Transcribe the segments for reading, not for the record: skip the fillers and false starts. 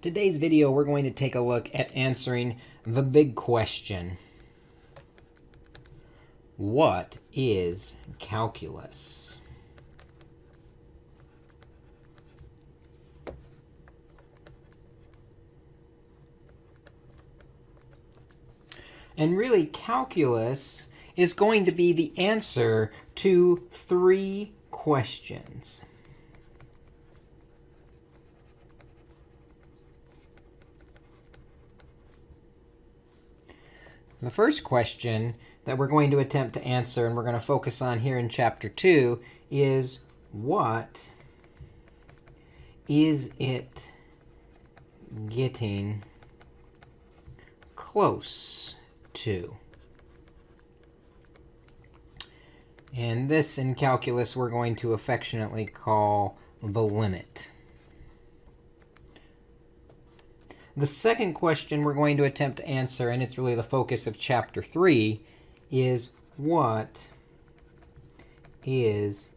Today's video, we're going to take a look at answering the big question. What is calculus? And really, calculus is going to be the answer to 3 questions. The first question that we're going to attempt to answer, and we're going to focus on here in Chapter 2, is what is it getting close to? And this in calculus we're going to affectionately call the limit. The second question we're going to attempt to answer, and it's really the focus of Chapter 3, is what is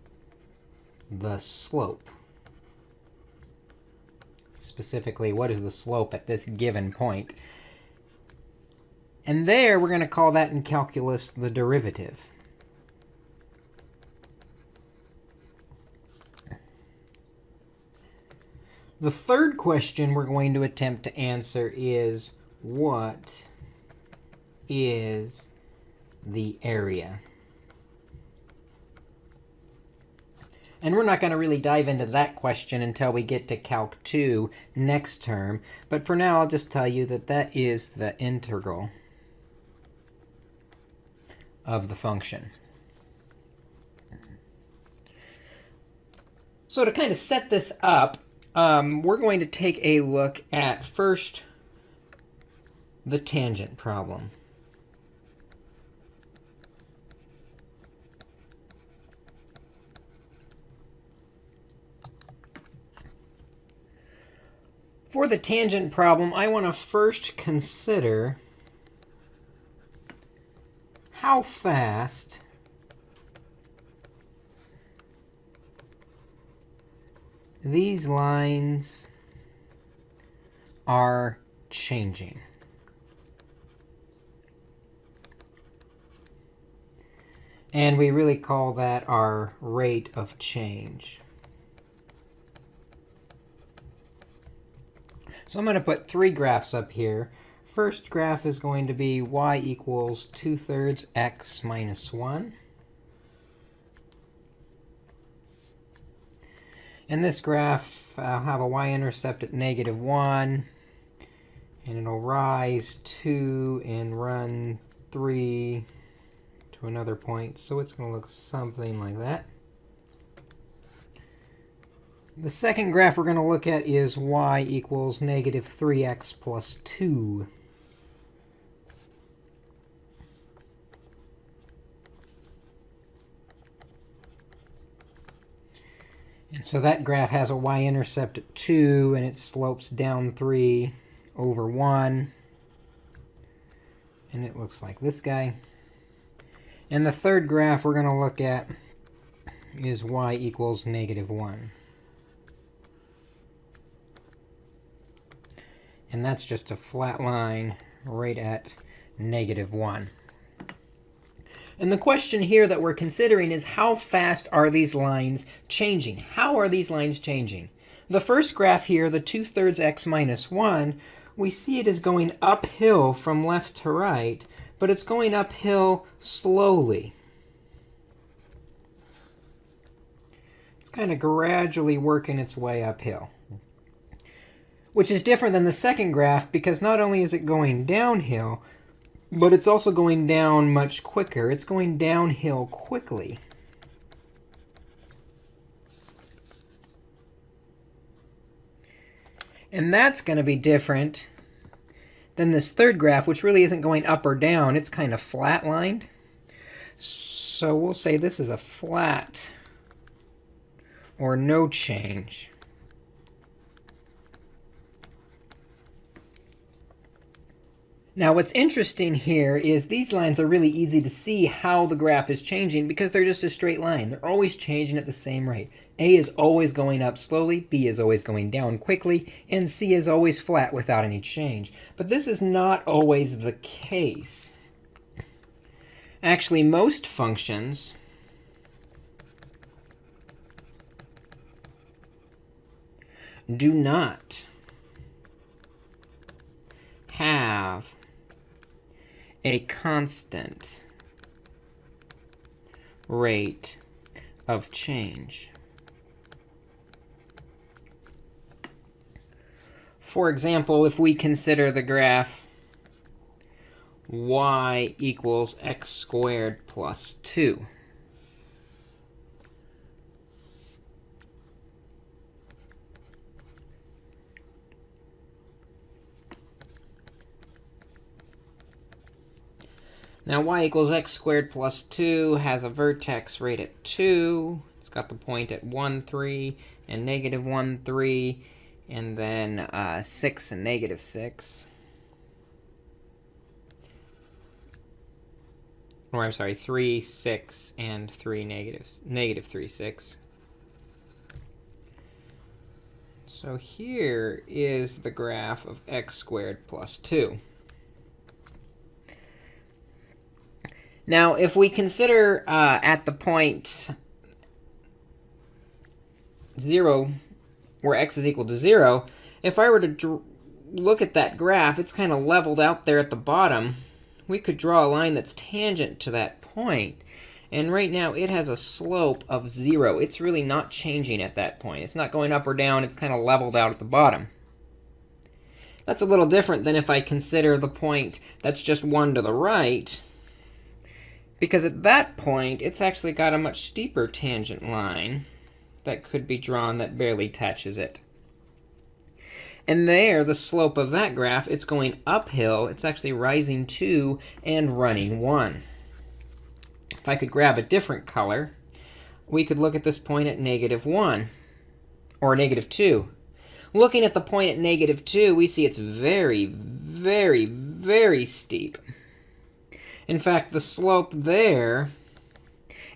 the slope? Specifically, what is the slope at this given point? And there, we're going to call that in calculus the derivative. The third question we're going to attempt to answer is, what is the area? And we're not going to really dive into that question until we get to Calc 2 next term. But for now, I'll just tell you that that is the integral of the function. So to kind of set this up, we're going to take a look at first the tangent problem. For the tangent problem, I want to first consider how fast these lines are changing. And we really call that our rate of change. So I'm going to put 3 graphs up here. First graph is going to be y equals 2/3 x minus 1. And this graph, I'll have a y-intercept at -1. And it'll rise 2 and run 3 to another point. So it's going to look something like that. The second graph we're going to look at is y equals -3x plus 2. And so that graph has a y-intercept at 2, and it slopes down 3 over 1. And it looks like this guy. And the third graph we're going to look at is y equals -1. And that's just a flat line right at -1. And the question here that we're considering is, how fast are these lines changing? How are these lines changing? The first graph here, the 2/3 x minus 1, we see it is going uphill from left to right, but it's going uphill slowly. It's kind of gradually working its way uphill, which is different than the second graph, because not only is it going downhill, but it's also going down much quicker. It's going downhill quickly. And that's going to be different than this third graph, which really isn't going up or down. It's kind of flat-lined. So we'll say this is a flat or no change. Now what's interesting here is these lines are really easy to see how the graph is changing because they're just a straight line. They're always changing at the same rate. A is always going up slowly, B is always going down quickly, and C is always flat without any change. But this is not always the case. Actually, most functions do not have a constant rate of change. For example, if we consider the graph y equals x squared plus 2. Now y equals x squared plus 2 has a vertex right at 2. It's got the point at 1, 3, and negative 1, 3, and then 6 and negative 6. Or I'm sorry, 3, 6, and 3, negative 3, 6. So here is the graph of x squared plus 2. Now, if we consider at the point 0, where x is equal to 0, if I were to look at that graph, it's kind of leveled out there at the bottom. We could draw a line that's tangent to that point. And right now, it has a slope of 0. It's really not changing at that point. It's not going up or down. It's kind of leveled out at the bottom. That's a little different than if I consider the point that's just 1 to the right. Because at that point, it's actually got a much steeper tangent line that could be drawn that barely touches it. And there, the slope of that graph, it's going uphill. It's actually rising 2 and running 1. If I could grab a different color, we could look at this point at negative 1 or negative 2. Looking at the point at negative 2, we see it's very, very, very steep. In fact, the slope there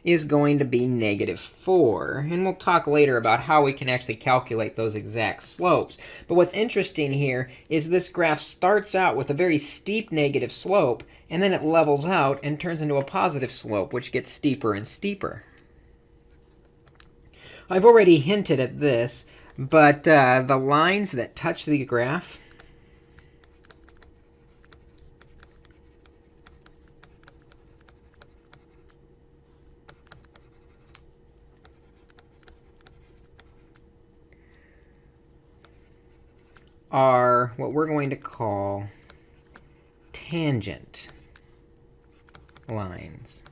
is going to be negative 4. And we'll talk later about how we can actually calculate those exact slopes. But what's interesting here is this graph starts out with a very steep negative slope, and then it levels out and turns into a positive slope, which gets steeper and steeper. I've already hinted at this, but the lines that touch the graph are what we're going to call tangent lines,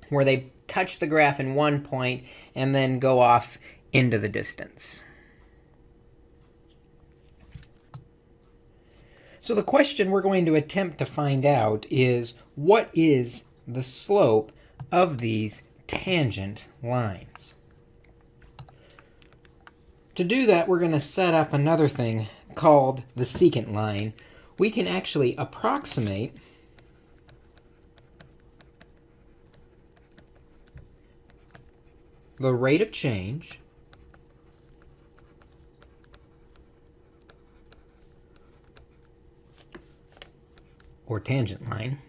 where they touch the graph in one point and then go off into the distance. So the question we're going to attempt to find out is, what is the slope of these tangent lines? To do that, we're going to set up another thing called the secant line. We can actually approximate the rate of change or tangent line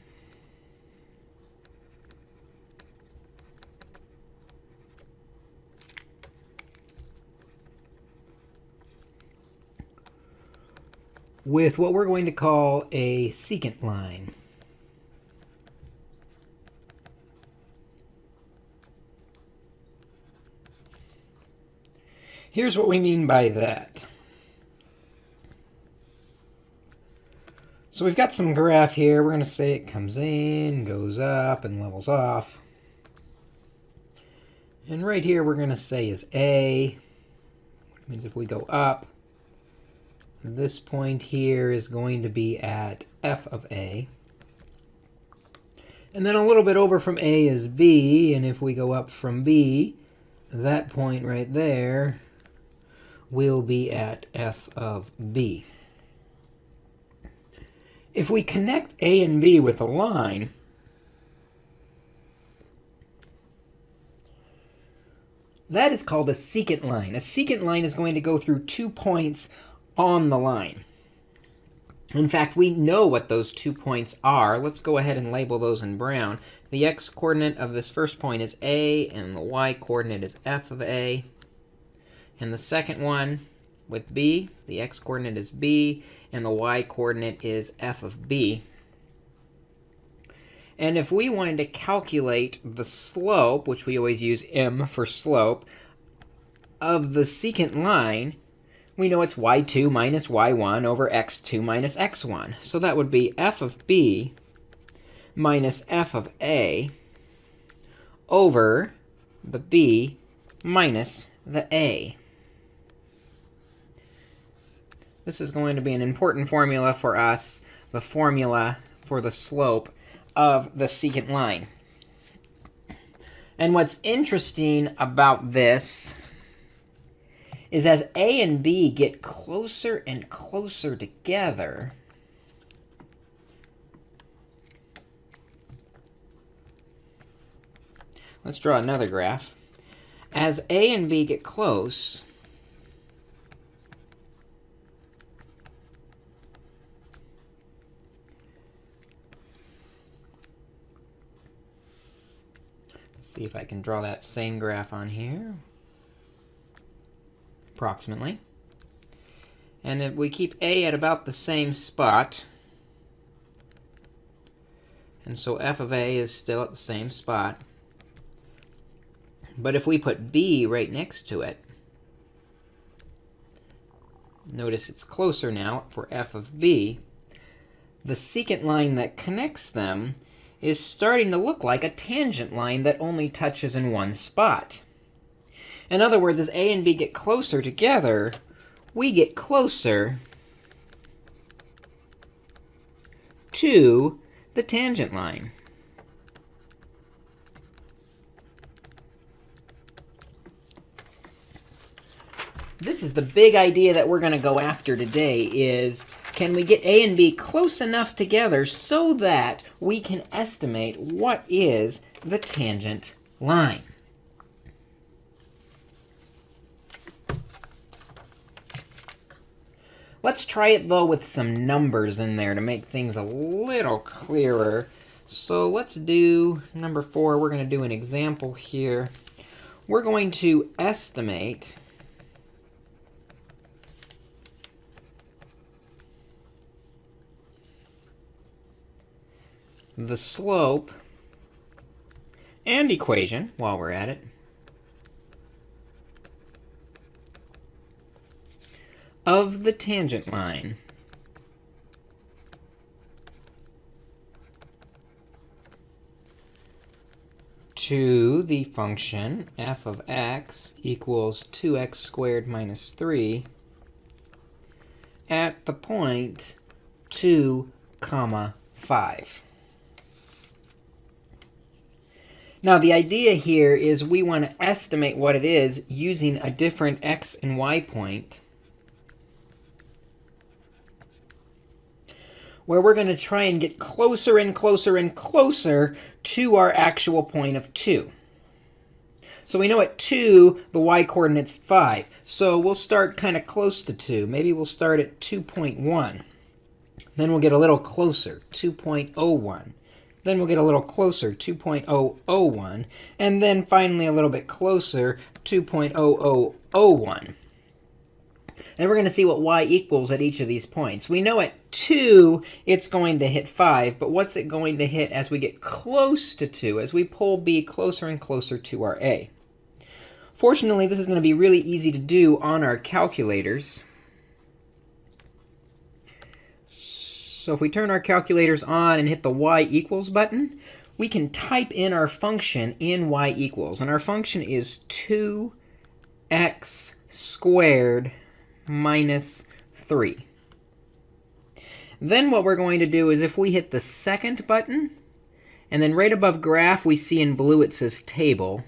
with what we're going to call a secant line. Here's what we mean by that. So we've got some graph here. We're going to say it comes in, goes up, and levels off. And right here we're going to say is A, which means if we go up, this point here is going to be at f of A. And then a little bit over from A is B, and if we go up from B, that point right there will be at f of B. If we connect A and B with a line, that is called a secant line. A secant line is going to go through 2 points on the line. In fact, we know what those 2 points are. Let's go ahead and label those in brown. The x-coordinate of this first point is A, and the y-coordinate is f of A. And the second one with B, the x-coordinate is B, and the y-coordinate is f of B. And if we wanted to calculate the slope, which we always use m for slope, of the secant line, we know it's y2 minus y1 over x2 minus x1. So that would be f of b minus f of a over the b minus the a. This is going to be an important formula for us, the formula for the slope of the secant line. And what's interesting about this is as A and B get closer and closer together, let's draw another graph. As A and B get close, see if I can draw that same graph on here, approximately. And if we keep A at about the same spot, and so f of A is still at the same spot. But if we put B right next to it, notice it's closer now for f of B. The secant line that connects them is starting to look like a tangent line that only touches in one spot. In other words, as A and B get closer together, we get closer to the tangent line. This is the big idea that we're going to go after today is, can we get A and B close enough together so that we can estimate what is the tangent line? Let's try it, though, with some numbers in there to make things a little clearer. So let's do number 4. We're going to do an example here. We're going to estimate the slope and equation while we're at it of the tangent line to the function f of x equals 2x squared minus 3 at the point 2, 5. Now, the idea here is we want to estimate what it is using a different x and y point, where we're going to try and get closer and closer and closer to our actual point of 2. So we know at 2, the y-coordinate's 5. So we'll start kind of close to 2. Maybe we'll start at 2.1. Then we'll get a little closer, 2.01. Then we'll get a little closer, 2.001. And then finally a little bit closer, 2.0001. And we're going to see what y equals at each of these points. We know at 2, it's going to hit 5. But what's it going to hit as we get close to 2, as we pull b closer and closer to our a? Fortunately, this is going to be really easy to do on our calculators. So if we turn our calculators on and hit the y equals button, we can type in our function in y equals. And our function is 2x squared minus 3. Then what we're going to do is if we hit the second button, and then right above graph we see in blue it says table.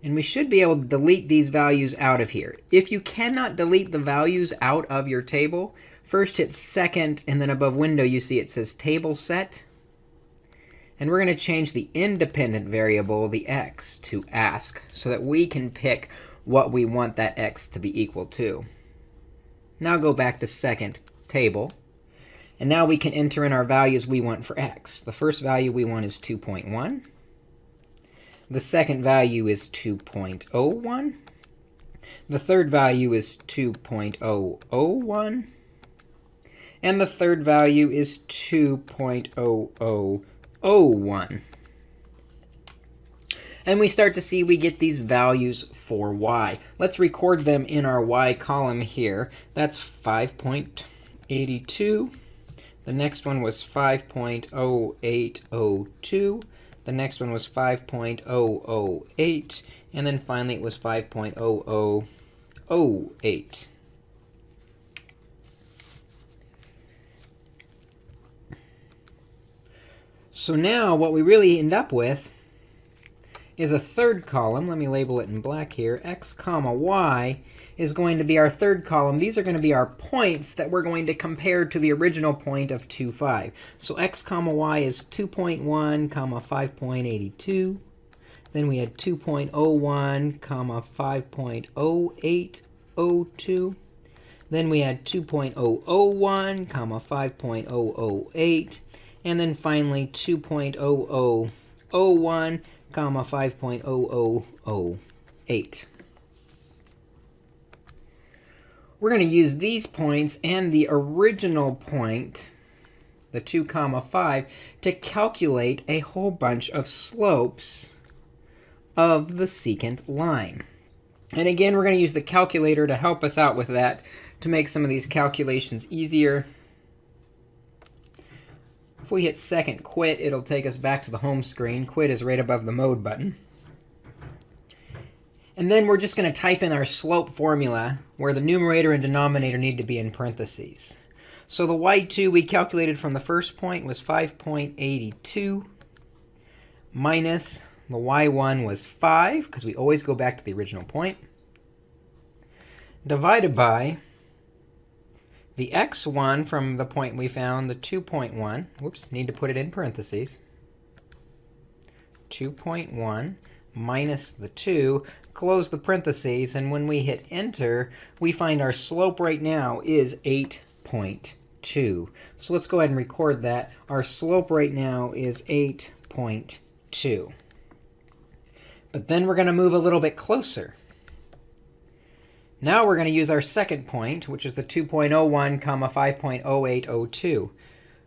And we should be able to delete these values out of here. If you cannot delete the values out of your table, first hit second, and then above window you see it says table set. And we're going to change the independent variable, the x, to ask, so that we can pick what we want that x to be equal to. Now go back to second table. And now we can enter in our values we want for x. The first value we want is 2.1. The second value is 2.01. The third value is 2.001. And the third value is 2.0001. And we start to see we get these values for y. Let's record them in our y column here. That's 5.82. The next one was 5.0802. The next one was 5.008. And then finally it was 5.0008. So now what we really end up with is a third column. Let me label it in black here. X comma y is going to be our third column. These are going to be our points that we're going to compare to the original point of 2, 5. So x comma y is 2.1 comma 5.82. Then we had 2.01 comma 5.0802. Then we had 2.001 comma 5.008. And then finally 2.0001 comma 5.0008. We're going to use these points and the original point, the 2 comma 5, to calculate a whole bunch of slopes of the secant line. And again, we're going to use the calculator to help us out with that, to make some of these calculations easier. If we hit second quit, it'll take us back to the home screen. Quit is right above the mode button. And then we're just going to type in our slope formula, where the numerator and denominator need to be in parentheses. So the y2 we calculated from the first point was 5.82 minus the y1 was 5, because we always go back to the original point, divided by the x1 from the point we found, the 2.1. Whoops, need to put it in parentheses. 2.1 minus the 2. Close the parentheses, and when we hit enter, we find our slope right now is 8.2. So let's go ahead and record that. Our slope right now is 8.2. But then we're going to move a little bit closer. Now we're going to use our second point, which is the 2.01 comma 5.0802.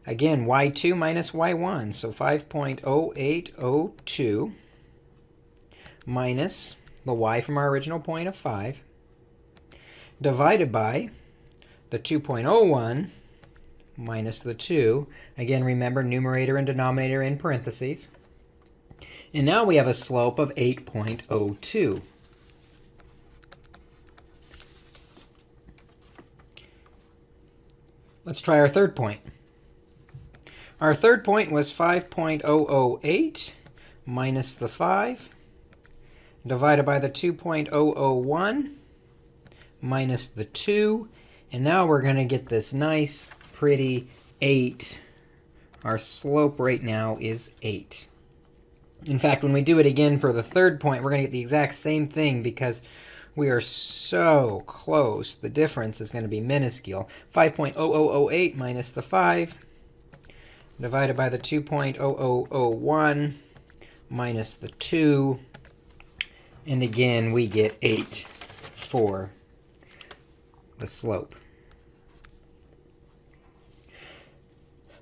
Again, y2 minus y1, so 5.0802 minus the y from our original point of 5, divided by the 2.01 minus the 2. Again, remember, numerator and denominator in parentheses. And now we have a slope of 8.02. Let's try our third point. Our third point was 5.008 minus the 5, divided by the 2.001 minus the 2. And now we're going to get this nice, pretty 8. Our slope right now is 8. In fact, when we do it again for the third point, we're going to get the exact same thing, because we are so close. The difference is going to be minuscule. 5.0008 minus the 5, divided by the 2.0001 minus the 2. And again, we get 8 for the slope.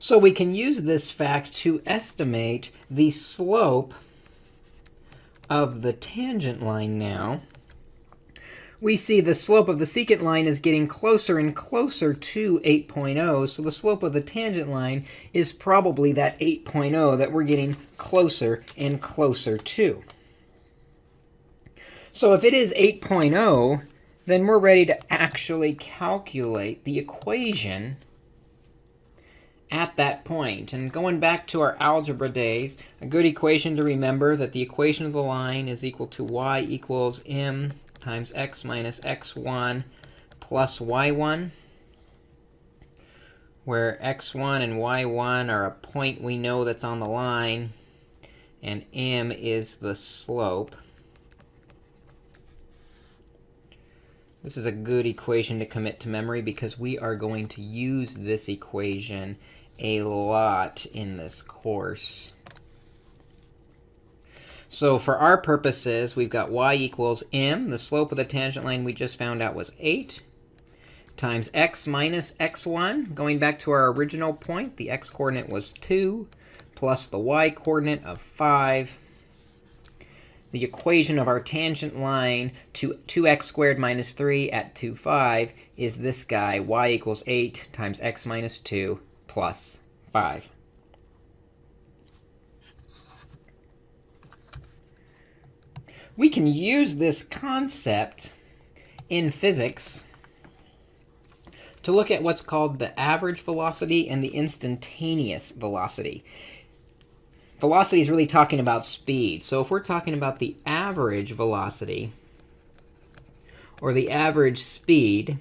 So we can use this fact to estimate the slope of the tangent line now. We see the slope of the secant line is getting closer and closer to 8.0, so the slope of the tangent line is probably that 8.0 that we're getting closer and closer to. So if it is 8.0, then we're ready to actually calculate the equation at that point. And going back to our algebra days, a good equation to remember that the equation of the line is equal to y equals m times x minus x1 plus y1, where x1 and y1 are a point we know that's on the line, and m is the slope. This is a good equation to commit to memory because we are going to use this equation a lot in this course. So for our purposes, we've got y equals m. The slope of the tangent line we just found out was 8, times x minus x1. Going back to our original point, the x-coordinate was 2, plus the y-coordinate of 5. The equation of our tangent line to 2x squared minus 3 at 2, 5 is this guy, y equals 8 times x minus 2 plus 5. We can use this concept in physics to look at what's called the average velocity and the instantaneous velocity. Velocity is really talking about speed. So if we're talking about the average velocity or the average speed,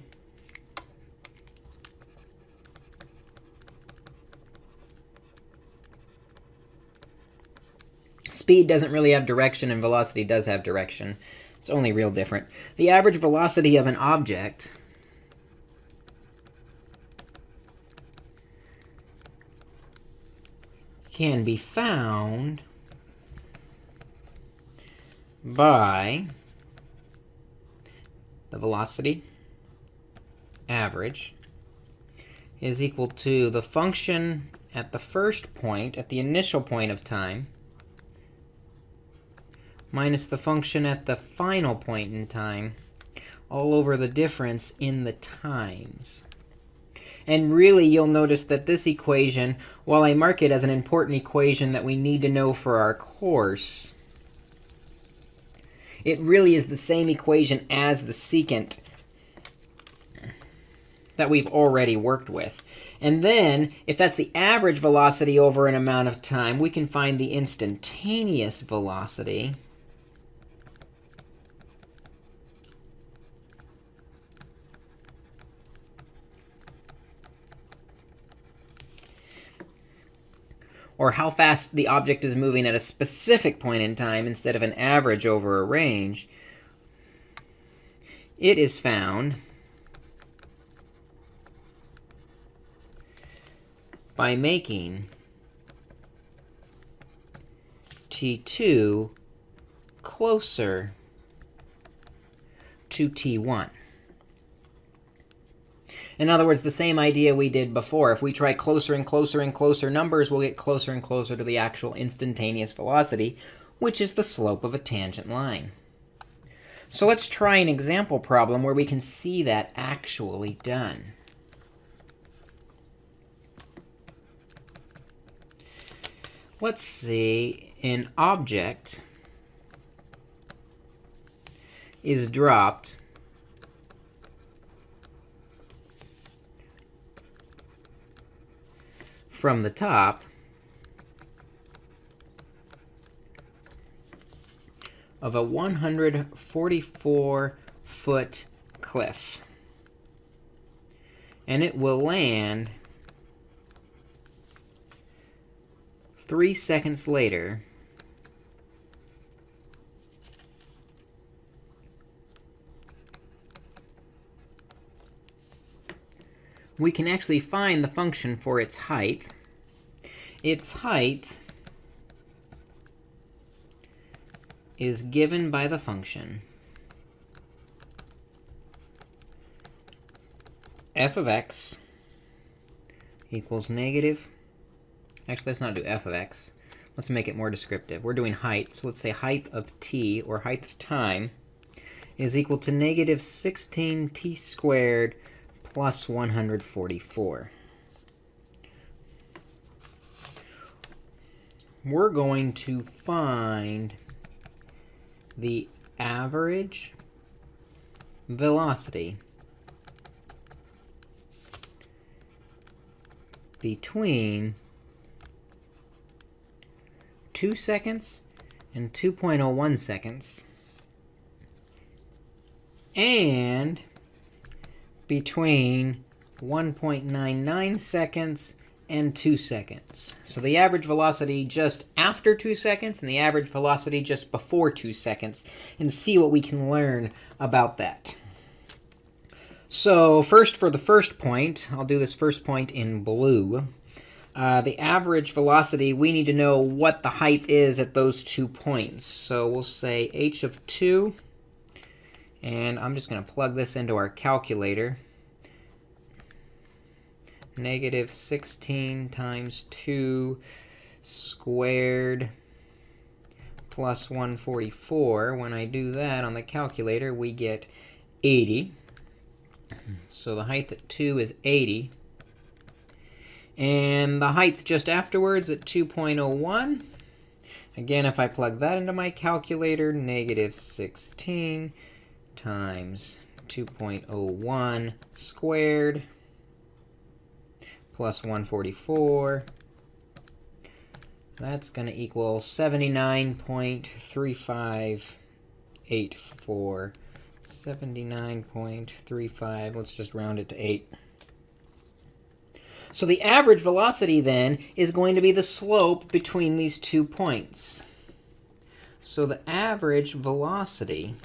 speed doesn't really have direction, and velocity does have direction. It's only real different. The average velocity of an object can be found by the velocity average is equal to the function at the first point, at the initial point of time, minus the function at the final point in time, all over the difference in the times. And really, you'll notice that this equation, while I mark it as an important equation that we need to know for our course, it really is the same equation as the secant that we've already worked with. And then, if that's the average velocity over an amount of time, we can find the instantaneous velocity. Or how fast the object is moving at a specific point in time instead of an average over a range. It is found by making t2 closer to t1. In other words, the same idea we did before. If we try closer and closer and closer numbers, we'll get closer and closer to the actual instantaneous velocity, which is the slope of a tangent line. So let's try an example problem where we can see that actually done. Let's see, an object is dropped from the top of a 144-foot cliff. And it will land 3 seconds later we can actually find the function for its height. Its height is given by the function f of x equals negative. Actually, let's not do f of x. Let's make it more descriptive. We're doing height, so let's say height of t, or height of time, is equal to negative 16t squared plus 144. We're going to find the average velocity between 2 seconds and 2.01 seconds, and between 1.99 seconds and 2 seconds. So the average velocity just after 2 seconds and the average velocity just before 2 seconds, and see what we can learn about that. So first, for the first point, I'll do this first point in blue. The average velocity, we need to know what the height is at those 2 points. So we'll say h of 2, and I'm just going to plug this into our calculator. Negative 16 times 2 squared plus 144. When I do that on the calculator, we get 80. So the height at 2 is 80. And the height just afterwards at 2.01. Again, if I plug that into my calculator, negative 16 times 2.01 squared plus 144. That's going to equal 79.3584. 79.35. Let's just round it to 8. So the average velocity, then, is going to be the slope between these 2 points. So the average velocity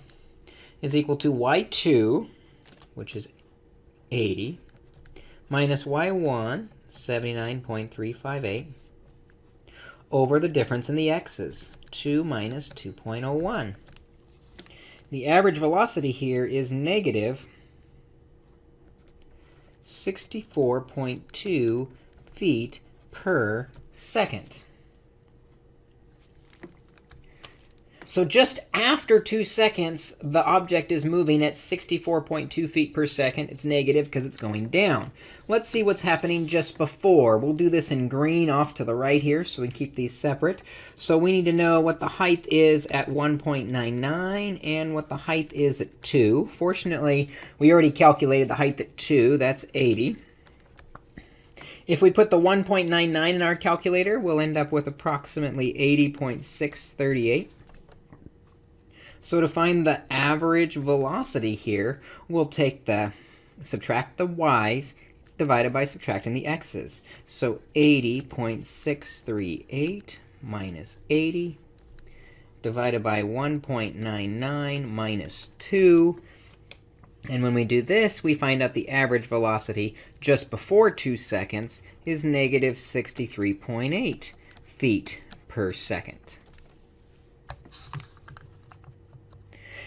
is equal to y2, which is 80, minus y1, 79.358, over the difference in the x's, 2 minus 2.01. The average velocity here is negative 64.2 feet per second. So just after 2 seconds, the object is moving at 64.2 feet per second. It's negative because it's going down. Let's see what's happening just before. We'll do this in green off to the right here, so we keep these separate. So we need to know what the height is at 1.99 and what the height is at 2. Fortunately, we already calculated the height at 2. That's 80. If we put the 1.99 in our calculator, we'll end up with approximately 80.638. So to find the average velocity here, we'll subtract the y's divided by subtracting the x's. So 80.638 minus 80 divided by 1.99 minus 2. And when we do this, we find out the average velocity just before 2 seconds is negative 63.8 feet per second.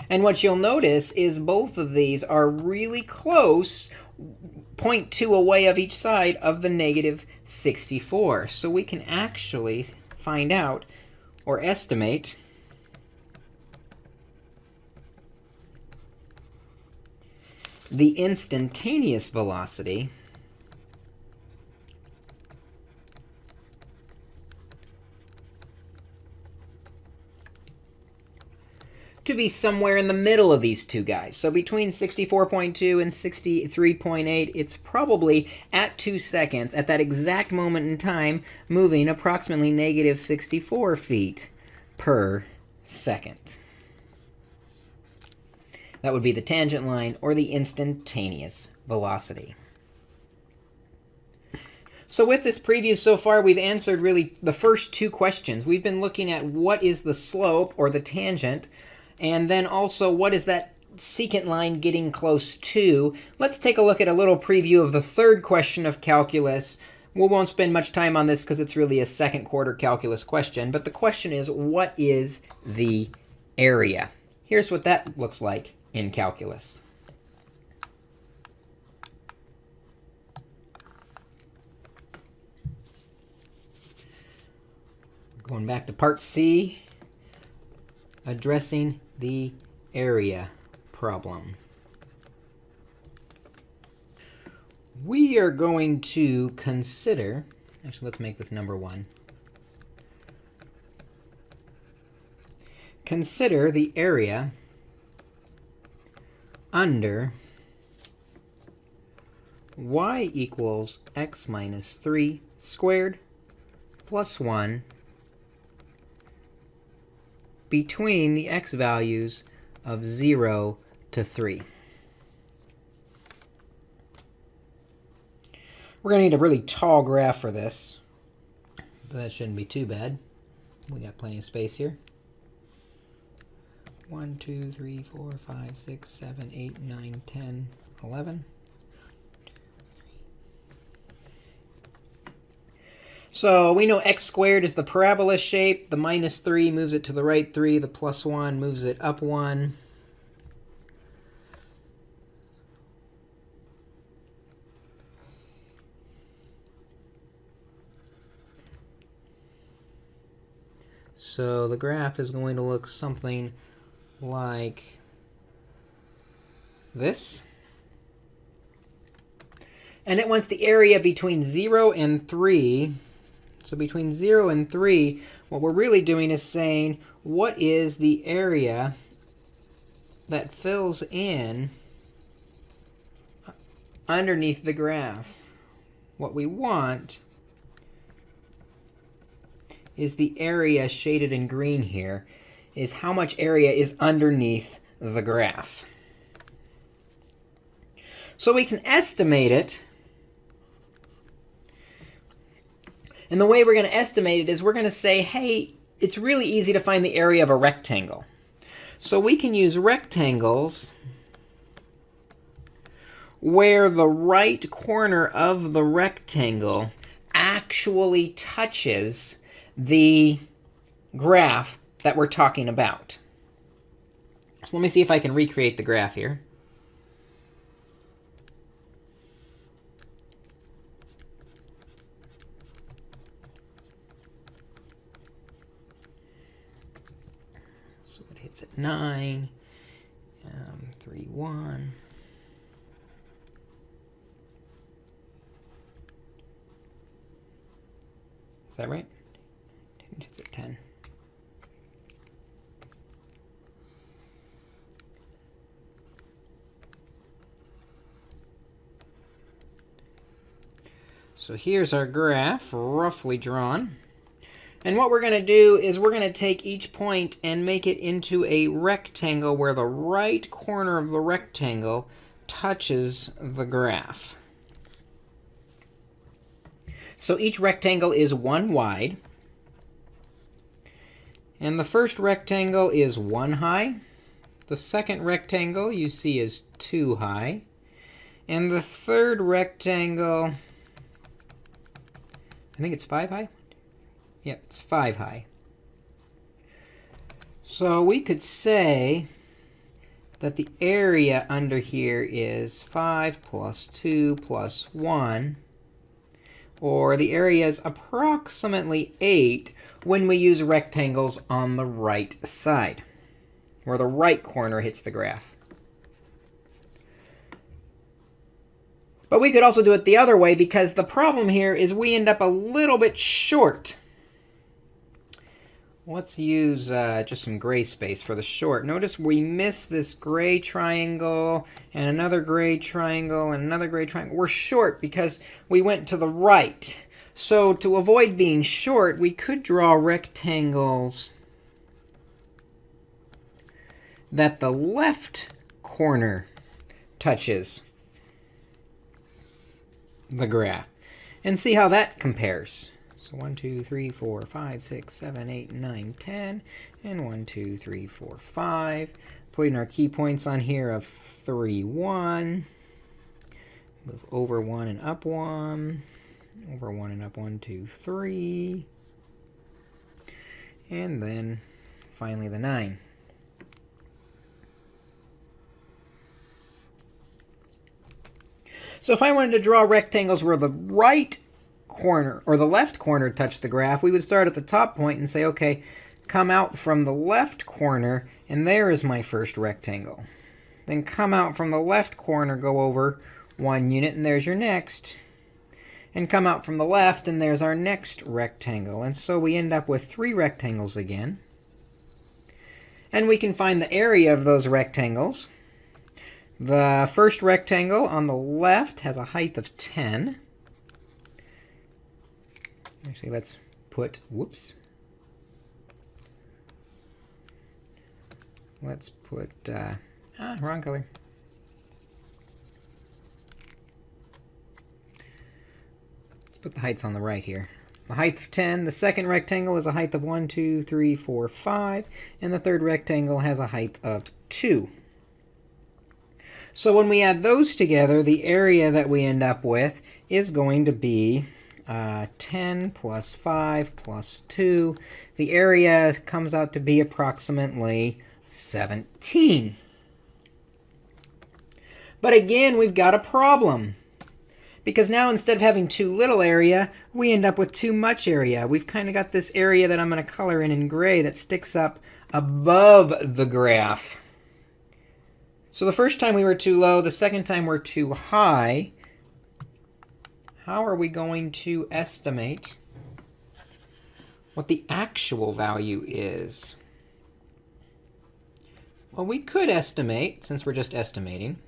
And what you'll notice is both of these are really close, 0.2 away of each side of the negative 64. So we can actually find out or estimate the instantaneous velocity to be somewhere in the middle of these two guys. So between 64.2 and 63.8, it's probably at 2 seconds, at that exact moment in time, moving approximately negative 64 feet per second. That would be the tangent line or the instantaneous velocity. So with this preview so far, we've answered really the first 2 questions. We've been looking at what is the slope or the tangent, and then also what is that secant line getting close to. Let's take a look at a little preview of the third question of calculus. We won't spend much time on this because it's really a second quarter calculus question. But the question is, what is the area? Here's what that looks like in calculus. Going back to part C, addressing the area problem. We are going to consider, actually let's make this number 1. Consider the area under y equals x minus 3 squared plus 1 between the x values of 0 to 3. We're going to need a really tall graph for this, but that shouldn't be too bad. We got plenty of space here. 1, 2, 3, 4, 5, 6, 7, 8, 9, 10, 11. So we know x squared is the parabola shape. The minus 3 moves it to the right 3. The plus 1 moves it up 1. So the graph is going to look something like this. And it wants the area between 0 and 3. So between 0 and 3, what we're really doing is saying, what is the area that fills in underneath the graph? What we want is the area shaded in green here, is how much area is underneath the graph. So we can estimate it. And the way we're going to estimate it is we're going to say, hey, it's really easy to find the area of a rectangle. So we can use rectangles where the right corner of the rectangle actually touches the graph that we're talking about. So let me see if I can recreate the graph here. So it hits at 9, 3, 1. Is that right? It hits at 10. So here's our graph, roughly drawn. And what we're going to do is we're going to take each point and make it into a rectangle where the right corner of the rectangle touches the graph. So each rectangle is 1 wide. And the first rectangle is 1 high. The second rectangle you see is 2 high. And the third rectangle, I think it's 5 high? Yep, it's 5 high. So we could say that the area under here is 5 plus 2 plus 1. Or the area is approximately 8 when we use rectangles on the right side, where the right corner hits the graph. But we could also do it the other way, because the problem here is we end up a little bit short. Let's use just some gray space for the short. Notice we miss this gray triangle, and another gray triangle, and another gray triangle. We're short because we went to the right. So to avoid being short, we could draw rectangles that the left corner touches the graph, and see how that compares. So 1, 2, 3, 4, 5, 6, 7, 8, 9, 10, and 1, 2, 3, 4, 5. Putting our key points on here of 3, 1. Move over 1 and up 1. Over 1 and up 1, 2, 3. And then finally the 9. So if I wanted to draw rectangles where the right corner or the left corner touched the graph, we would start at the top point and say, OK, come out from the left corner, and there is my first rectangle. Then come out from the left corner, go over 1 unit, and there's your next. And come out from the left, and there's our next rectangle. And so we end up with 3 rectangles again. And we can find the area of those rectangles The first rectangle on the left has a height of 10. Actually, let's put, whoops. Let's put, wrong color. Let's put the heights on the right here. The height of 10, the second rectangle is a height of 1, 2, 3, 4, 5, and the third rectangle has a height of 2. So when we add those together, the area that we end up with is going to be 10 plus 5 plus 2. The area comes out to be approximately 17. But again, we've got a problem. Because now instead of having too little area, we end up with too much area. We've kind of got this area that I'm going to color in gray that sticks up above the graph. So the first time we were too low, the second time we're too high. How are we going to estimate what the actual value is? Well, we could estimate, since we're just estimating.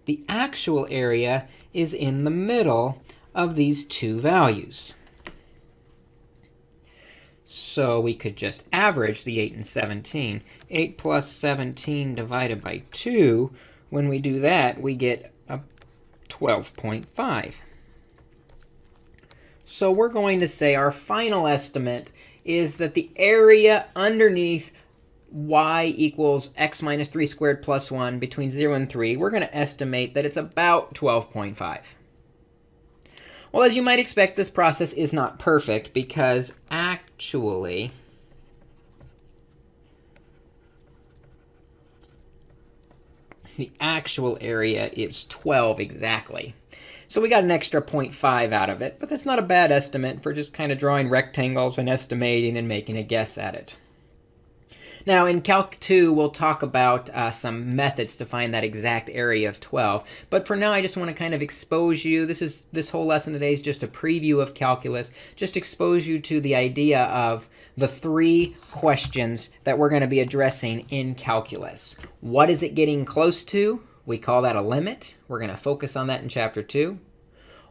The actual area is in the middle of these two values. So we could just average the 8 and 17. 8 plus 17 divided by 2. When we do that, we get a 12.5. So we're going to say our final estimate is that the area underneath y equals x minus 3 squared plus 1 between 0 and 3, we're going to estimate that it's about 12.5. Well, as you might expect, this process is not perfect because actually the actual area is 12 exactly. So we got an extra 0.5 out of it, but that's not a bad estimate for just kind of drawing rectangles and estimating and making a guess at it. Now, in Calc 2, we'll talk about some methods to find that exact area of 12. But for now, I just want to kind of expose you. This whole lesson today is just a preview of calculus. Just expose you to the idea of the 3 questions that we're going to be addressing in calculus. What is it getting close to? We call that a limit. We're going to focus on that in Chapter 2.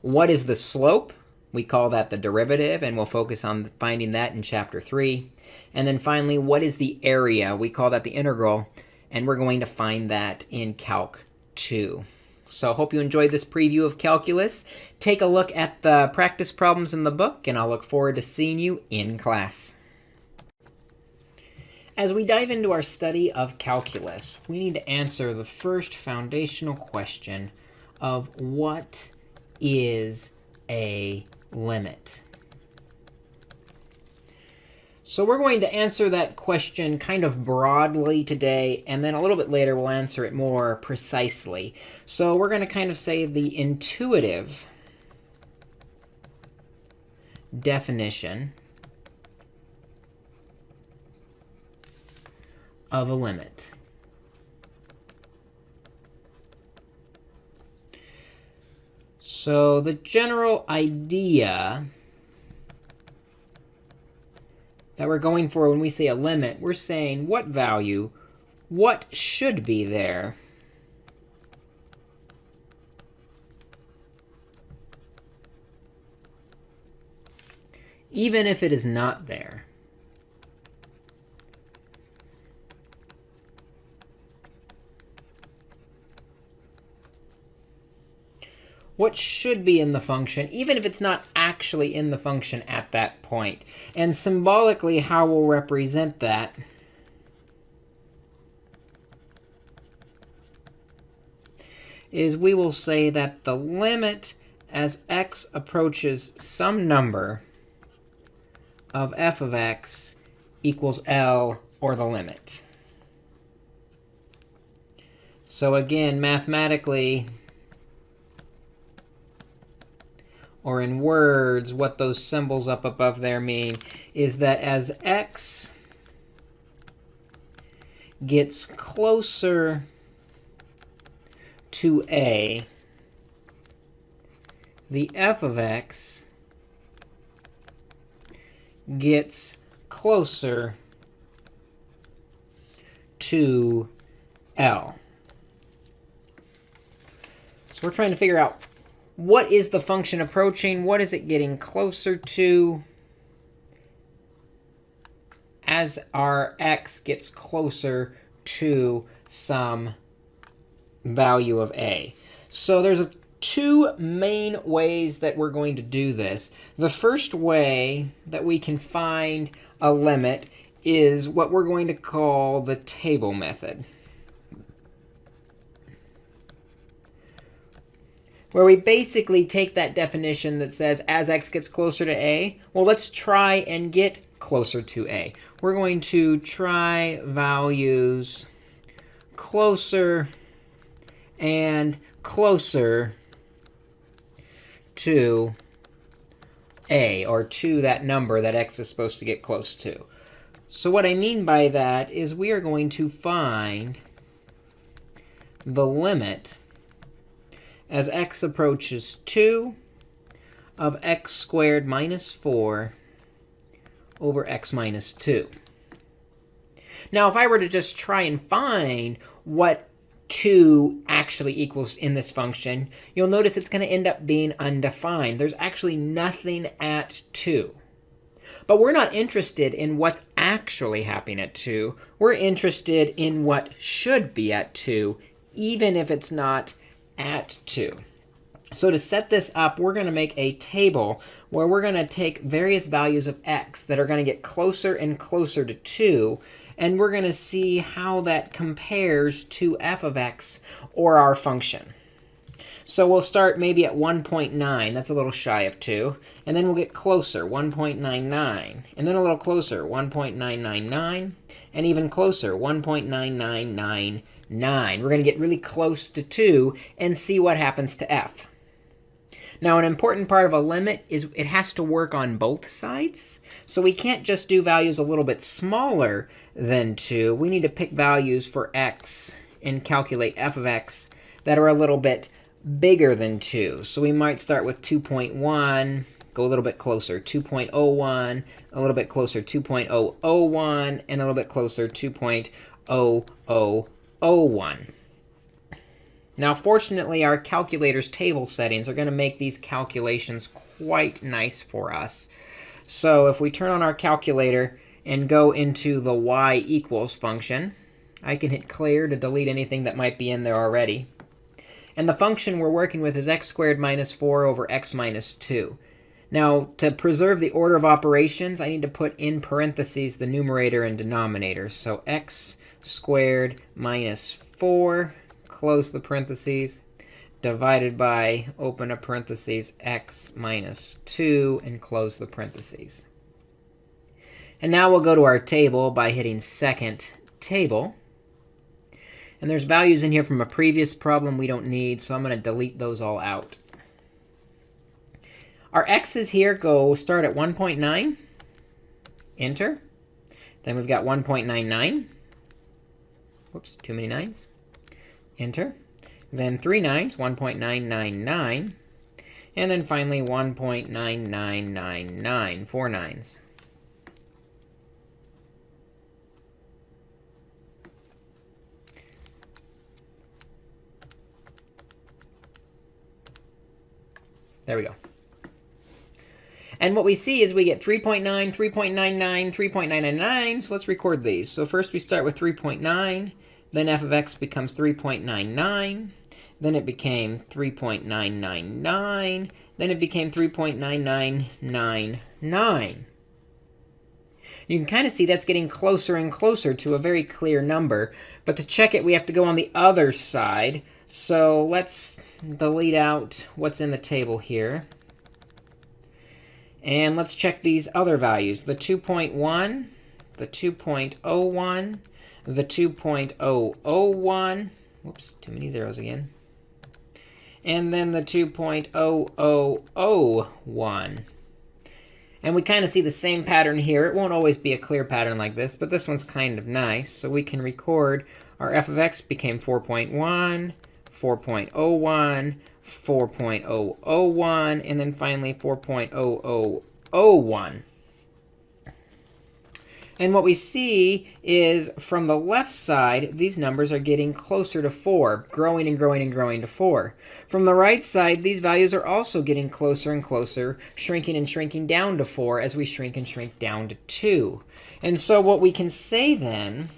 What is the slope? We call that the derivative, and we'll focus on finding that in Chapter 3. And then finally, what is the area? We call that the integral, and we're going to find that in Calc 2. So I hope you enjoyed this preview of calculus. Take a look at the practice problems in the book, and I'll look forward to seeing you in class. As we dive into our study of calculus, we need to answer the first foundational question of what is a limit? So we're going to answer that question kind of broadly today, and then a little bit later we'll answer it more precisely. So we're going to kind of say the intuitive definition of a limit. So the general idea that we're going for when we say a limit, we're saying what value, what should be there even if it is not there. What should be in the function, even if it's not actually in the function at that point. And symbolically, how we'll represent that is we will say that the limit as x approaches some number of f of x equals L, or the limit. So again, mathematically, or in words, what those symbols up above there mean is that as x gets closer to a, the f of x gets closer to L. So we're trying to figure out, what is the function approaching? What is it getting closer to as our x gets closer to some value of a? So there's two main ways that we're going to do this. The first way that we can find a limit is what we're going to call the table method, where we basically take that definition that says as x gets closer to a, well, let's try and get closer to a. We're going to try values closer and closer to a, or to that number that x is supposed to get close to. So what I mean by that is we are going to find the limit as x approaches 2 of x squared minus 4 over x minus 2. Now, if I were to just try and find what 2 actually equals in this function, you'll notice it's going to end up being undefined. There's actually nothing at 2. But we're not interested in what's actually happening at 2. We're interested in what should be at 2, even if it's not at 2. So to set this up, we're going to make a table where we're going to take various values of x that are going to get closer and closer to 2. And we're going to see how that compares to f of x, or our function. So we'll start maybe at 1.9. That's a little shy of 2. And then we'll get closer, 1.99. And then a little closer, 1.999. And even closer, 1.9999. We're going to get really close to 2 and see what happens to f. Now, an important part of a limit is it has to work on both sides. So we can't just do values a little bit smaller than 2. We need to pick values for x and calculate f of x that are a little bit bigger than 2. So we might start with 2.1, go a little bit closer, 2.01, a little bit closer, 2.001, and a little bit closer, 2.0001. Now, fortunately, our calculator's table settings are going to make these calculations quite nice for us. So if we turn on our calculator and go into the y equals function, I can hit clear to delete anything that might be in there already. And the function we're working with is x squared minus 4 over x minus 2. Now, to preserve the order of operations, I need to put in parentheses the numerator and denominator. So x squared minus 4, close the parentheses, divided by, open a parentheses, x minus 2, and close the parentheses. And now we'll go to our table by hitting second table. And there's values in here from a previous problem we don't need, so I'm going to delete those all out. Our x's here start at 1.9, enter. Then we've got 1.99. Whoops, too many 9s. Enter. Then 3 9s, 1.999. And then finally 1.9999, 4 9s. There we go. And what we see is we get 3.9, 3.99, 3.999. So let's record these. So first we start with 3.9. Then f of x becomes 3.99. Then it became 3.999. Then it became 3.9999. You can kind of see that's getting closer and closer to a very clear number. But to check it, we have to go on the other side. So let's delete out what's in the table here. And let's check these other values, the 2.1, the 2.01, the 2.001. Whoops, too many zeros again. And then the 2.0001. And we kind of see the same pattern here. It won't always be a clear pattern like this, but this one's kind of nice. So we can record our f of x became 4.1, 4.01, 4.001, and then finally 4.0001. And what we see is from the left side, these numbers are getting closer to 4, growing and growing and growing to 4. From the right side, these values are also getting closer and closer, shrinking and shrinking down to 4 as we shrink and shrink down to 2. And so what we can say then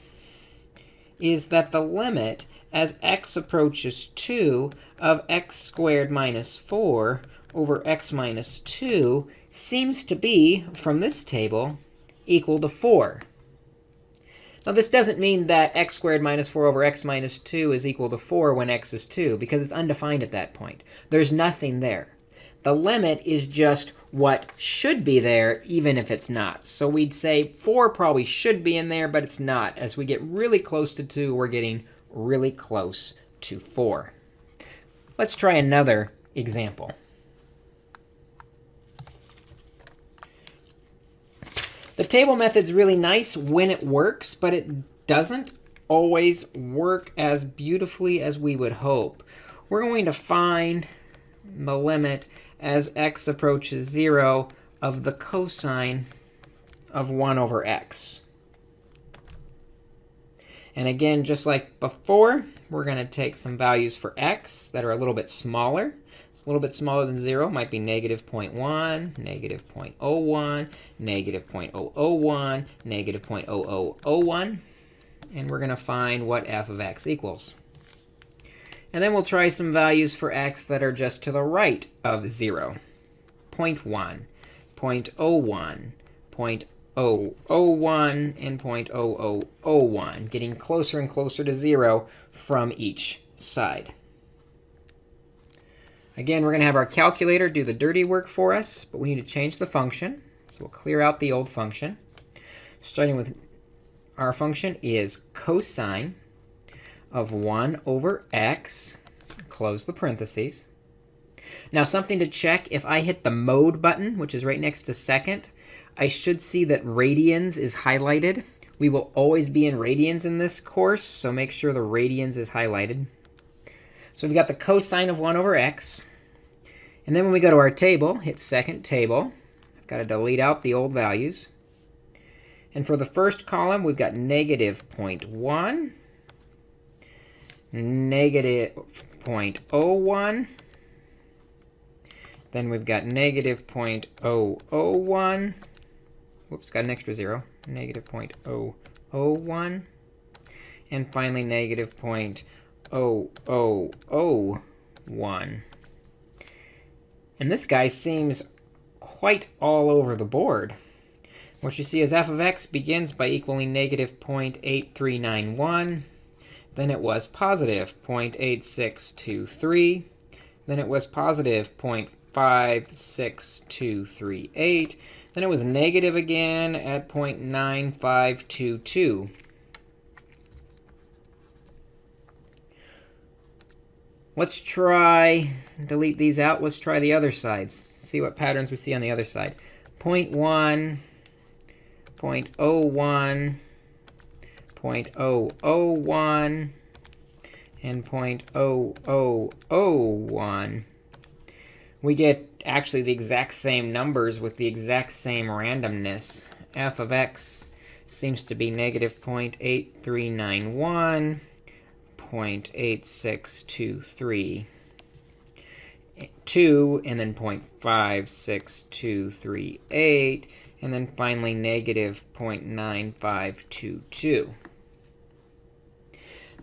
is that the limit as x approaches 2 of x squared minus 4 over x minus 2 seems to be, from this table, equal to 4. Now, this doesn't mean that x squared minus 4 over x minus 2 is equal to 4 when x is 2, because it's undefined at that point. There's nothing there. The limit is just what should be there, even if it's not. So we'd say 4 probably should be in there, but it's not. As we get really close to 2, we're getting really close to 4. Let's try another example. The table method's really nice when it works, but it doesn't always work as beautifully as we would hope. We're going to find the limit as x approaches 0 of the cosine of 1 over x. And again, just like before, we're going to take some values for x that are a little bit smaller. It's a little bit smaller than 0. Might be negative 0.1, negative 0.01, negative 0.001, negative 0.0001. And we're going to find what f of x equals. And then we'll try some values for x that are just to the right of 0. 0.1, 0.01, 0.001, and 0.0001, getting closer and closer to 0 from each side. Again, we're going to have our calculator do the dirty work for us, but we need to change the function. So we'll clear out the old function. Starting with our function is cosine of 1 over x, close the parentheses. Now, something to check, if I hit the mode button, which is right next to second, I should see that radians is highlighted. We will always be in radians in this course, so make sure the radians is highlighted. So we've got the cosine of 1 over x. And then when we go to our table, hit second table. I've got to delete out the old values. And for the first column, we've got negative 0.1, negative 0.01. Then we've got negative 0.001. Whoops, got an extra 0. Negative 0.001. And finally, negative 0.0001. And this guy seems quite all over the board. What you see is f of x begins by equaling negative 0.8391. Then it was positive 0.8623. Then it was positive 0.56238. Then it was negative again at 0.9522. Let's try, delete these out. Let's try the other sides. See what patterns we see on the other side. 0.1, 0.01, 0.001, and 0.0001. We get actually the exact same numbers with the exact same randomness. F of x seems to be negative 0.8391. 0.8623, 2, and then 0.56238, and then finally negative 0.9522.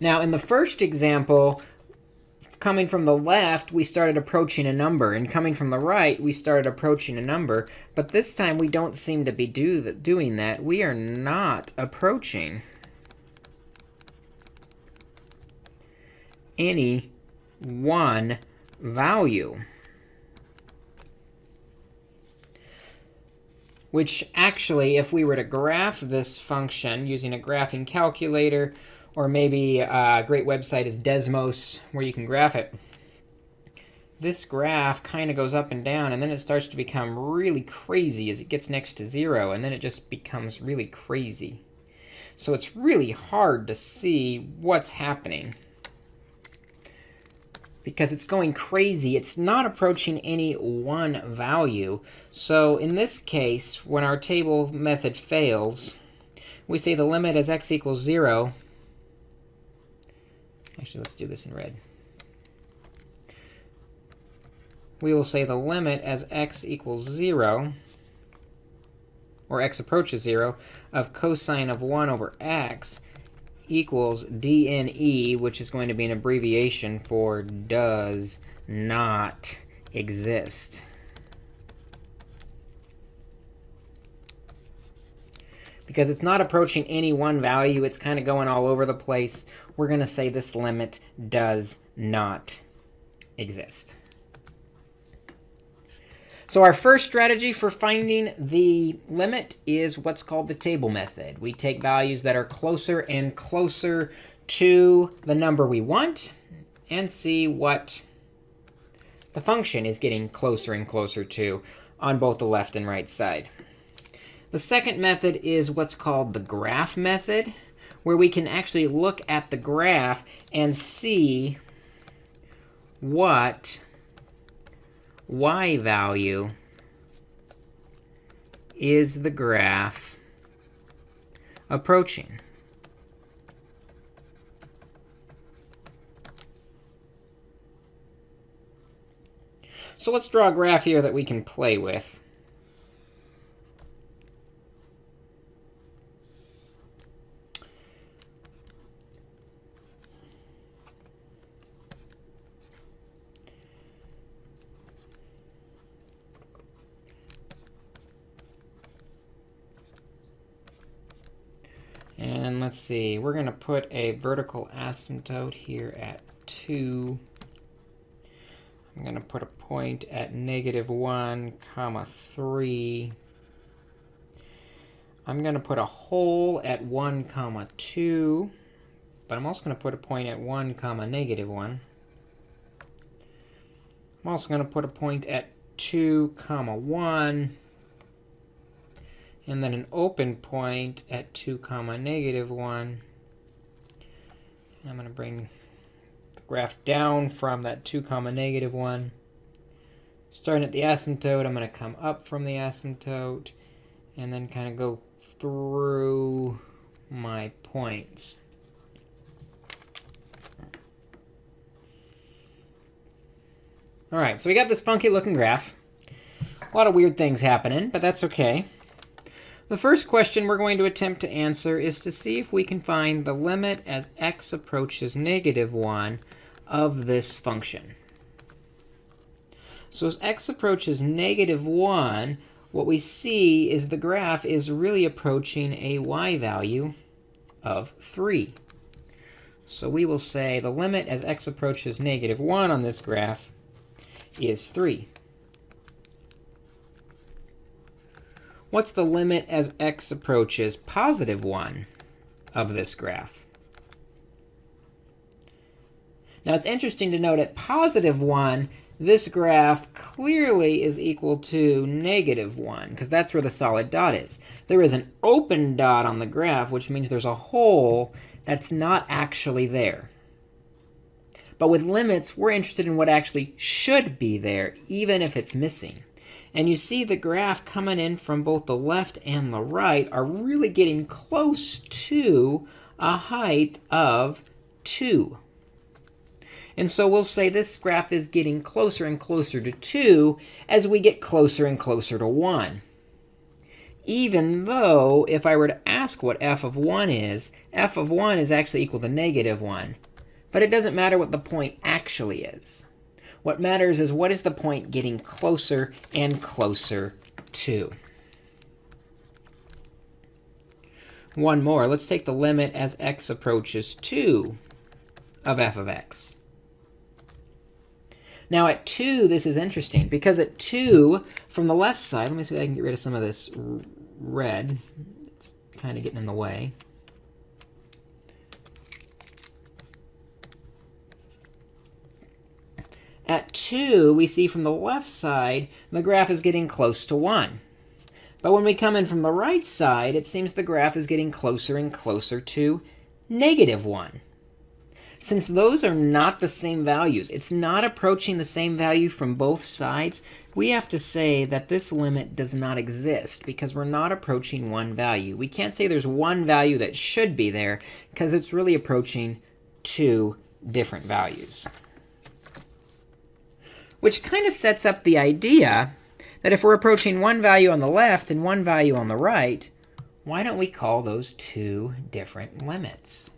Now, in the first example, coming from the left, we started approaching a number. And coming from the right, we started approaching a number. But this time, we don't seem to be doing that. We are not approaching any one value, which actually, if we were to graph this function using a graphing calculator, or maybe a great website is Desmos, where you can graph it, this graph kind of goes up and down, and then it starts to become really crazy as it gets next to 0, and then it just becomes really crazy. So it's really hard to see what's happening, because it's going crazy. It's not approaching any one value. So in this case, when our table method fails, we say the limit as x equals 0. Actually, let's do this in red. We will say the limit as x equals 0, or x approaches 0, of cosine of 1 over x equals dne, which is going to be an abbreviation for does not exist. Because it's not approaching any one value, it's kind of going all over the place, we're going to say this limit does not exist. So our first strategy for finding the limit is what's called the table method. We take values that are closer and closer to the number we want and see what the function is getting closer and closer to on both the left and right side. The second method is what's called the graph method, where we can actually look at the graph and see what y value is the graph approaching. So let's draw a graph here that we can play with. And let's see, we're going to put a vertical asymptote here at 2. I'm going to put a point at -1, 3. I'm going to put a hole at 1, 2. But I'm also going to put a point at 1, -1. I'm also going to put a point at 2, 1. And then an open point at 2, -1. And I'm going to bring the graph down from that 2, -1. Starting at the asymptote, I'm going to come up from the asymptote and then kind of go through my points. All right, so we got this funky looking graph. A lot of weird things happening, but that's OK. The first question we're going to attempt to answer is to see if we can find the limit as x approaches -1 of this function. So as x approaches -1, what we see is the graph is really approaching a y value of 3. So we will say the limit as x approaches -1 on this graph is 3. What's the limit as x approaches +1 of this graph? Now, it's interesting to note at +1, this graph clearly is equal to -1, because that's where the solid dot is. There is an open dot on the graph, which means there's a hole that's not actually there. But with limits, we're interested in what actually should be there, even if it's missing. And you see the graph coming in from both the left and the right are really getting close to a height of 2. And so we'll say this graph is getting closer and closer to 2 as we get closer and closer to 1. Even though, if I were to ask what f of 1 is actually equal to -1. But it doesn't matter what the point actually is. What matters is what is the point getting closer and closer to. One more. Let's take the limit as x approaches 2 of f of x. Now at 2, this is interesting, because at 2, from the left side, let me see if I can get rid of some of this red. It's kind of getting in the way. At 2, we see from the left side, the graph is getting close to 1. But when we come in from the right side, it seems the graph is getting closer and closer to -1. Since those are not the same values, it's not approaching the same value from both sides, we have to say that this limit does not exist because we're not approaching one value. We can't say there's one value that should be there because it's really approaching two different values. Which kind of sets up the idea that if we're approaching one value on the left and one value on the right, why don't we call those two different limits?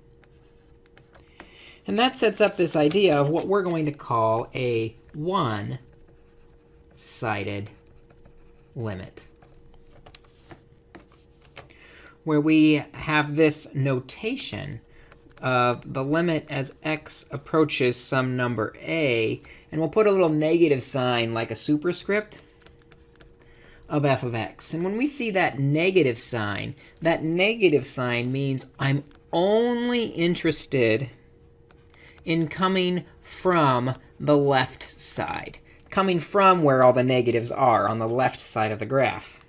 And that sets up this idea of what we're going to call a one-sided limit, where we have this notation of the limit as x approaches some number a, and we'll put a little negative sign like a superscript of f of x. And when we see that negative sign means I'm only interested in coming from the left side, coming from where all the negatives are on the left side of the graph.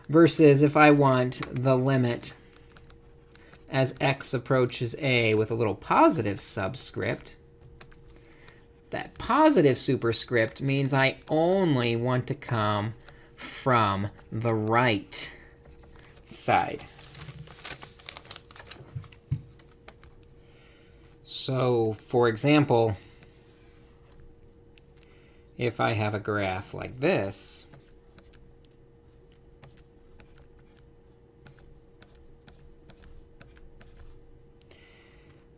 Versus if I want the limit as x approaches a with a little positive subscript, that positive superscript means I only want to come from the right side. So for example, if I have a graph like this,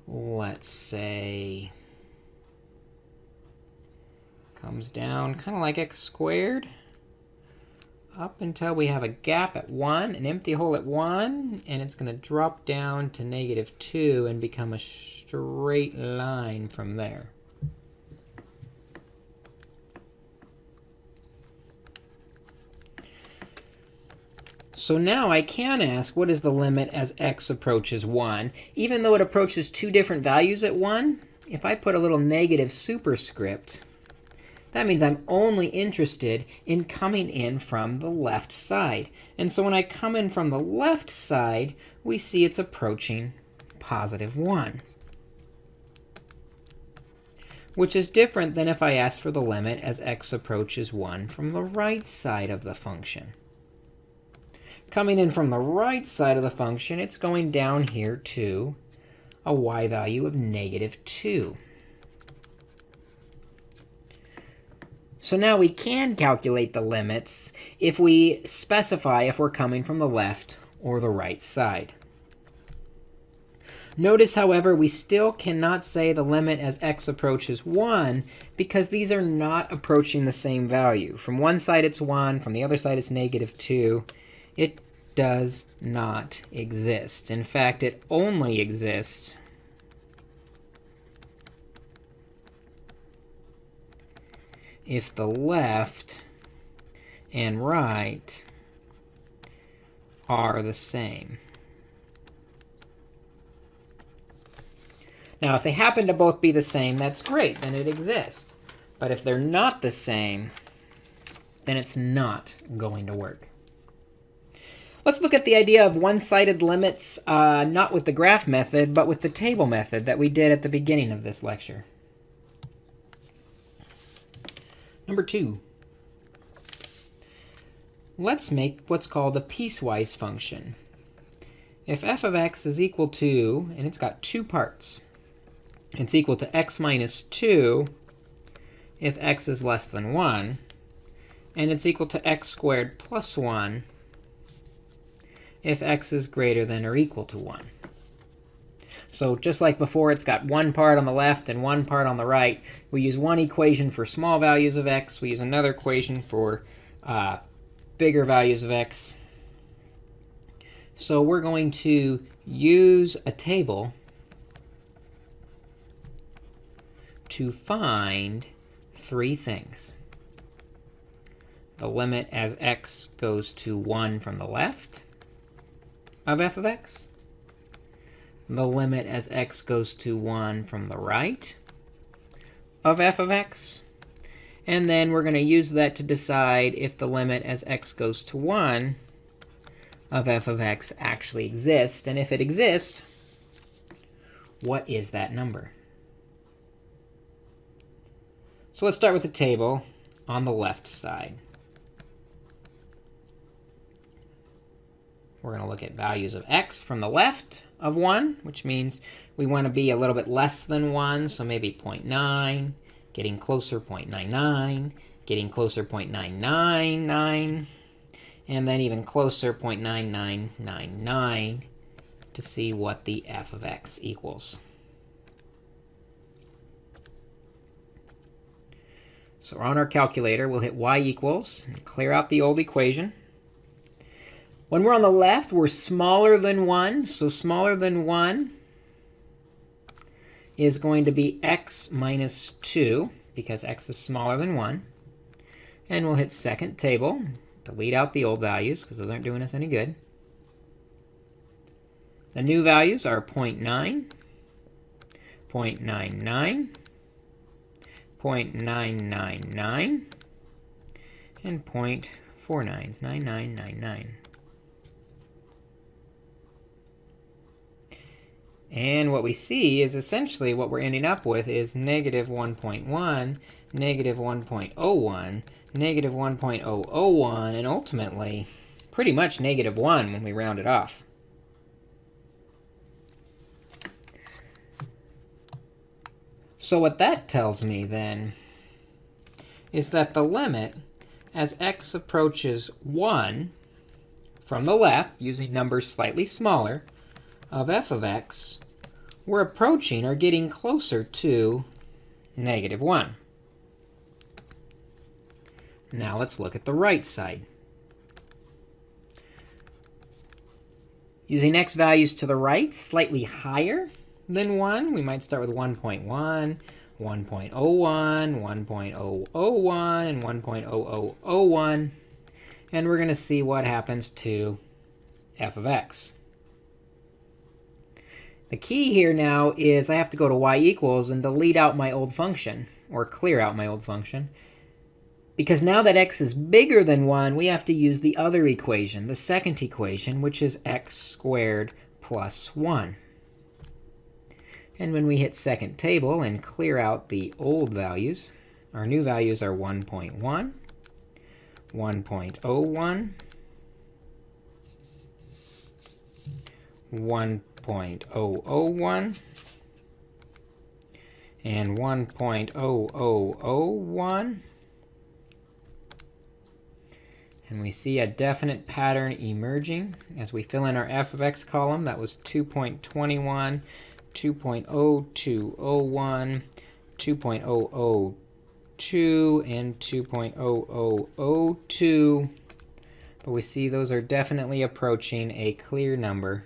let's say comes down kind of like x squared up until we have a gap at 1, an empty hole at 1, and it's going to drop down to -2 and become a straight line from there. So now I can ask, what is the limit as x approaches 1? Even though it approaches two different values at 1, if I put a little negative superscript, that means I'm only interested in coming in from the left side. And so when I come in from the left side, we see it's approaching +1, which is different than if I asked for the limit as x approaches 1 from the right side of the function. Coming in from the right side of the function, it's going down here to a y value of -2. So now we can calculate the limits if we specify if we're coming from the left or the right side. Notice, however, we still cannot say the limit as x approaches 1 because these are not approaching the same value. From one side it's 1, from the other side it's -2. It does not exist. In fact, it only exists if the left and right are the same. Now, if they happen to both be the same, that's great. Then it exists. But if they're not the same, then it's not going to work. Let's look at the idea of one-sided limits, not with the graph method, but with the table method that we did at the beginning of this lecture. Number 2. Let's make what's called a piecewise function. If f of x is equal to, and it's got two parts, it's equal to x minus 2 if x is less than 1, and it's equal to x squared plus 1 if x is greater than or equal to 1. So just like before, it's got one part on the left and one part on the right. We use one equation for small values of x. We use another equation for bigger values of x. So we're going to use a table to find three things. The limit as x goes to 1 from the left of f of x. The limit as x goes to 1 from the right of f of x. And then we're going to use that to decide if the limit as x goes to 1 of f of x actually exists. And if it exists, What is that number? So let's start with the table on the left side. We're going to look at values of x from the left of 1, which means we want to be a little bit less than 1, so maybe 0.9, getting closer 0.99, getting closer 0.999, and then even closer 0.9999 to see what the f of x equals. So on our calculator, we'll hit y equals and clear out the old equation. When we're on the left, we're smaller than 1. So smaller than 1 is going to be x minus 2, because x is smaller than 1. And we'll hit second table, delete out the old values, because those aren't doing us any good. The new values are 0.9, 0.99, 0.999, and 0.49, 9999. And what we see is essentially what we're ending up with is negative 1.1, negative 1.01, negative 1.001, and ultimately pretty much negative 1 when we round it off. So what that tells me then is that the limit as x approaches 1 from the left, using numbers slightly smaller, of f of x, we're approaching or getting closer to negative 1. Now let's look at the right side. Using x values to the right, slightly higher than 1, we might start with 1.1, 1.01, 1.001, and 1.0001. And we're going to see what happens to f of x. The key here now is I have to go to y equals and delete out my old function, or clear out my old function. Because now that x is bigger than 1, we have to use the other equation, the second equation, which is x squared plus 1. And when we hit second table and clear out the old values, our new values are 1.1, 1.01, 1.001, and 1.0001. And we see a definite pattern emerging as we fill in our f of x column. That was 2.21, 2.0201, 2.002, and 2.0002. But we see those are definitely approaching a clear number.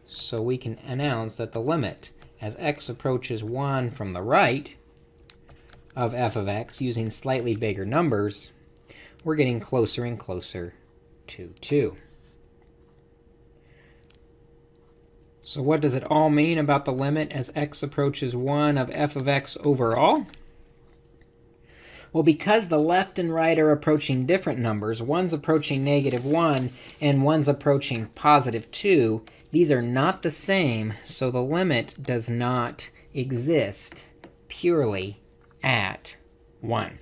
So we can announce that the limit as x approaches 1 from the right of f of x using slightly bigger numbers, we're getting closer and closer to 2. So what does it all mean about the limit as x approaches 1 of f of x overall? Well, because the left and right are approaching different numbers, one's approaching negative 1 and one's approaching positive 2, these are not the same, so the limit does not exist purely at 1.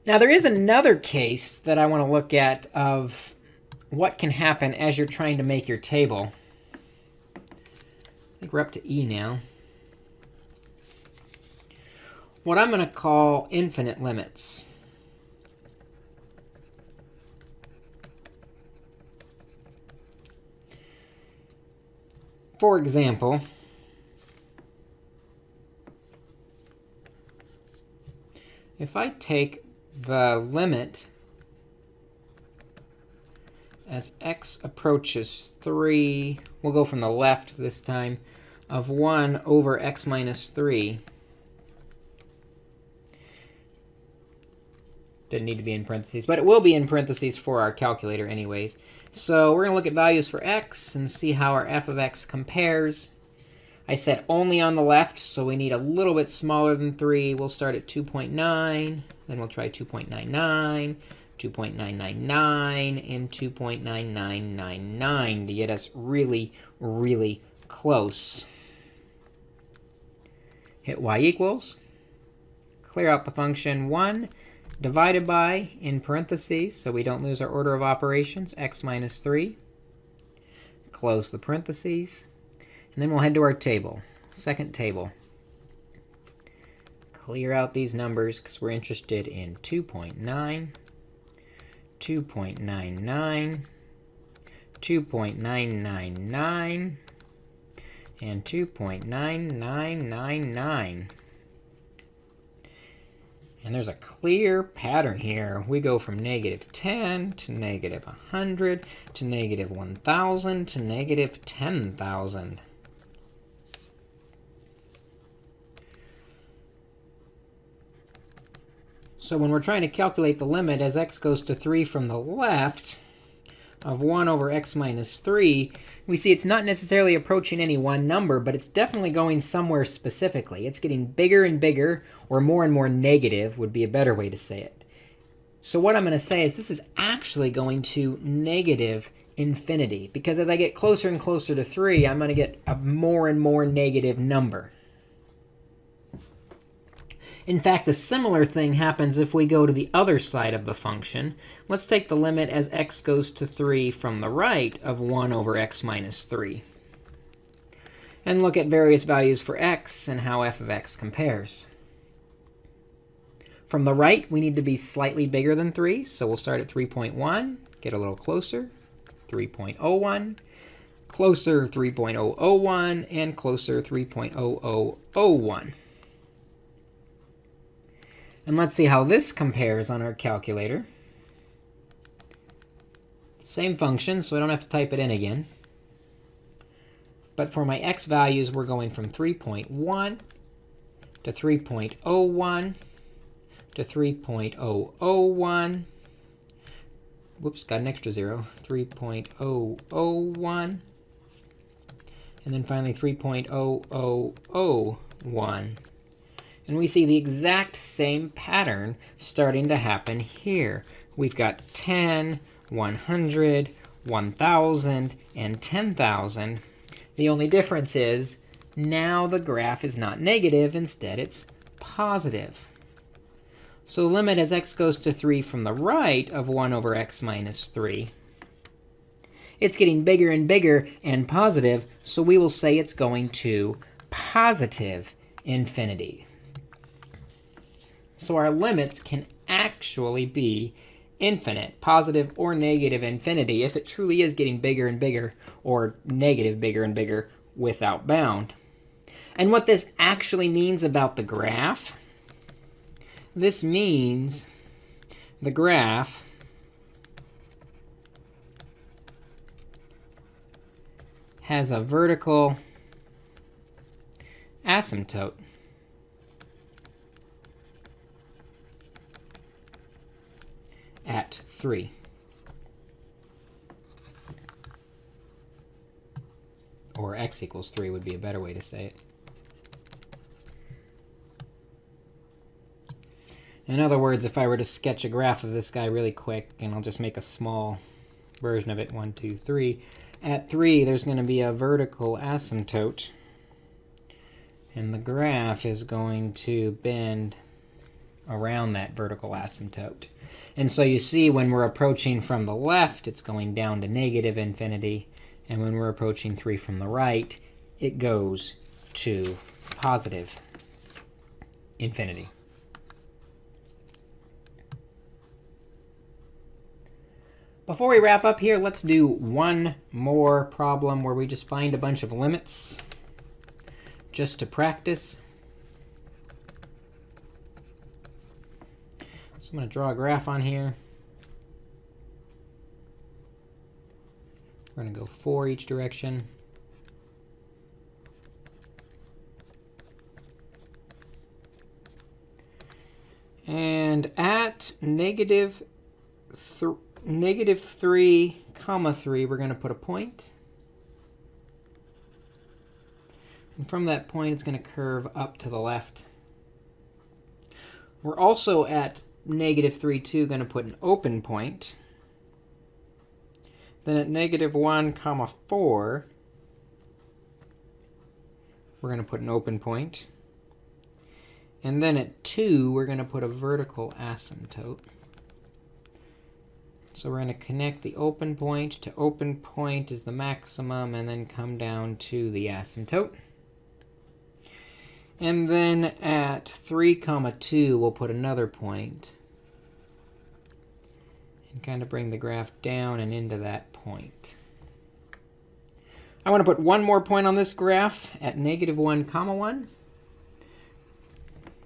Now, there is another case that I want to look at of what can happen as you're trying to make your table. I think we're up to E now. What I'm going to call infinite limits. For example, if I take the limit as x approaches 3, we'll go from the left this time, of 1 over x minus 3. Didn't need to be in parentheses, but it will be in parentheses for our calculator anyways. So we're going to look at values for x and see how our f of x compares. I said only on the left, so we need a little bit smaller than 3. We'll start at 2.9, then we'll try 2.99, 2.999, and 2.9999 to get us really, really close. Hit y equals. Clear out the function 1 divided by, in parentheses, so we don't lose our order of operations, x minus 3. Close the parentheses. And then we'll head to our table, second table. Clear out these numbers because we're interested in 2.9, 2.99, 2.999, and 2.9999. And there's a clear pattern here. We go from -10 to -100 to -1,000 to -10,000. So when we're trying to calculate the limit as x goes to 3 from the left of 1 over x minus 3, we see it's not necessarily approaching any one number, but it's definitely going somewhere specifically. It's getting bigger and bigger, or more and more negative would be a better way to say it. So what I'm going to say is this is actually going to negative infinity, because as I get closer and closer to 3, I'm going to get a more and more negative number. In fact, a similar thing happens if we go to the other side of the function. Let's take the limit as x goes to 3 from the right of 1 over x minus 3. And look at various values for x and how f of x compares. From the right, we need to be slightly bigger than 3. So we'll start at 3.1, get a little closer, 3.01, closer 3.001, and closer 3.0001. And let's see how this compares on our calculator. Same function, so I don't have to type it in again. But for my x values, we're going from 3.1 to 3.01 to 3.001. Whoops, got an extra 0. 3.001. And then finally 3.0001. And we see the exact same pattern starting to happen here. We've got 10, 100, 1,000, and 10,000. The only difference is now the graph is not negative. Instead, it's positive. So the limit as x goes to 3 from the right of 1 over x minus 3. It's getting bigger and bigger and positive, so we will say it's going to positive infinity. So our limits can actually be infinite, positive or negative infinity, if it truly is getting bigger and bigger, or negative bigger and bigger without bound. And what this actually means about the graph, this means the graph has a vertical asymptote. At 3. Or x equals 3 would be a better way to say it. In other words, if I were to sketch a graph of this guy really quick, and I'll just make a small version of it, 1, 2, 3. At 3, there's going to be a vertical asymptote. And the graph is going to bend around that vertical asymptote. And so you see when we're approaching from the left, it's going down to negative infinity. And when we're approaching 3 from the right, it goes to positive infinity. Before we wrap up here, let's do one more problem where we just find a bunch of limits just to practice. So I'm going to draw a graph on here. We're going to go 4 each direction. And at negative 3, comma 3, we're going to put a point. And from that point, it's going to curve up to the left. We're also at negative 3, 2, going to put an open point. Then at negative 1, comma 4, we're going to put an open point. And then at 2, we're going to put a vertical asymptote. So we're going to connect the open point to open point is the maximum, and then come down to the asymptote. And then at 3, comma 2, we'll put another point and kind of bring the graph down and into that point. I want to put one more point on this graph at negative 1, comma 1.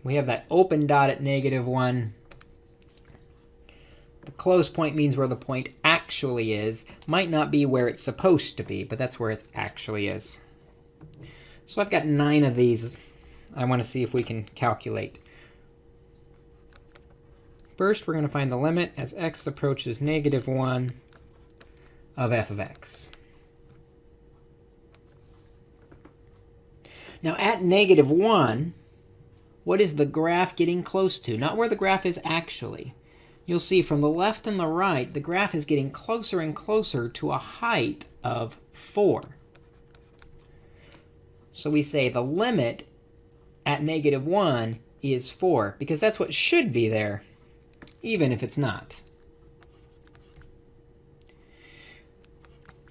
We have that open dot at negative 1. The close point means where the point actually is. Might not be where it's supposed to be, but that's where it actually is. So I've got 9 of these. I want to see if we can calculate. First, we're going to find the limit as x approaches negative 1 of f of x. Now, at negative 1, what is the graph getting close to? Not where the graph is actually. You'll see from the left and the right, the graph is getting closer and closer to a height of 4. So we say the limit at negative 1 is 4, because that's what should be there, even if it's not.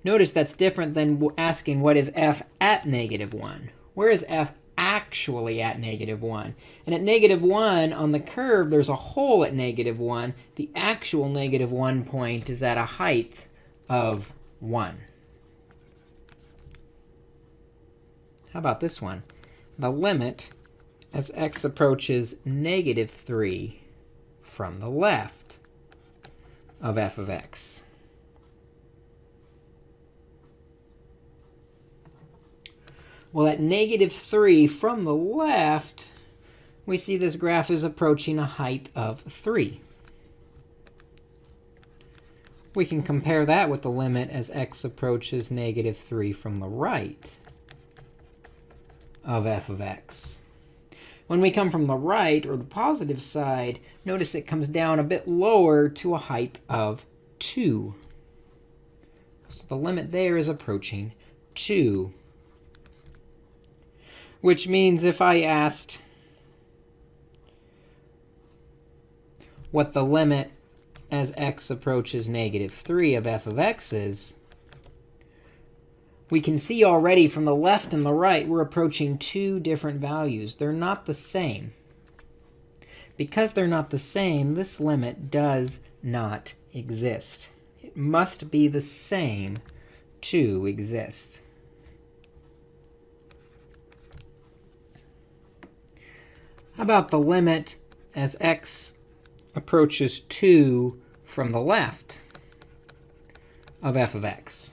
Notice that's different than asking what is f at negative 1. Where is f actually at negative 1? And at negative 1, on the curve, there's a hole at negative 1. The actual negative 1 point is at a height of 1. How about this one? The limit as x approaches negative 3 from the left of f of x. Well, at negative 3 from the left, we see this graph is approaching a height of 3. We can compare that with the limit as x approaches negative 3 from the right of f of x. When we come from the right, or the positive side, notice it comes down a bit lower to a height of 2. So the limit there is approaching 2. Which means if I asked what the limit as x approaches negative 3 of f of x is, we can see already from the left and the right, we're approaching 2 different values. They're not the same. Because they're not the same, this limit does not exist. It must be the same to exist. How about the limit as x approaches 2 from the left of f of x?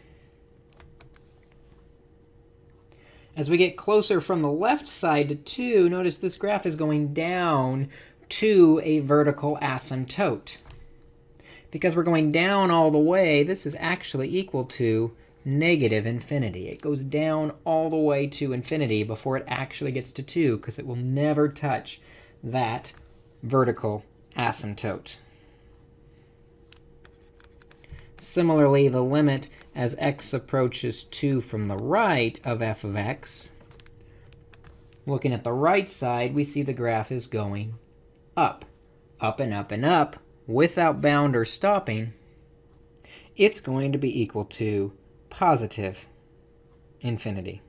As we get closer from the left side to 2, notice this graph is going down to a vertical asymptote. Because we're going down all the way, this is actually equal to negative infinity. It goes down all the way to infinity before it actually gets to 2, because it will never touch that vertical asymptote. Similarly, the limit as x approaches 2 from the right of f of x, looking at the right side, we see the graph is going up, up and up and up, without bound or stopping. It's going to be equal to positive infinity.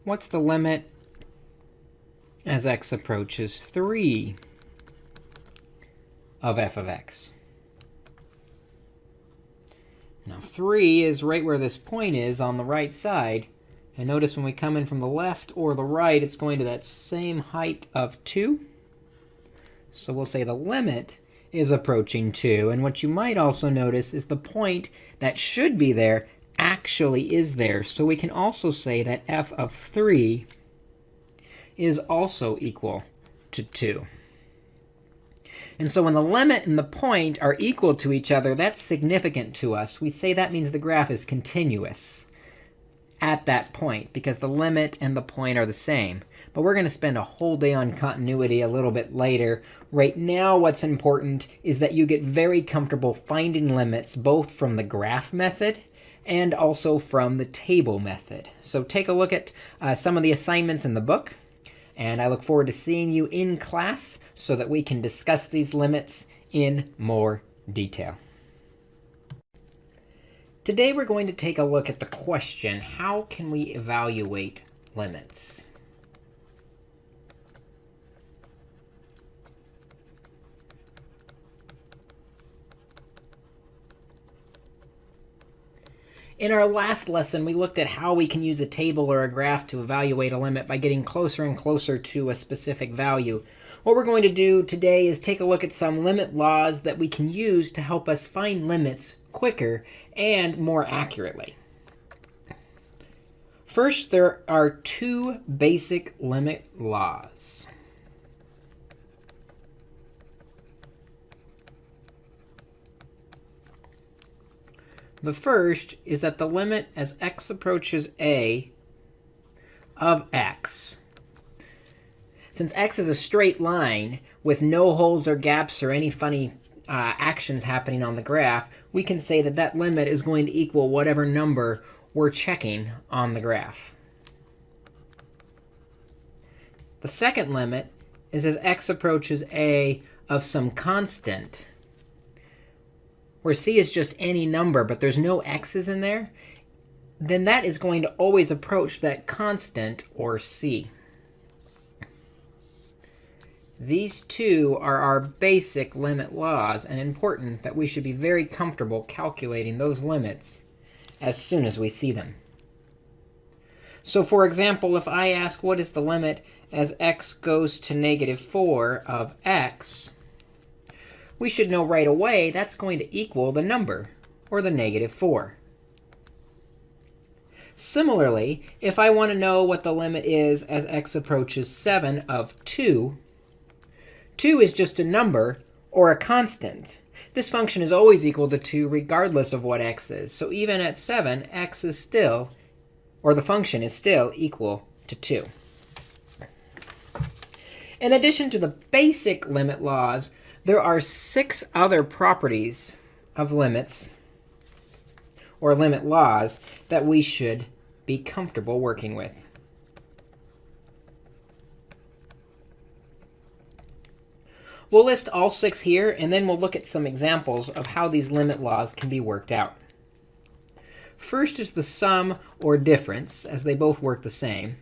What's the limit as x approaches 3 of f of x? Now 3 is right where this point is on the right side. And notice when we come in from the left or the right, it's going to that same height of 2. So we'll say the limit is approaching 2. And what you might also notice is the point that should be there actually is there. So we can also say that f of 3 is also equal to 2. And so when the limit and the point are equal to each other, that's significant to us. We say that means the graph is continuous at that point, because the limit and the point are the same. but we're going to spend a whole day on continuity a little bit later. Right now, what's important is that you get very comfortable finding limits both from the graph method and also from the table method. So take a look at some of the assignments in the book, and I look forward to seeing you in class so that we can discuss these limits in more detail. Today we're going to take a look at the question, how can we evaluate limits? In our last lesson, we looked at how we can use a table or a graph to evaluate a limit by getting closer and closer to a specific value. What we're going to do today is take a look at some limit laws that we can use to help us find limits quicker and more accurately. First, there are two basic limit laws. The first is that the limit as x approaches a of x, since x is a straight line with no holes or gaps or any funny actions happening on the graph, we can say that that limit is going to equal whatever number we're checking on the graph. The second limit is as x approaches a of some constant, where c is just any number, but there's no x's in there, then that is going to always approach that constant, or c. These two are our basic limit laws, and important that we should be very comfortable calculating those limits as soon as we see them. So for example, if I ask what is the limit as x goes to -4 of x, we should know right away that's going to equal the number, or the -4. Similarly, if I want to know what the limit is as x approaches 7 of 2, 2 is just a number, or a constant. This function is always equal to 2 regardless of what x is. So even at 7, x is still, or the function is still equal to 2. In addition to the basic limit laws, there are 6 other properties of limits, or limit laws, that we should be comfortable working with. We'll list all 6 here, and then we'll look at some examples of how these limit laws can be worked out. First is the sum or difference, as they both work the same.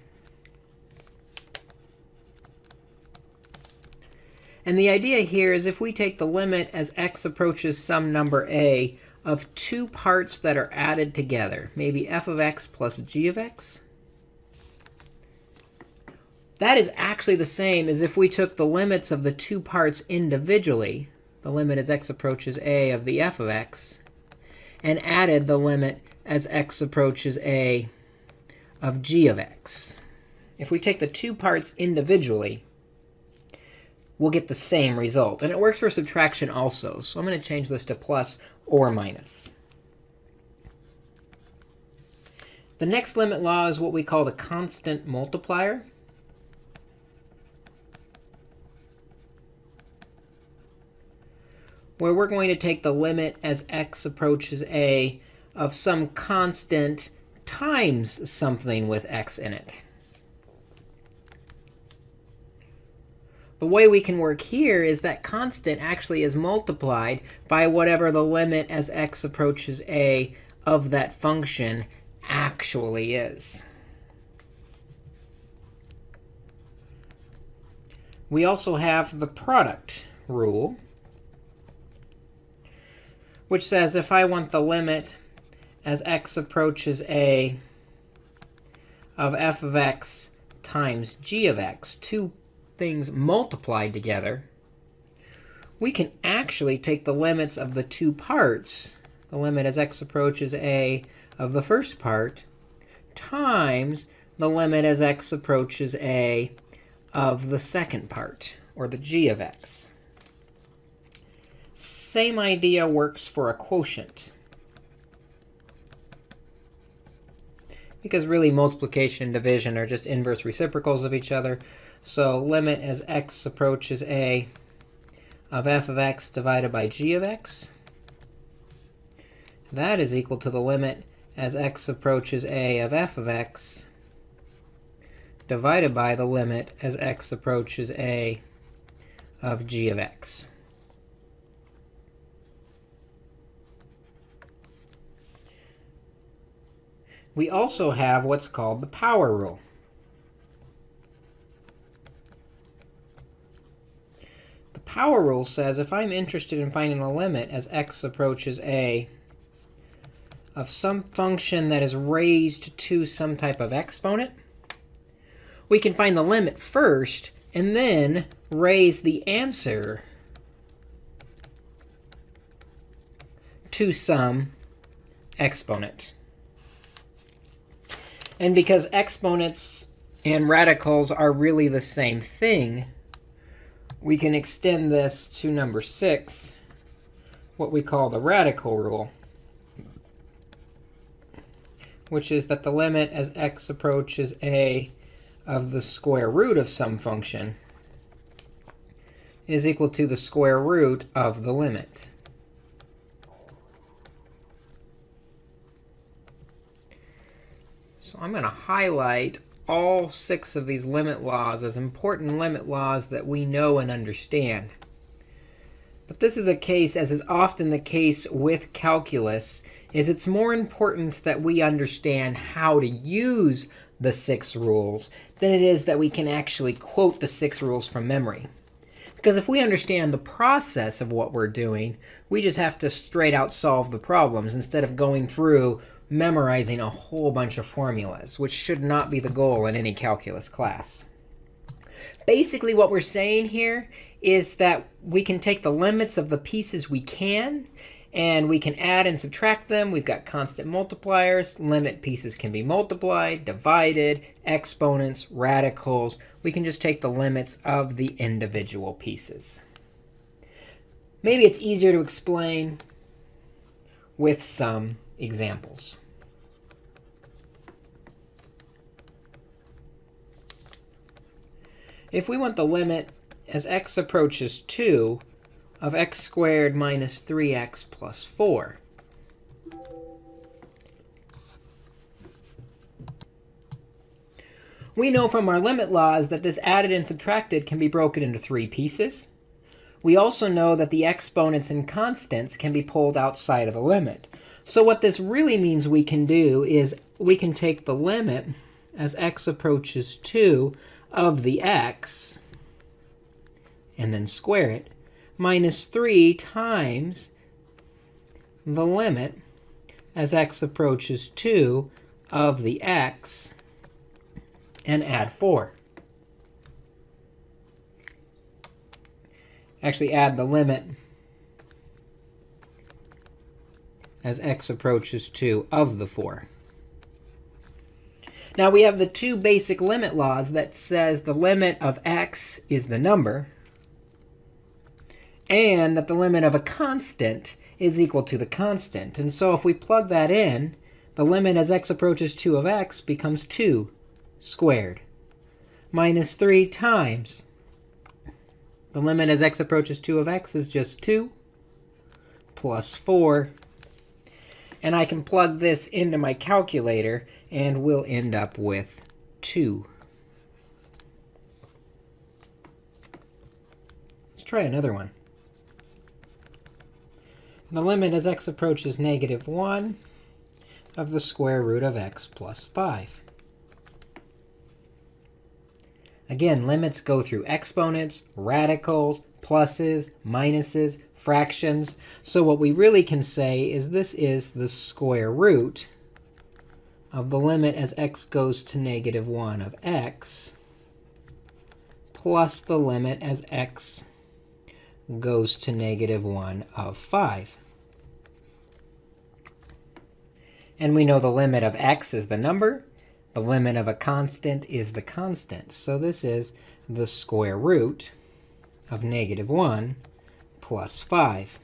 And the idea here is if we take the limit as x approaches some number a of 2 parts that are added together, maybe f of x plus g of x, that is actually the same as if we took the limits of the 2 parts individually, the limit as x approaches a of the f of x, and added the limit as x approaches a of g of x. If we take the 2 parts individually, we'll get the same result. And it works for subtraction also. So I'm going to change this to plus or minus. The next limit law is what we call the constant multiplier. Where we're going to take the limit as x approaches a of some constant times something with x in it. The way we can work here is that constant actually is multiplied by whatever the limit as x approaches a of that function actually is. We also have the product rule, which says if I want the limit as x approaches a of f of x times g of x, two things multiplied together, we can actually take the limits of the 2 parts, the limit as x approaches a of the first part, times the limit as x approaches a of the second part, or the g of x. Same idea works for a quotient. because really multiplication and division are just inverse reciprocals of each other. So limit as x approaches a of f of x divided by g of x, that is equal to the limit as x approaches a of f of x divided by the limit as x approaches a of g of x. We also have what's called the power rule. The power rule says if I'm interested in finding the limit as x approaches a of some function that is raised to some type of exponent, we can find the limit first and then raise the answer to some exponent. And because exponents and radicals are really the same thing, we can extend this to number 6, what we call the radical rule, which is that the limit as x approaches a of the square root of some function is equal to the square root of the limit. So I'm going to highlight all 6 of these limit laws as important limit laws that we know and understand. But this is a case, as is often the case with calculus, is it's more important that we understand how to use the 6 rules than it is that we can actually quote the 6 rules from memory. Because if we understand the process of what we're doing, we just have to straight out solve the problems instead of going through memorizing a whole bunch of formulas, which should not be the goal in any calculus class. Basically, what we're saying here is that we can take the limits of the pieces we can, and we can add and subtract them. We've got constant multipliers. Limit pieces can be multiplied, divided, exponents, radicals. We can just take the limits of the individual pieces. Maybe it's easier to explain with some examples. If we want the limit as x approaches 2 of x squared minus 3x plus 4, we know from our limit laws that this added and subtracted can be broken into 3 pieces. We also know that the exponents and constants can be pulled outside of the limit. So what this really means we can do is we can take the limit as x approaches 2 of the x, and then square it, minus 3 times the limit as x approaches 2 of the x, and add 4. Actually, add the limit as x approaches 2 of the 4. Now we have the 2 basic limit laws that says the limit of x is the number, and that the limit of a constant is equal to the constant. And so if we plug that in, the limit as x approaches 2 of x becomes 2 squared minus 3 times the limit as x approaches 2 of x is just 2 plus 4. And I can plug this into my calculator, and we'll end up with 2. Let's try another one. The limit as x approaches negative 1 of the square root of x plus 5. Again, limits go through exponents, radicals, pluses, minuses, fractions. So what we really can say is this is the square root of the limit as x goes to negative 1 of x plus the limit as x goes to negative 1 of 5. And we know the limit of x is the number. The limit of a constant is the constant. So this is the square root of negative 1 plus 5,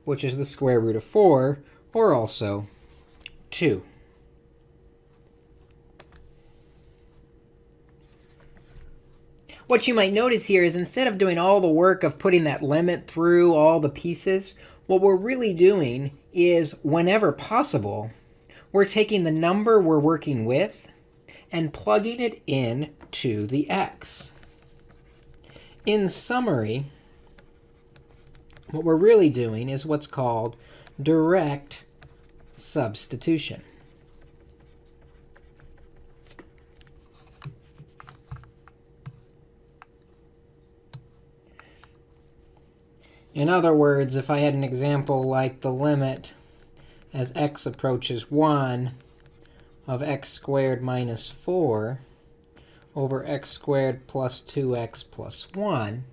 which is the square root of 4, or also 2. What you might notice here is instead of doing all the work of putting that limit through all the pieces, what we're really doing is, whenever possible, we're taking the number we're working with and plugging it in to the x. In summary, what we're really doing is what's called direct substitution. In other words, if I had an example like the limit as x approaches 1 of x squared minus 4 over x squared plus 2x plus 1,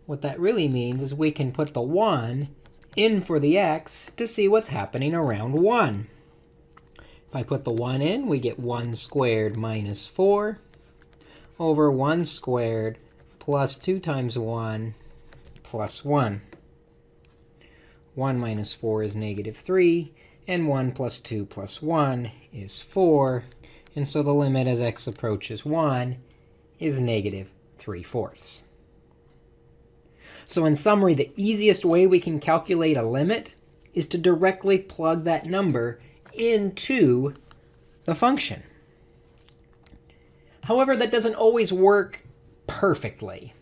what that really means is we can put the 1 in for the x to see what's happening around 1. If I put the 1 in, we get 1 squared minus 4 over 1 squared plus 2 times 1 plus 1. 1 minus 4 is negative 3, and 1 plus 2 plus 1 is 4. And so the limit as x approaches 1 is negative 3/4. So in summary, the easiest way we can calculate a limit is to directly plug that number into the function. However, that doesn't always work perfectly.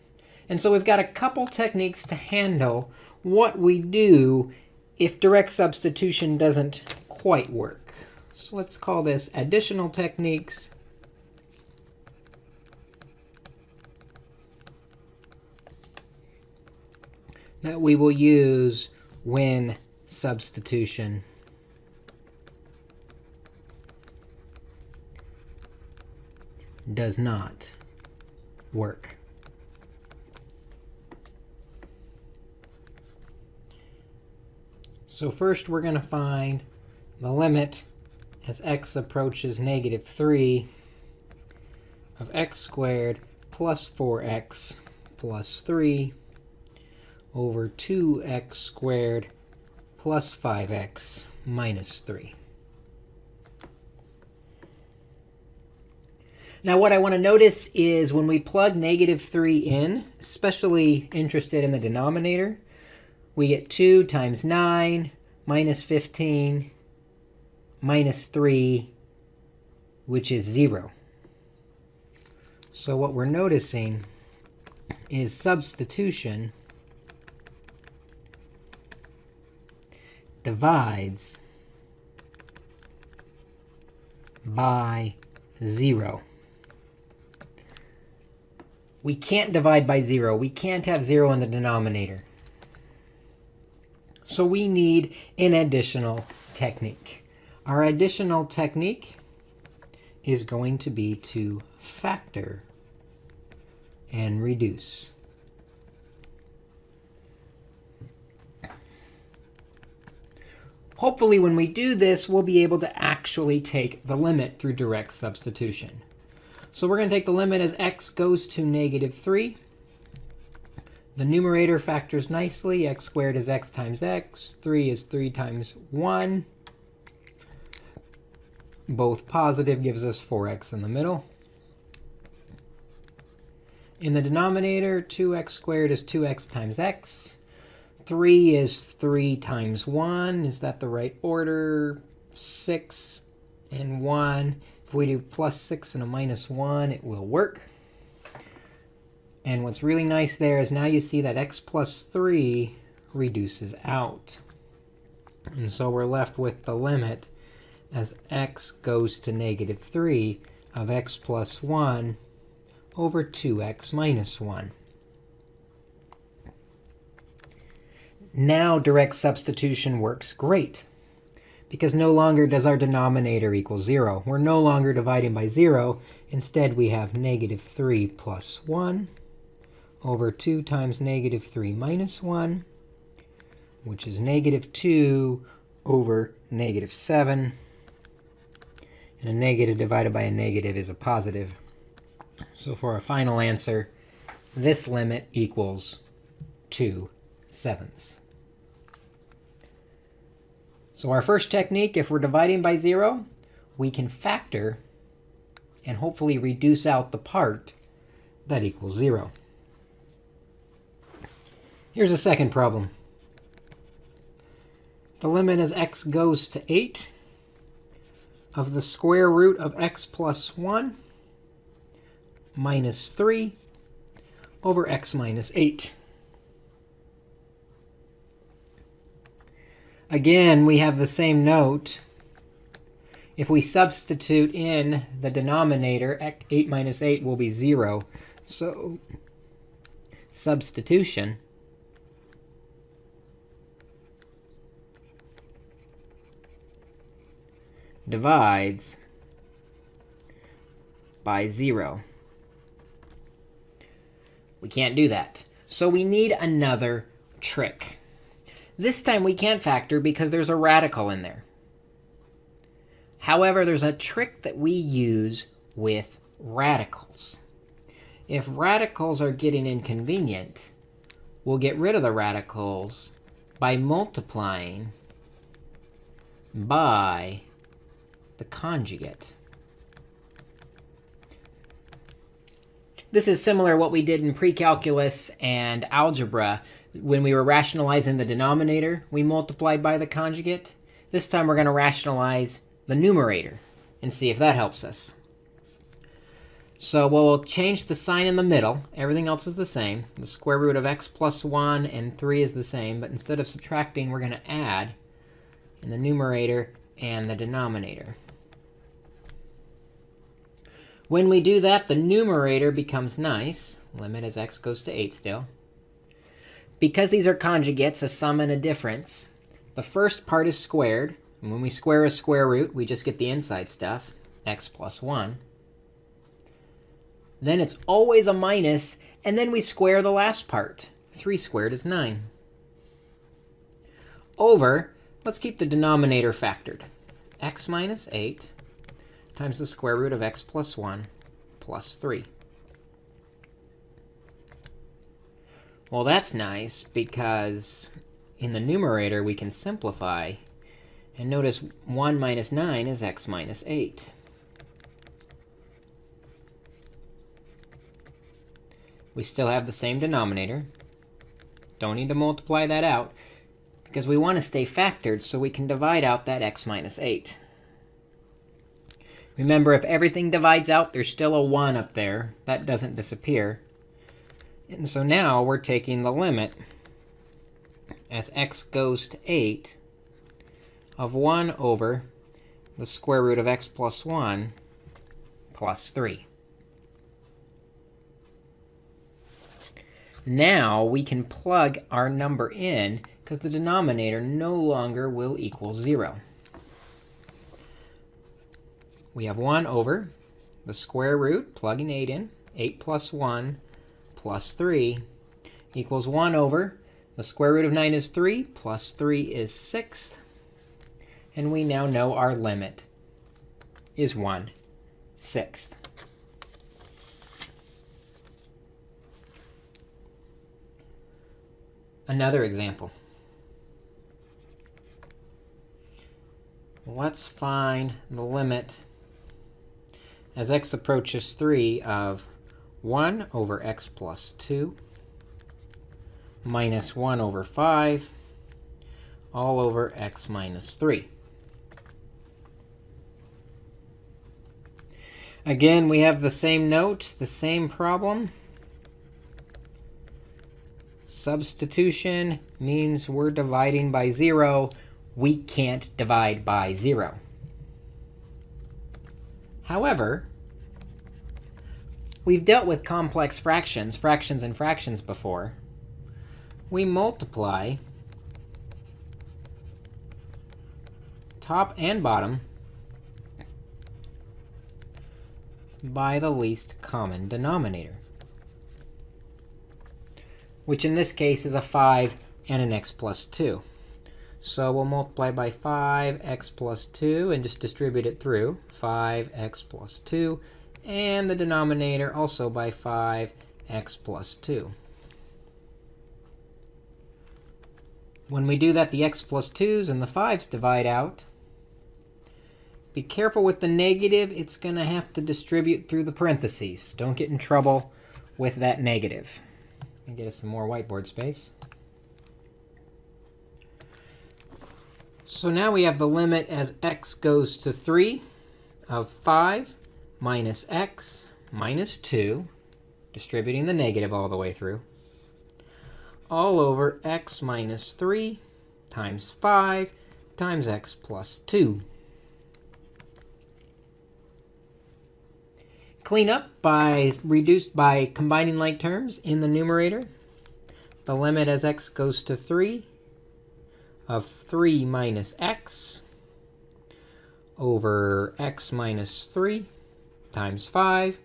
And so we've got a couple techniques to handle what we do if direct substitution doesn't quite work. So let's call this additional techniques. That we will use when substitution does not work. So first we're going to find the limit as x approaches negative 3 of x squared plus 4x plus 3 over 2x squared plus 5x minus 3. Now what I want to notice is when we plug negative 3 in, especially interested in the denominator, we get 2 times 9 minus 15 minus 3, which is 0. So what we're noticing is substitution divides by 0. We can't divide by 0. We can't have 0 in the denominator. So we need an additional technique. Our additional technique is going to be to factor and reduce. Hopefully when we do this, we'll be able to actually take the limit through direct substitution. So we're going to take the limit as x goes to negative 3. The numerator factors nicely. X squared is x times x. 3 is 3 times 1. Both positive gives us 4x in the middle. In the denominator, 2x squared is 2x times x. 3 is 3 times 1. Is that the right order? 6 and 1. If we do plus 6 and a minus 1, it will work. And what's really nice there is now you see that x plus 3 reduces out. And so we're left with the limit as x goes to negative 3 of x plus 1 over 2x minus 1. Now direct substitution works great, because no longer does our denominator equal 0. We're no longer dividing by 0. Instead, we have negative 3 plus 1 over 2 times negative 3 minus 1, which is negative 2 over negative 7. And a negative divided by a negative is a positive. So for our final answer, this limit equals 2/7. So our first technique, if we're dividing by 0, we can factor and hopefully reduce out the part that equals 0. Here's a second problem. The limit as x goes to 8 of the square root of x plus 1 minus 3 over x minus 8. Again, we have the same note. If we substitute in the denominator, 8 minus 8 will be 0. So substitution divides by 0. We can't do that. So we need another trick. This time we can't factor because there's a radical in there. However, there's a trick that we use with radicals. If radicals are getting inconvenient, we'll get rid of the radicals by multiplying by the conjugate. This is similar to what we did in pre-calculus and algebra. When we were rationalizing the denominator, we multiplied by the conjugate. This time we're going to rationalize the numerator and see if that helps us. So we'll change the sign in the middle. Everything else is the same. The square root of x plus 1 and 3 is the same. But instead of subtracting, we're going to add in the numerator and the denominator. When we do that, the numerator becomes nice. Limit as x goes to 8 still. Because these are conjugates, a sum and a difference, the first part is squared. And when we square a square root, we just get the inside stuff, x plus 1. Then it's always a minus, and then we square the last part. 3 squared is 9. Over, let's keep the denominator factored. X minus 8 times the square root of x plus 1 plus 3. Well, that's nice because in the numerator we can simplify. And notice 1 minus 9 is x minus 8. We still have the same denominator. Don't need to multiply that out because we want to stay factored so we can divide out that x minus 8. Remember, if everything divides out, there's still a 1 up there. That doesn't disappear. And so now we're taking the limit as x goes to 8 of 1 over the square root of x plus 1 plus 3. Now we can plug our number in because the denominator no longer will equal 0. We have 1 over the square root, plugging 8 in, 8 plus 1 plus 3 equals 1 over the square root of 9 is 3, plus 3 is 6. And we now know our limit is 1/6. Another example. Let's find the limit as x approaches 3 of 1 over x plus 2 minus 1 over 5 all over x minus 3. Again, we have the same note, the same problem. Substitution means we're dividing by 0. We can't divide by 0. However, we've dealt with complex fractions, fractions and fractions before. We multiply top and bottom by the least common denominator, which in this case is a 5 and an x plus 2. So we'll multiply by 5x plus 2 and just distribute it through 5x plus 2, and the denominator also by 5x plus 2. When we do that, the x plus 2's and the 5's divide out. Be careful with the negative. It's going to have to distribute through the parentheses. Don't get in trouble with that negative. And get us some more whiteboard space. So now we have the limit as x goes to 3 of 5 minus x minus 2, distributing the negative all the way through, all over x minus 3 times 5 times x plus 2. Clean up by combining like terms in the numerator. The limit as x goes to 3 of 3 minus x over x minus 3 times 5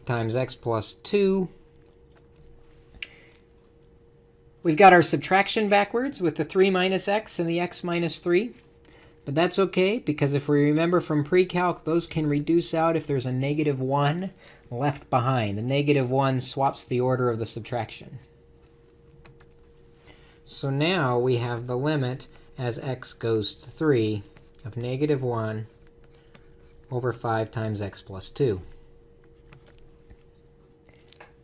times x plus 2. We've got our subtraction backwards with the 3 minus x and the x minus 3. But that's OK, because if we remember from pre-calc, those can reduce out if there's a negative 1 left behind. The negative 1 swaps the order of the subtraction. So now we have the limit as x goes to 3 of negative 1 over 5 times x plus 2.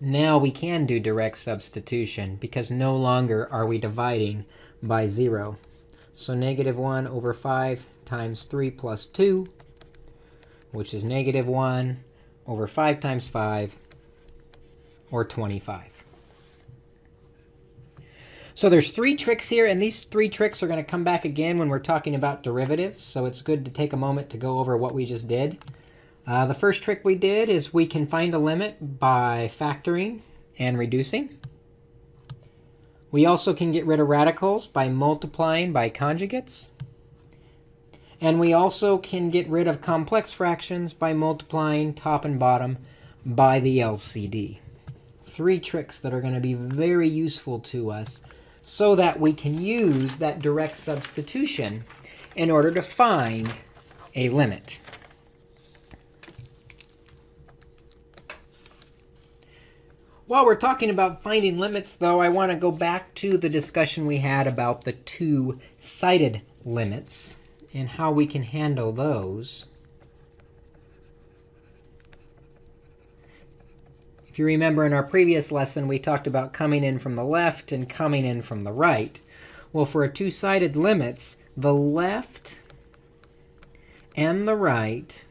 Now we can do direct substitution, because no longer are we dividing by 0. So negative 1 over 5 times 3 plus 2, which is negative 1 over 5 times 5, or 25. So there's 3 tricks here, and these 3 tricks are going to come back again when we're talking about derivatives. So it's good to take a moment to go over what we just did. The first trick we did is we can find a limit by factoring and reducing. We also can get rid of radicals by multiplying by conjugates. And we also can get rid of complex fractions by multiplying top and bottom by the LCD. 3 tricks that are going to be very useful to us so that we can use that direct substitution in order to find a limit. While we're talking about finding limits, though, I want to go back to the discussion we had about the two-sided limits and how we can handle those. If you remember in our previous lesson, we talked about coming in from the left and coming in from the right. Well, for a two-sided limits, the left and the right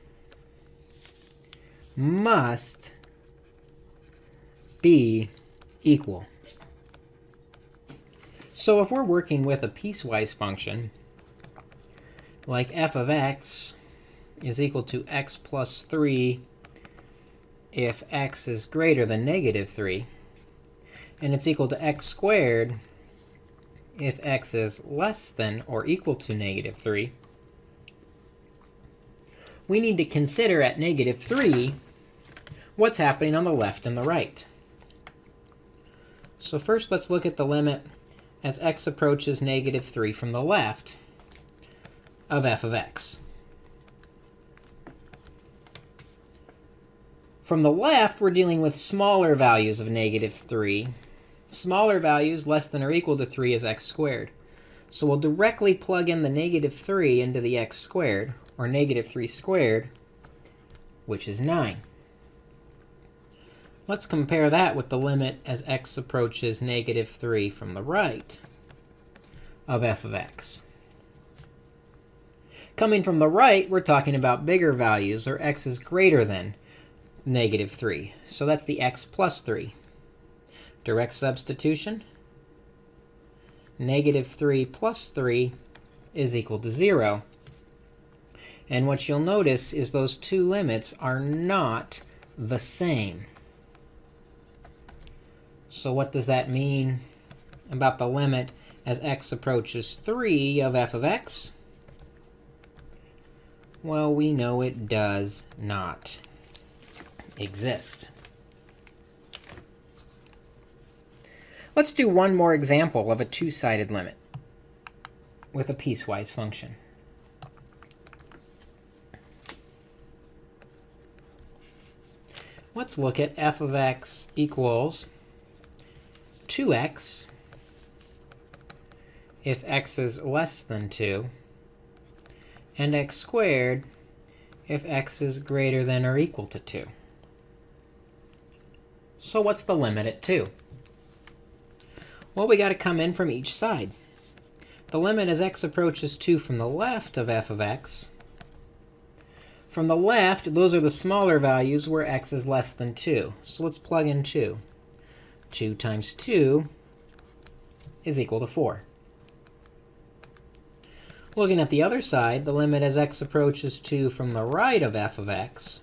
must be equal. So if we're working with a piecewise function, like f of x is equal to x plus 3 if x is greater than negative 3, and it's equal to x squared if x is less than or equal to negative 3, we need to consider at negative 3 what's happening on the left and the right. So first, let's look at the limit as x approaches negative 3 from the left of f of x. From the left, we're dealing with smaller values of negative 3. Smaller values less than or equal to 3 is x squared. So we'll directly plug in the negative 3 into the x squared, or negative 3 squared, which is 9. Let's compare that with the limit as x approaches negative 3 from the right of f of x. Coming from the right, we're talking about bigger values, or x is greater than negative 3. So that's the x plus 3. Direct substitution. Negative 3 plus 3 is equal to 0. And what you'll notice is those two limits are not the same. So what does that mean about the limit as x approaches 3 of f of x? Well, we know it does not exist. Let's do one more example of a two-sided limit with a piecewise function. Let's look at f of x equals 2x if x is less than 2, and x squared if x is greater than or equal to 2. So what's the limit at 2? Well, we got to come in from each side. The limit as x approaches 2 from the left of f of x. From the left, those are the smaller values where x is less than 2. So let's plug in 2. 2 times 2 is equal to 4. Looking at the other side, the limit as x approaches 2 from the right of f of x.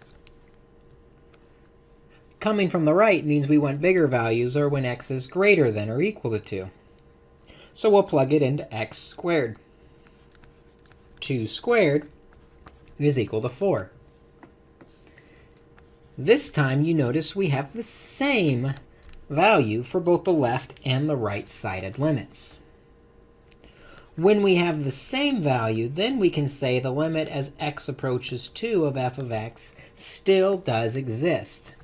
Coming from the right means we want bigger values, or when x is greater than or equal to 2. So we'll plug it into x squared. 2 squared is equal to 4. This time, you notice we have the same value for both the left and the right-sided limits. When we have the same value, then we can say the limit as x approaches 2 of f of x still does exist.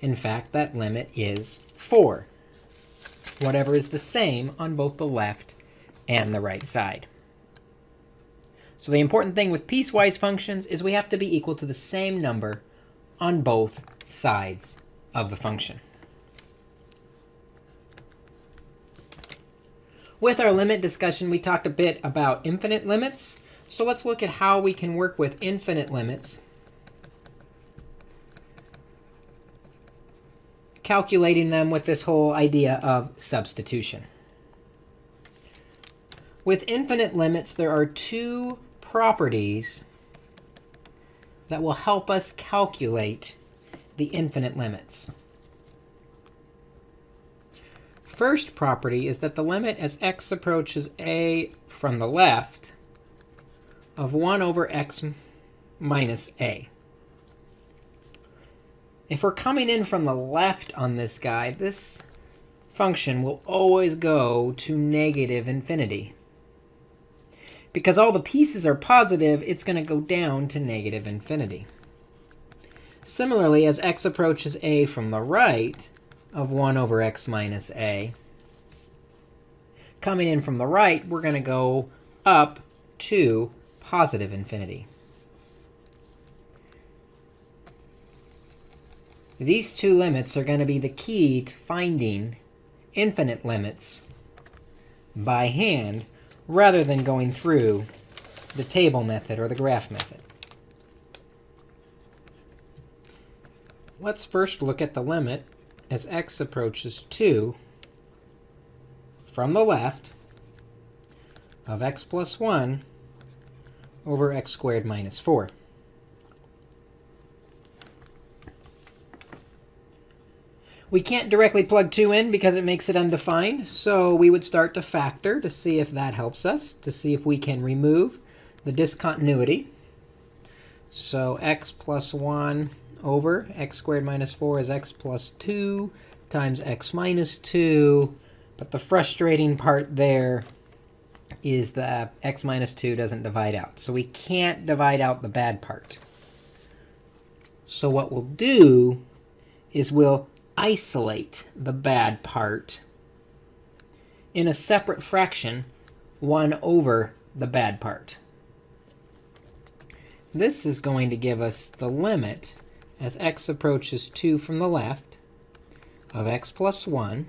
In fact, that limit is 4, whatever is the same on both the left and the right side. So the important thing with piecewise functions is we have to be equal to the same number on both sides of the function. With our limit discussion, we talked a bit about infinite limits. So let's look at how we can work with infinite limits, calculating them with this whole idea of substitution. With infinite limits, there are two properties that will help us calculate the infinite limits. First property is that the limit as x approaches a from the left of 1 over x minus a. If we're coming in from the left on this guy, this function will always go to negative infinity. Because all the pieces are positive, it's going to go down to negative infinity. Similarly, as x approaches a from the right of 1 over x minus a, coming in from the right, we're going to go up to positive infinity. These two limits are going to be the key to finding infinite limits by hand rather than going through the table method or the graph method. Let's first look at the limit as x approaches 2 from the left of x plus 1 over x squared minus 4. We can't directly plug 2 in because it makes it undefined, so we would start to factor to see if that helps us, to see if we can remove the discontinuity. So x plus 1 over x squared minus 4 is x plus 2 times x minus 2. But the frustrating part there is that x minus 2 doesn't divide out. So we can't divide out the bad part. So what we'll do is we'll isolate the bad part in a separate fraction, 1 over the bad part. This is going to give us the limit as x approaches 2 from the left of x plus 1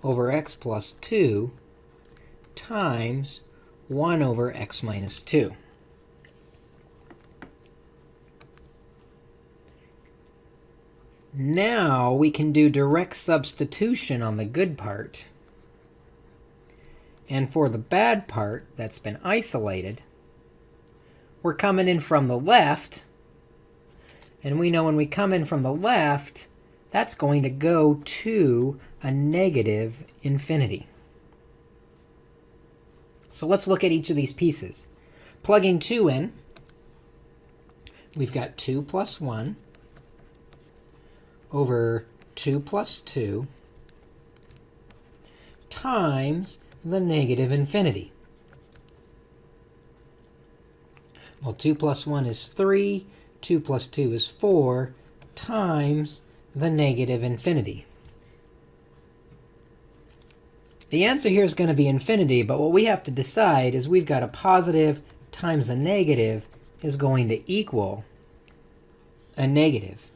over x plus 2 times 1 over x minus 2. Now we can do direct substitution on the good part. And for the bad part that's been isolated, we're coming in from the left. And we know when we come in from the left, that's going to go to a negative infinity. So let's look at each of these pieces. Plugging 2 in, we've got 2 plus 1 over 2 plus 2 times the negative infinity. Well, 2 plus 1 is 3. 2 plus 2 is 4 times the negative infinity. The answer here is going to be infinity, but what we have to decide is we've got a positive times a negative is going to equal a negative.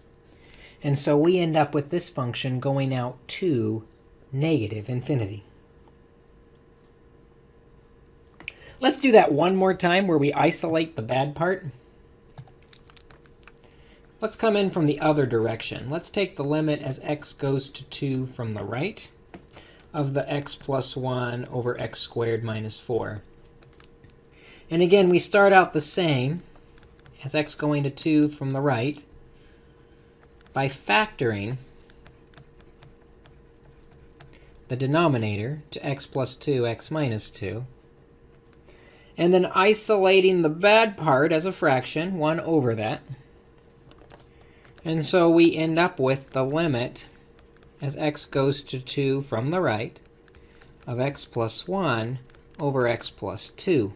And so we end up with this function going out to negative infinity. Let's do that one more time where we isolate the bad part. Let's come in from the other direction. Let's take the limit as x goes to 2 from the right of the x plus 1 over x squared minus 4. And again, we start out the same as x going to 2 from the right by factoring the denominator to x plus 2, x minus 2, and then isolating the bad part as a fraction, 1 over that. And so we end up with the limit as x goes to 2 from the right of x plus 1 over x plus 2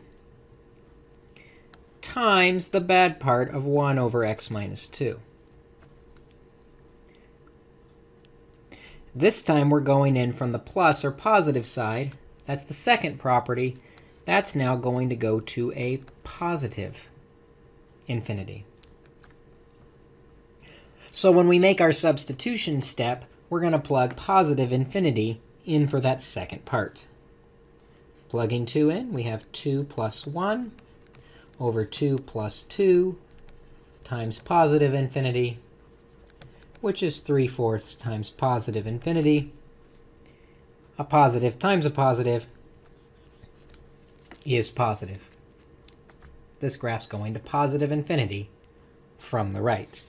times the bad part of 1 over x minus 2. This time we're going in from the plus or positive side. That's the second property. That's now going to go to a positive infinity. So when we make our substitution step, we're going to plug positive infinity in for that second part. Plugging 2 in, we have 2 plus 1 over 2 plus 2 times positive infinity, which is 3/4 times positive infinity. A positive times a positive is positive. This graph's going to positive infinity from the right.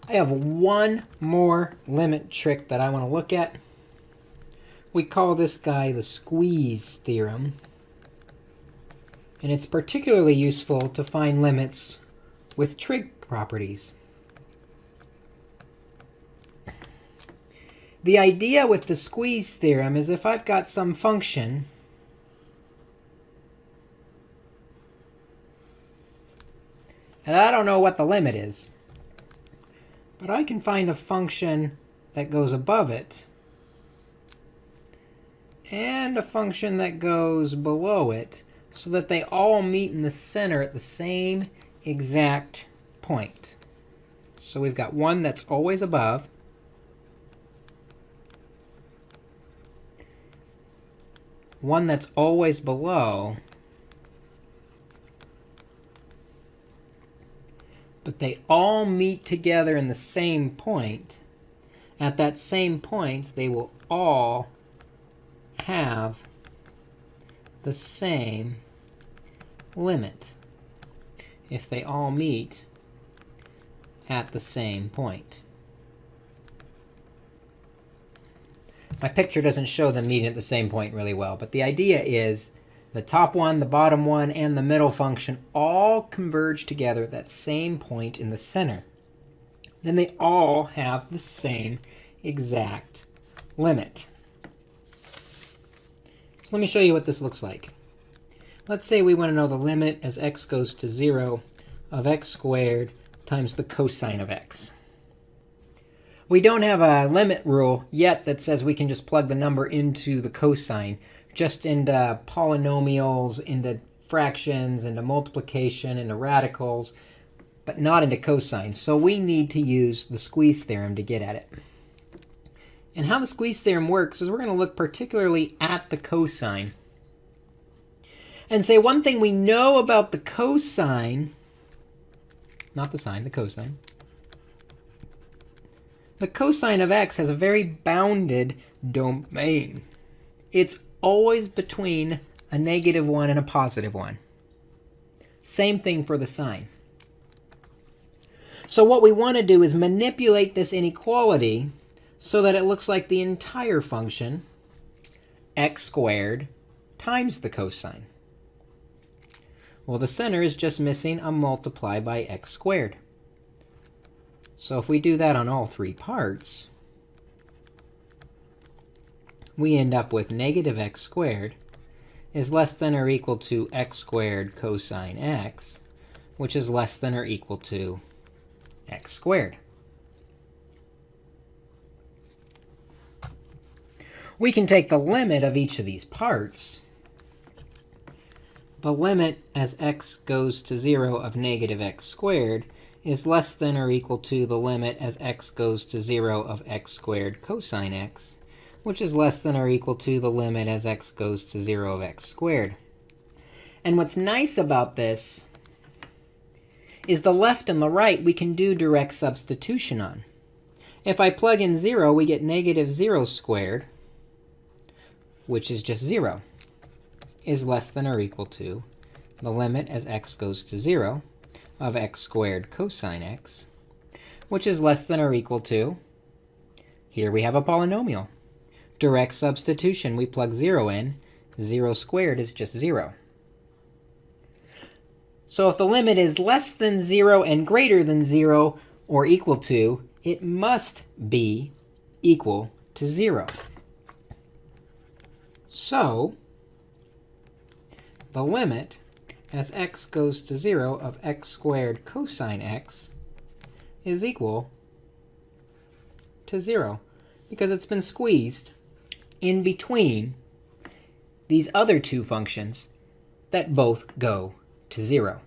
I have one more limit trick that I want to look at. We call this guy the squeeze theorem. And it's particularly useful to find limits with trig properties. The idea with the squeeze theorem is if I've got some function and I don't know what the limit is, but I can find a function that goes above it and a function that goes below it so that they all meet in the center at the same exact point. So we've got one that's always above, one that's always below, but they all meet together in the same point. At that same point, they will all have the same limit if they all meet at the same point. My picture doesn't show them meeting at the same point really well, but the idea is the top one, the bottom one, and the middle function all converge together at that same point in the center. Then they all have the same exact limit. So let me show you what this looks like. Let's say we want to know the limit as x goes to 0 of x squared times the cosine of x. We don't have a limit rule yet that says we can just plug the number into the cosine, just into polynomials, into fractions, into multiplication, into radicals, but not into cosines. So we need to use the squeeze theorem to get at it. And how the squeeze theorem works is we're going to look particularly at the cosine and say one thing we know about the cosine, not the sine, the cosine. The cosine of x has a very bounded domain. It's always between a -1 and a +1. Same thing for the sine. So what we want to do is manipulate this inequality so that it looks like the entire function, x squared times the cosine. Well, the center is just missing a multiply by x squared. So if we do that on all three parts, we end up with -x squared is less than or equal to x squared cosine x, which is less than or equal to x squared. We can take the limit of each of these parts the limit as x goes to 0 of negative x squared is less than or equal to the limit as x goes to 0 of x squared cosine x, which is less than or equal to the limit as x goes to 0 of x squared. And what's nice about this is the left and the right we can do direct substitution on. If I plug in 0, we get negative 0 squared, which is just 0, is less than or equal to the limit as x goes to 0 of x squared cosine x, which is less than or equal to, here we have a polynomial. Direct substitution, we plug 0 in. 0 squared is just 0. So if the limit is less than 0 and greater than 0 or equal to, it must be equal to 0. So the limit as x goes to 0 of x squared cosine x is equal to 0, because it's been squeezed in between these other two functions that both go to 0.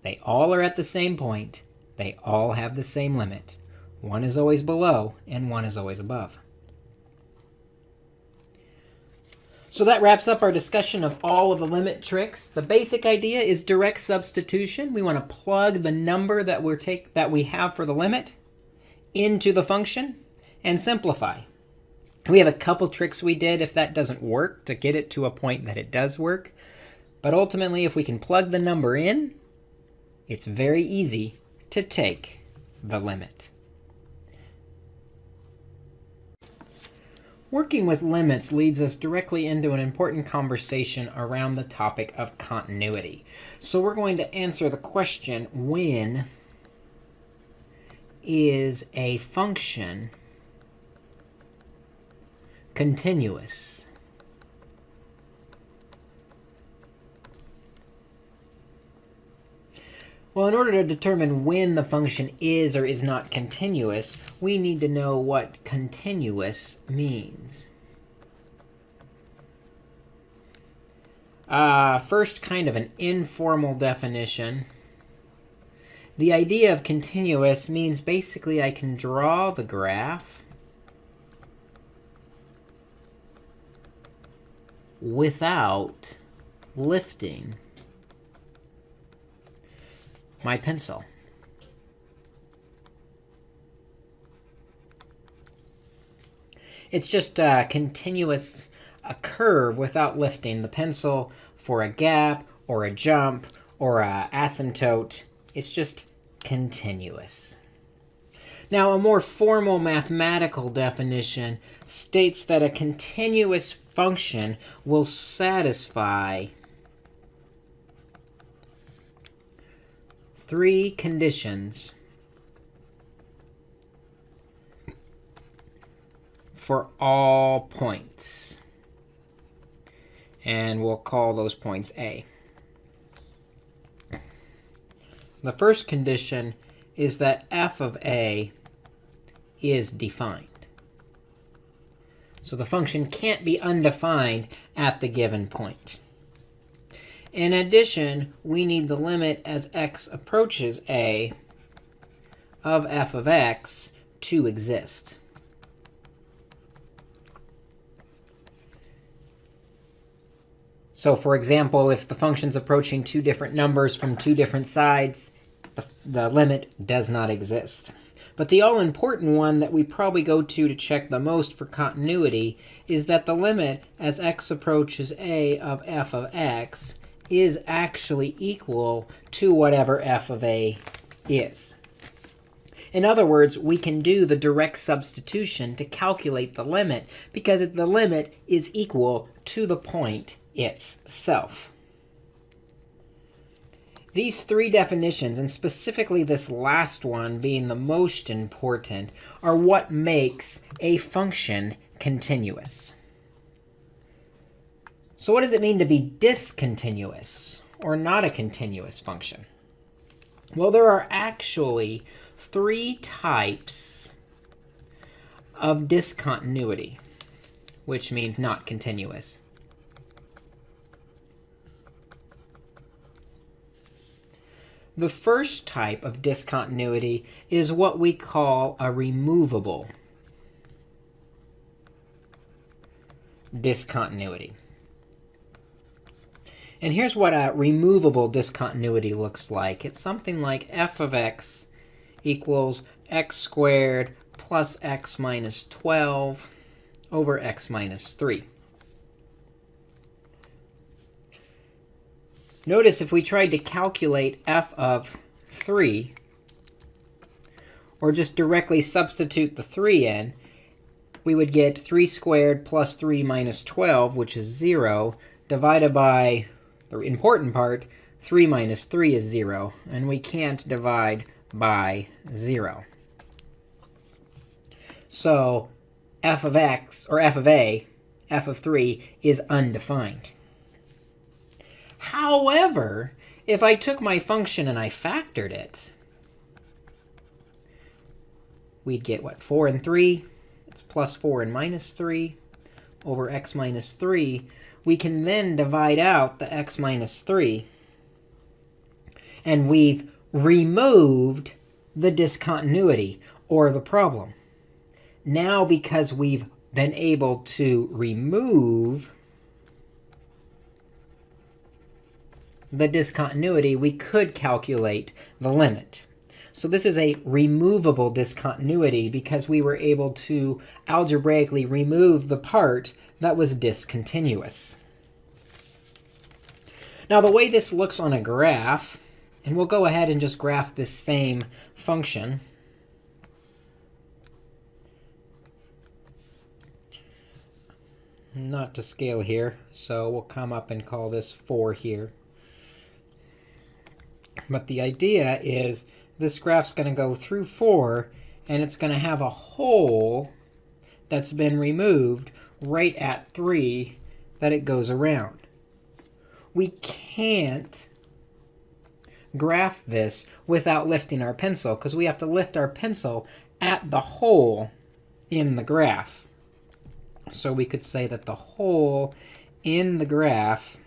They all are at the same point. They all have the same limit. One is always below, and one is always above. So that wraps up our discussion of all of the limit tricks. The basic idea is direct substitution. We want to plug the number that we have for the limit into the function and simplify. We have a couple tricks we did if that doesn't work to get it to a point that it does work. But ultimately, if we can plug the number in, it's very easy to take the limit. Working with limits leads us directly into an important conversation around the topic of continuity. So we're going to answer the question, when is a function continuous? Well, in order to determine when the function is or is not continuous, we need to know what continuous means. First, kind of an informal definition. The idea of continuous means basically I can draw the graph without lifting my pencil. It's just a continuous curve without lifting the pencil for a gap or a jump or a asymptote. It's just continuous. Now, a more formal mathematical definition states that a continuous function will satisfy three conditions for all points. And we'll call those points A. The first condition is that f of A is defined. So the function can't be undefined at the given point. In addition, we need the limit as x approaches A of f of x to exist. So for example, if the function's approaching two different numbers from two different sides, the limit does not exist. But the all-important one that we probably go to check the most for continuity is that the limit as x approaches A of f of x is actually equal to whatever f of A is. In other words, we can do the direct substitution to calculate the limit because the limit is equal to the point itself. These three definitions, and specifically this last one being the most important, are what makes a function continuous. So what does it mean to be discontinuous or not a continuous function? Well, there are actually three types of discontinuity, which means not continuous. The first type of discontinuity is what we call a removable discontinuity. And here's what a removable discontinuity looks like. It's something like f of x equals x squared plus x minus 12 over x minus 3. Notice if we tried to calculate f of 3, or just directly substitute the 3 in, we would get 3 squared plus 3 minus 12, which is 0, divided by the important part, 3 minus 3 is 0. And we can't divide by 0. So f of x, or f of a, f of 3, is undefined. However, if I took my function and I factored it, we'd get, what, 4 and 3? It's plus 4 and minus 3 over x minus 3. We can then divide out the x minus 3. And we've removed the discontinuity, or the problem. Now, because we've been able to remove the discontinuity, we could calculate the limit. So this is a removable discontinuity because we were able to algebraically remove the part that was discontinuous. Now, the way this looks on a graph, and we'll go ahead and just graph this same function. Not to scale here, so we'll come up and call this 4 here. But the idea is this graph's going to go through 4, and it's going to have a hole that's been removed right at 3 that it goes around. We can't graph this without lifting our pencil, because we have to lift our pencil at the hole in the graph. So we could say that the hole in the graph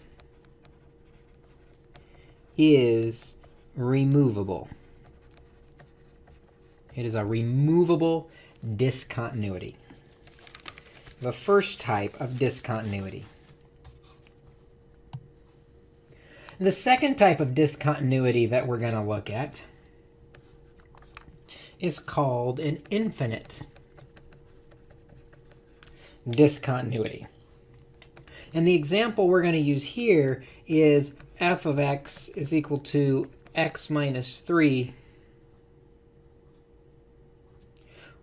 is removable. It is a removable discontinuity. The first type of discontinuity. The second type of discontinuity that we're going to look at is called an infinite discontinuity. And the example we're going to use here is f of x is equal to x minus 3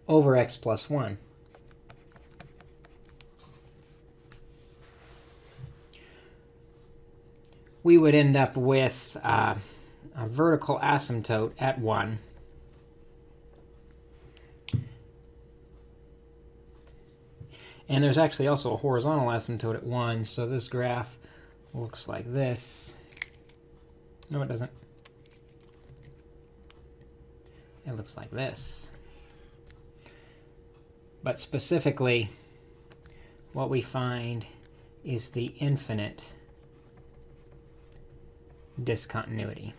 over x plus 1. We would end up with a vertical asymptote at 1. And there's actually also a horizontal asymptote at 1, so this graph looks like this. No, it doesn't. It looks like this. But specifically, what we find is the infinite discontinuity.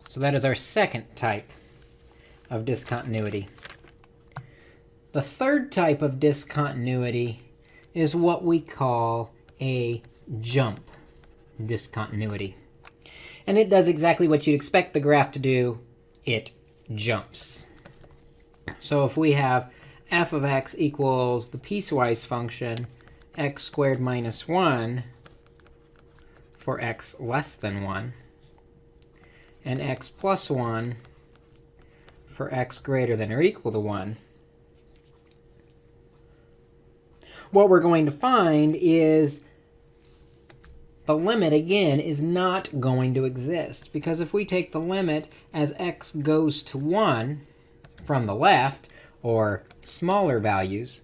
So that is our second type of discontinuity. The third type of discontinuity is what we call a jump discontinuity. And it does exactly what you'd expect the graph to do. It jumps. So if we have f of x equals the piecewise function x squared minus 1 for x less than 1, and x plus 1 for x greater than or equal to 1, what we're going to find is the limit, again, is not going to exist. Because if we take the limit as x goes to 1 from the left, or smaller values,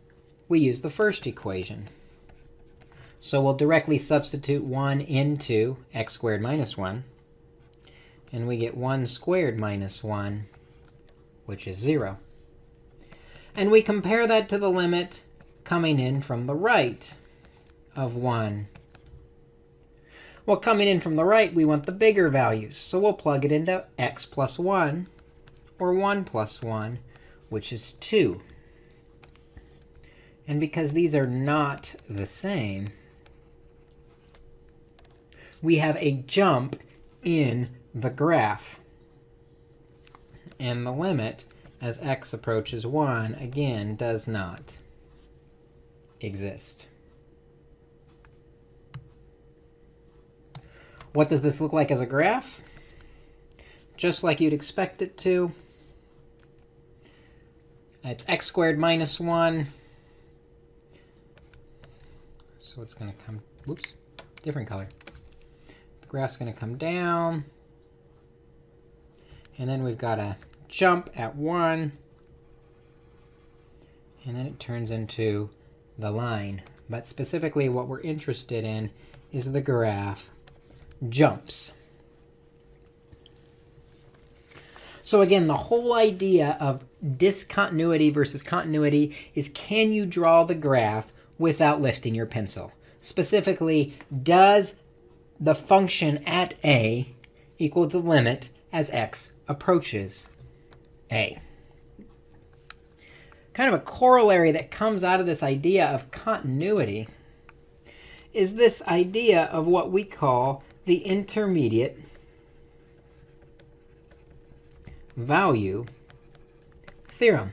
we use the first equation. So we'll directly substitute 1 into x squared minus 1. And we get 1 squared minus 1, which is 0. And we compare that to the limit coming in from the right of 1. Well, coming in from the right, we want the bigger values. So we'll plug it into x plus 1, or 1 plus 1, which is 2. And because these are not the same, we have a jump in the graph. And the limit as x approaches 1, again, does not exist. What does this look like as a graph? Just like you'd expect it to. It's x squared minus 1. So it's going to come, whoops, different color. The graph's going to come down. And then we've got a jump at 1. And then it turns into the line. But specifically what we're interested in is the graph jumps. So again, the whole idea of discontinuity versus continuity is, can you draw the graph without lifting your pencil? Specifically, does the function at a equal the limit as x approaches a? Kind of a corollary that comes out of this idea of continuity is this idea of what we call the intermediate value theorem,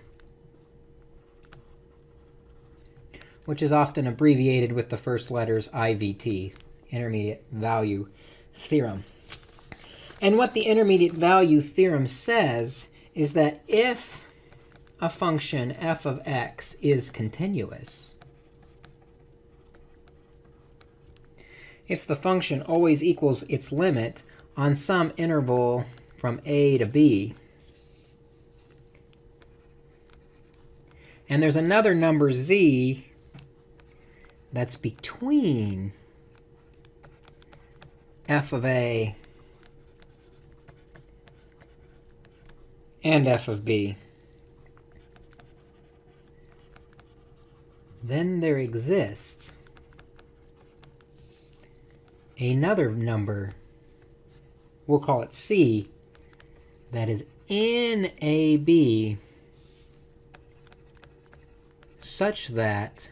which is often abbreviated with the first letters IVT, intermediate value theorem. And what the intermediate value theorem says is that if a function f of x is continuous, if the function always equals its limit on some interval from a to b, and there's another number z that's between f of a and f of b, then there exists another number, we'll call it c, that is in AB such that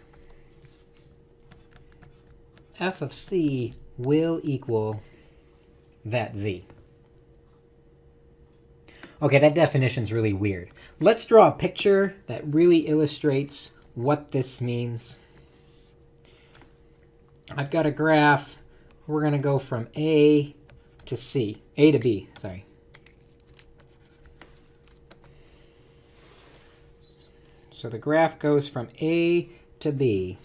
f of c will equal that z. OK, that definition's really weird. Let's draw a picture that really illustrates what this means. I've got a graph. We're going to go from A to C, A to B, sorry. So the graph goes from A to B.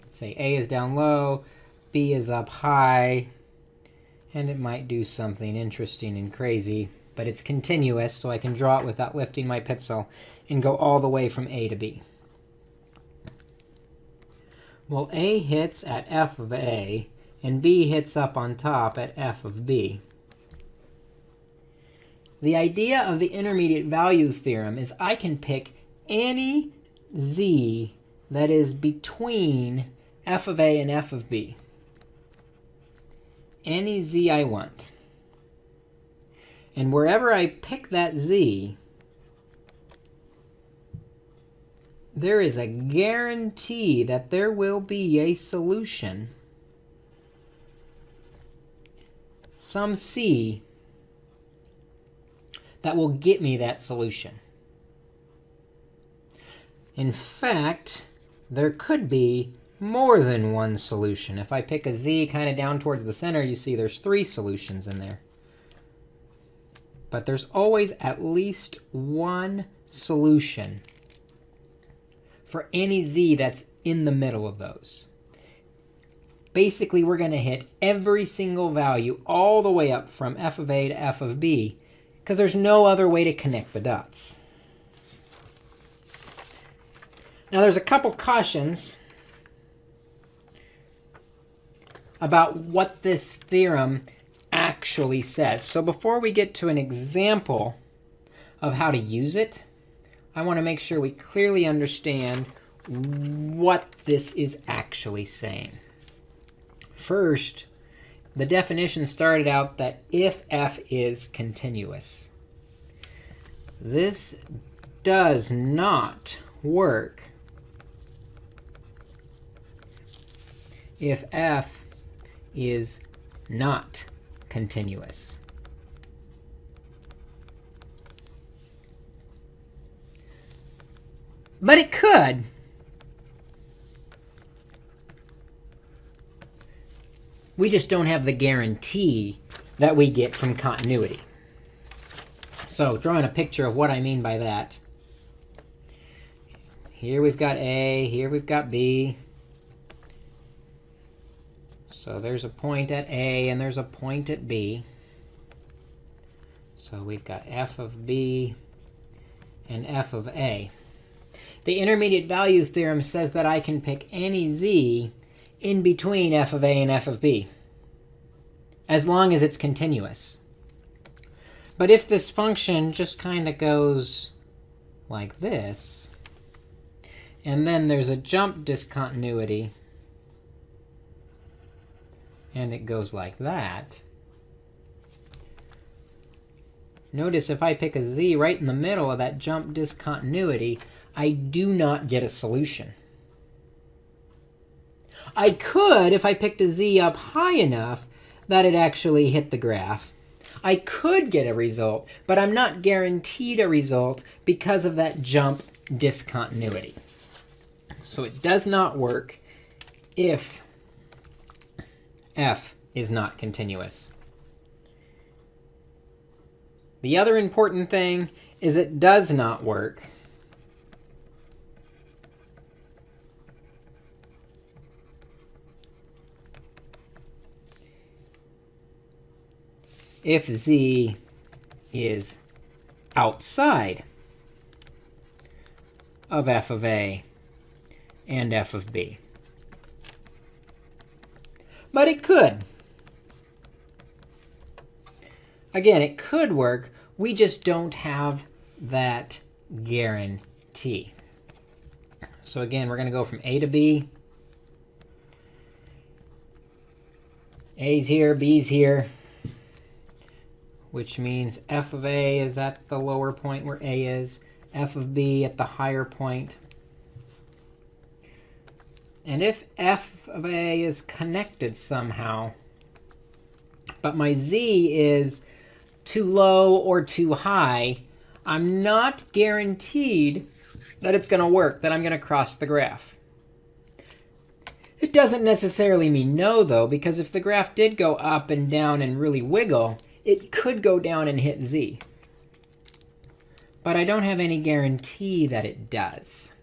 Say A is down low, B is up high, and it might do something interesting and crazy, but it's continuous, so I can draw it without lifting my pencil and go all the way from A to B. Well, A hits at f of A, and B hits up on top at f of B. The idea of the intermediate value theorem is I can pick any z that is between f of A and f of B. Any z I want. And wherever I pick that z, there is a guarantee that there will be a solution, some c, that will get me that solution. In fact, there could be more than one solution. If I pick a z kind of down towards the center, you see there's 3 solutions in there. But there's always at least one solution for any z that's in the middle of those. Basically, we're going to hit every single value all the way up from f of A to f of B, because there's no other way to connect the dots. Now, there's a couple cautions about what this theorem actually says. So before we get to an example of how to use it, I want to make sure we clearly understand what this is actually saying. First, the definition started out that if f is continuous. This does not work if f is not continuous. But it could. We just don't have the guarantee that we get from continuity. So drawing a picture of what I mean by that. Here we've got A, here we've got B. So there's a point at A and there's a point at B. So we've got f of B and f of A. The intermediate value theorem says that I can pick any z in between f of A and f of B, as long as it's continuous. But if this function just kind of goes like this, and then there's a jump discontinuity, and it goes like that, notice if I pick a z right in the middle of that jump discontinuity, I do not get a solution. I could if I picked a z up high enough that it actually hit the graph. I could get a result, but I'm not guaranteed a result because of that jump discontinuity. So it does not work if f is not continuous. The other important thing is it does not work if z is outside of f of A and f of B. But it could. Again, it could work. We just don't have that guarantee. So again, we're going to go from A to B. A's here, B's here, which means f of A is at the lower point where A is, f of B at the higher point. And if f of A is connected somehow, but my z is too low or too high, I'm not guaranteed that it's going to work, that I'm going to cross the graph. It doesn't necessarily mean no, though, because if the graph did go up and down and really wiggle, it could go down and hit z. But I don't have any guarantee that it does.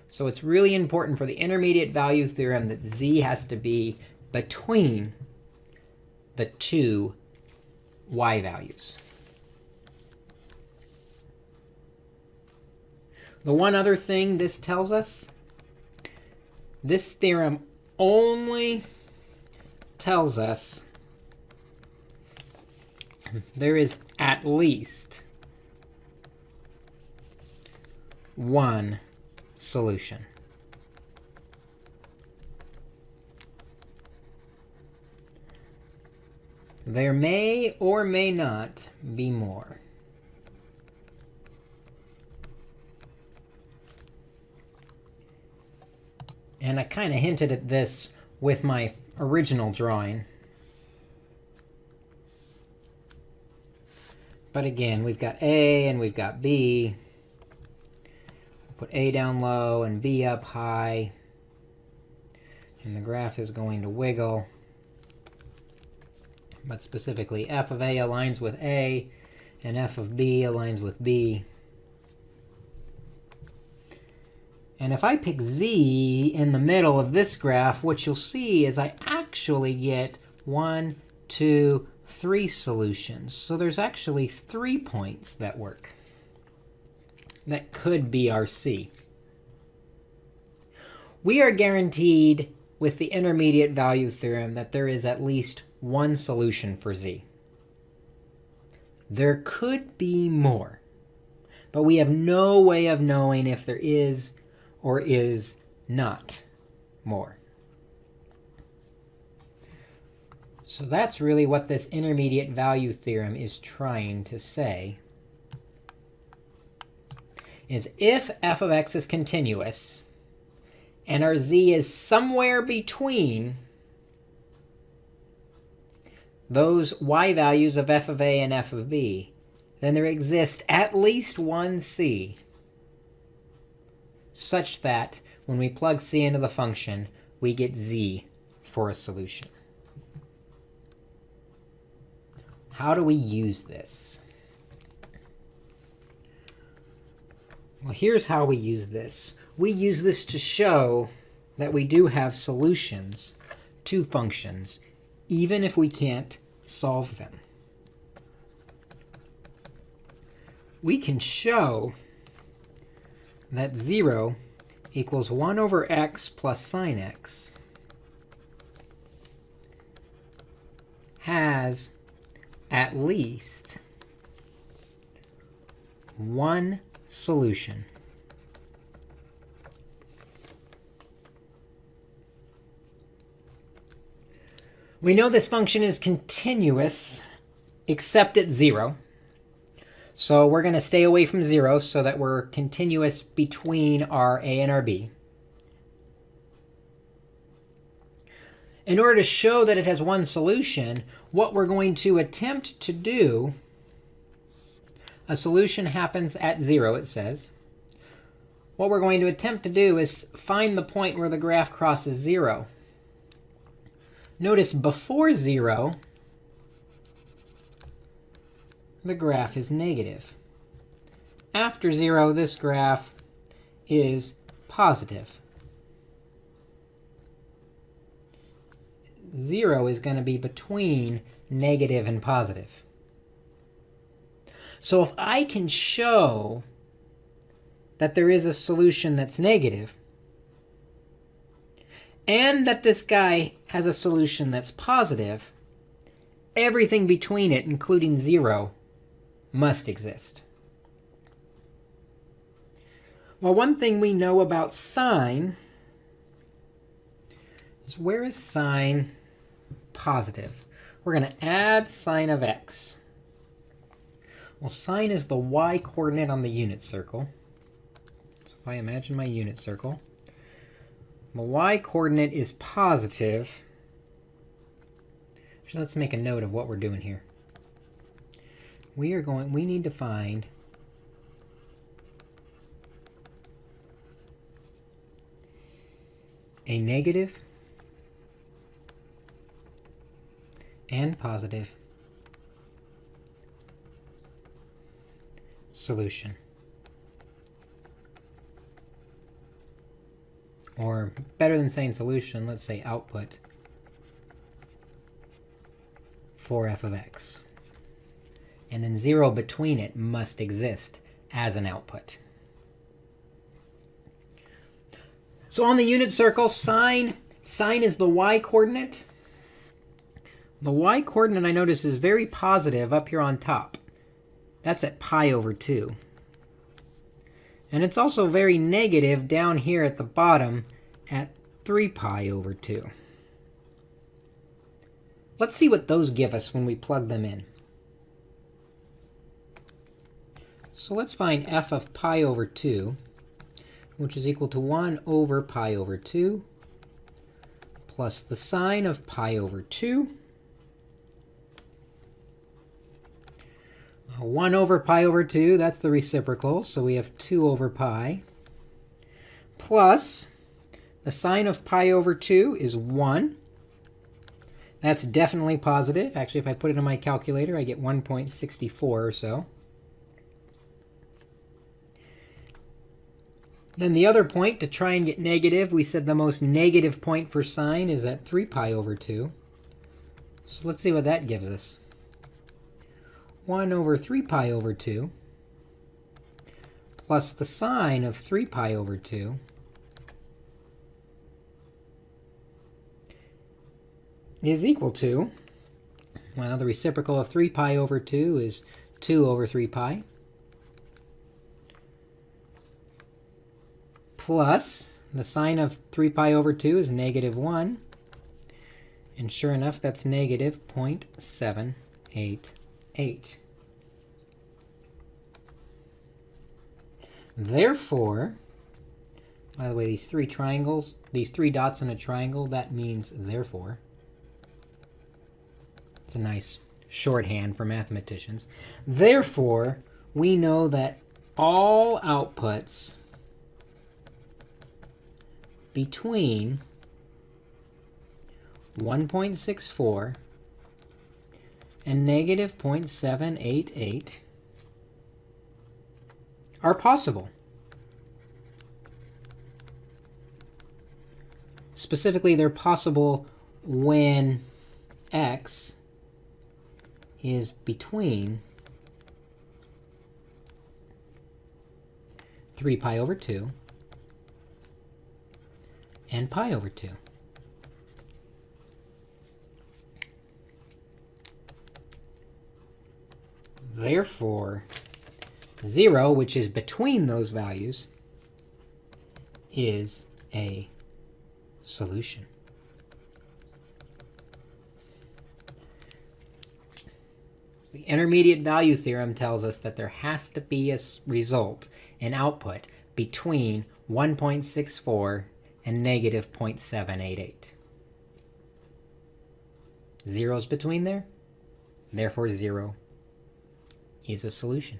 So it's really important for the intermediate value theorem that z has to be between the two y values. The one other thing this tells us, this theorem only tells us there is at least one solution. There may or may not be more. And I kind of hinted at this with my original drawing. But again, we've got A and we've got B. We'll put A down low and B up high. And the graph is going to wiggle. But specifically, f of A aligns with A, and f of B aligns with B. And if I pick z in the middle of this graph, what you'll see is I actually get 1, 2, 3 solutions. So there's actually 3 points that work. That could be our C. We are guaranteed with the intermediate value theorem that there is at least one solution for z. There could be more. But we have no way of knowing if there is or is not more. So that's really what this intermediate value theorem is trying to say, is if f of x is continuous and our z is somewhere between those y values of f of a and f of b, then there exists at least one c such that when we plug c into the function, we get z for a solution. How do we use this? Well, here's how we use this. We use this to show that we do have solutions to functions, even if we can't solve them. We can show that 0 equals 1 over x plus sine x has at least one solution. We know this function is continuous except at 0. So we're going to stay away from 0 so that we're continuous between our a and our b. In order to show that it has one solution, what we're going to attempt to do, a solution happens at 0, it says. What we're going to attempt to do is find the point where the graph crosses 0. Notice before 0, the graph is negative. After 0, this graph is positive. 0 is going to be between negative and positive. So if I can show that there is a solution that's negative, and that this guy has a solution that's positive, everything between it, including 0, must exist. Well, one thing we know about sine is, where is sine positive? We're going to add sine of x. Well, sine is the y-coordinate on the unit circle. So if I imagine my unit circle, the y-coordinate is positive. So let's make a note of what we're doing here. We need to find a negative and positive solution. Or better than saying solution, let's say output for f of x. And then 0 between it must exist as an output. So on the unit circle, sine is the y-coordinate. The y-coordinate, I notice, is very positive up here on top. That's at pi over 2. And it's also very negative down here at the bottom at 3 pi over 2. Let's see what those give us when we plug them in. So let's find f of pi over 2, which is equal to 1 over pi over 2 plus the sine of pi over 2. 1 over pi over 2, that's the reciprocal, so we have 2 over pi, plus the sine of pi over 2 is 1. That's definitely positive. Actually, if I put it in my calculator, I get 1.64 or so. Then the other point, to try and get negative, we said the most negative point for sine is at 3 pi over 2. So let's see what that gives us. 1 over 3 pi over 2 plus the sine of 3 pi over 2 is equal to, well, the reciprocal of 3 pi over 2 is 2 over 3 pi. plus the sine of 3 pi over 2 is negative 1. And sure enough, that's negative 0.788. Therefore, by the way, these three dots in a triangle, that means therefore. It's a nice shorthand for mathematicians. Therefore, we know that all outputs between 1.64 and negative 0.788 are possible. Specifically, they're possible when x is between 3 pi over 2 and pi over 2. Therefore, 0, which is between those values, is a solution. So the intermediate value theorem tells us that there has to be a result, an output, between 1.64 and negative 0.788. 0's between there, therefore 0 is a solution.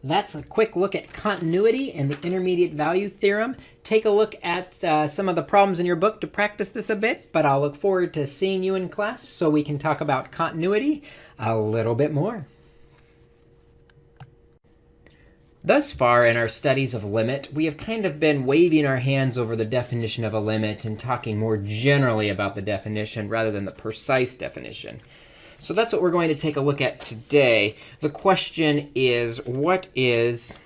That's a quick look at continuity and the intermediate value theorem. Take a look at some of the problems in your book to practice this a bit, but I'll look forward to seeing you in class so we can talk about continuity a little bit more. Thus far in our studies of limit, we have kind of been waving our hands over the definition of a limit and talking more generally about the definition rather than the precise definition. So that's what we're going to take a look at today. The question is, what is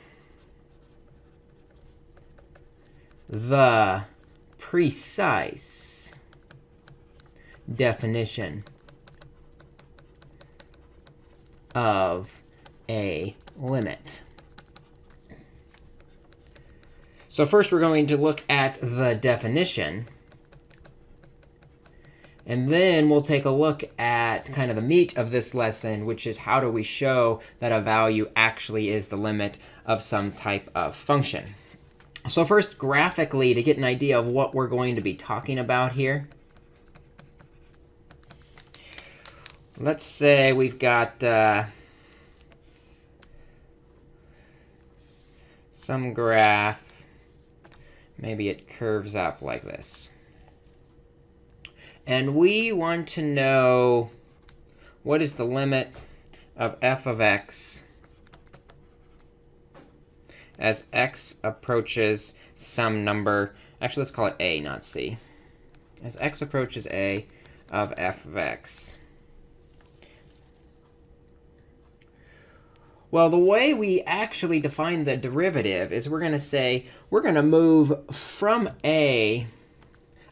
the precise definition of a limit? So first we're going to look at the definition. And then we'll take a look at kind of the meat of this lesson, which is how do we show that a value actually is the limit of some type of function. So first, graphically, to get an idea of what we're going to be talking about here, let's say we've got some graph. Maybe it curves up like this. And we want to know what is the limit of f of x as x approaches some number. Actually, let's call it a, not c. As x approaches a of f of x. Well, the way we actually define the derivative is we're going to say we're going to move from a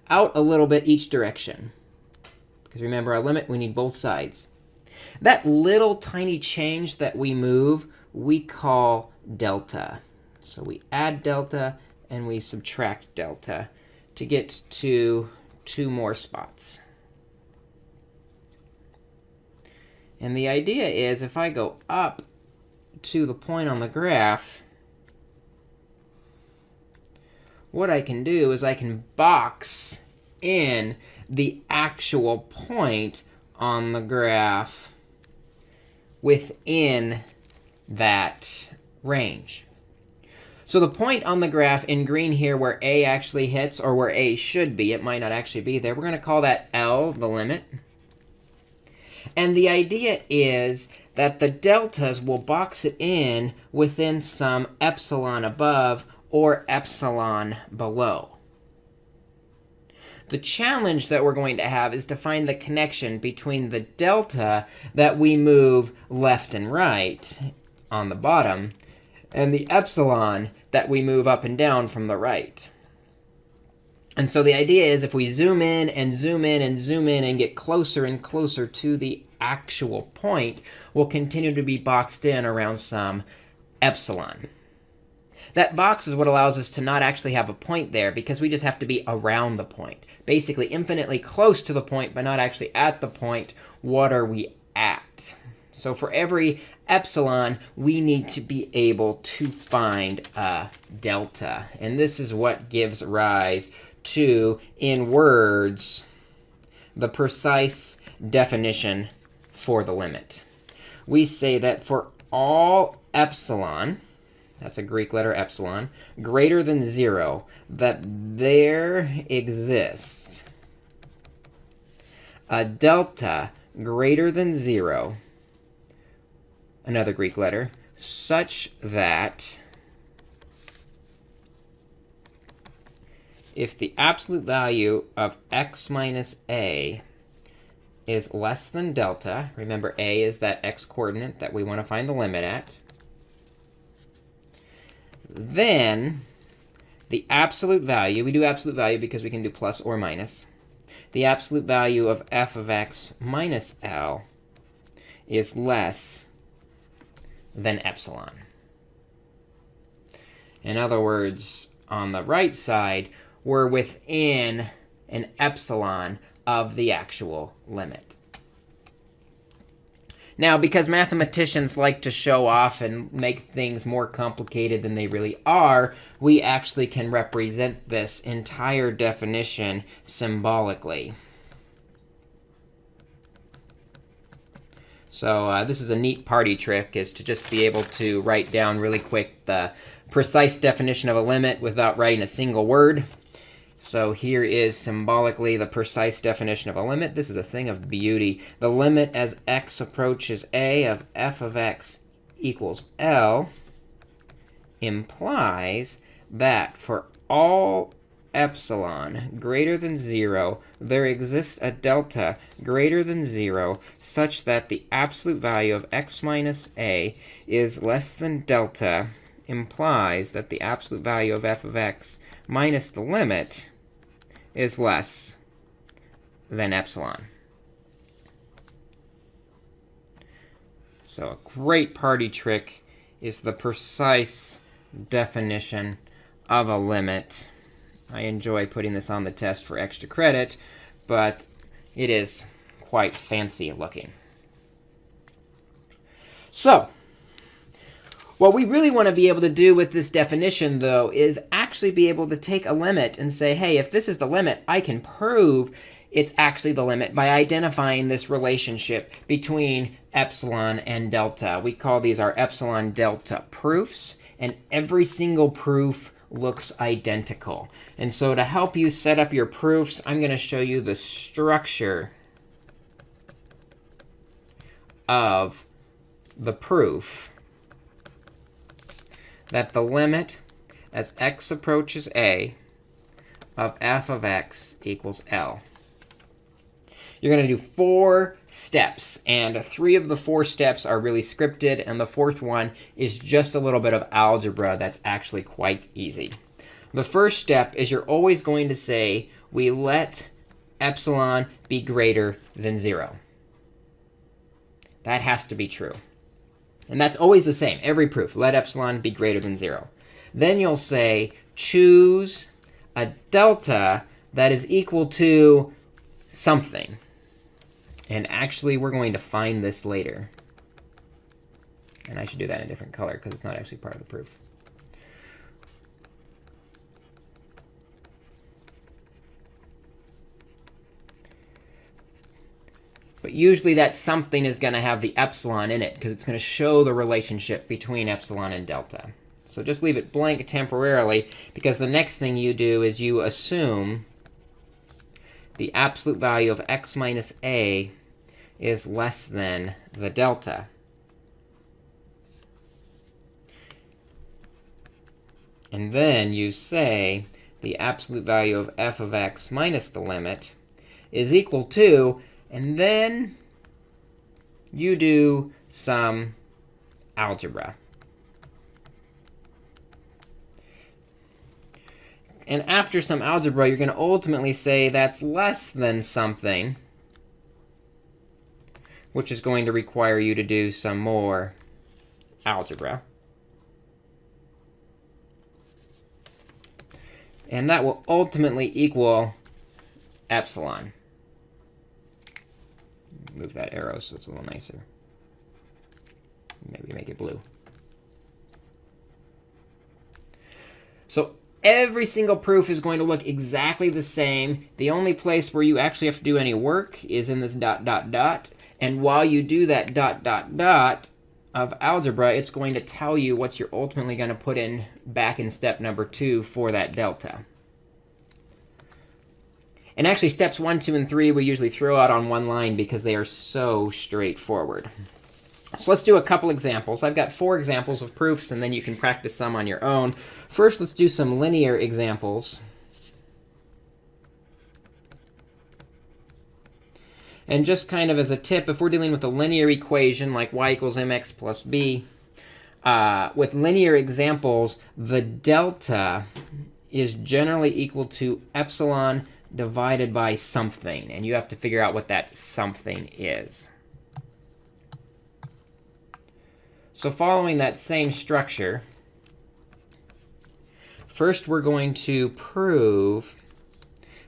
out a little bit each direction. Because remember, our limit, we need both sides. That little tiny change that we move, we call delta. So we add delta and we subtract delta to get to 2 more spots. And the idea is if I go up to the point on the graph, what I can do is I can box in the actual point on the graph within that range. So the point on the graph in green here where a actually hits, or where a should be, it might not actually be there, we're going to call that L, the limit. And the idea is that the deltas will box it in within some epsilon above or epsilon below. The challenge that we're going to have is to find the connection between the delta that we move left and right on the bottom and the epsilon that we move up and down from the right. And so the idea is if we zoom in and zoom in and zoom in and get closer and closer to the actual point will continue to be boxed in around some epsilon. That box is what allows us to not actually have a point there, because we just have to be around the point. Basically infinitely close to the point, but not actually at the point. What are we at? So for every epsilon, we need to be able to find a delta. And this is what gives rise to, in words, the precise definition for the limit. We say that for all epsilon, that's a Greek letter epsilon, greater than 0, that there exists a delta greater than 0, another Greek letter, such that if the absolute value of x minus a is less than delta, remember a is that x coordinate that we want to find the limit at, then the absolute value, we do absolute value because we can do plus or minus, the absolute value of f of x minus L is less than epsilon. In other words, on the right side, we're within an epsilon of the actual limit. Now, because mathematicians like to show off and make things more complicated than they really are, we actually can represent this entire definition symbolically. So this is a neat party trick, is to just be able to write down really quick the precise definition of a limit without writing a single word. So here is symbolically the precise definition of a limit. This is a thing of beauty. The limit as x approaches a of f of x equals L implies that for all epsilon greater than 0, there exists a delta greater than 0 such that the absolute value of x minus a is less than delta, implies that the absolute value of f of x minus the limit is less than epsilon. So a great party trick is the precise definition of a limit. I enjoy putting this on the test for extra credit, but it is quite fancy looking. So what we really want to be able to do with this definition, though, is actually be able to take a limit and say, hey, if this is the limit, I can prove it's actually the limit by identifying this relationship between epsilon and delta. We call these our epsilon delta proofs, and every single proof looks identical. And so to help you set up your proofs, I'm going to show you the structure of the proof that the limit as x approaches a of f of x equals L. You're going to do 4 steps, and 3 of the 4 steps are really scripted, and the 4th one is just a little bit of algebra that's actually quite easy. The first step is you're always going to say, we let epsilon be greater than 0. That has to be true. And that's always the same, every proof. Let epsilon be greater than 0. Then you'll say, choose a delta that is equal to something. And actually, we're going to find this later. And I should do that in a different color because it's not actually part of the proof. But usually that something is going to have the epsilon in it because it's going to show the relationship between epsilon and delta. So just leave it blank temporarily, because the next thing you do is you assume the absolute value of x minus a is less than the delta. And then you say the absolute value of f of x minus the limit is equal to, and then you do some algebra. And after some algebra, you're going to ultimately say that's less than something which is going to require you to do some more algebra. And that will ultimately equal epsilon. Move that arrow so it's a little nicer. Maybe make it blue. So every single proof is going to look exactly the same. The only place where you actually have to do any work is in this dot, dot, dot. And while you do that dot, dot, dot of algebra, it's going to tell you what you're ultimately going to put in back in step number 2 for that delta. And actually, steps 1, 2, and 3 we usually throw out on one line because they are so straightforward. So let's do a couple examples. I've got 4 examples of proofs, and then you can practice some on your own. First, let's do some linear examples. And just kind of as a tip, if we're dealing with a linear equation like y equals mx plus b, with linear examples, the delta is generally equal to epsilon divided by something. And you have to figure out what that something is. So following that same structure, first we're going to prove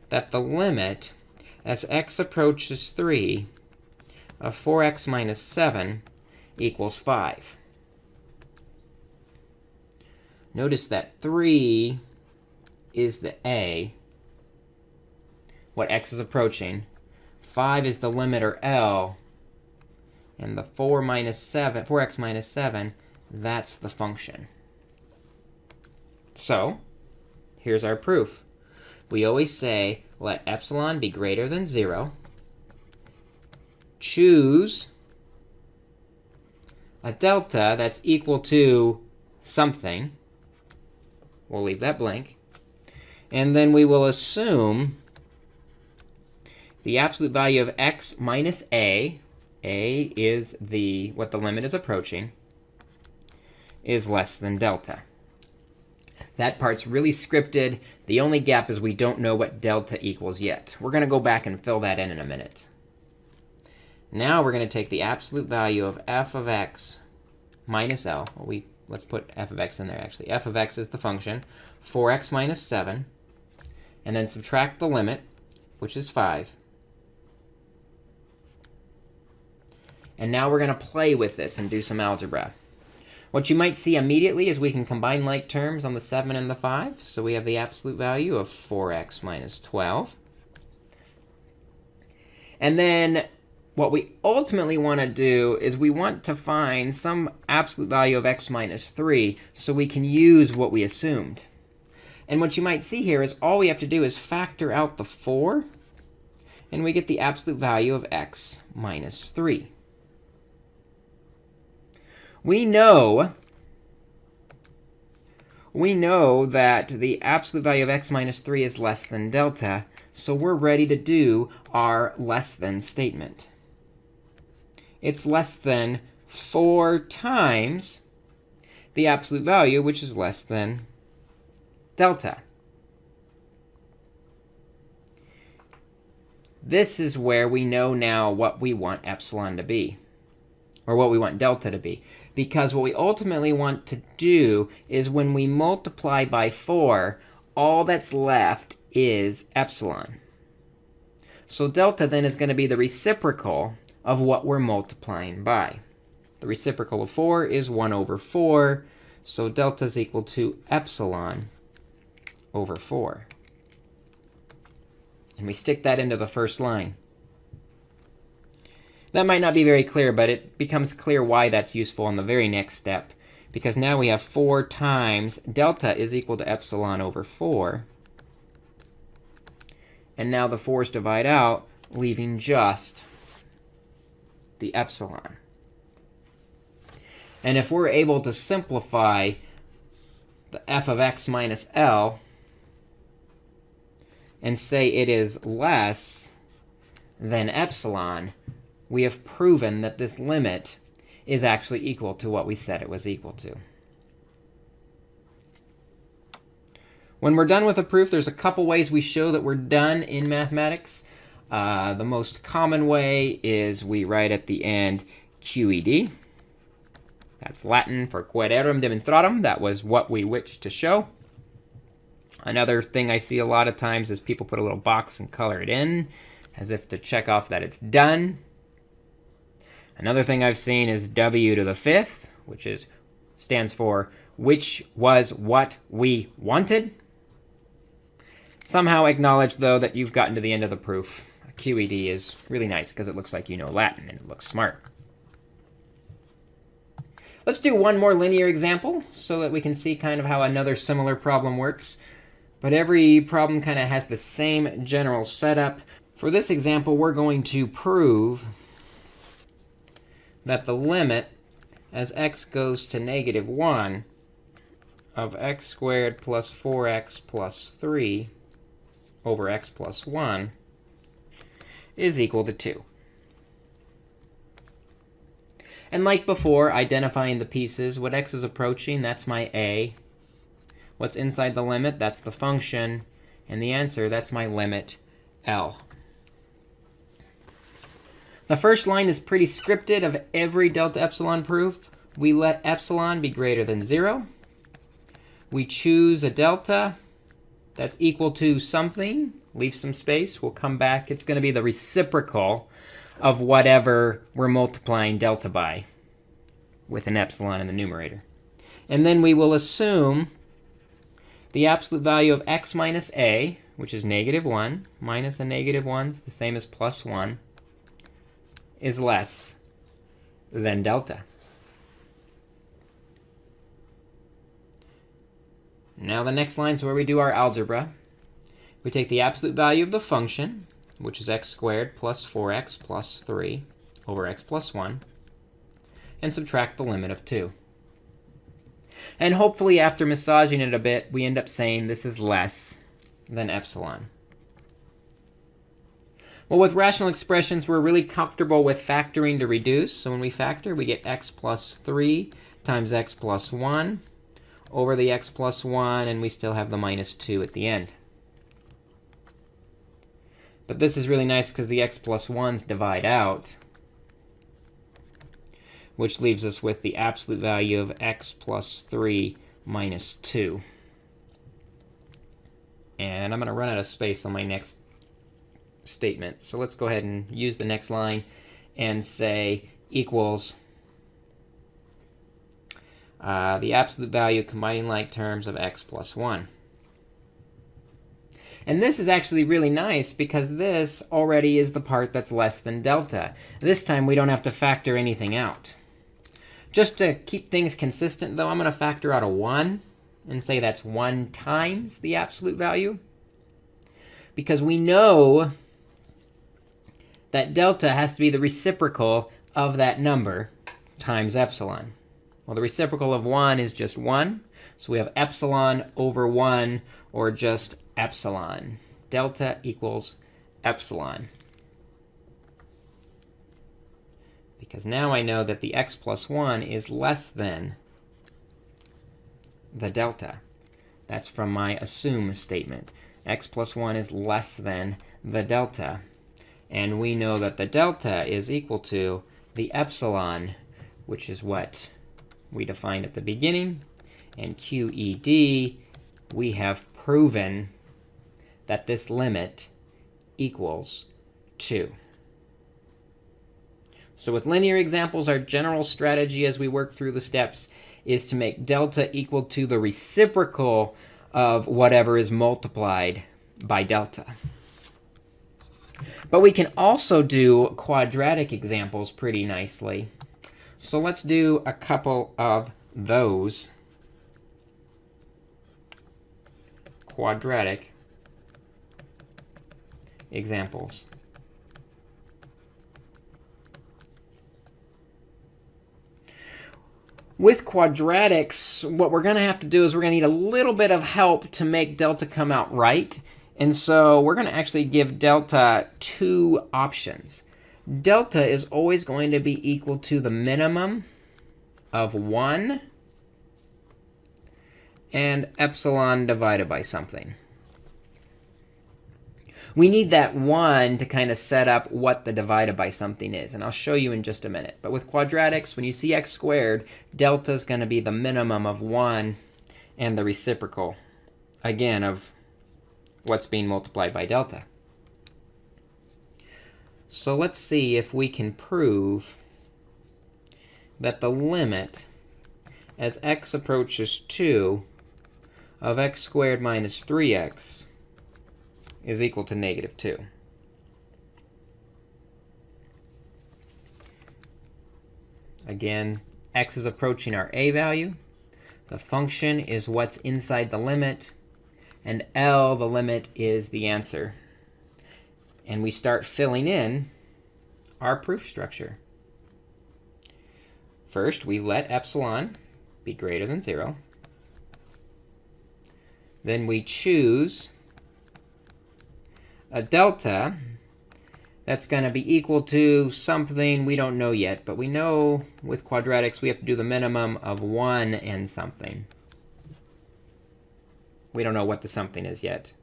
that the limit as x approaches 3 of 4x minus 7 equals 5. Notice that 3 is the a, what x is approaching. 5 is the limit, or L. And the 4x minus 7, that's the function. So here's our proof. We always say, let epsilon be greater than 0. Choose a delta that's equal to something. We'll leave that blank. And then we will assume the absolute value of x minus a is what the limit is approaching, is less than delta. That part's really scripted. The only gap is we don't know what delta equals yet. We're going to go back and fill that in a minute. Now we're going to take the absolute value of f of x minus L. Let's put f of x in there, actually. F of x is the function, 4x minus 7, and then subtract the limit, which is 5. And now we're going to play with this and do some algebra. What you might see immediately is we can combine like terms on the 7 and the 5. So we have the absolute value of 4x minus 12. And then what we ultimately want to do is we want to find some absolute value of x minus 3 so we can use what we assumed. And what you might see here is all we have to do is factor out the 4, and we get the absolute value of x minus 3. We know that the absolute value of x minus 3 is less than delta, so we're ready to do our less than statement. It's less than 4 times the absolute value, which is less than delta. This is where we know now what we want epsilon to be, or what we want delta to be. Because what we ultimately want to do is when we multiply by 4, all that's left is epsilon. So delta then is going to be the reciprocal of what we're multiplying by. The reciprocal of 4 is 1 over 4. So delta is equal to epsilon over 4. And we stick that into the first line. That might not be very clear, but it becomes clear why that's useful in the very next step. Because now we have 4 times delta is equal to epsilon over 4. And now the 4's divide out, leaving just the epsilon. And if we're able to simplify the f of x minus L and say it is less than epsilon, we have proven that this limit is actually equal to what we said it was equal to. When we're done with a proof, there's a couple ways we show that we're done in mathematics. The most common way is we write at the end QED. That's Latin for quaererum demonstratum. That was what we wished to show. Another thing I see a lot of times is people put a little box and color it in as if to check off that it's done. Another thing I've seen is W to the 5th, which stands for which was what we wanted. Somehow acknowledge, though, that you've gotten to the end of the proof. QED is really nice because it looks like you know Latin and it looks smart. Let's do one more linear example so that we can see kind of how another similar problem works. But every problem kind of has the same general setup. For this example, we're going to prove that the limit as x goes to -1 of x squared plus 4x plus 3 over x plus 1 is equal to 2. And like before, identifying the pieces, what x is approaching, that's my a. What's inside the limit, that's the function. And the answer, that's my limit L. The first line is pretty scripted of every delta epsilon proof. We let epsilon be greater than 0. We choose a delta that's equal to something. Leave some space. We'll come back. It's going to be the reciprocal of whatever we're multiplying delta by with an epsilon in the numerator. And then we will assume the absolute value of x minus a, which is -1, minus a -1 is the same as +1, is less than delta. Now the next line is where we do our algebra. We take the absolute value of the function, which is x squared plus 4x plus 3 over x plus 1, and subtract the limit of 2. And hopefully, after massaging it a bit, we end up saying this is less than epsilon. Well, with rational expressions, we're really comfortable with factoring to reduce. So when we factor, we get x plus 3 times x plus 1 over the x plus 1, and we still have the minus 2 at the end. But this is really nice because the x plus 1's divide out, which leaves us with the absolute value of x plus 3 minus 2. And I'm going to run out of space on my next statement. So let's go ahead and use the next line and say equals the absolute value combining like terms of x plus 1. And this is actually really nice because this already is the part that's less than delta. This time we don't have to factor anything out. Just to keep things consistent, though, I'm going to factor out a 1 and say that's 1 times the absolute value. Because we know that delta has to be the reciprocal of that number times epsilon. Well, the reciprocal of 1 is just 1. So we have epsilon over 1, or just epsilon. Delta equals epsilon. Because now I know that the x plus 1 is less than the delta. That's from my assume statement. X plus 1 is less than the delta. And we know that the delta is equal to the epsilon, which is what we defined at the beginning. And QED, we have proven that this limit equals 2. So with linear examples, our general strategy as we work through the steps is to make delta equal to the reciprocal of whatever is multiplied by delta. But we can also do quadratic examples pretty nicely. So let's do a couple of those quadratic examples. With quadratics, what we're going to have to do is we're going to need a little bit of help to make delta come out right. And so we're going to actually give delta 2 options. Delta is always going to be equal to the minimum of 1 and epsilon divided by something. We need that 1 to kind of set up what the divided by something is, and I'll show you in just a minute. But with quadratics, when you see x squared, delta is going to be the minimum of 1 and the reciprocal, again, of what's being multiplied by delta. So let's see if we can prove that the limit as x approaches 2 of x squared minus 3x is equal to negative 2. Again, x is approaching our a value. The function is what's inside the limit. And L, the limit, is the answer. And we start filling in our proof structure. First, we let epsilon be greater than 0. Then we choose a delta that's going to be equal to something we don't know yet. But we know with quadratics we have to do the minimum of 1 and something. We don't know what the something is yet.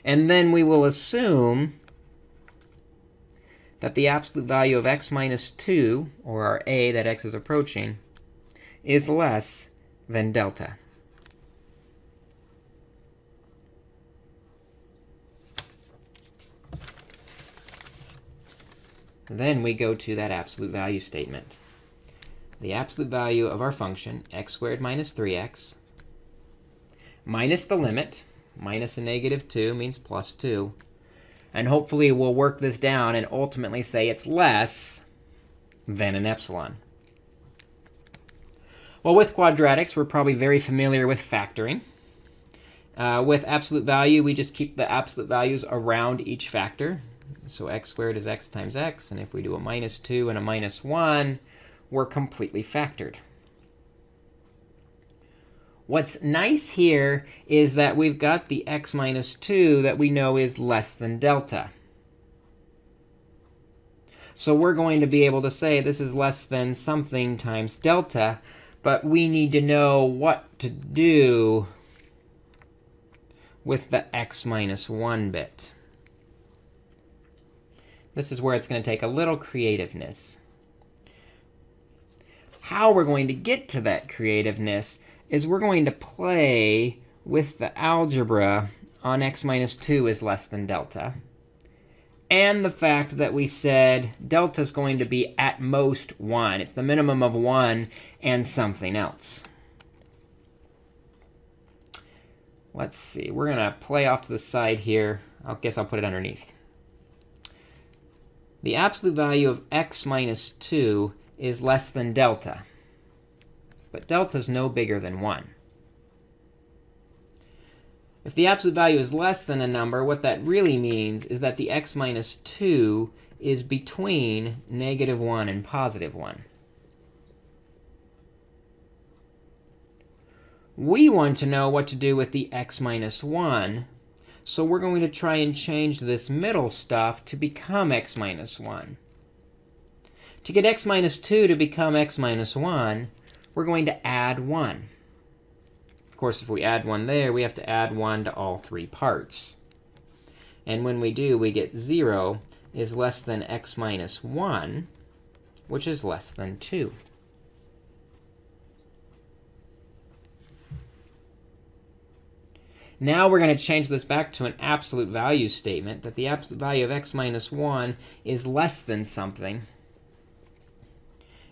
And then we will assume that the absolute value of x minus 2, or our a that x is approaching, is less than delta. Then we go to that absolute value statement. The absolute value of our function, x squared minus 3x, minus the limit. Minus a negative 2 means plus 2. And hopefully we'll work this down and ultimately say it's less than an epsilon. Well, with quadratics, we're probably very familiar with factoring. With absolute value, we just keep the absolute values around each factor. So x squared is x times x. And if we do a minus 2 and a minus 1, we're completely factored. What's nice here is that we've got the x minus 2 that we know is less than delta. So we're going to be able to say this is less than something times delta. But we need to know what to do with the x minus 1 bit. This is where it's going to take a little creativeness. How we're going to get to that creativeness is we're going to play with the algebra on x minus 2 is less than delta, and the fact that we said delta is going to be at most 1. It's the minimum of 1 and something else. Let's see. We're going to play off to the side here. I guess I'll put it underneath. The absolute value of x minus 2 is less than delta. But delta is no bigger than 1. If the absolute value is less than a number, what that really means is that the x minus 2 is between negative 1 and positive 1. We want to know what to do with the x minus 1. So we're going to try and change this middle stuff to become x minus 1. To get x minus 2 to become x minus 1, we're going to add 1. Of course, if we add 1 there, we have to add 1 to all 3 parts. And when we do, we get 0 is less than x minus 1, which is less than 2. Now we're going to change this back to an absolute value statement, that the absolute value of x minus 1 is less than something.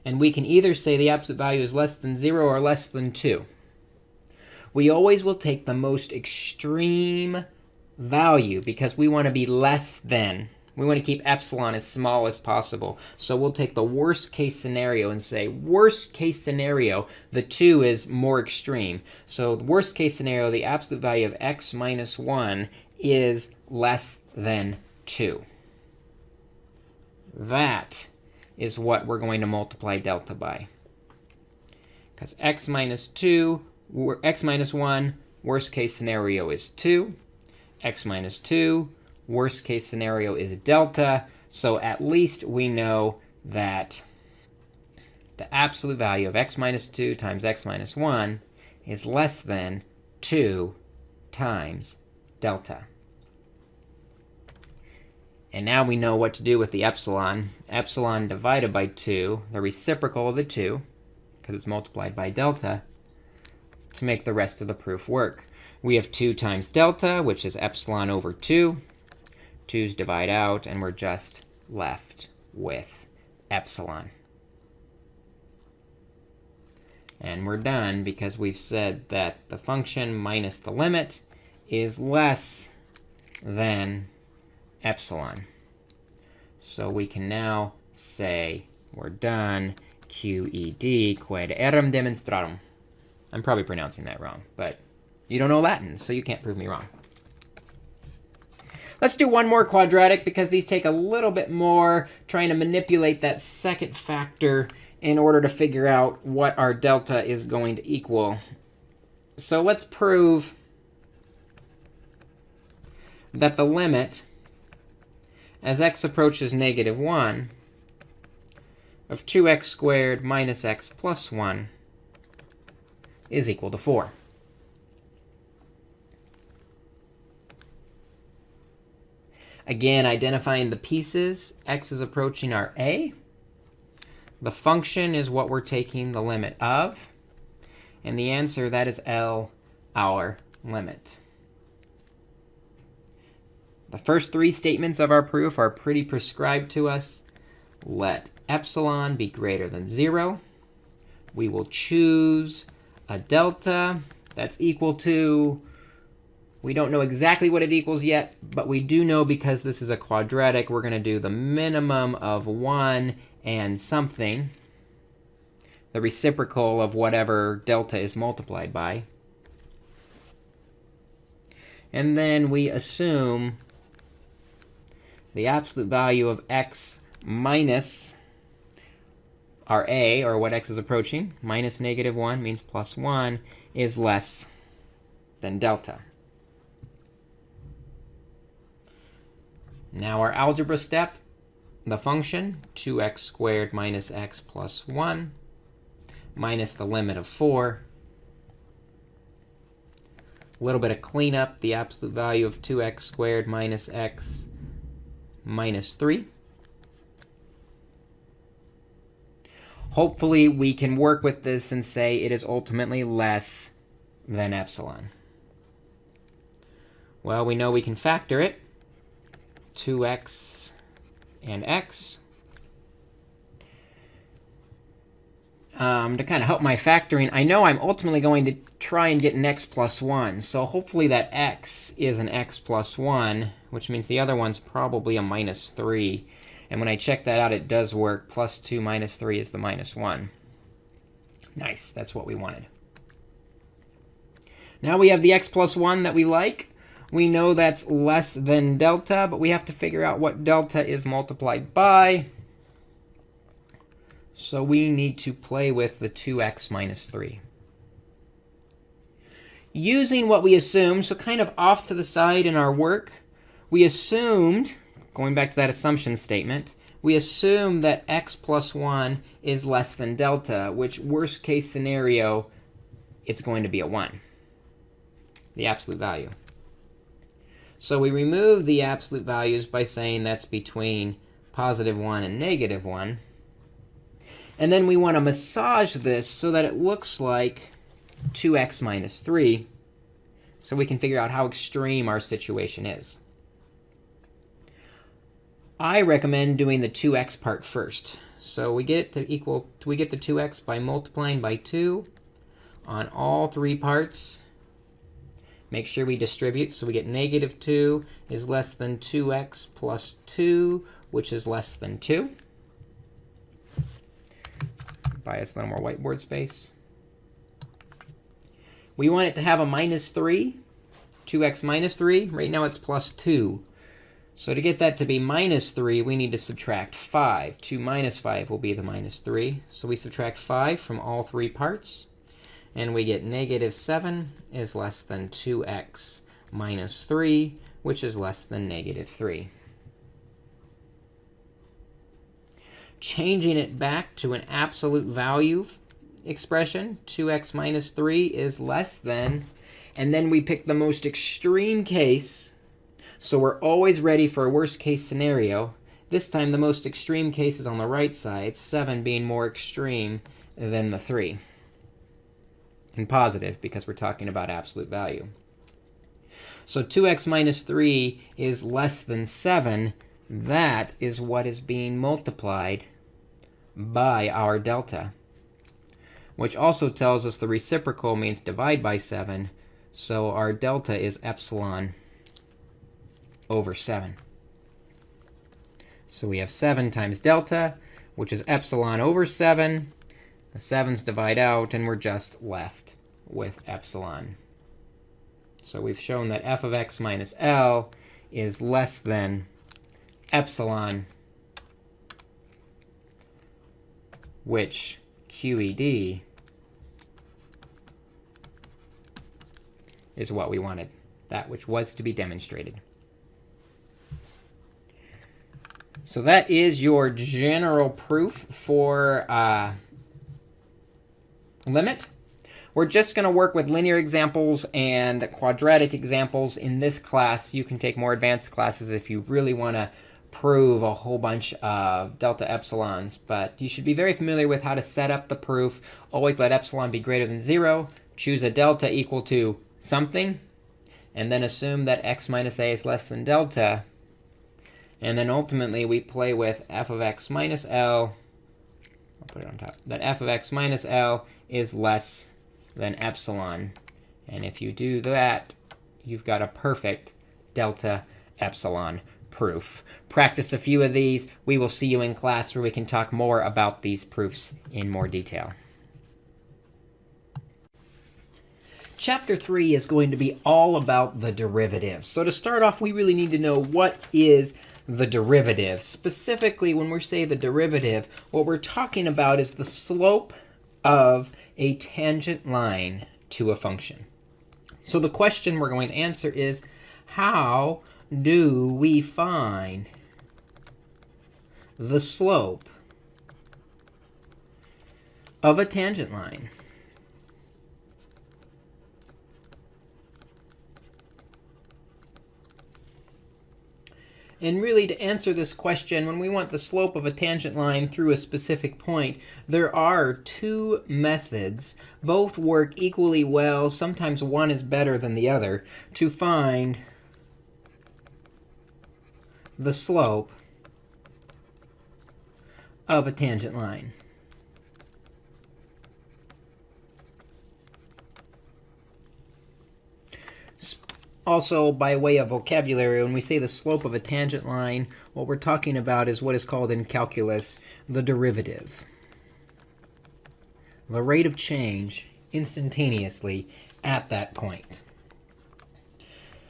And we can either say the absolute value is less than 0 or less than 2. We always will take the most extreme value because we want to be less than. We want to keep epsilon as small as possible. So we'll take the worst case scenario and say, worst case scenario, the 2 is more extreme. So the worst case scenario, the absolute value of x minus 1 is less than 2. That is what we're going to multiply delta by. Because x minus 1, worst case scenario is 2. X minus 2, worst case scenario is delta. So at least we know that the absolute value of x minus 2 times x minus 1 is less than 2 times delta. And now we know what to do with the epsilon. Epsilon divided by 2, the reciprocal of the 2, because it's multiplied by delta, to make the rest of the proof work. We have 2 times delta, which is epsilon over 2. 2's divide out, and we're just left with epsilon. And we're done because we've said that the function minus the limit is less than epsilon. So we can now say we're done. QED, quid eram demonstratum. I'm probably pronouncing that wrong, but you don't know Latin, so you can't prove me wrong. Let's do one more quadratic because these take a little bit more trying to manipulate that second factor in order to figure out what our delta is going to equal. So let's prove that the limit as x approaches -1 of 2x squared minus x plus 1 is equal to 4. Again, identifying the pieces, x is approaching our a. The function is what we're taking the limit of. And the answer, that is L, our limit. The first 3 statements of our proof are pretty prescribed to us. Let epsilon be greater than 0. We will choose a delta that's equal to, we don't know exactly what it equals yet, but we do know because this is a quadratic, we're going to do the minimum of 1 and something, the reciprocal of whatever delta is multiplied by. And then we assume the absolute value of x minus our a, or what x is approaching, minus -1 means plus 1, is less than delta. Now our algebra step, the function, 2x squared minus x plus 1, minus the limit of 4. A little bit of cleanup, the absolute value of 2x squared minus x minus 3. Hopefully, we can work with this and say it is ultimately less than epsilon. Well, we know we can factor it. 2x and x. To kind of help my factoring, I know I'm ultimately going to try and get an x plus 1. So hopefully that x is an x plus 1, which means the other one's probably a minus 3. And when I check that out, it does work. Plus 2 minus 3 is the minus 1. Nice. That's what we wanted. Now we have the x plus 1 that we like. We know that's less than delta, but we have to figure out what delta is multiplied by. So we need to play with the 2x minus 3. Using what we assumed, so kind of off to the side in our work, we assumed, going back to that assumption statement, we assume that x plus 1 is less than delta, which worst case scenario, it's going to be a 1, the absolute value. So we remove the absolute values by saying that's between +1 and -1. And then we want to massage this so that it looks like 2x minus 3, so we can figure out how extreme our situation is. I recommend doing the 2x part first. So we get it to equal, we get the 2x by multiplying by 2 on all 3 parts. Make sure we distribute, so we get -2 is less than 2x plus 2, which is less than 2. Buy us a little more whiteboard space. We want it to have a minus 3, 2x minus 3. Right now it's plus 2. So to get that to be minus 3, we need to subtract 5. 2 minus 5 will be the minus 3. So we subtract 5 from all 3 parts. And we get -7 is less than 2x minus 3, which is less than -3. Changing it back to an absolute value expression, 2x minus 3 is less than, and then we pick the most extreme case So we're always ready for a worst case scenario. This time the most extreme case is on the right side, 7 being more extreme than the 3. And positive because we're talking about absolute value. So 2x minus 3 is less than 7. That is what is being multiplied by our delta, which also tells us the reciprocal means divide by 7. So our delta is epsilon over 7. So we have 7 times delta, which is epsilon over 7. The 7's divide out, and we're just left with epsilon. So we've shown that f of x minus L is less than epsilon, which QED is what we wanted, that which was to be demonstrated. So that is your general proof for limit. We're just going to work with linear examples and quadratic examples in this class. You can take more advanced classes if you really want to prove a whole bunch of delta epsilons. But you should be very familiar with how to set up the proof. Always let epsilon be greater than 0. Choose a delta equal to something. And then assume that x minus a is less than delta. And then ultimately, we play with f of x minus L. I'll put it on top. That f of x minus L is less than epsilon. And if you do that, you've got a perfect delta epsilon proof. Practice a few of these. We will see you in class where we can talk more about these proofs in more detail. Chapter 3 is going to be all about the derivative. So to start off, we really need to know what is the derivative. Specifically, when we say the derivative, what we're talking about is the slope of a tangent line to a function. So the question we're going to answer is, how do we find the slope of a tangent line? And really, to answer this question, when we want the slope of a tangent line through a specific point, there are two methods. Both work equally well. Sometimes one is better than the other to find the slope of a tangent line. Also, by way of vocabulary, when we say the slope of a tangent line, what we're talking about is what is called in calculus the derivative. The rate of change instantaneously at that point.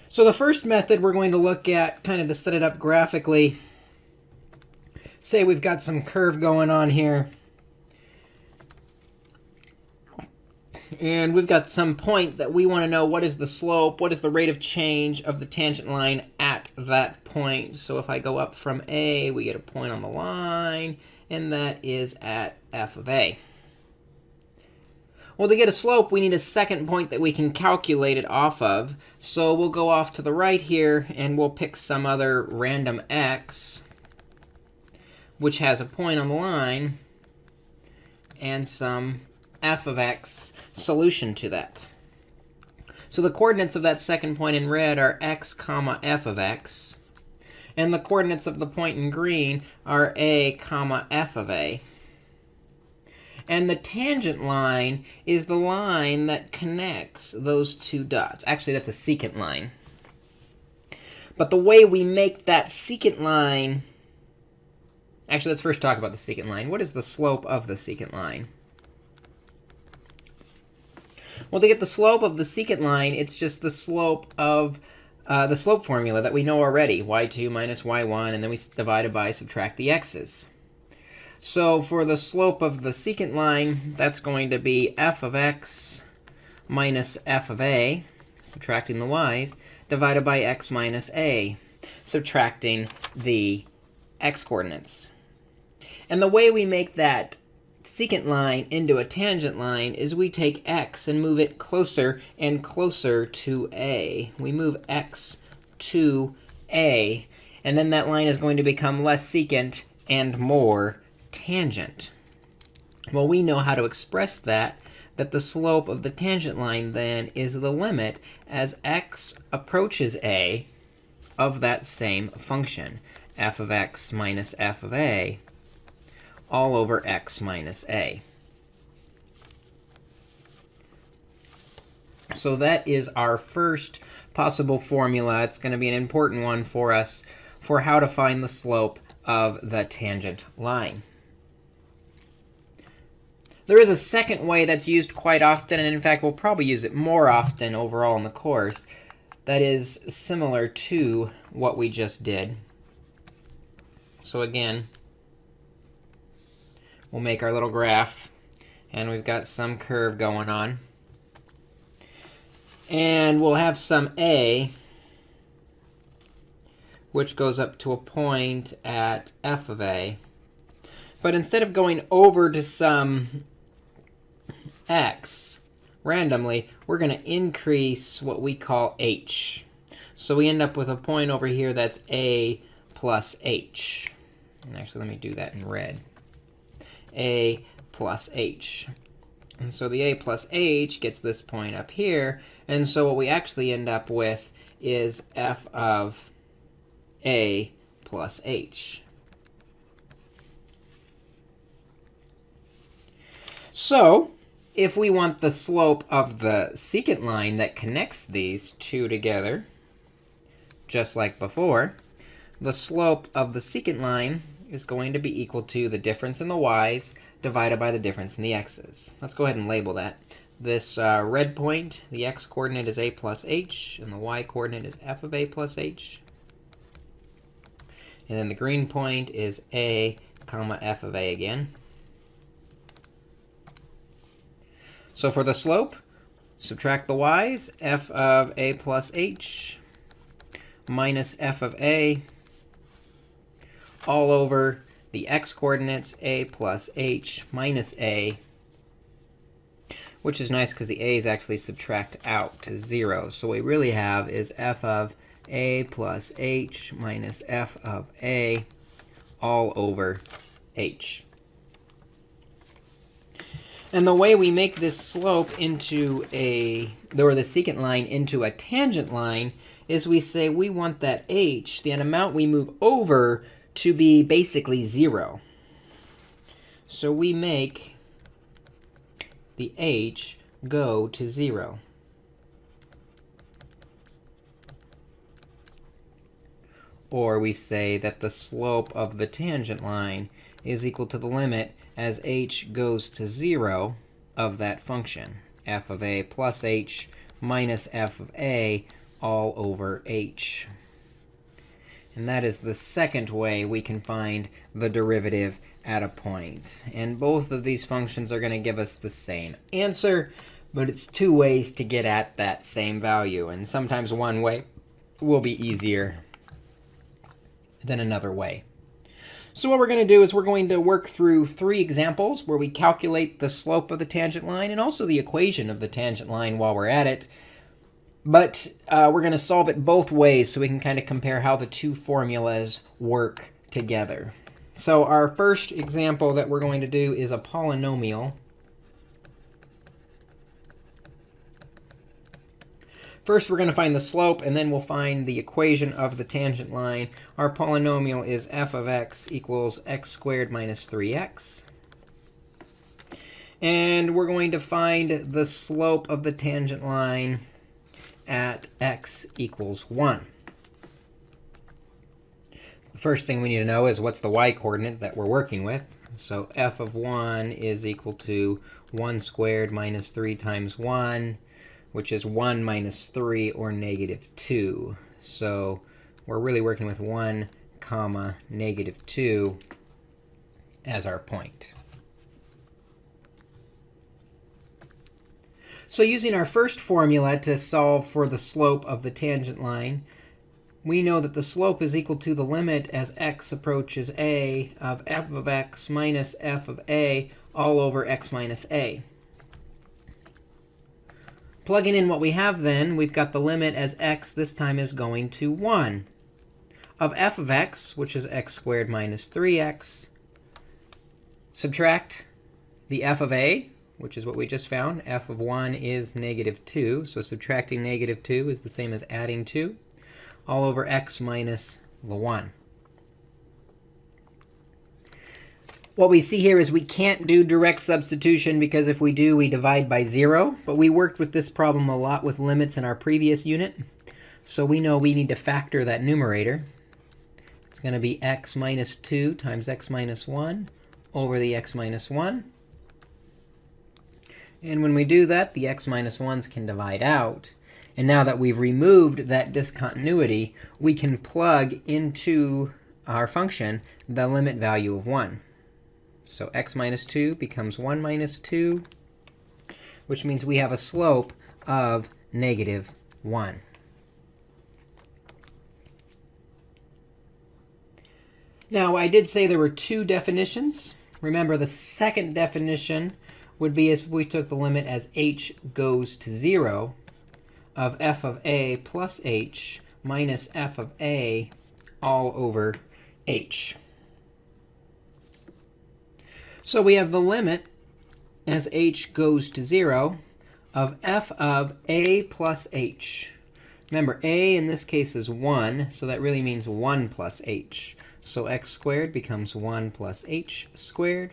So the first method we're going to look at, kind of to set it up graphically, say we've got some curve going on here. And we've got some point that we want to know what is the slope, what is the rate of change of the tangent line at that point. So if I go up from A, we get a point on the line, and that is at f of A. Well, to get a slope, we need a second point that we can calculate it off of. So we'll go off to the right here, and we'll pick some other random x, which has a point on the line, and some f of x solution to that. So the coordinates of that second point in red are x comma f of x. And the coordinates of the point in green are a comma f of a. And the tangent line is the line that connects those two dots. Actually, that's a secant line. But the way we make that secant line... Actually, let's first talk about the secant line. What is the slope of the secant line? Well, to get the slope of the secant line, it's just the slope of the slope formula that we know already, y2 minus y1, and then we divide it by, subtract the x's. So for the slope of the secant line, that's going to be f of x minus f of a, subtracting the y's, divided by x minus a, subtracting the x coordinates. And the way we make that secant line into a tangent line is we take x and move it closer and closer to a. We move x to a, and then that line is going to become less secant and more tangent. Well, we know how to express that the slope of the tangent line then is the limit as x approaches a of that same function, f of x minus f of a, all over x minus a. So that is our first possible formula. It's going to be an important one for us for how to find the slope of the tangent line. There is a second way that's used quite often, and in fact, we'll probably use it more often overall in the course, that is similar to what we just did. So again, we'll make our little graph, and we've got some curve going on. And we'll have some a, which goes up to a point at f of a. But instead of going over to some x randomly, we're going to increase what we call h. So we end up with a point over here that's a plus h. And actually, let me do that in red. A plus h. And so the a plus h gets this point up here. And so what we actually end up with is f of a plus h. So if we want the slope of the secant line that connects these two together, just like before, the slope of the secant line is going to be equal to the difference in the y's divided by the difference in the x's. Let's go ahead and label that. This red point, the x-coordinate is a plus h, and the y-coordinate is f of a plus h. And then the green point is a comma f of a again. So for the slope, subtract the y's, f of a plus h minus f of a, all over the x-coordinates, a plus h minus a, which is nice because the a's actually subtract out to 0. So what we really have is f of a plus h minus f of a all over h. And the way we make this slope into or the secant line into a tangent line is we say we want that h, the amount we move over, to be basically 0. So we make the h go to 0. Or we say that the slope of the tangent line is equal to the limit as h goes to 0 of that function, f of a plus h minus f of a all over h. And that is the second way we can find the derivative at a point. And both of these functions are going to give us the same answer, but it's two ways to get at that same value. And sometimes one way will be easier than another way. So what we're going to do is we're going to work through 3 examples where we calculate the slope of the tangent line and also the equation of the tangent line while we're at it. But we're going to solve it both ways so we can kind of compare how the two formulas work together. So our first example that we're going to do is a polynomial. First, we're going to find the slope, and then we'll find the equation of the tangent line. Our polynomial is f of x equals x squared minus 3x. And we're going to find the slope of the tangent line at x equals 1. The first thing we need to know is what's the y-coordinate that we're working with. So f of 1 is equal to 1 squared minus 3 times 1, which is 1 minus 3, or negative 2. So we're really working with 1 comma negative 2 as our point. So using our first formula to solve for the slope of the tangent line, we know that the slope is equal to the limit as x approaches a of f of x minus f of a all over x minus a. Plugging in what we have then, we've got the limit as x this time is going to 1. of f of x, which is x squared minus 3x, subtract the f of a, which is what we just found. F of 1 is negative 2. So subtracting negative 2 is the same as adding 2, all over x minus the 1. What we see here is we can't do direct substitution because if we do, we divide by 0. But we worked with this problem a lot with limits in our previous unit. So we know we need to factor that numerator. It's going to be x minus 2 times x minus 1 over the x minus 1. And when we do that, the x minus 1s can divide out. And now that we've removed that discontinuity, we can plug into our function the limit value of 1. So x minus 2 becomes 1 minus 2, which means we have a slope of negative 1. Now, I did say there were two definitions. Remember, the second definition would be as if we took the limit as h goes to 0 of f of a plus h minus f of a all over h. So we have the limit as h goes to 0 of f of a plus h. Remember, a in this case is 1, so that really means 1 plus h. So x squared becomes 1 plus h squared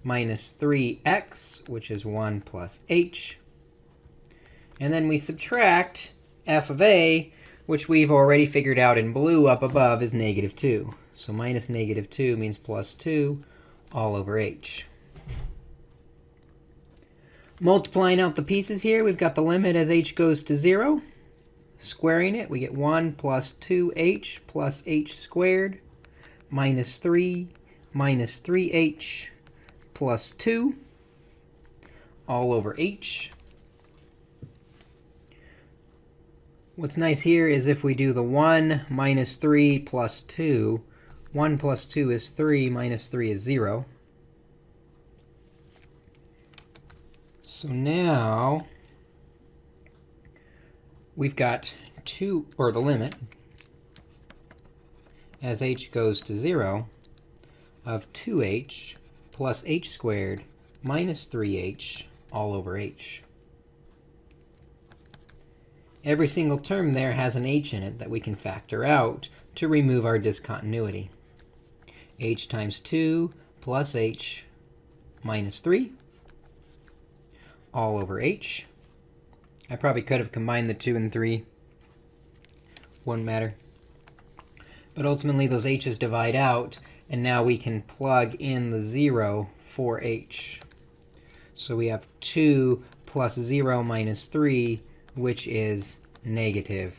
minus 3x, which is 1 plus h. And then we subtract f of a, which we've already figured out in blue up above is negative 2. So minus negative 2 means plus 2 all over h. Multiplying out the pieces here, we've got the limit as h goes to 0. Squaring it, we get 1 plus 2h plus h squared minus 3 minus 3h plus 2 all over h. What's nice here is if we do the 1 minus 3 plus 2, 1 plus 2 is 3, minus 3 is 0. So now we've got 2, or the limit, as h goes to 0, of 2h plus h squared minus 3h all over h. Every single term there has an h in it that we can factor out to remove our discontinuity. H times 2 plus h minus 3 all over h. I probably could have combined the 2 and 3. Wouldn't matter. But ultimately, those h's divide out, and now we can plug in the 0 for h. So we have 2 plus 0 minus 3, which is negative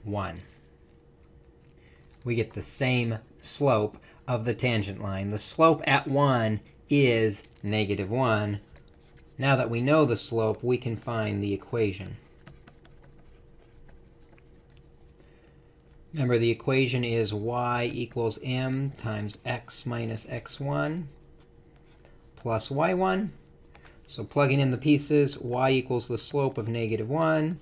1. We get the same slope of the tangent line. The slope at 1 is negative 1. Now that we know the slope, we can find the equation. Remember, the equation is y equals m times x minus x1 plus y1. So plugging in the pieces, y equals the slope of negative 1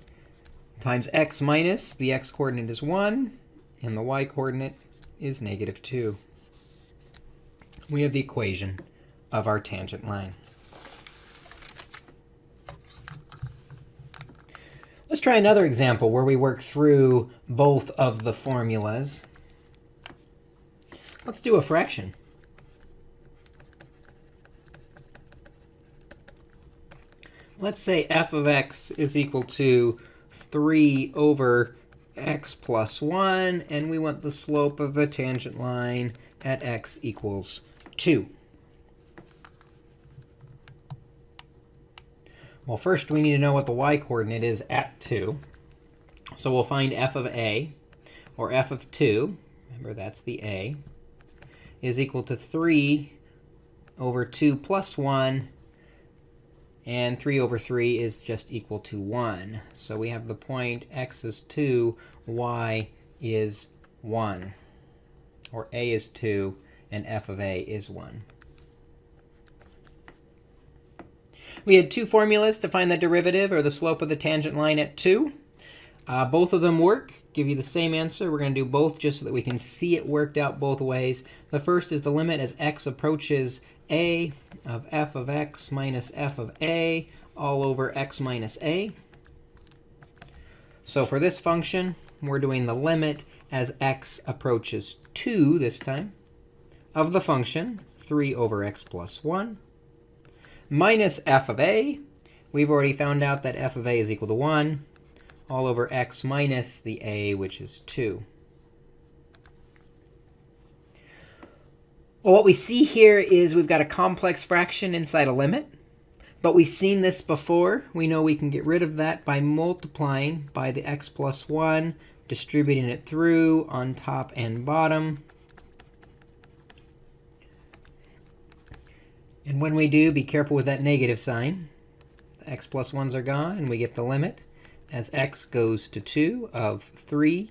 times x minus, the x coordinate is 1, and the y coordinate is negative 2. We have the equation of our tangent line. Let's try another example where we work through both of the formulas. Let's do a fraction. Let's say f of x is equal to 3 over x plus 1, and we want the slope of the tangent line at x equals 2. Well, first we need to know what the y-coordinate is at 2. So we'll find f of a, or f of 2, remember that's the a, is equal to 3 over 2 plus 1, and 3 over 3 is just equal to 1. So we have the point x is 2, y is 1, or a is 2, and f of a is 1. We had two formulas to find the derivative, or the slope of the tangent line at 2. Both of them work, give you the same answer. We're going to do both just so that we can see it worked out both ways. The first is the limit as x approaches a of f of x minus f of a all over x minus a. So for this function, we're doing the limit as x approaches 2 this time of the function 3 over x plus 1 minus f of a. We've already found out that f of a is equal to 1 all over x minus the a, which is 2. Well, what we see here is we've got a complex fraction inside a limit. But we've seen this before. We know we can get rid of that by multiplying by the x plus 1, distributing it through on top and bottom. And when we do, be careful with that negative sign. The x plus 1s are gone, and we get the limit as x goes to 2 of 3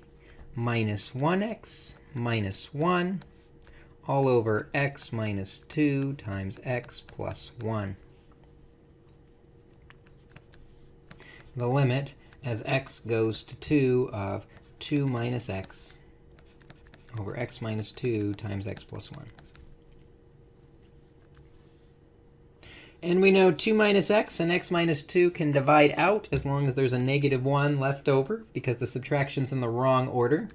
minus 1x minus 1 all over x minus 2 times x plus 1. The limit as x goes to 2 of 2 minus x over x minus 2 times x plus 1. And we know 2 minus x and x minus 2 can divide out as long as there's a negative 1 left over, because the subtraction's in the wrong order.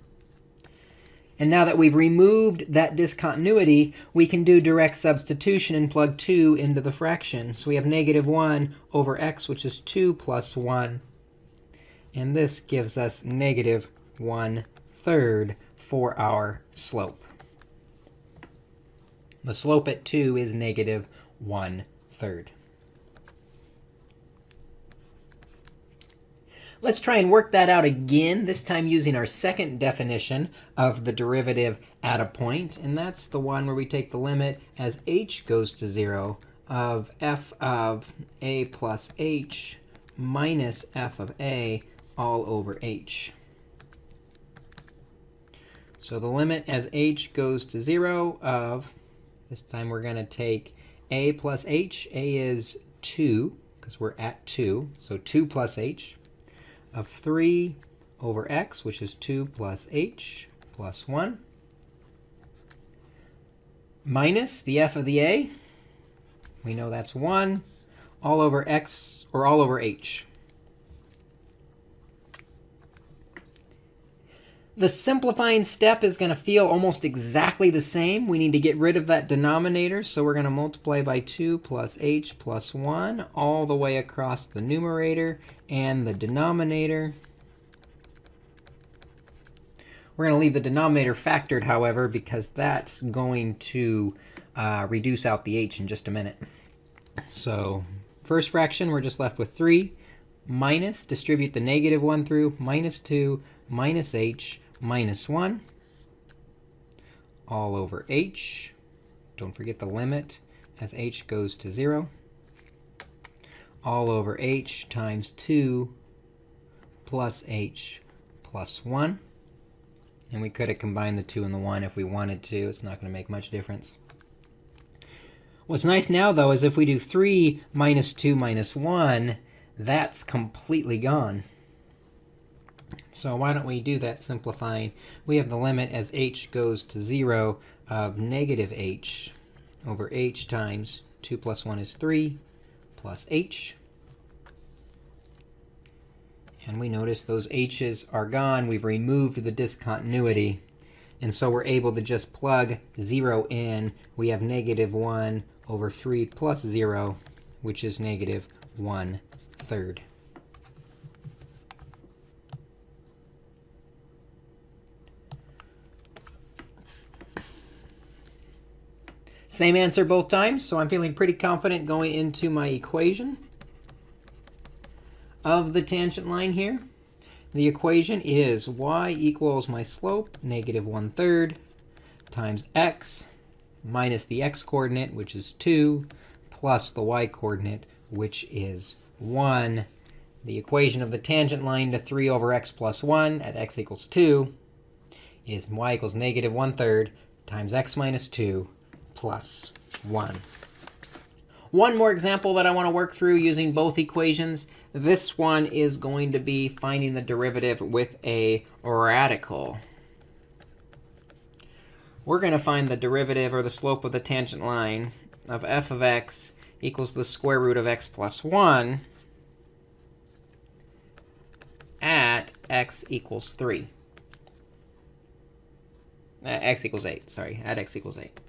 And now that we've removed that discontinuity, we can do direct substitution and plug 2 into the fraction. So we have negative 1 over x, which is 2 plus 1. And this gives us negative 1/3 for our slope. The slope at 2 is negative 1/3. Let's try and work that out again, this time using our second definition of the derivative at a point. And that's the one where we take the limit as h goes to 0 of f of a plus h minus f of a all over h. So the limit as h goes to 0 of, this time we're going to take a plus h. A is 2, because we're at 2. So 2 plus h. Of 3 over x, which is 2 plus h plus 1, minus the f of the a. We know that's 1 all over x, or all over h. The simplifying step is going to feel almost exactly the same. We need to get rid of that denominator, so we're going to multiply by 2 plus h plus 1 all the way across the numerator and the denominator. We're going to leave the denominator factored, however, because that's going to reduce out the h in just a minute. So first fraction, we're just left with 3 minus, distribute the negative 1 through, minus 2 minus h minus 1 all over h. Don't forget the limit as h goes to 0 all over h times 2 plus h plus 1. And we could have combined the 2 and the 1 if we wanted to. It's not going to make much difference. What's nice now, though, is if we do 3 minus 2 minus 1, that's completely gone. So why don't we do that simplifying? We have the limit as h goes to 0 of negative h over h times 2 plus 1 is 3 plus h. And we notice those h's are gone. We've removed the discontinuity. And so we're able to just plug 0 in. We have negative 1 over 3 plus 0, which is negative 1/3. Same answer both times, so I'm feeling pretty confident going into my equation of the tangent line here. The equation is y equals my slope, negative 1/3, times x minus the x-coordinate, which is 2, plus the y-coordinate, which is 1. The equation of the tangent line to 3 over x plus 1 at x equals 2 is y equals negative 1/3 times x minus 2 plus 1. One more example that I want to work through using both equations. This one is going to be finding the derivative with a radical. We're going to find the derivative, or the slope of the tangent line, of f of x equals the square root of x plus 1 at x equals 3. X equals 8, sorry, at x equals 8.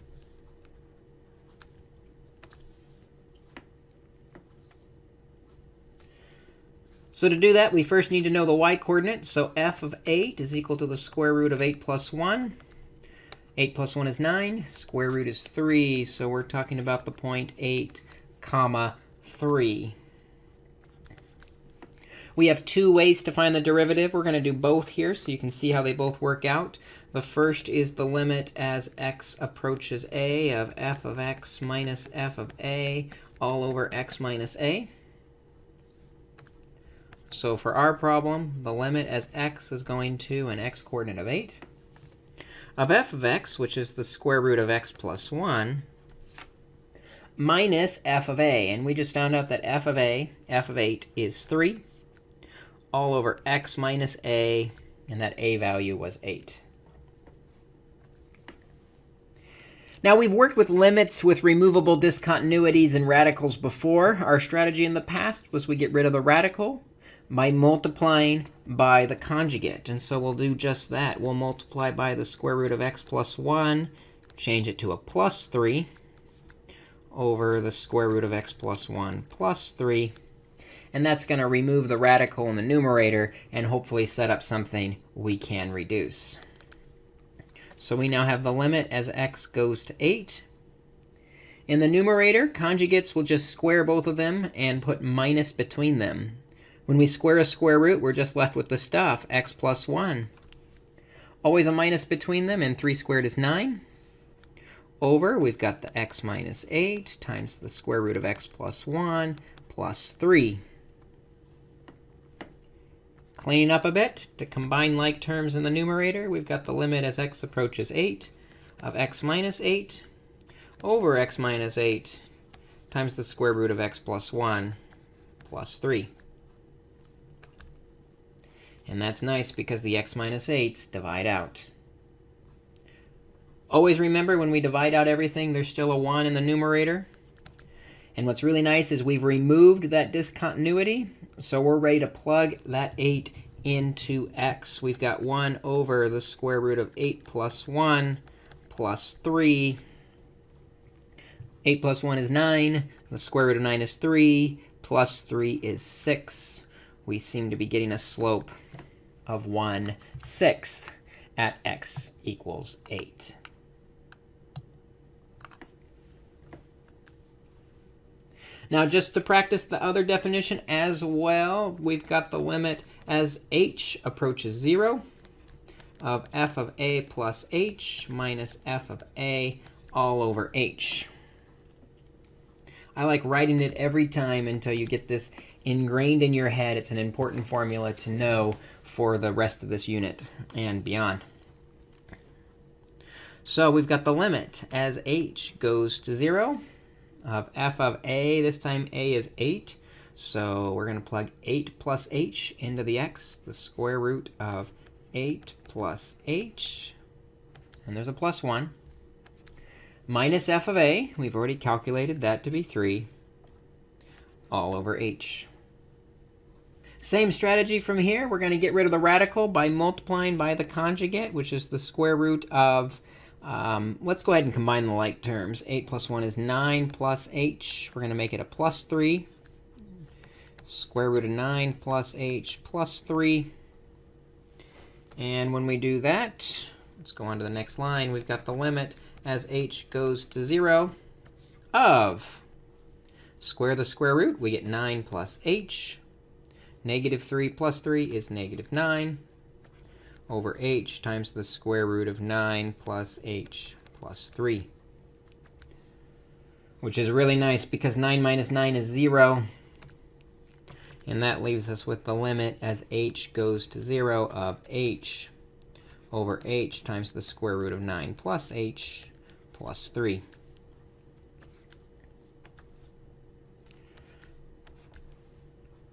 So to do that, we first need to know the y-coordinate. So f of 8 is equal to the square root of 8 plus 1. 8 plus 1 is 9. Square root is 3. So we're talking about the point 8, comma 3. We have two ways to find the derivative. We're going to do both here so you can see how they both work out. The first is the limit as x approaches a of f of x minus f of a all over x minus a. So for our problem, the limit as x is going to an x-coordinate of 8 of f of x, which is the square root of x plus 1, minus f of a. And we just found out that f of 8, is 3, all over x minus a, and that a value was 8. Now, we've worked with limits with removable discontinuities and radicals before. Our strategy in the past was we get rid of the radical by multiplying by the conjugate. And so we'll do just that. We'll multiply by the square root of x plus 1, change it to a plus 3, over the square root of x plus 1 plus 3. And that's going to remove the radical in the numerator and hopefully set up something we can reduce. So we now have the limit as x goes to 8. In the numerator, conjugates will just square both of them and put minus between them. When we square a square root, we're just left with the stuff, x plus 1. Always a minus between them, and 3 squared is 9. Over, we've got the x minus 8 times the square root of x plus 1 plus 3. Cleaning up a bit, to combine like terms in the numerator, we've got the limit as x approaches 8 of x minus 8 over x minus 8 times the square root of x plus 1 plus 3. And that's nice because the x minus 8s divide out. Always remember, when we divide out everything, there's still a 1 in the numerator. And what's really nice is we've removed that discontinuity. So we're ready to plug that 8 into x. We've got 1 over the square root of 8 plus 1 plus 3. 8 plus 1 is 9. The square root of 9 is 3. Plus 3 is 6. We seem to be getting a slope of 1/6 at x equals 8. Now, just to practice the other definition as well, we've got the limit as h approaches 0 of f of a plus h minus f of a all over h. I like writing it every time until you get this ingrained in your head. It's an important formula to know for the rest of this unit and beyond. So we've got the limit as h goes to 0 of f of a. This time a is 8. So we're going to plug 8 plus h into the x, the square root of 8 plus h. And there's a plus 1. Minus f of a. We've already calculated that to be 3 all over h. Same strategy from here. We're going to get rid of the radical by multiplying by the conjugate, which is the square root of, let's go ahead and combine the like terms. 8 plus 1 is 9 plus h. We're going to make it a plus 3. Square root of 9 plus h plus 3. And when we do that, let's go on to the next line. We've got the limit as h goes to 0 of square the square root. We get 9 plus h. Negative 3 plus 3 is negative 9 over h times the square root of 9 plus h plus 3. Which is really nice because 9 minus 9 is 0. And that leaves us with the limit as h goes to 0 of h over h times the square root of 9 plus h plus 3.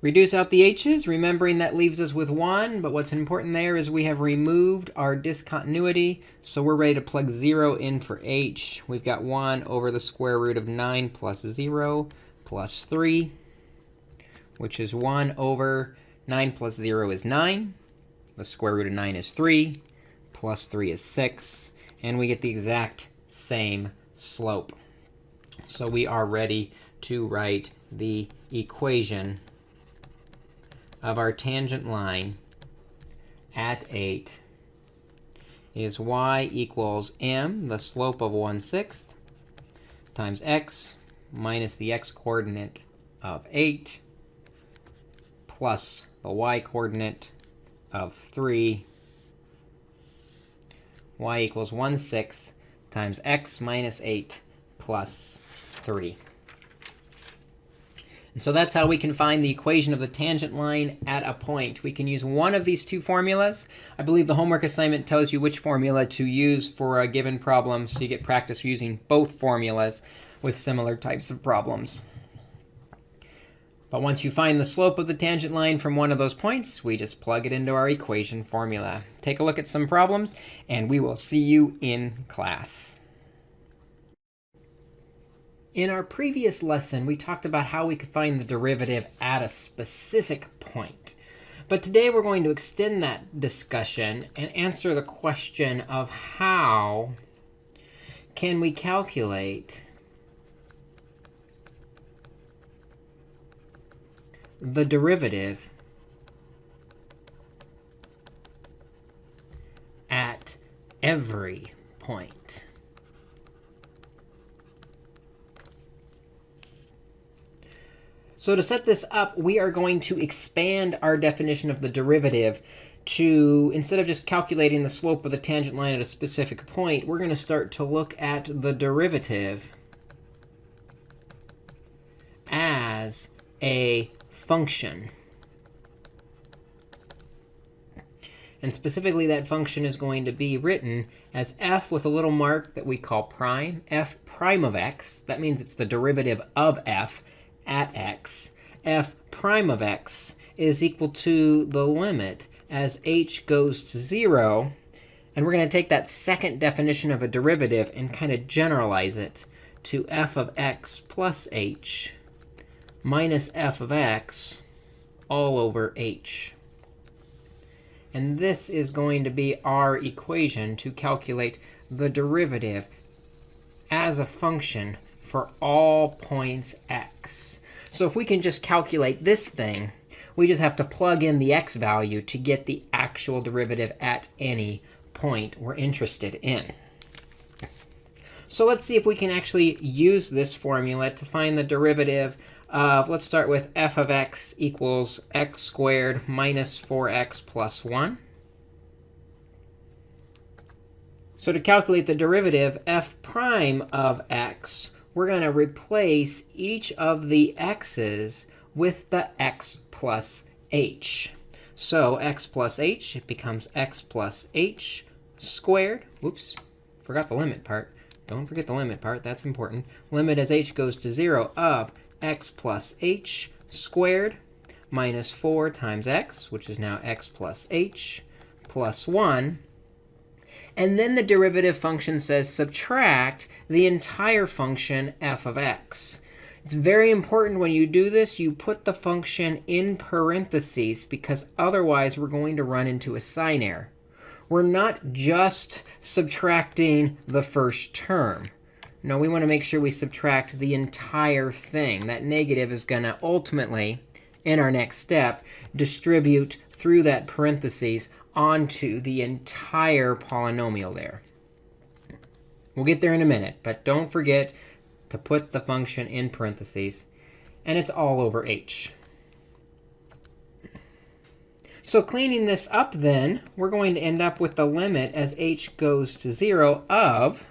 Reduce out the h's, remembering that leaves us with 1, but what's important there is we have removed our discontinuity, so we're ready to plug 0 in for h. We've got 1 over the square root of 9 plus 0 plus 3, which is 1 over 9 plus 0 is 9. The square root of 9 is 3, plus 3 is 6, and we get the exact same slope. So we are ready to write the equation of our tangent line at 8 is y equals m, the slope of 1/6, times x minus the x-coordinate of 8 plus the y-coordinate of 3. Y equals 1/6 times x minus 8 plus 3. And so that's how we can find the equation of the tangent line at a point. We can use one of these two formulas. I believe the homework assignment tells you which formula to use for a given problem, so you get practice using both formulas with similar types of problems. But once you find the slope of the tangent line from one of those points, we just plug it into our equation formula. Take a look at some problems, and we will see you in class. In our previous lesson, we talked about how we could find the derivative at a specific point. But today we're going to extend that discussion and answer the question of how can we calculate the derivative at every point. So to set this up, we are going to expand our definition of the derivative to, instead of just calculating the slope of the tangent line at a specific point, we're going to start to look at the derivative as a function. And specifically, that function is going to be written as f with a little mark that we call prime, f prime of x. That means it's the derivative of f at x. F prime of x is equal to the limit as h goes to 0. And we're going to take that second definition of a derivative and kind of generalize it to f of x plus h minus f of x all over h. And this is going to be our equation to calculate the derivative as a function for all points x. So if we can just calculate this thing, we just have to plug in the x value to get the actual derivative at any point we're interested in. So let's see if we can actually use this formula to find the derivative of, let's start with f of x equals x squared minus 4x plus 1. So to calculate the derivative, f prime of x, we're going to replace each of the x's with the x plus h. So x plus h, it becomes x plus h squared. Whoops, forgot the limit part. Don't forget the limit part. That's important. Limit as h goes to 0 of x plus h squared minus 4 times x, which is now x plus h, plus 1. And then the derivative function says subtract the entire function f of x. It's very important when you do this, you put the function in parentheses, because otherwise we're going to run into a sign error. We're not just subtracting the first term. No, we want to make sure we subtract the entire thing. That negative is going to ultimately, in our next step, distribute through that parentheses onto the entire polynomial there. We'll get there in a minute, but don't forget to put the function in parentheses. And it's all over h. So cleaning this up then, we're going to end up with the limit as h goes to 0 of,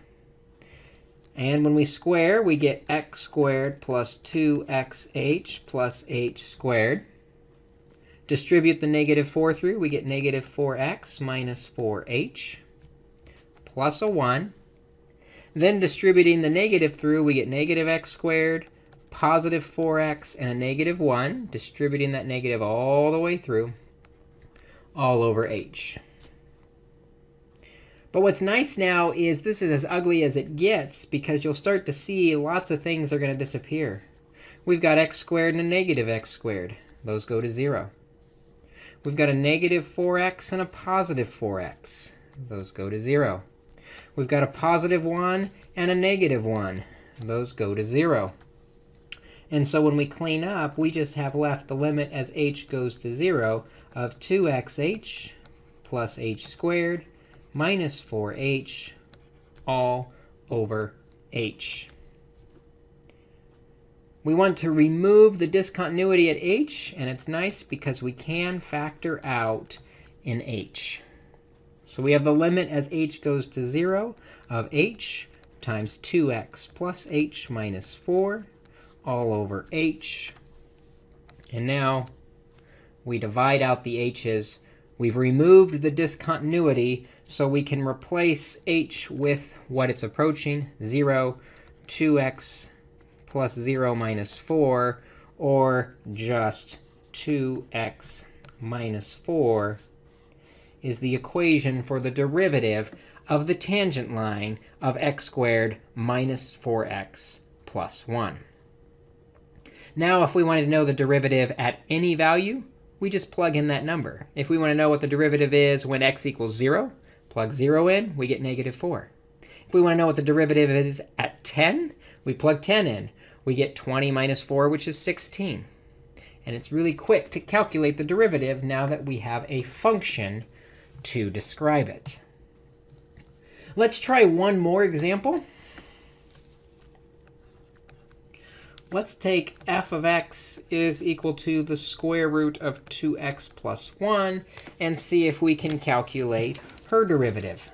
and when we square, we get x squared plus 2xh plus h squared. Distribute the negative 4 through, we get negative 4x minus 4h plus a 1. Then distributing the negative through, we get negative x squared positive 4x and a negative 1, distributing that negative all the way through, all over h. But what's nice now is this is as ugly as it gets, because you'll start to see lots of things are going to disappear. We've got x squared and a negative x squared. Those go to 0. We've got a negative 4x and a positive 4x. Those go to 0. We've got a positive 1 and a negative 1. Those go to 0. And so when we clean up, we just have left the limit as h goes to 0 of 2xh plus h squared minus 4h all over h. We want to remove the discontinuity at h, and it's nice because we can factor out in h. So we have the limit as h goes to 0 of h times 2x plus h minus 4 all over h. And now we divide out the h's. We've removed the discontinuity, so we can replace h with what it's approaching, 0, 2x plus 0 minus 4, or just 2x minus 4 is the equation for the derivative of the tangent line of x squared minus 4x plus 1. Now, if we wanted to know the derivative at any value, we just plug in that number. If we want to know what the derivative is when x equals 0, plug 0 in, we get negative 4. If we want to know what the derivative is at 10, we plug 10 in. We get 20 minus 4, which is 16. And it's really quick to calculate the derivative now that we have a function to describe it. Let's try one more example. Let's take f of x is equal to the square root of 2x plus 1 and see if we can calculate her derivative.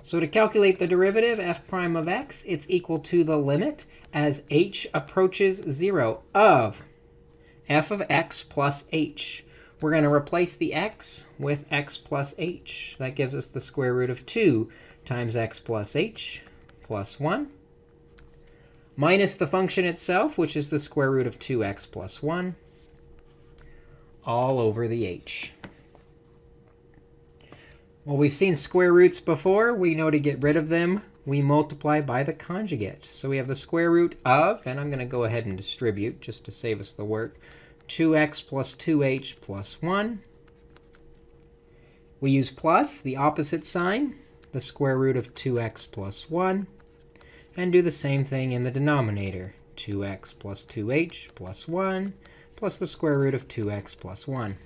So to calculate the derivative, f prime of x, it's equal to the limit as h approaches 0 of f of x plus h. We're going to replace the x with x plus h. That gives us the square root of 2 times x plus h plus 1, minus the function itself, which is the square root of 2x plus 1, all over the h. Well, we've seen square roots before. We know to get rid of them, we multiply by the conjugate. So we have the square root of, and I'm going to go ahead and distribute just to save us the work, 2x plus 2h plus 1. We use plus, the opposite sign, the square root of 2x plus 1, and do the same thing in the denominator, 2x plus 2h plus 1, plus the square root of 2x plus 1.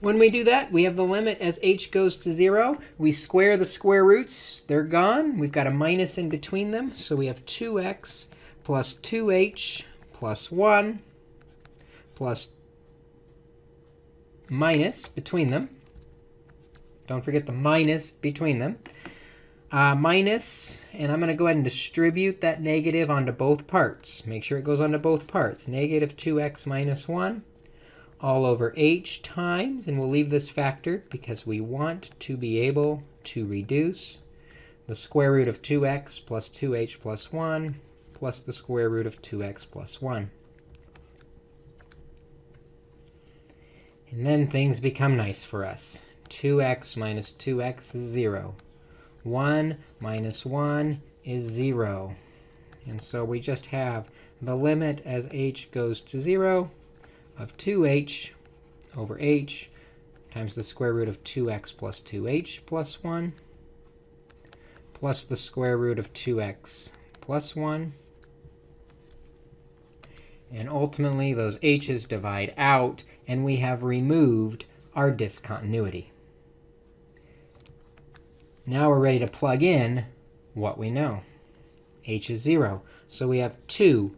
When we do that, we have the limit as h goes to 0. We square the square roots. They're gone. We've got a minus in between them. So we have 2x plus 2h plus 1 plus minus between them. Don't forget the minus between them. Minus, and I'm going to go ahead and distribute that negative onto both parts. Make sure it goes onto both parts. Negative 2x minus 1. All over h times, and we'll leave this factored because we want to be able to reduce the square root of 2x plus 2h plus 1 plus the square root of 2x plus 1. And then things become nice for us. 2x minus 2x is 0. 1 minus 1 is 0. And so we just have the limit as h goes to 0 of 2h over h times the square root of 2x plus 2h plus 1 plus the square root of 2x plus 1. And ultimately, those h's divide out, and we have removed our discontinuity. Now we're ready to plug in what we know. H is 0. So we have 2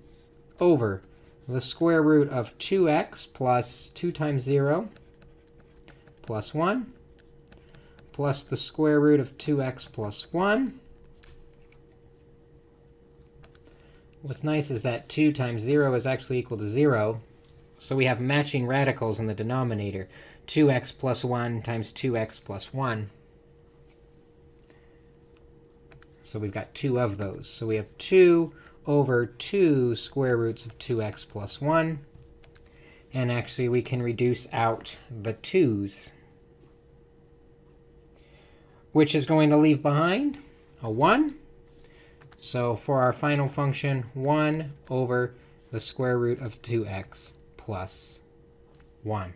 over the square root of 2x plus 2 times 0 plus 1 plus the square root of 2x plus 1. What's nice is that 2 times 0 is actually equal to 0. So we have matching radicals in the denominator. 2x plus 1 times 2x plus 1. So we've got 2 of those. So we have 2 over 2 square roots of 2x plus 1. And actually, we can reduce out the 2's, which is going to leave behind a 1. So for our final function, 1 over the square root of 2x plus 1.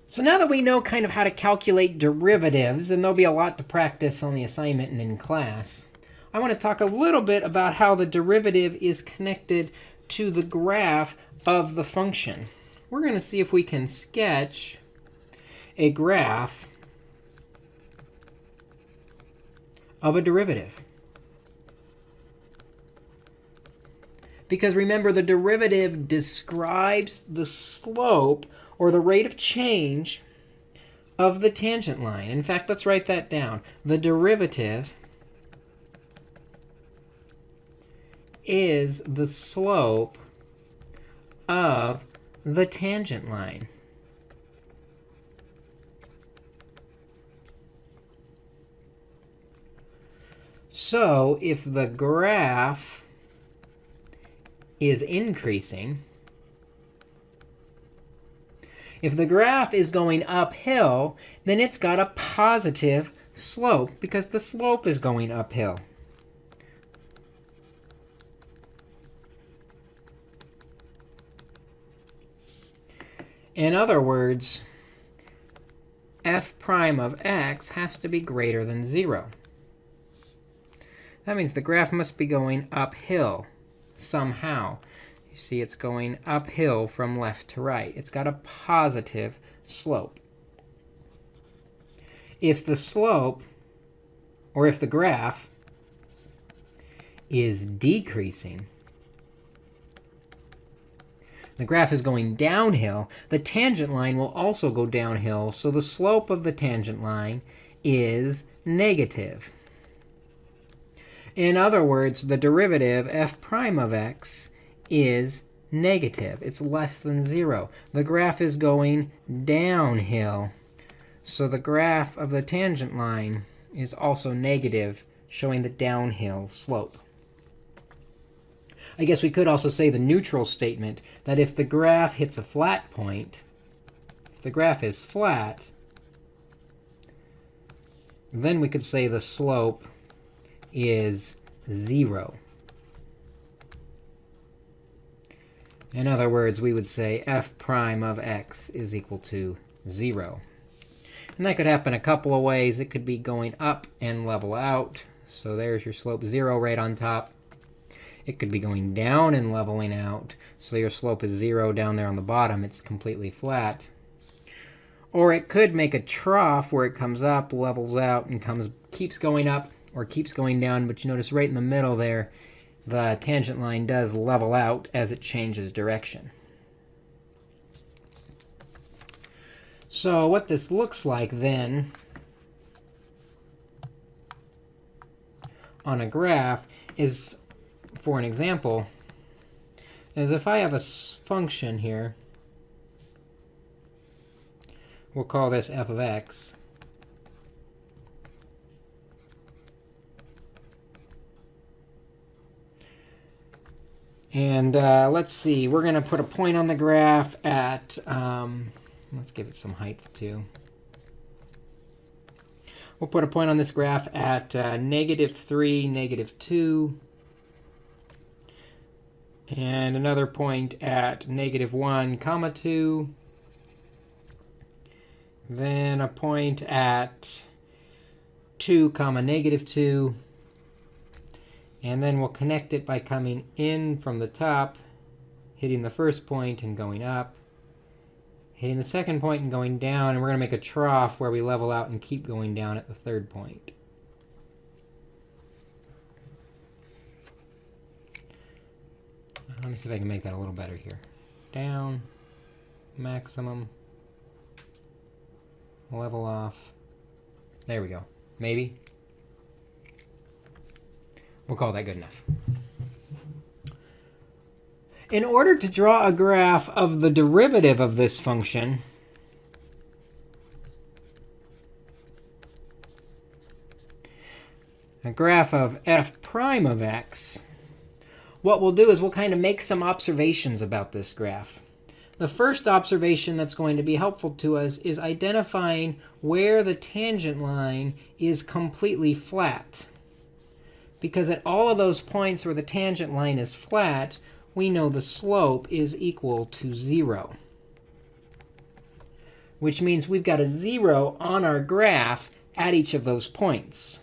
So now that we know kind of how to calculate derivatives, and there'll be a lot to practice on the assignment and in class, I want to talk a little bit about how the derivative is connected to the graph of the function. We're going to see if we can sketch a graph of a derivative. Because remember, the derivative describes the slope or the rate of change of the tangent line. In fact, let's write that down. The derivative is the slope of the tangent line. So if the graph is increasing, if the graph is going uphill, then it's got a positive slope because the slope is going uphill. In other words, f prime of x has to be greater than 0. That means the graph must be going uphill somehow. You see it's going uphill from left to right. It's got a positive slope. If the slope, or if the graph is decreasing, the graph is going downhill, the tangent line will also go downhill, so the slope of the tangent line is negative. In other words, the derivative f prime of x is negative. It's less than 0. The graph is going downhill, so the graph of the tangent line is also negative, showing the downhill slope. I guess we could also say the neutral statement, that if the graph hits a flat point, if the graph is flat, then we could say the slope is 0. In other words, we would say f prime of x is equal to 0. And that could happen a couple of ways. It could be going up and level out. So there's your slope 0 right on top. It could be going down and leveling out. So your slope is 0 down there on the bottom. It's completely flat. Or it could make a trough where it comes up, levels out, and keeps going up or keeps going down. But you notice right in the middle there, the tangent line does level out as it changes direction. So what this looks like then on a graph is, for an example, is if I have a function here, we'll call this f of x. And let's see, we're going to put a point on the graph at, let's give it some height too. We'll put a point on this graph at -3, -2. And another point at -1, 2. Then a point at 2, -2. And then we'll connect it by coming in from the top, hitting the first point and going up, hitting the second point and going down. And we're going to make a trough where we level out and keep going down at the third point. Let me see if I can make that a little better here. Down, maximum, level off. There we go. Maybe. We'll call that good enough. In order to draw a graph of the derivative of this function, a graph of f prime of x, what we'll do is we'll kind of make some observations about this graph. The first observation that's going to be helpful to us is identifying where the tangent line is completely flat. Because at all of those points where the tangent line is flat, we know the slope is equal to 0. Which means we've got a 0 on our graph at each of those points.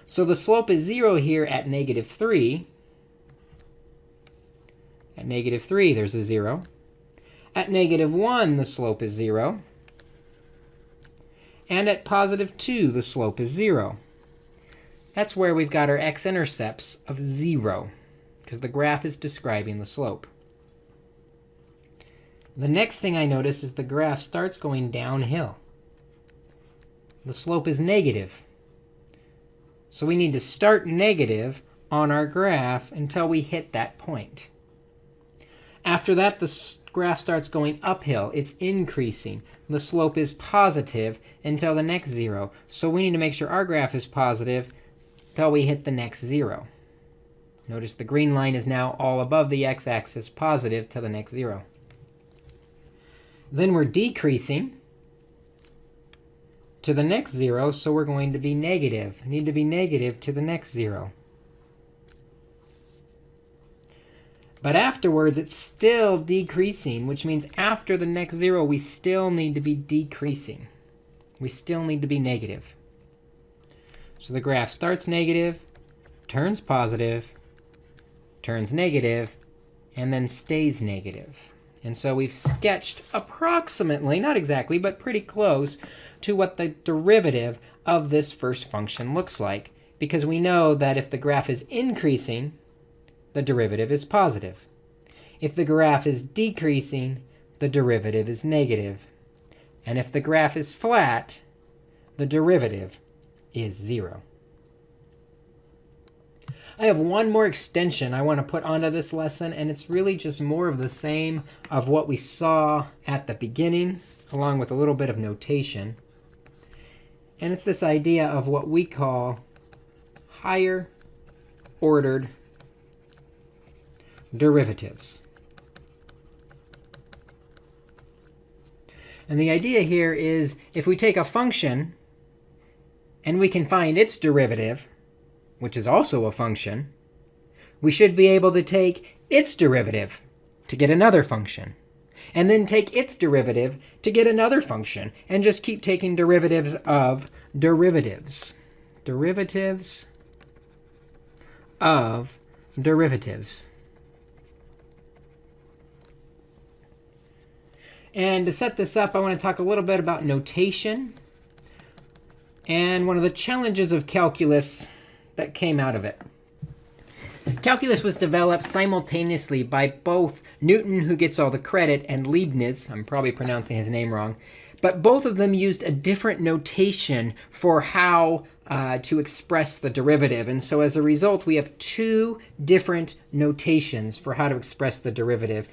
So the slope is 0 here at -3. At -3, there's a 0. At -1, the slope is 0. And at +2, the slope is 0. That's where we've got our x-intercepts of 0, because the graph is describing the slope. The next thing I notice is the graph starts going downhill. The slope is negative. So we need to start negative on our graph until we hit that point. After that, the graph starts going uphill. It's increasing. The slope is positive until the next 0. So we need to make sure our graph is positive until we hit the next 0. Notice the green line is now all above the x-axis, positive to the next 0. Then we're decreasing to the next 0, so we're going to be negative. Need to be negative to the next 0. But afterwards, it's still decreasing, which means after the next 0, we still need to be decreasing. We still need to be negative. So the graph starts negative, turns positive, turns negative, and then stays negative. And so we've sketched approximately, not exactly, but pretty close to what the derivative of this first function looks like, because we know that if the graph is increasing, the derivative is positive. If the graph is decreasing, the derivative is negative. And if the graph is flat, the derivative is 0. I have one more extension I want to put onto this lesson, and it's really just more of the same of what we saw at the beginning, along with a little bit of notation. And it's this idea of what we call higher ordered derivatives. And the idea here is if we take a function and we can find its derivative, which is also a function, we should be able to take its derivative to get another function, and then take its derivative to get another function, and just keep taking derivatives of derivatives. Derivatives of derivatives. And to set this up, I want to talk a little bit about notation and one of the challenges of calculus that came out of it. Calculus was developed simultaneously by both Newton, who gets all the credit, and Leibniz. I'm probably pronouncing his name wrong. But both of them used a different notation for how to express the derivative. And so as a result, we have two different notations for how to express the derivative.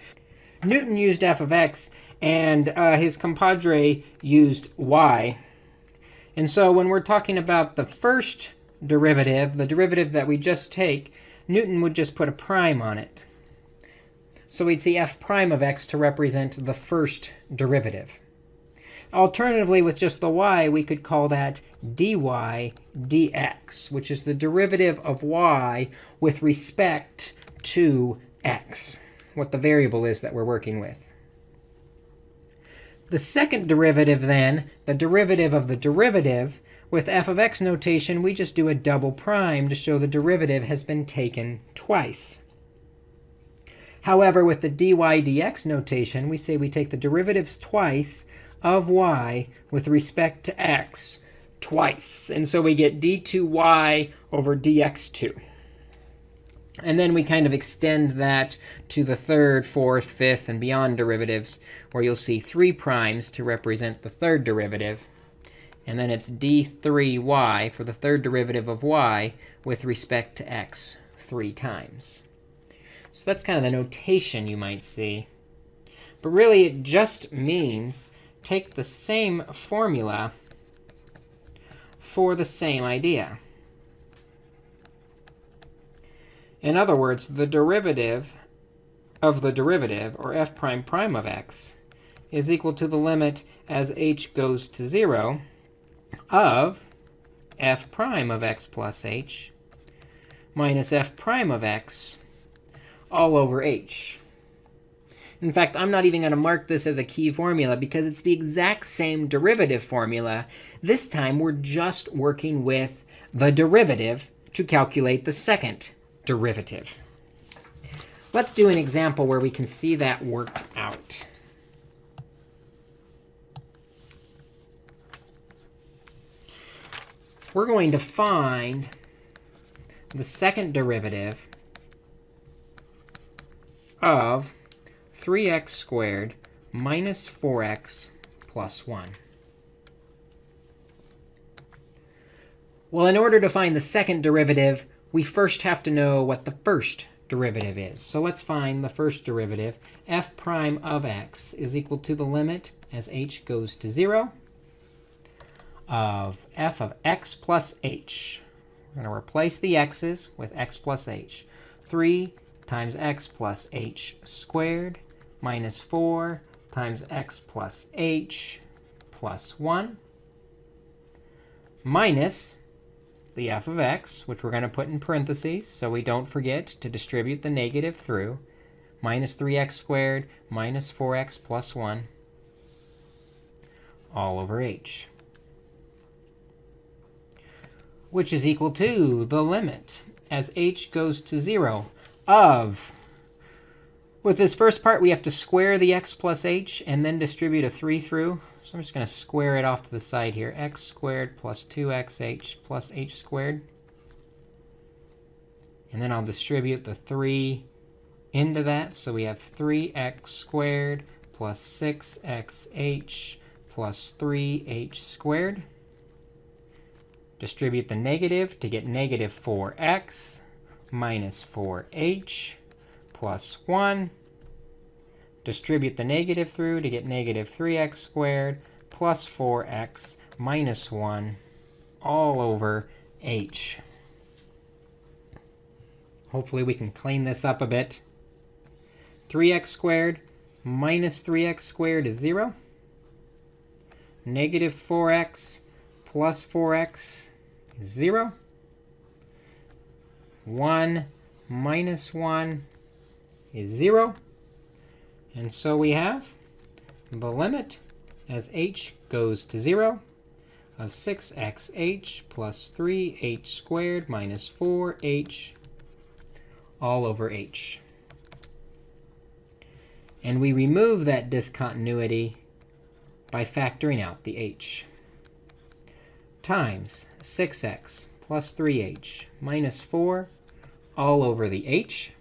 Newton used f of x, and his compadre used y. And so when we're talking about the first derivative, the derivative that we just take, Newton would just put a prime on it. So we'd see f prime of x to represent the first derivative. Alternatively, with just the y, we could call that dy dx, which is the derivative of y with respect to x, what the variable is that we're working with. The second derivative, then, the derivative of the derivative, with f of x notation, we just do a double prime to show the derivative has been taken twice. However, with the dy dx notation, we say we take the derivatives twice of y with respect to x twice. And so we get d2y over dx2. And then we kind of extend that to the third, fourth, fifth, and beyond derivatives, where you'll see 3 primes to represent the third derivative. And then it's d3y for the third derivative of y with respect to x 3 times. So that's kind of the notation you might see. But really, it just means take the same formula for the same idea. In other words, the derivative of the derivative, or f prime prime of x, is equal to the limit as h goes to 0 of f prime of x plus h minus f prime of x all over h. In fact, I'm not even going to mark this as a key formula because it's the exact same derivative formula. This time, we're just working with the derivative to calculate the second derivative. Let's do an example where we can see that worked out. We're going to find the second derivative of 3x squared minus 4x plus 1. Well, in order to find the second derivative, we first have to know what the first derivative is. So let's find the first derivative. F prime of x is equal to the limit as h goes to 0 of f of x plus h. We're going to replace the x's with x plus h. 3 times x plus h squared minus 4 times x plus h plus 1 minus the f of x, which we're going to put in parentheses so we don't forget to distribute the negative through, minus 3x squared minus 4x plus 1 all over h, which is equal to the limit as h goes to 0 of, with this first part, we have to square the x plus h and then distribute a 3 through. So I'm just going to square it off to the side here. X squared plus 2xh plus h squared. And then I'll distribute the 3 into that. So we have 3x squared plus 6xh plus 3h squared. Distribute the negative to get negative 4x minus 4h plus 1. Distribute the negative through to get negative 3x squared plus 4x minus 1 all over h. Hopefully we can clean this up a bit. 3x squared minus 3x squared is 0. Negative 4x plus 4x is 0. 1 minus 1 is 0. And so we have the limit as h goes to 0 of 6xh plus 3h squared minus 4h all over h. And we remove that discontinuity by factoring out the h. Times 6x plus 3h minus 4 all over the h.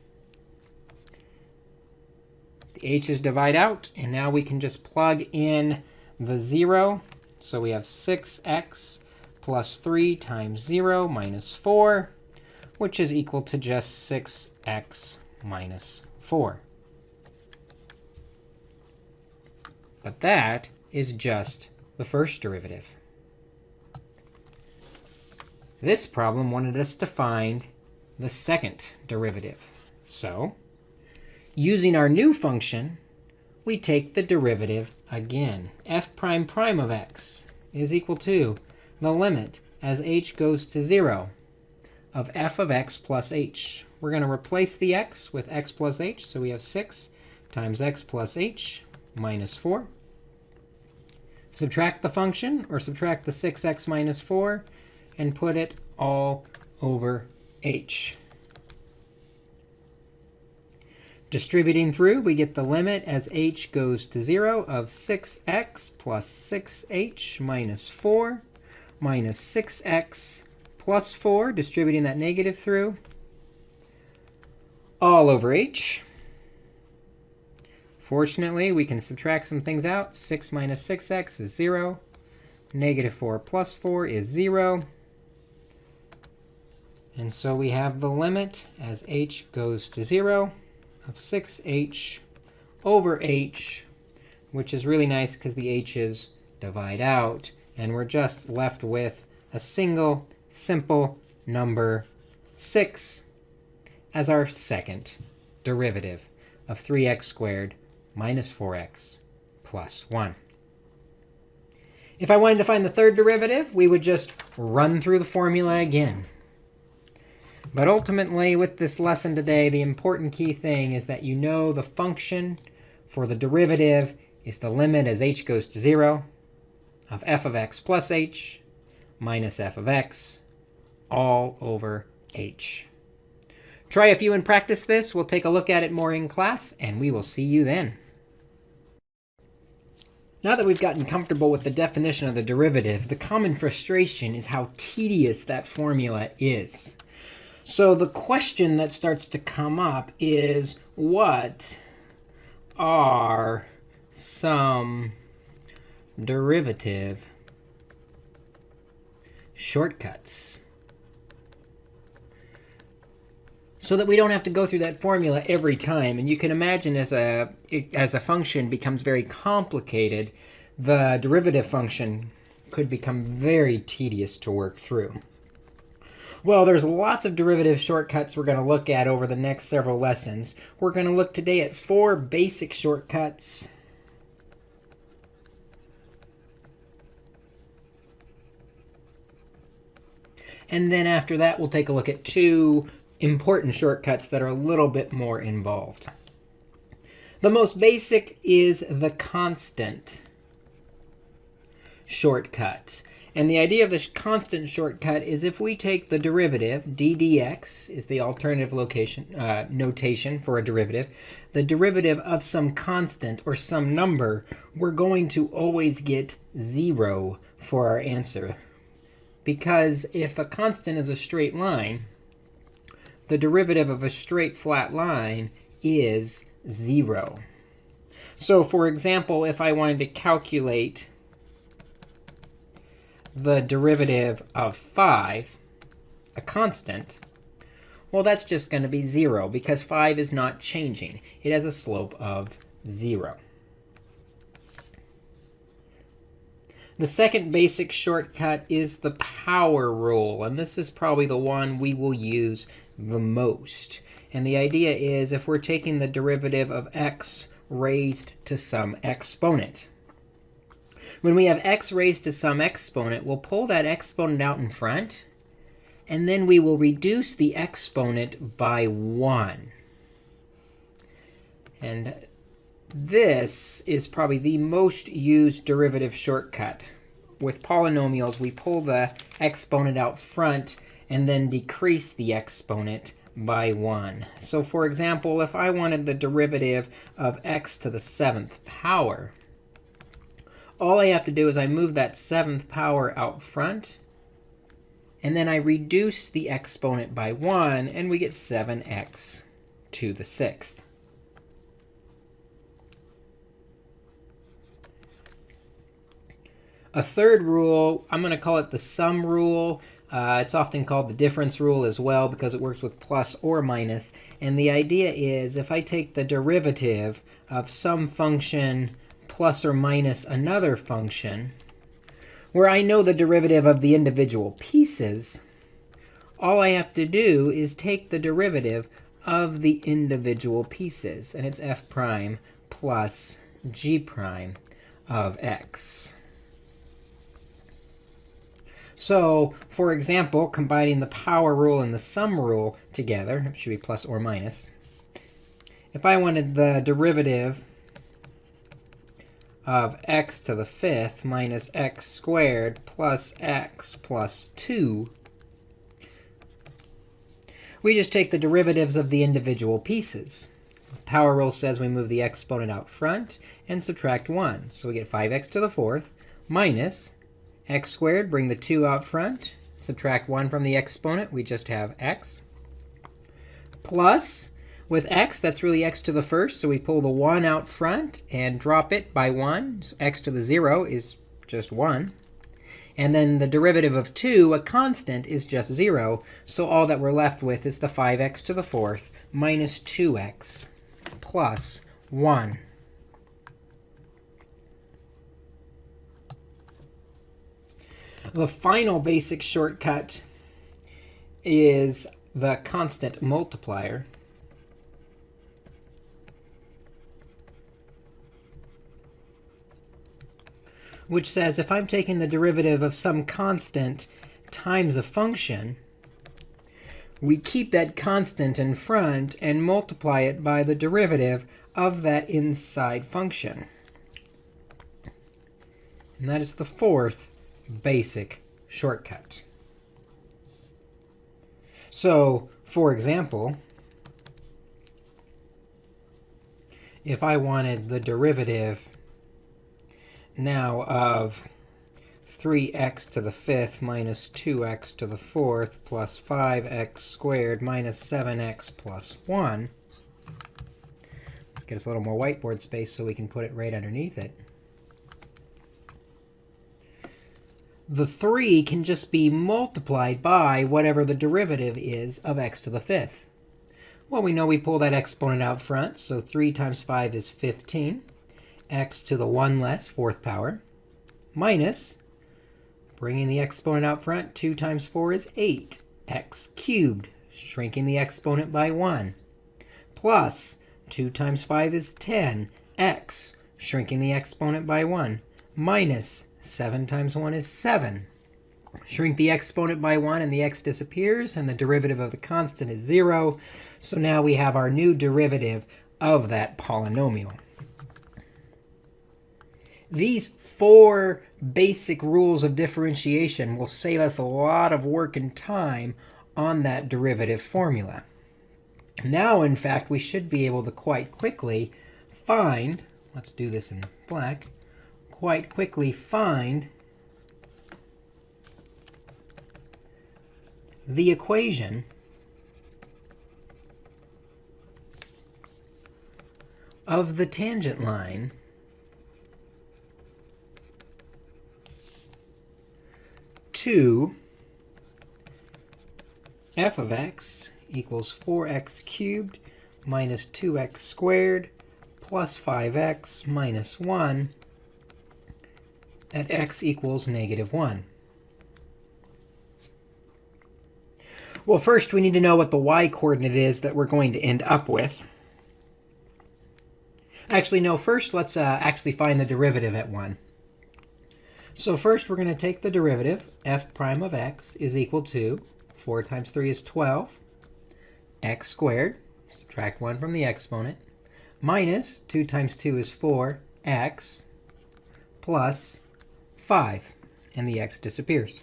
The h's divide out, and now we can just plug in the 0. So we have 6x plus 3 times 0 minus 4, which is equal to just 6x minus 4. But that is just the first derivative. This problem wanted us to find the second derivative. So using our new function, we take the derivative again. F prime prime of x is equal to the limit as h goes to 0 of f of x plus h. We're going to replace the x with x plus h. So we have 6 times x plus h minus 4. Subtract the function, or subtract the 6x minus 4, and put it all over h. Distributing through, we get the limit as h goes to 0 of 6x plus 6h minus 4 minus 6x plus 4, distributing that negative through, all over h. Fortunately, we can subtract some things out. 6 minus 6x is 0. Negative 4 plus 4 is 0. And so we have the limit as h goes to 0 of 6h over h, which is really nice because the h's divide out. And we're just left with a single, simple number 6. as our second derivative of 3x squared minus 4x plus 1. If I wanted to find the third derivative, we would just run through the formula again. But ultimately, with this lesson today, the important key thing is that you know the function for the derivative is the limit as h goes to 0 of f of x plus h minus f of x all over h. Try a few and practice this. We'll take a look at it more in class, and we will see you then. Now that we've gotten comfortable with the definition of the derivative, the common frustration is how tedious that formula is. So the question that starts to come up is, what are some derivative shortcuts? So that we don't have to go through that formula every time. And you can imagine as a function becomes very complicated, the derivative function could become very tedious to work through. Well, there's lots of derivative shortcuts we're going to look at over the next several lessons. We're going to look today at 4 basic shortcuts. And then after that, we'll take a look at 2 important shortcuts that are a little bit more involved. The most basic is the constant shortcut. And the idea of this constant shortcut is if we take the derivative, d dx is the alternative notation for a derivative, the derivative of some constant or some number, we're going to always get 0 for our answer. Because if a constant is a straight line, the derivative of a straight flat line is 0. So for example, if I wanted to calculate the derivative of 5, a constant, well, that's just going to be 0 because 5 is not changing. It has a slope of 0. The second basic shortcut is the power rule, and this is probably the one we will use the most. And the idea is if we're taking the derivative of x raised to some exponent. When we have x raised to some exponent, we'll pull that exponent out in front, and then we will reduce the exponent by 1. And this is probably the most used derivative shortcut. With polynomials, we pull the exponent out front and then decrease the exponent by 1. So for example, if I wanted the derivative of x to the 7th power, all I have to do is I move that 7th power out front, and then I reduce the exponent by 1, and we get 7x to the 6th. A third rule, I'm going to call it the sum rule. It's often called the difference rule as well because it works with plus or minus. And the idea is if I take the derivative of some function plus or minus another function, where I know the derivative of the individual pieces, all I have to do is take the derivative of the individual pieces. And it's f prime plus g prime of x. So, for example, combining the power rule and the sum rule together, it should be plus or minus. If I wanted the derivative of x to the 5th minus x squared plus x plus 2, we just take the derivatives of the individual pieces. The power rule says we move the exponent out front and subtract 1. So we get 5x to the 4th minus x squared, bring the 2 out front, subtract 1 from the exponent, we just have x. Plus, with x, that's really x to the 1st, so we pull the 1 out front and drop it by 1. So x to the 0 is just 1. And then the derivative of 2, a constant, is just 0. So all that we're left with is the 5x to the 4th minus 2x plus 1. The final basic shortcut is the constant multiplier, which says if I'm taking the derivative of some constant times a function, we keep that constant in front and multiply it by the derivative of that inside function. And that is the fourth basic shortcut. So, for example, if I wanted the derivative now of 3x to the fifth minus 2x to the fourth plus 5x squared minus 7x plus 1, let's get us a little more whiteboard space so we can put it right underneath it. The 3 can just be multiplied by whatever the derivative is of x to the fifth. Well, we know we pull that exponent out front, so 3 times 5 is 15. X to the 1 less, fourth power, minus, bringing the exponent out front, 2 times 4 is 8. X cubed, shrinking the exponent by 1, plus 2 times 5 is 10. X, shrinking the exponent by 1, minus 7 times 1 is 7. Shrink the exponent by 1, and the x disappears, and the derivative of the constant is 0. So now we have our new derivative of that polynomial. These 4 basic rules of differentiation will save us a lot of work and time on that derivative formula. Now, in fact, we should be able to quite quickly find, let's do this in black, quite quickly find the equation of the tangent line to f of x equals 4x cubed minus 2x squared plus 5x minus 1 at x equals -1. Well, first we need to know what the y-coordinate is that we're going to end up with. Actually, no, first let's actually find the derivative at 1. So first we're going to take the derivative, f prime of x is equal to 4 times 3 is 12, x squared, subtract 1 from the exponent, minus 2 times 2 is 4, x, plus 5, and the x disappears.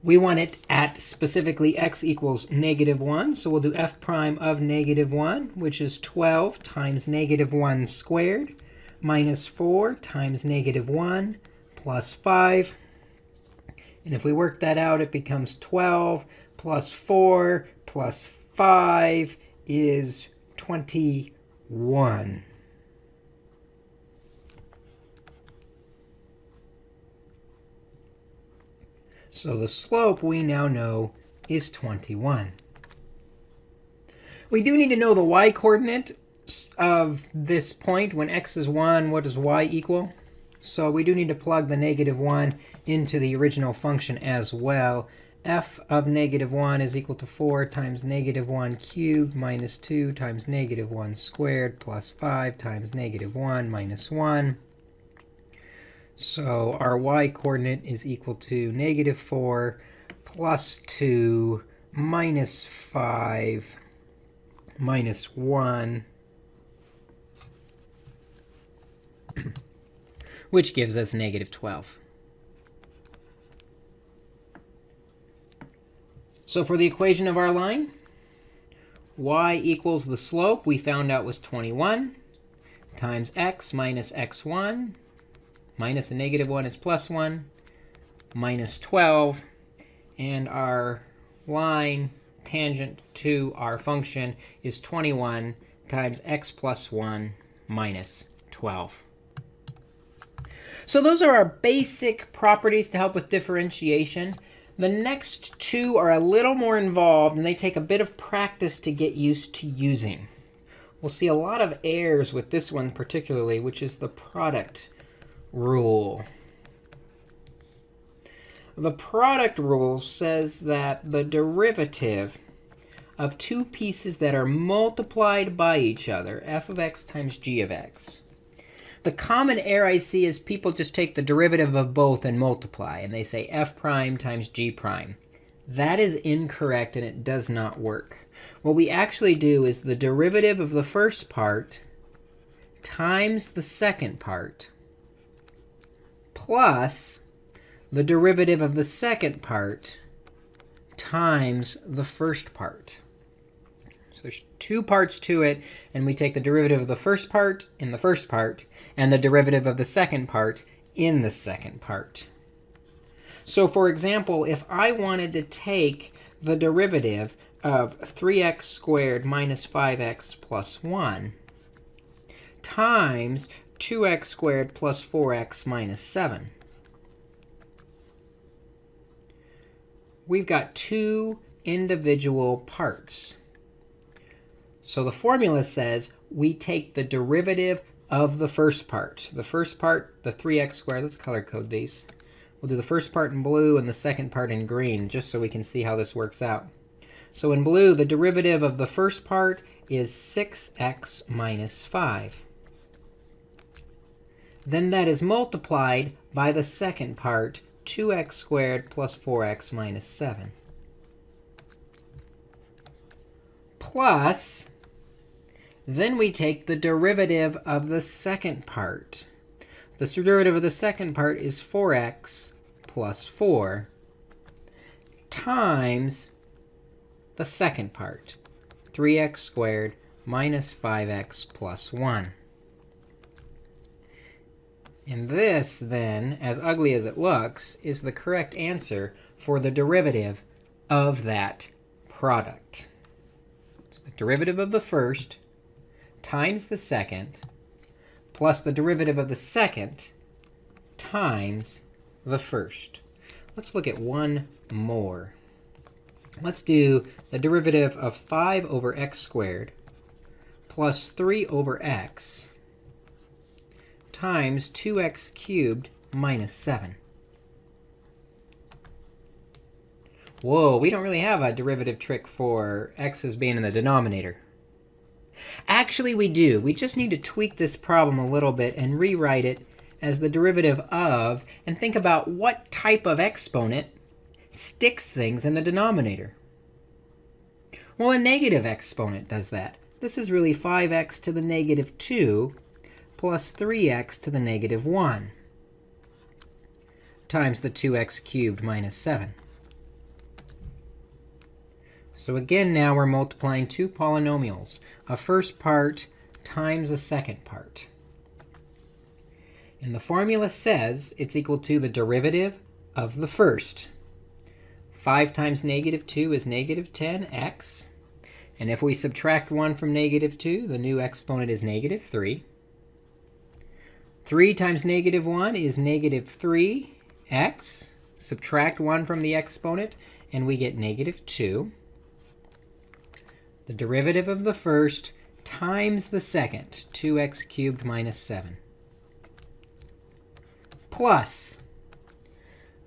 We want it at specifically x equals -1, so we'll do f prime of -1, which is 12 times -1 squared, minus 4 times -1 plus 5. And if we work that out, it becomes 12 plus 4 plus 5 is 21. So the slope we now know is 21. We do need to know the y-coordinate of this point. When x is 1, what does y equal? So we do need to plug the -1 into the original function as well. F of -1 is equal to 4 times -1 cubed minus 2 times -1 squared plus 5 times -1 minus 1. So our y-coordinate is equal to -4 plus 2 minus 5 minus 1, which gives us -12. So for the equation of our line, y equals the slope we found out was 21 times x minus x1, minus a -1 is +1, minus 12, and our line tangent to our function is 21 times x plus 1 minus 12. So those are our basic properties to help with differentiation. The next two are a little more involved, and they take a bit of practice to get used to using. We'll see a lot of errors with this one particularly, which is the product rule. The product rule says that the derivative of two pieces that are multiplied by each other, f of x times g of x. The common error I see is people just take the derivative of both and multiply, and they say f prime times g prime. That is incorrect, and it does not work. What we actually do is the derivative of the first part times the second part plus the derivative of the second part times the first part. So there's two parts to it, and we take the derivative of the first part in the first part and the derivative of the second part in the second part. So for example, if I wanted to take the derivative of 3x squared minus 5x plus 1 times 2x squared plus 4x minus 7, we've got two individual parts. So the formula says we take the derivative of the first part. The first part, the 3x squared, let's color code these. We'll do the first part in blue and the second part in green, just so we can see how this works out. So in blue, the derivative of the first part is 6x minus 5. Then that is multiplied by the second part, 2x squared plus 4x minus 7. Plus, then we take the derivative of the second part. The derivative of the second part is 4x plus 4 times the second part, 3x squared minus 5x plus 1. And this, then, as ugly as it looks, is the correct answer for the derivative of that product. So the derivative of the first times the second plus the derivative of the second times the first. Let's look at one more. Let's do the derivative of 5 over x squared plus 3 over x times 2x cubed minus 7. Whoa, we don't really have a derivative trick for x's being in the denominator. Actually, we do. We just need to tweak this problem a little bit and rewrite it as the derivative of, and think about what type of exponent sticks things in the denominator. Well, a negative exponent does that. This is really 5x to the negative 2 plus 3x to the negative 1 times the 2x cubed minus 7. So again, now we're multiplying two polynomials, a first part times a second part. And the formula says it's equal to the derivative of the first. 5 times negative 2 is negative 10x. And if we subtract 1 from negative 2, the new exponent is negative 3. 3 times negative 1 is negative 3x. Subtract 1 from the exponent, and we get negative 2. The derivative of the first times the second, 2x cubed minus 7. Plus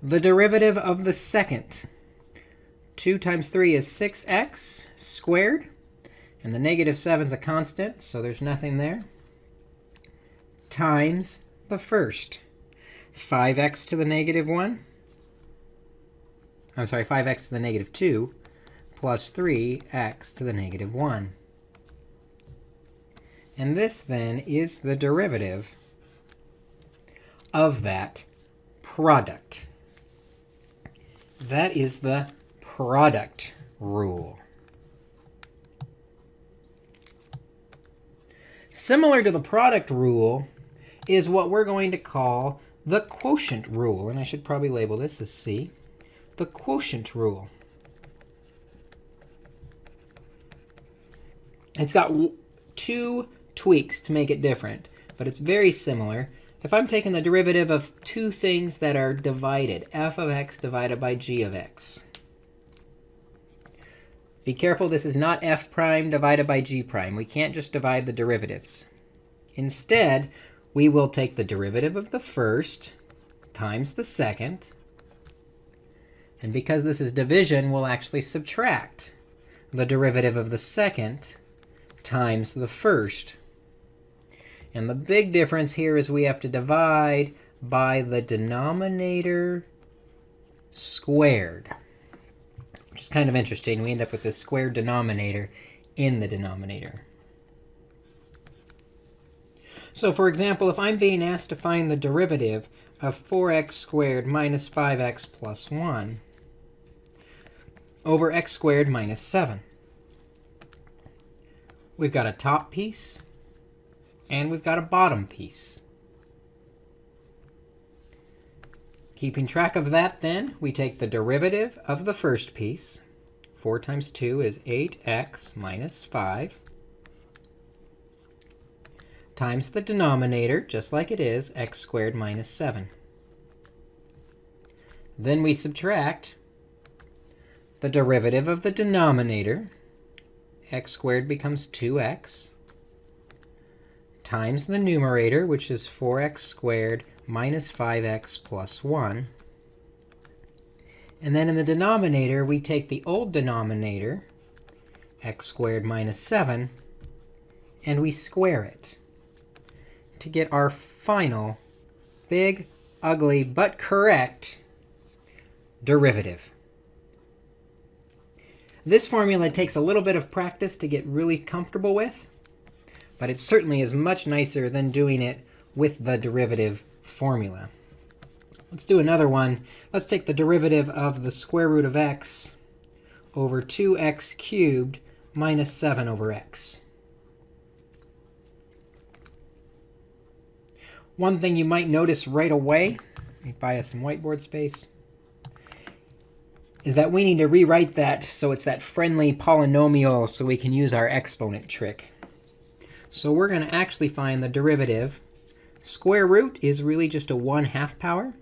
the derivative of the second. 2 times 3 is 6x squared. And the negative 7 is a constant, so there's nothing there. Times the first. 5x to the negative 1. I'm sorry, 5x to the negative 2 plus 3x to the negative 1. And this, then, is the derivative of that product. That is the product rule. Similar to the product rule is what we're going to call the quotient rule. And I should probably label this as C. The quotient rule. It's got two tweaks to make it different, but it's very similar. If I'm taking the derivative of two things that are divided, f of x divided by g of x. Be careful, this is not f prime divided by g prime. We can't just divide the derivatives. Instead, we will take the derivative of the first times the second And because this is division, we'll actually subtract the derivative of the second times the first. And the big difference here is we have to divide by the denominator squared, which is kind of interesting. We end up with this squared denominator in the denominator. So for example, if I'm being asked to find the derivative of 4x squared minus 5x plus 1 over x squared minus 7, we've got a top piece and we've got a bottom piece. Keeping track of that, then, we take the derivative of the first piece. 4 times 2 is 8x minus 5 times the denominator, just like it is, x squared minus 7. Then we subtract the derivative of the denominator. X squared becomes 2x times the numerator, which is 4x squared minus 5x plus 1. And then in the denominator, we take the old denominator, x squared minus 7, and we square it to get our final big, ugly, but correct derivative. This formula takes a little bit of practice to get really comfortable with, but it certainly is much nicer than doing it with the derivative formula. Let's do another one. Let's take the derivative of the square root of x over 2x cubed minus 7 over x. One thing you might notice right away, let me buy us some whiteboard space, is that we need to rewrite that so it's that friendly polynomial so we can use our exponent trick. So we're going to actually find the derivative. Square root is really just a 1/2 power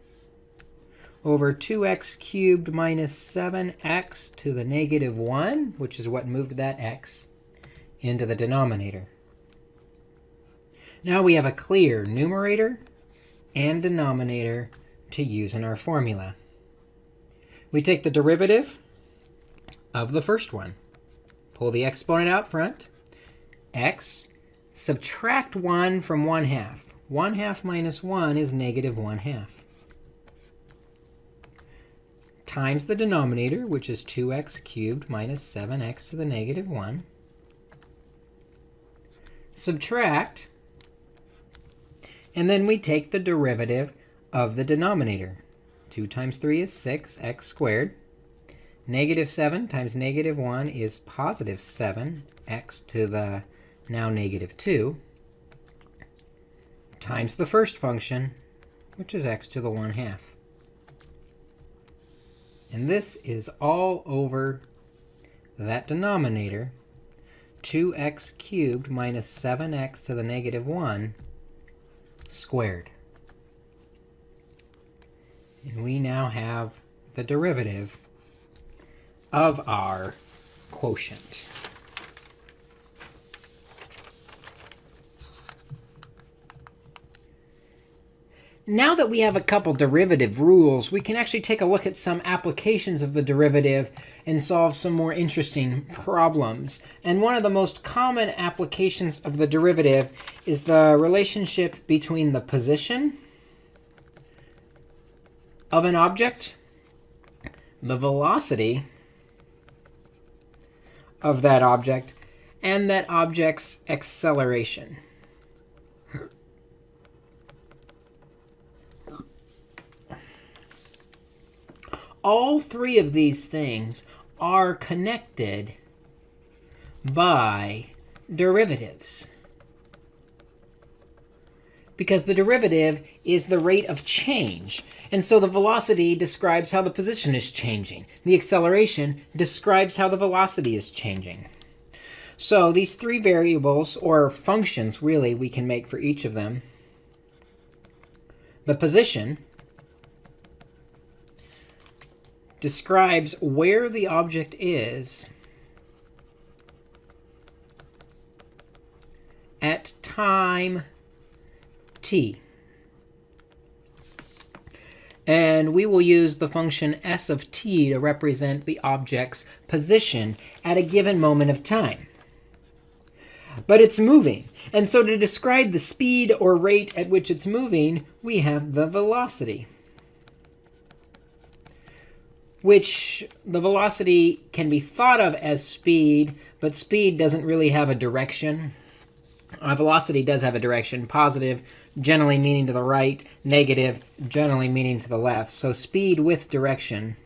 over 2x cubed minus 7x to the negative 1, which is what moved that x into the denominator. Now we have a clear numerator and denominator to use in our formula. We take the derivative of the first one, pull the exponent out front, x, subtract 1 from 1/2. 1/2 minus 1 is negative 1/2. Times the denominator, which is 2x cubed minus 7x to the negative 1. Subtract, and then we take the derivative of the denominator. 2 times 3 is 6, x squared. Negative 7 times negative 1 is positive 7, x to the now negative 2, times the first function, which is x to the 1/2. And this is all over that denominator, 2x cubed minus 7x to the negative 1 squared. And we now have the derivative of our quotient. Now that we have a couple derivative rules, we can actually take a look at some applications of the derivative and solve some more interesting problems. And one of the most common applications of the derivative is the relationship between the position of an object, the velocity of that object, and that object's acceleration. All three of these things are connected by derivatives, because the derivative is the rate of change. And so the velocity describes how the position is changing. The acceleration describes how the velocity is changing. So these three variables, or functions really, we can make for each of them. The position describes where the object is at time t. And we will use the function s of t to represent the object's position at a given moment of time. But it's moving. And so to describe the speed or rate at which it's moving, we have the velocity, which the velocity can be thought of as speed, but speed doesn't really have a direction. Velocity does have a direction, positive generally meaning to the right, negative generally meaning to the left. So speed with direction,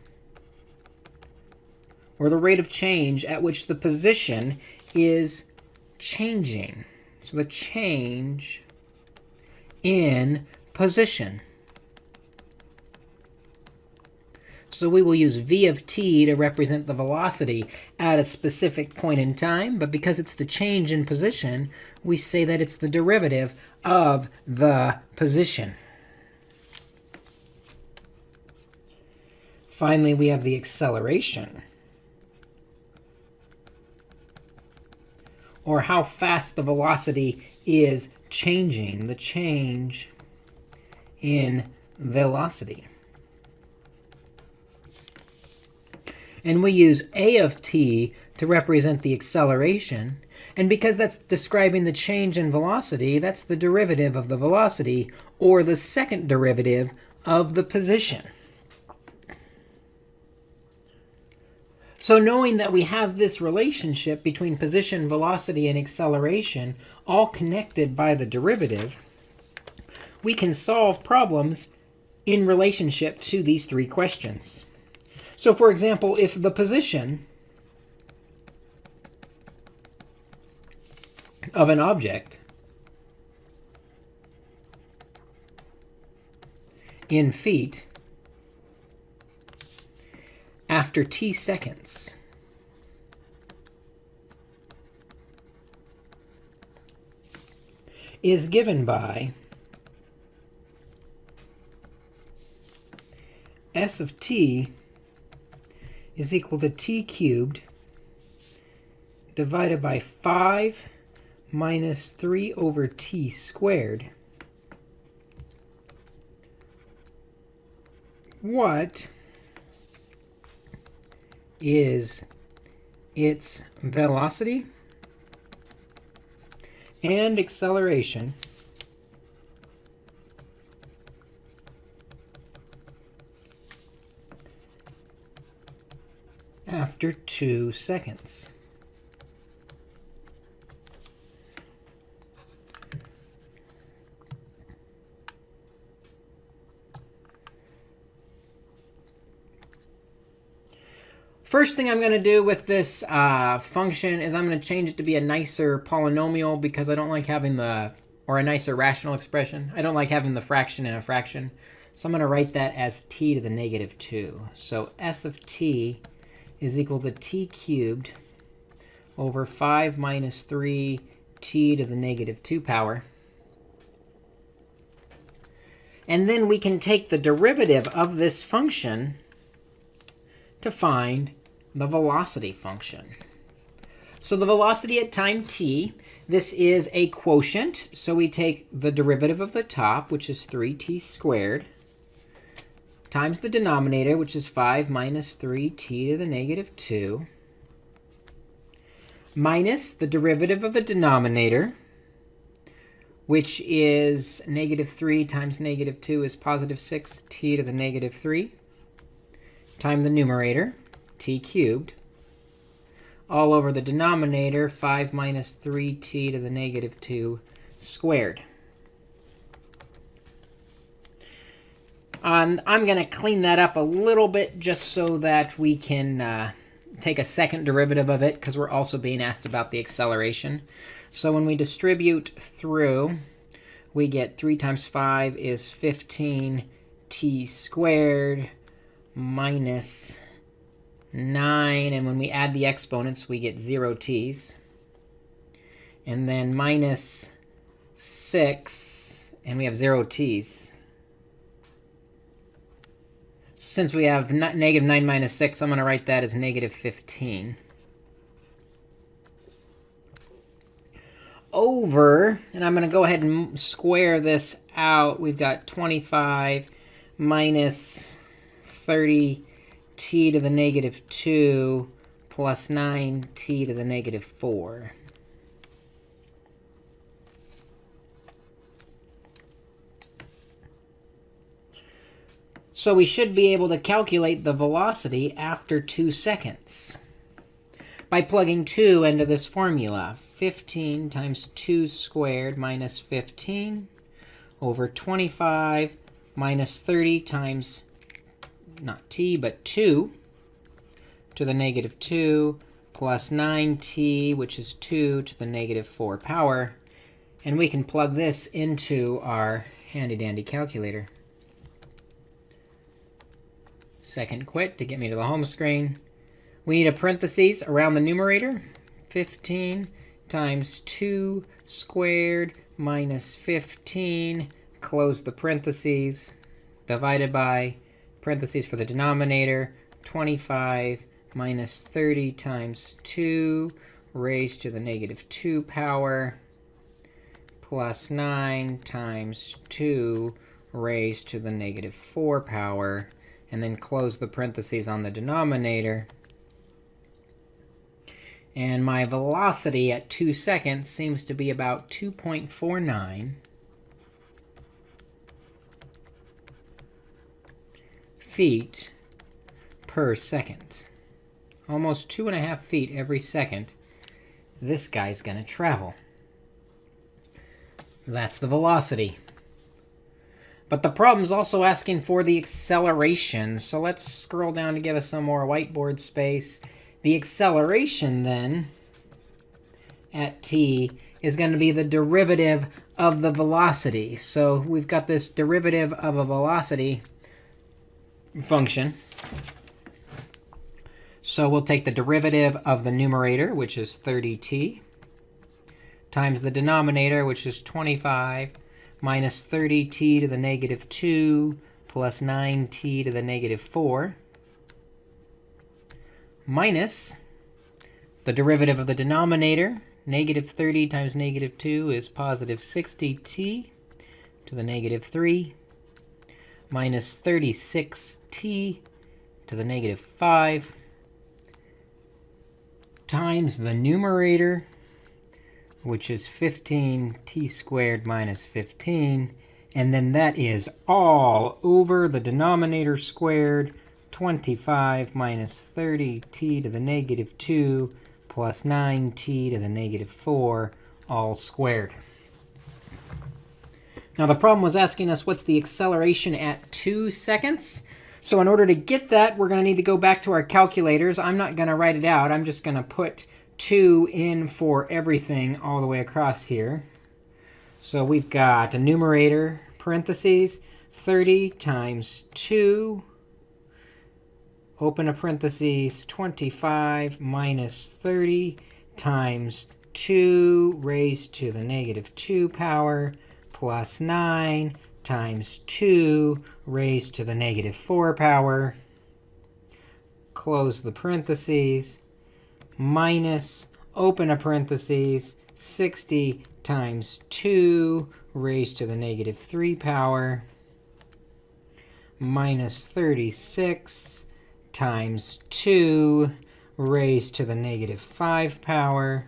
or the rate of change at which the position is changing. So the change in position. So we will use v of t to represent the velocity at a specific point in time. But because it's the change in position, we say that it's the derivative of the position. Finally, we have the acceleration, or how fast the velocity is changing, the change in velocity. And we use a of t to represent the acceleration. And because that's describing the change in velocity, that's the derivative of the velocity, or the second derivative of the position. So knowing that we have this relationship between position, velocity, and acceleration, all connected by the derivative, we can solve problems in relationship to these three questions. So for example, if the position of an object in feet after t seconds is given by s of t is equal to t cubed divided by 5 minus 3 over t squared, what is its velocity and acceleration after 2 seconds? First thing I'm going to do with this function is I'm going to change it to be a nicer polynomial, because I don't like having or a nicer rational expression. I don't like having the fraction in a fraction. So I'm going to write that as t to the negative 2. So s of t is equal to t cubed over 5 minus 3 t to the negative 2 power. And then we can take the derivative of this function to find the velocity function. So the velocity at time t, this is a quotient. So we take the derivative of the top, which is 3t squared, times the denominator, which is 5 minus 3t to the negative 2, minus the derivative of the denominator, which is negative 3 times negative 2 is positive 6t to the negative 3, times the numerator, t cubed, all over the denominator, 5 minus 3t to the negative 2 squared. I'm going to clean that up a little bit just so that we can take a second derivative of it, because we're also being asked about the acceleration. So when we distribute through, we get 3 times 5 is 15t squared minus 9. And when we add the exponents, we get 0 t's. And then minus 6, and we have 0 t's. Since we have negative 9 minus 6, I'm going to write that as negative 15. Over, and I'm going to go ahead and square this out. We've got 25 minus 30t to the negative 2 plus 9t to the negative 4. So we should be able to calculate the velocity after 2 seconds by plugging 2 into this formula. 15 times 2 squared minus 15 over 25 minus 30 times, not t, but 2 to the negative 2 plus 9t, which is 2 to the negative 4 power. And we can plug this into our handy-dandy calculator. Second quit to get me to the home screen. We need a parentheses around the numerator. 15 times 2 squared minus 15, close the parentheses, divided by parentheses for the denominator, 25 minus 30 times 2 raised to the negative 2 power plus 9 times 2 raised to the negative 4 power, and then close the parentheses on the denominator. And my velocity at 2 seconds seems to be about 2.49 feet per second. Almost 2.5 feet every second this guy's going to travel. That's the velocity. But the problem's also asking for the acceleration. So let's scroll down to give us some more whiteboard space. The acceleration, then, at t is going to be the derivative of the velocity. So we've got this derivative of a velocity function. So we'll take the derivative of the numerator, which is 30t, times the denominator, which is 25, minus 30t to the negative 2 plus 9t to the negative 4, minus the derivative of the denominator. Negative 30 times negative 2 is positive 60t to the negative 3, minus 36t to the negative 5, times the numerator, which is 15t squared minus 15. And then that is all over the denominator squared, 25 minus 30t to the negative 2 plus 9t to the negative 4, all squared. Now the problem was asking us what's the acceleration at 2 seconds. So in order to get that, we're going to need to go back to our calculators. I'm not going to write it out. I'm just going to put 2 in for everything all the way across here. So we've got a numerator, parentheses, 30 times 2, open a parentheses, 25 minus 30 times 2 raised to the negative 2 power plus 9 times 2 raised to the negative 4 power, close the parentheses, minus, open a parentheses, 60 times 2 raised to the negative 3 power, minus 36 times 2 raised to the negative 5 power,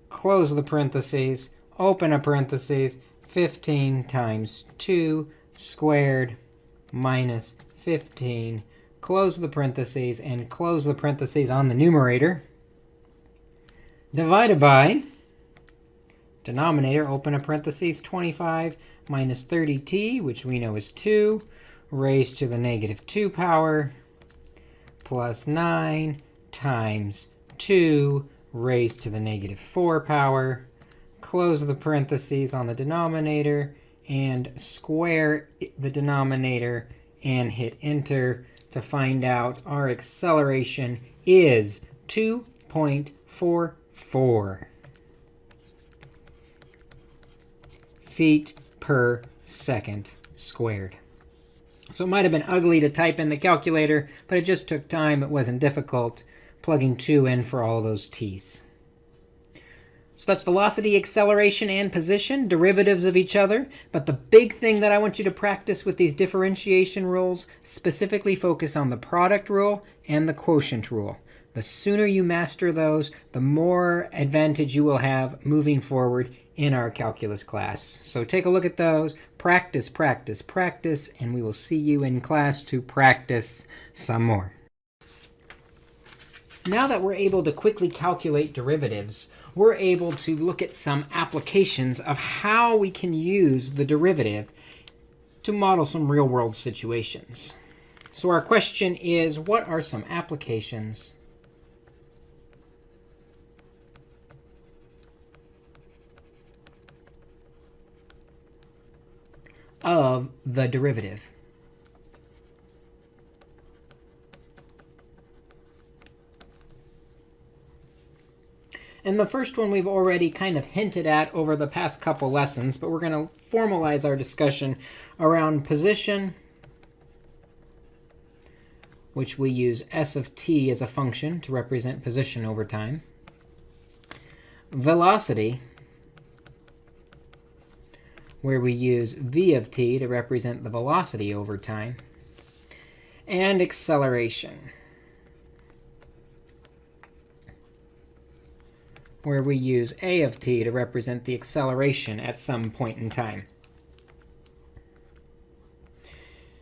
close the parentheses, open a parentheses, 15 times 2 squared minus 15, close the parentheses, and close the parentheses on the numerator, divided by denominator, open a parentheses, 25 minus 30t, which we know is 2, raised to the negative 2 power, plus 9 times 2 raised to the negative 4 power, close the parentheses on the denominator, and square the denominator, and hit enter to find out our acceleration is 2.44 feet per second squared. So it might have been ugly to type in the calculator, but it just took time. It wasn't difficult plugging 2 in for all those t's. So that's velocity, acceleration, and position, derivatives of each other. But the big thing that I want you to practice with these differentiation rules, specifically focus on the product rule and the quotient rule. The sooner you master those, the more advantage you will have moving forward in our calculus class. So take a look at those, practice, practice, practice, and we will see you in class to practice some more. Now that we're able to quickly calculate derivatives, we're able to look at some applications of how we can use the derivative to model some real-world situations. So our question is, what are some applications of the derivative? And the first one we've already kind of hinted at over the past couple lessons, but we're going to formalize our discussion around position, which we use s of t as a function to represent position over time. Velocity, where we use v of t to represent the velocity over time. And acceleration, where we use a of t to represent the acceleration at some point in time.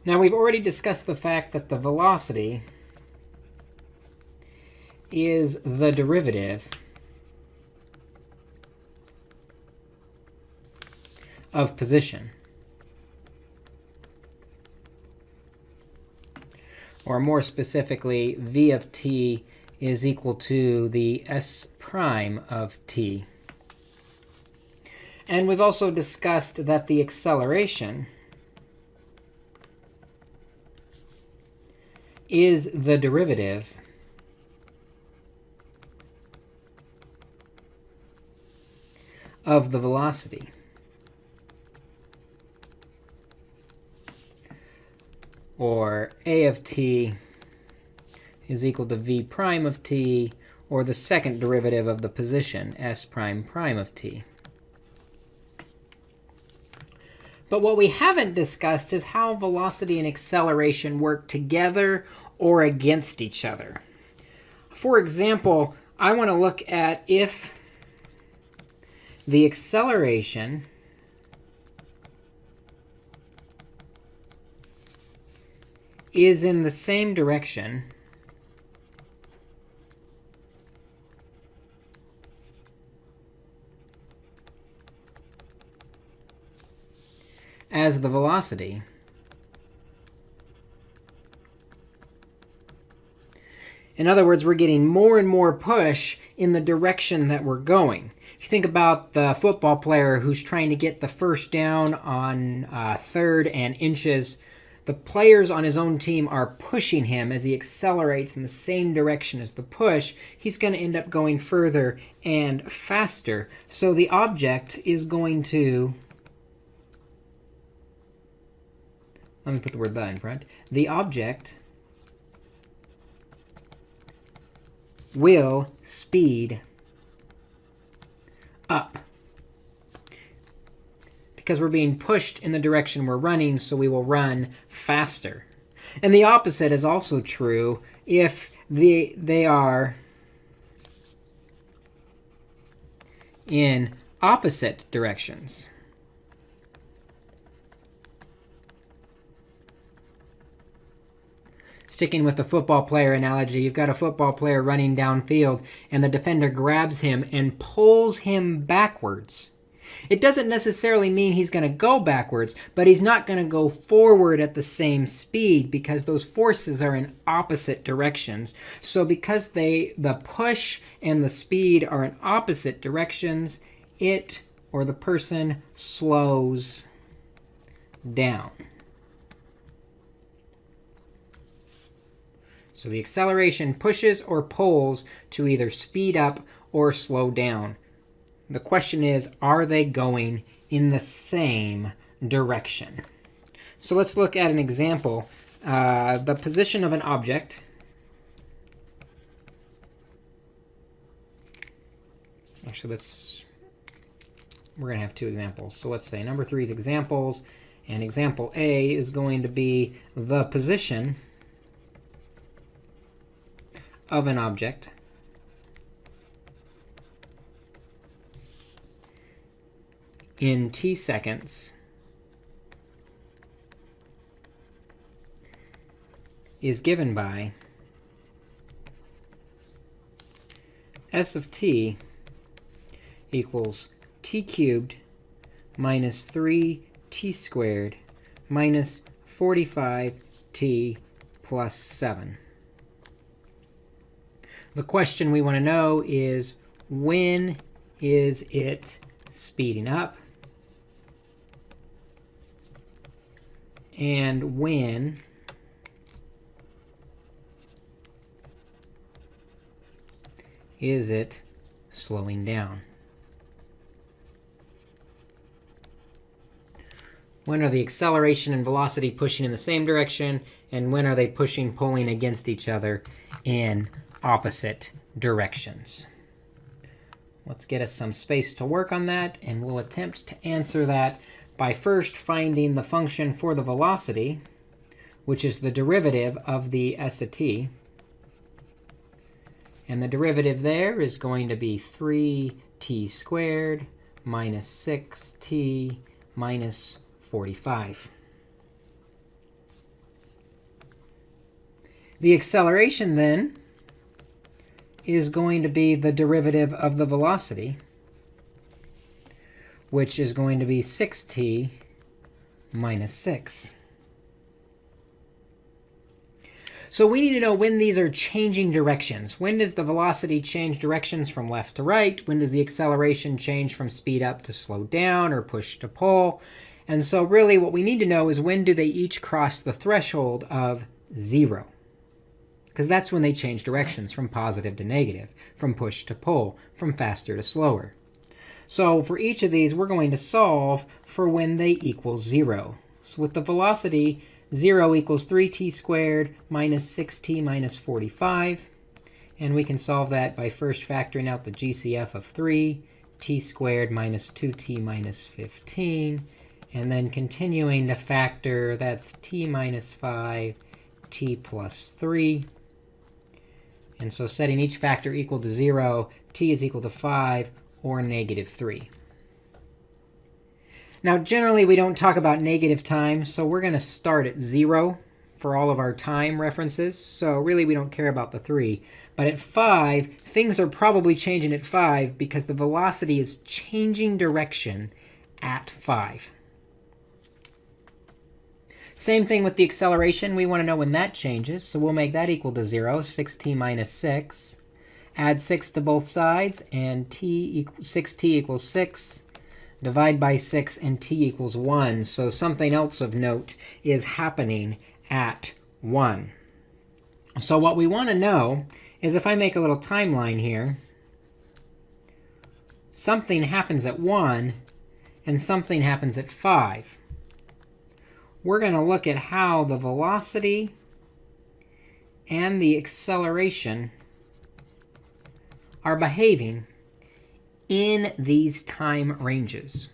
Now, we've already discussed the fact that the velocity is the derivative of position. Or more specifically, v of t is equal to the s prime of t. And we've also discussed that the acceleration is the derivative of the velocity. Or a of t is equal to v prime of t, or the second derivative of the position, s prime prime of t. But what we haven't discussed is how velocity and acceleration work together or against each other. For example, I want to look at if the acceleration is in the same direction as the velocity. In other words, we're getting more and more push in the direction that we're going. If you think about the football player who's trying to get the first down on third and inches, the players on his own team are pushing him as he accelerates in the same direction as the push. He's going to end up going further and faster. So the object is going to, let me put the word the in front. The object will speed up because we're being pushed in the direction we're running, so we will run faster. And the opposite is also true if they are in opposite directions. Sticking with the football player analogy, you've got a football player running downfield, and the defender grabs him and pulls him backwards. It doesn't necessarily mean he's going to go backwards, but he's not going to go forward at the same speed because those forces are in opposite directions. So because the push and the speed are in opposite directions, it, or the person, slows down. So the acceleration pushes or pulls to either speed up or slow down. The question is, are they going in the same direction? So let's look at an example. The position of an object. Actually, let's we're going to have two examples. So let's say number 3 is examples, and example A is going to be the position of an object in t seconds is given by s of t equals t cubed minus 3t squared minus 45t plus 7. The question we want to know is, when is it speeding up? And when is it slowing down? When are the acceleration and velocity pushing in the same direction? And when are they pulling against each other in opposite directions? Let's get us some space to work on that, and we'll attempt to answer that by first finding the function for the velocity, which is the derivative of the s of t. And the derivative there is going to be 3t squared minus 6t minus 45. The acceleration, then, is going to be the derivative of the velocity, which is going to be 6t minus 6. So we need to know when these are changing directions. When does the velocity change directions from left to right? When does the acceleration change from speed up to slow down or push to pull? And so really what we need to know is, when do they each cross the threshold of 0? Because that's when they change directions from positive to negative, from push to pull, from faster to slower. So for each of these, we're going to solve for when they equal 0. So with the velocity, 0 equals 3t squared minus 6t minus 45. And we can solve that by first factoring out the GCF of 3, t squared minus 2t minus 15. And then continuing to factor, that's t minus 5, t plus 3. And so setting each factor equal to 0, t is equal to 5 or negative 3. Now, generally, we don't talk about negative time, so we're going to start at 0 for all of our time references. So really, we don't care about the 3. But at 5, things are probably changing at 5 because the velocity is changing direction at 5. Same thing with the acceleration. We want to know when that changes. So we'll make that equal to 0, 6t minus 6. Add 6 to both sides, and 6t equals 6. Divide by 6, and t equals 1. So something else of note is happening at 1. So what we want to know is, if I make a little timeline here, something happens at 1, and something happens at 5. We're going to look at how the velocity and the acceleration are behaving in these time ranges.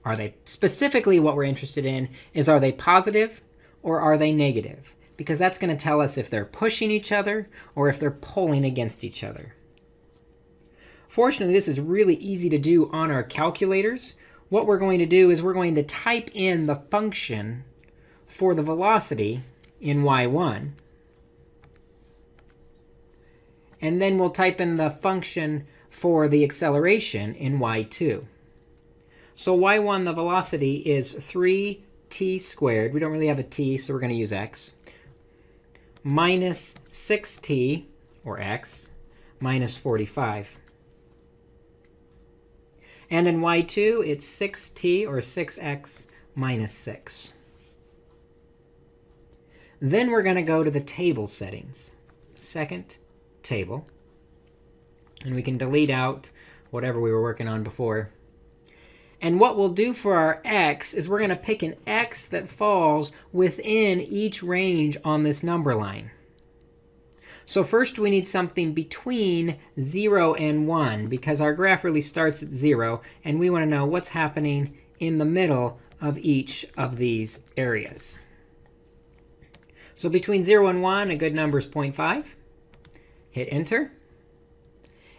Are they specifically, what we're interested in is, are they positive or are they negative? Because that's going to tell us if they're pushing each other or if they're pulling against each other. Fortunately, this is really easy to do on our calculators. What we're going to do is we're going to type in the function for the velocity in y1. And then we'll type in the function for the acceleration in y2. So y1, the velocity, is 3t squared. We don't really have a t, so we're going to use x. Minus 6t, or x, minus 45. And in y2, it's 6t, or 6x, minus 6. Then we're going to go to the table settings. Second table. And we can delete out whatever we were working on before. And what we'll do for our x is we're going to pick an x that falls within each range on this number line. So first we need something between 0 and 1, because our graph really starts at 0, and we want to know what's happening in the middle of each of these areas. So between 0 and 1, a good number is 0.5. Hit enter.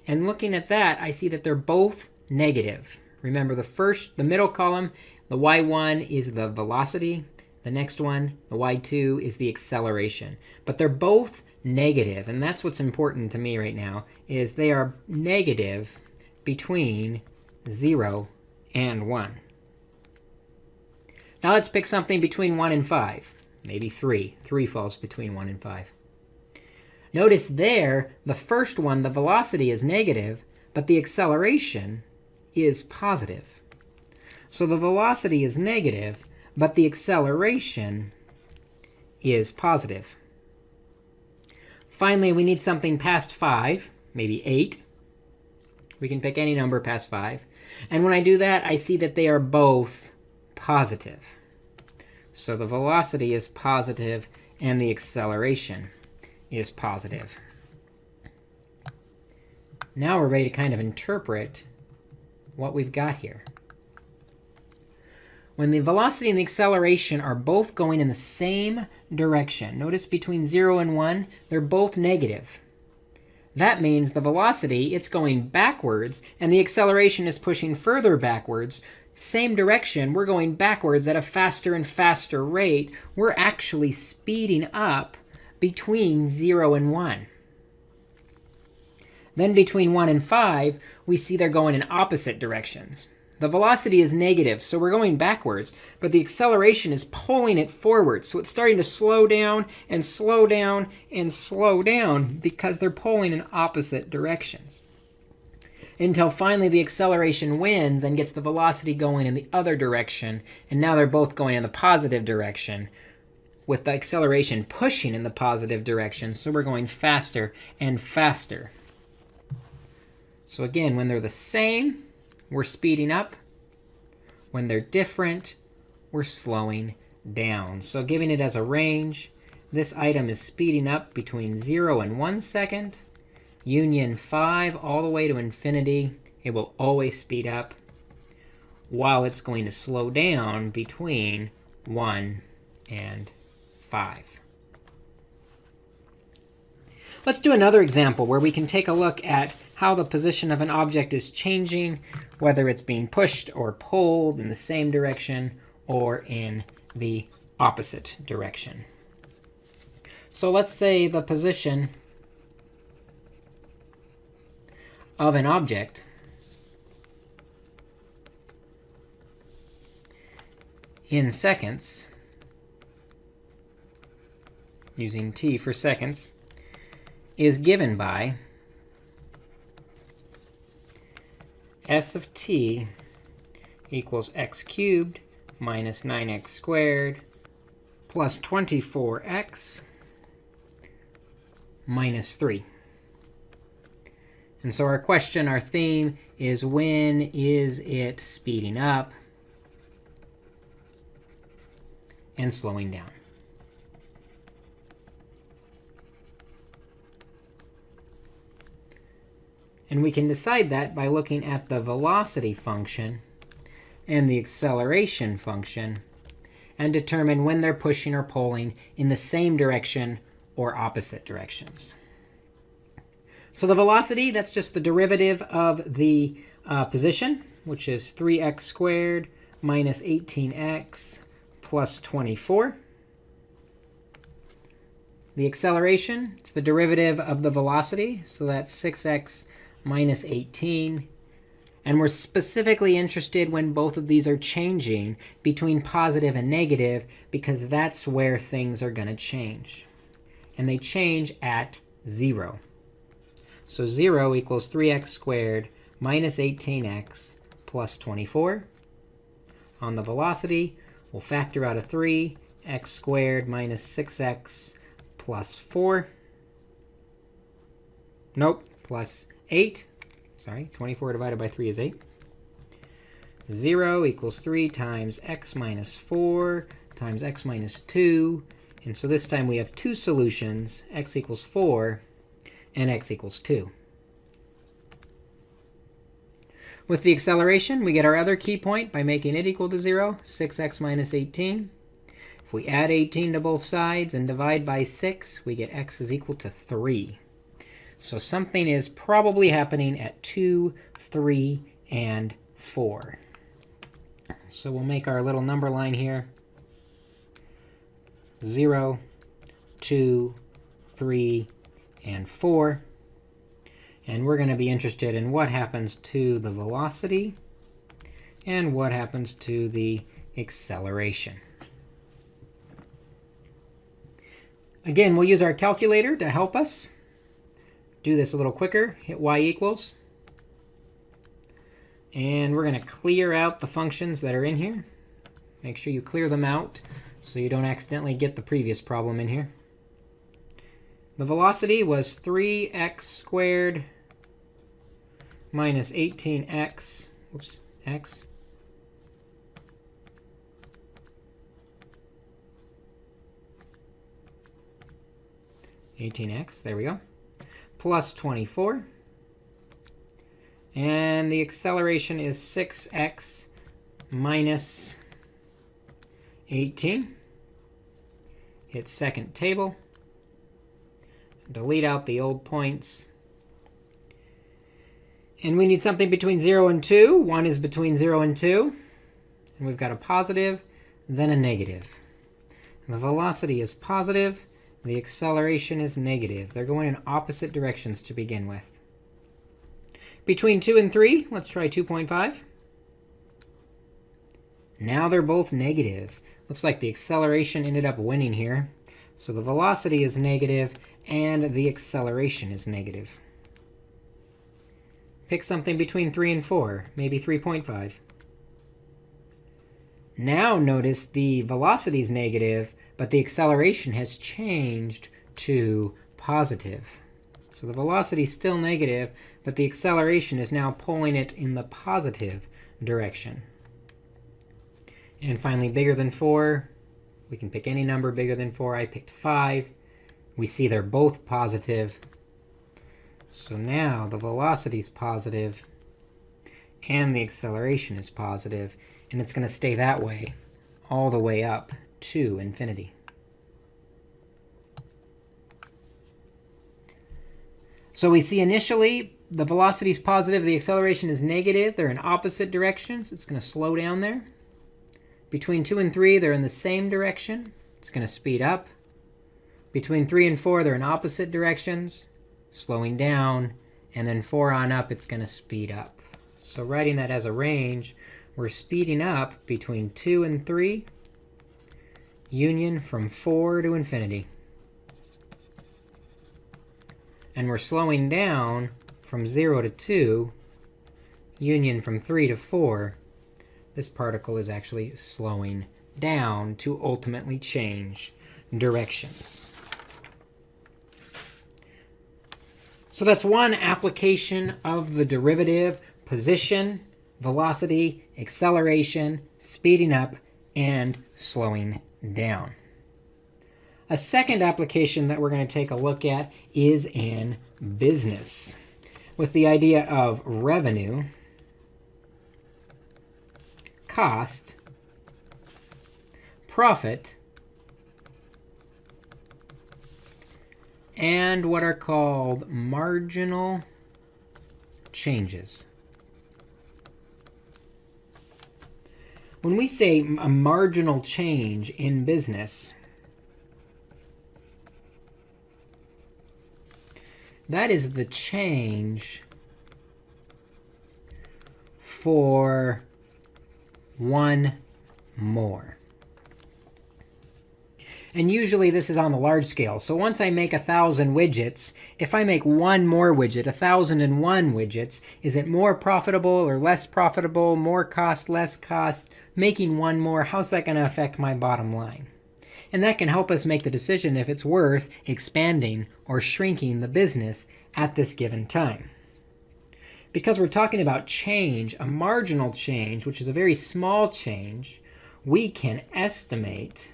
And looking at that, I see that they're both negative. Remember, the middle column, the y1 is the velocity. The next one, the y2, is the acceleration. But they're both negative, and that's what's important to me right now, is they are negative between 0 and 1. Now let's pick something between 1 and 5. Maybe 3. 3 falls between 1 and 5. Notice there, the first one, the velocity is negative, but the acceleration is positive. So the velocity is negative, but the acceleration is positive. Finally, we need something past 5, maybe 8. We can pick any number past 5. And when I do that, I see that they are both positive. So the velocity is positive, and the acceleration is positive. Now we're ready to kind of interpret what we've got here. When the velocity and the acceleration are both going in the same direction, notice between 0 and 1, they're both negative. That means the velocity, it's going backwards, and the acceleration is pushing further backwards. Same direction, we're going backwards at a faster and faster rate. We're actually speeding up between 0 and 1. Then between 1 and 5, we see they're going in opposite directions. The velocity is negative, so we're going backwards, but the acceleration is pulling it forward. So it's starting to slow down and slow down and slow down because they're pulling in opposite directions. Until finally the acceleration wins and gets the velocity going in the other direction, and now they're both going in the positive direction, with the acceleration pushing in the positive direction, so we're going faster and faster. So again, when they're the same, we're speeding up. When they're different, we're slowing down. So giving it as a range, this item is speeding up between 0 and 1 second. Union 5 all the way to infinity, it will always speed up, while it's going to slow down between 1 and 5. Let's do another example where we can take a look at how the position of an object is changing, whether it's being pushed or pulled in the same direction or in the opposite direction. So let's say the position of an object in seconds, using t for seconds, is given by s of t equals x cubed minus 9x squared plus 24x minus 3. And so our question, our theme, is when is it speeding up and slowing down? And we can decide that by looking at the velocity function and the acceleration function and determine when they're pushing or pulling in the same direction or opposite directions. So the velocity, that's just the derivative of the position, which is 3x squared minus 18x plus 24. The acceleration, it's the derivative of the velocity, so that's 6x minus 18. And we're specifically interested when both of these are changing between positive and negative, because that's where things are going to change. And they change at 0. So 0 equals 3x squared minus 18x plus 24. On the velocity, we'll factor out a 3, x squared minus 6x plus 4. Nope, plus 8. Sorry, 24 divided by 3 is 8. 0 equals 3 times x minus 4 times x minus 2. And so this time we have two solutions, x equals 4 and x equals 2. With the acceleration, we get our other key point by making it equal to 0, 6x minus 18. If we add 18 to both sides and divide by 6, we get x is equal to 3. So something is probably happening at 2, 3, and 4. So we'll make our little number line here. 0, 2, 3, and 4. And we're going to be interested in what happens to the velocity and what happens to the acceleration. Again, we'll use our calculator to help us do this a little quicker. Hit y equals. And we're going to clear out the functions that are in here. Make sure you clear them out so you don't accidentally get the previous problem in here. The velocity was 3x squared minus 18x, x. There we go. Plus 24. And the acceleration is 6x minus 18. Hit second table. Delete out the old points. And we need something between 0 and 2. 1 is between 0 and 2. And we've got a positive, then a negative. And the velocity is positive. The acceleration is negative. They're going in opposite directions to begin with. Between 2 and 3, let's try 2.5. Now they're both negative. Looks like the acceleration ended up winning here. So the velocity is negative, and the acceleration is negative. Pick something between 3 and 4, maybe 3.5. Now notice the velocity is negative, but the acceleration has changed to positive. So the velocity is still negative, but the acceleration is now pulling it in the positive direction. And finally, bigger than 4. We can pick any number bigger than 4. I picked 5. We see they're both positive. So now the velocity is positive, and the acceleration is positive. And it's going to stay that way all the way up to infinity. So we see initially the velocity is positive, the acceleration is negative. They're in opposite directions. It's going to slow down there. Between 2 and 3, they're in the same direction. It's going to speed up. Between 3 and 4, they're in opposite directions, slowing down. And then 4 on up, it's going to speed up. So writing that as a range, we're speeding up between 2 and 3, union from 4 to infinity. And we're slowing down from 0 to 2, union from 3 to 4. This particle is actually slowing down to ultimately change directions. So that's one application of the derivative: position, velocity, acceleration, speeding up, and slowing down. A second application that we're going to take a look at is in business, with the idea of revenue, cost, profit, and what are called marginal changes. When we say a marginal change in business, that is the change for one more. And usually this is on the large scale. So once I make 1,000 widgets, if I make one more widget, 1,001 widgets, is it more profitable or less profitable, more cost, less cost? Making one more, how's that going to affect my bottom line? And that can help us make the decision if it's worth expanding or shrinking the business at this given time. Because we're talking about change, a marginal change, which is a very small change, we can estimate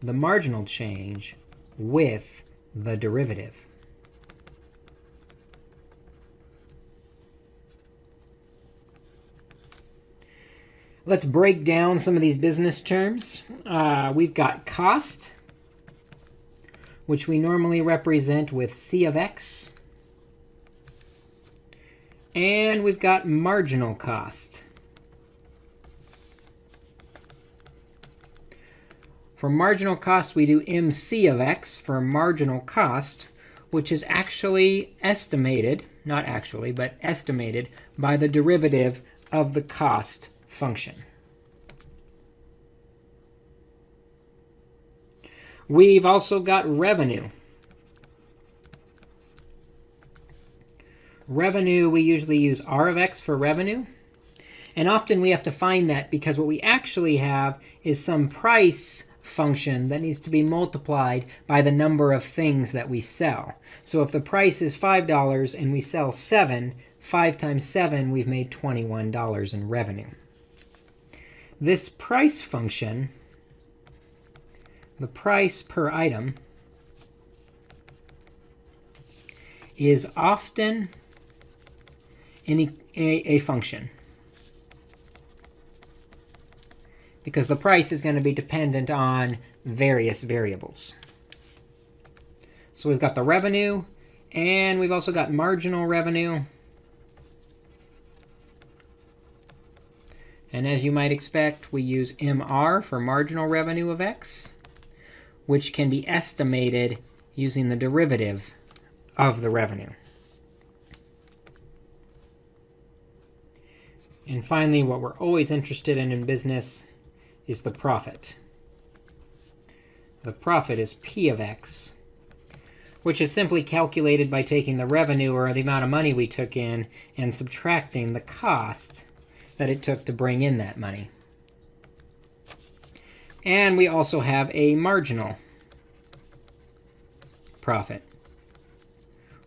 the marginal change with the derivative. Let's break down some of these business terms. We've got cost, which we normally represent with C of x. And we've got marginal cost. For marginal cost, we do MC of x for marginal cost, which is actually estimated, not actually, but estimated by the derivative of the cost function. We've also got revenue. Revenue, we usually use R of x for revenue. And often we have to find that because what we actually have is some price function that needs to be multiplied by the number of things that we sell. So if the price is $5 and we sell 7, 5 times 7, we've made $21 in revenue. This price function, the price per item, is often a function, because the price is going to be dependent on various variables. So we've got the revenue, and we've also got marginal revenue. And as you might expect, we use MR for marginal revenue of x, which can be estimated using the derivative of the revenue. And finally, what we're always interested in business is the profit. The profit is P of x, which is simply calculated by taking the revenue, or the amount of money we took in, and subtracting the cost that it took to bring in that money. And we also have a marginal profit,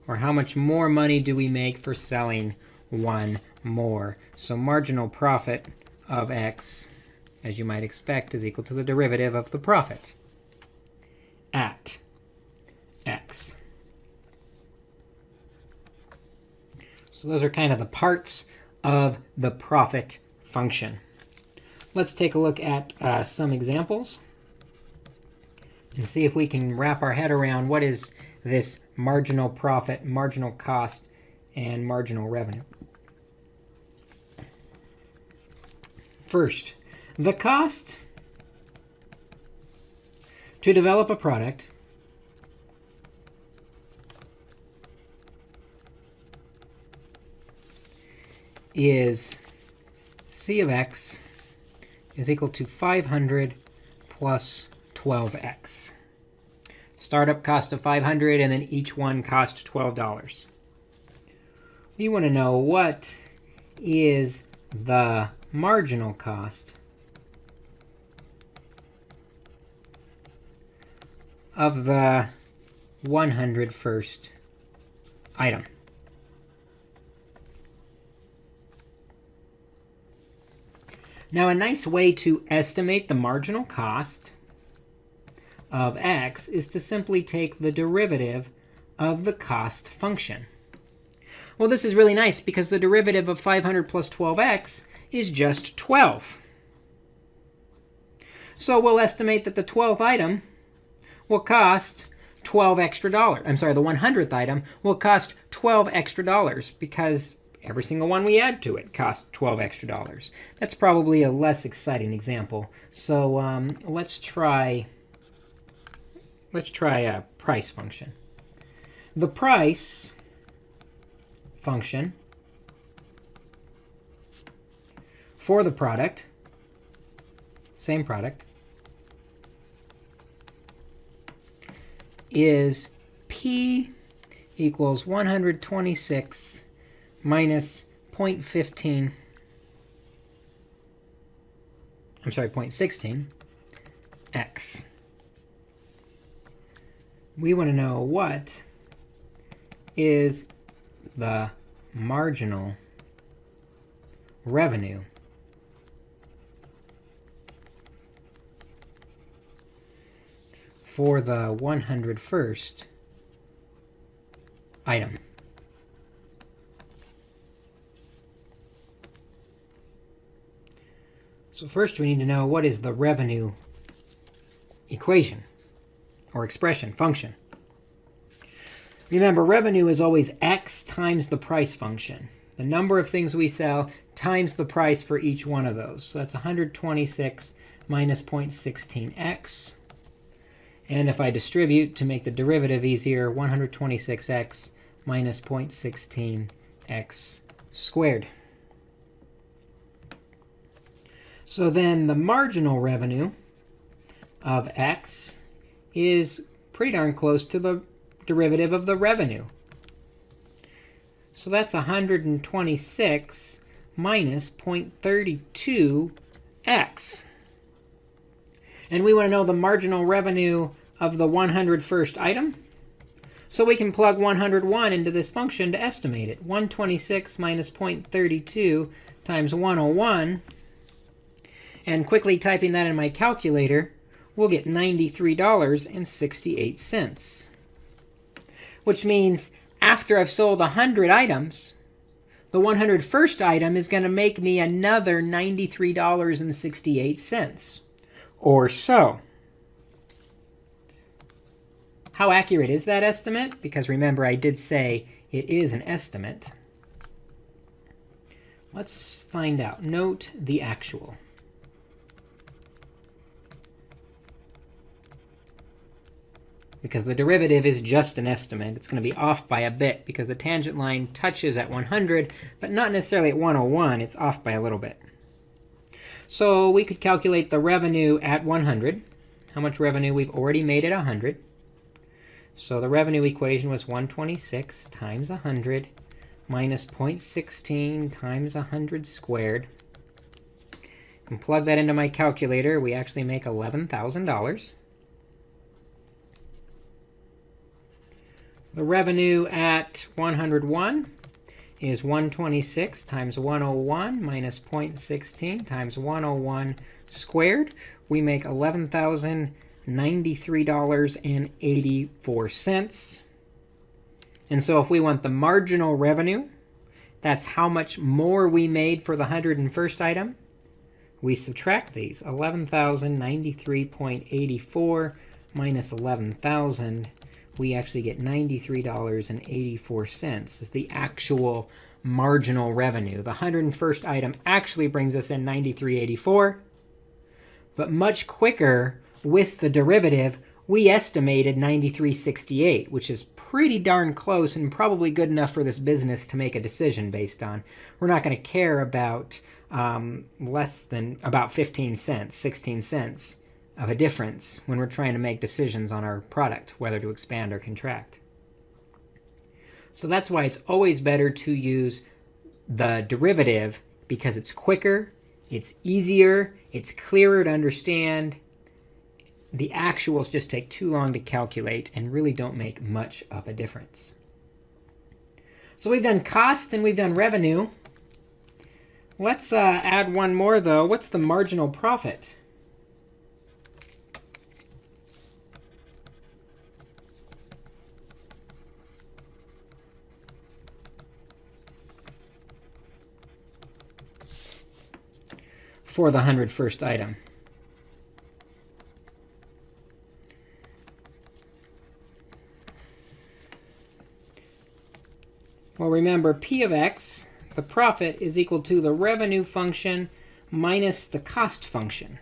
or how much more money do we make for selling one more. So marginal profit of x, as you might expect, is equal to the derivative of the profit at x. So those are kind of the parts of the profit function. Let's take a look at some examples and see if we can wrap our head around what is this marginal profit, marginal cost, and marginal revenue. First, the cost to develop a product is C of x is equal to 500 plus 12x. Startup cost of 500, and then each one cost $12. We want to know what is the marginal cost of the 100 first item. Now, a nice way to estimate the marginal cost of x is to simply take the derivative of the cost function. Well, this is really nice because the derivative of 500 plus 12x is just 12. So we'll estimate that the 12th item will cost $12 extra. I'm sorry, the 100th item will cost $12 extra because every single one we add to it costs $12 extra. That's probably a less exciting example. So let's try a price function. The price function for the product, same product, is P equals 126 minus 0.15, I'm sorry, 0.16 x. We want to know what is the marginal revenue for the 101st item. So first we need to know what is the revenue equation or expression, function. Remember, revenue is always x times the price function. The number of things we sell times the price for each one of those. So that's 126 minus 0.16x. And if I distribute to make the derivative easier, 126x minus 0.16x squared. So then the marginal revenue of x is pretty darn close to the derivative of the revenue. So that's 126 minus 0.32x. And we want to know the marginal revenue of the 101st item. So we can plug 101 into this function to estimate it. 126 minus 0.32 times 101. And quickly typing that in my calculator, we'll get $93.68. Which means after I've sold 100 items, the 101st item is going to make me another $93.68. Or so. How accurate is that estimate? Because remember, I did say it is an estimate. Let's find out. Note the actual. Because the derivative is just an estimate. It's going to be off by a bit because the tangent line touches at 100, but not necessarily at 101. It's off by a little bit. So we could calculate the revenue at 100. How much revenue we've already made at 100. So the revenue equation was 126 times 100 minus 0.16 times 100 squared. And plug that into my calculator. We actually make $11,000. The revenue at 101 is 126 times 101 minus 0.16 times 101 squared. We make $11,093.84. And so if we want the marginal revenue, that's how much more we made for the 101st item. We subtract these. 11,093.84 minus 11,000. We actually get $93.84 is the actual marginal revenue. The 101st item actually brings us in $93.84. But much quicker with the derivative, we estimated $93.68, which is pretty darn close and probably good enough for this business to make a decision based on. We're not going to care about less than about 15 cents, 16 cents. Of a difference when we're trying to make decisions on our product, whether to expand or contract. So that's why it's always better to use the derivative, because it's quicker, it's easier, it's clearer to understand. The actuals just take too long to calculate and really don't make much of a difference. So we've done cost and we've done revenue. Let's add one more, though. What's the marginal profit? For the 101st item. Well, remember, P of x, the profit, is equal to the revenue function minus the cost function.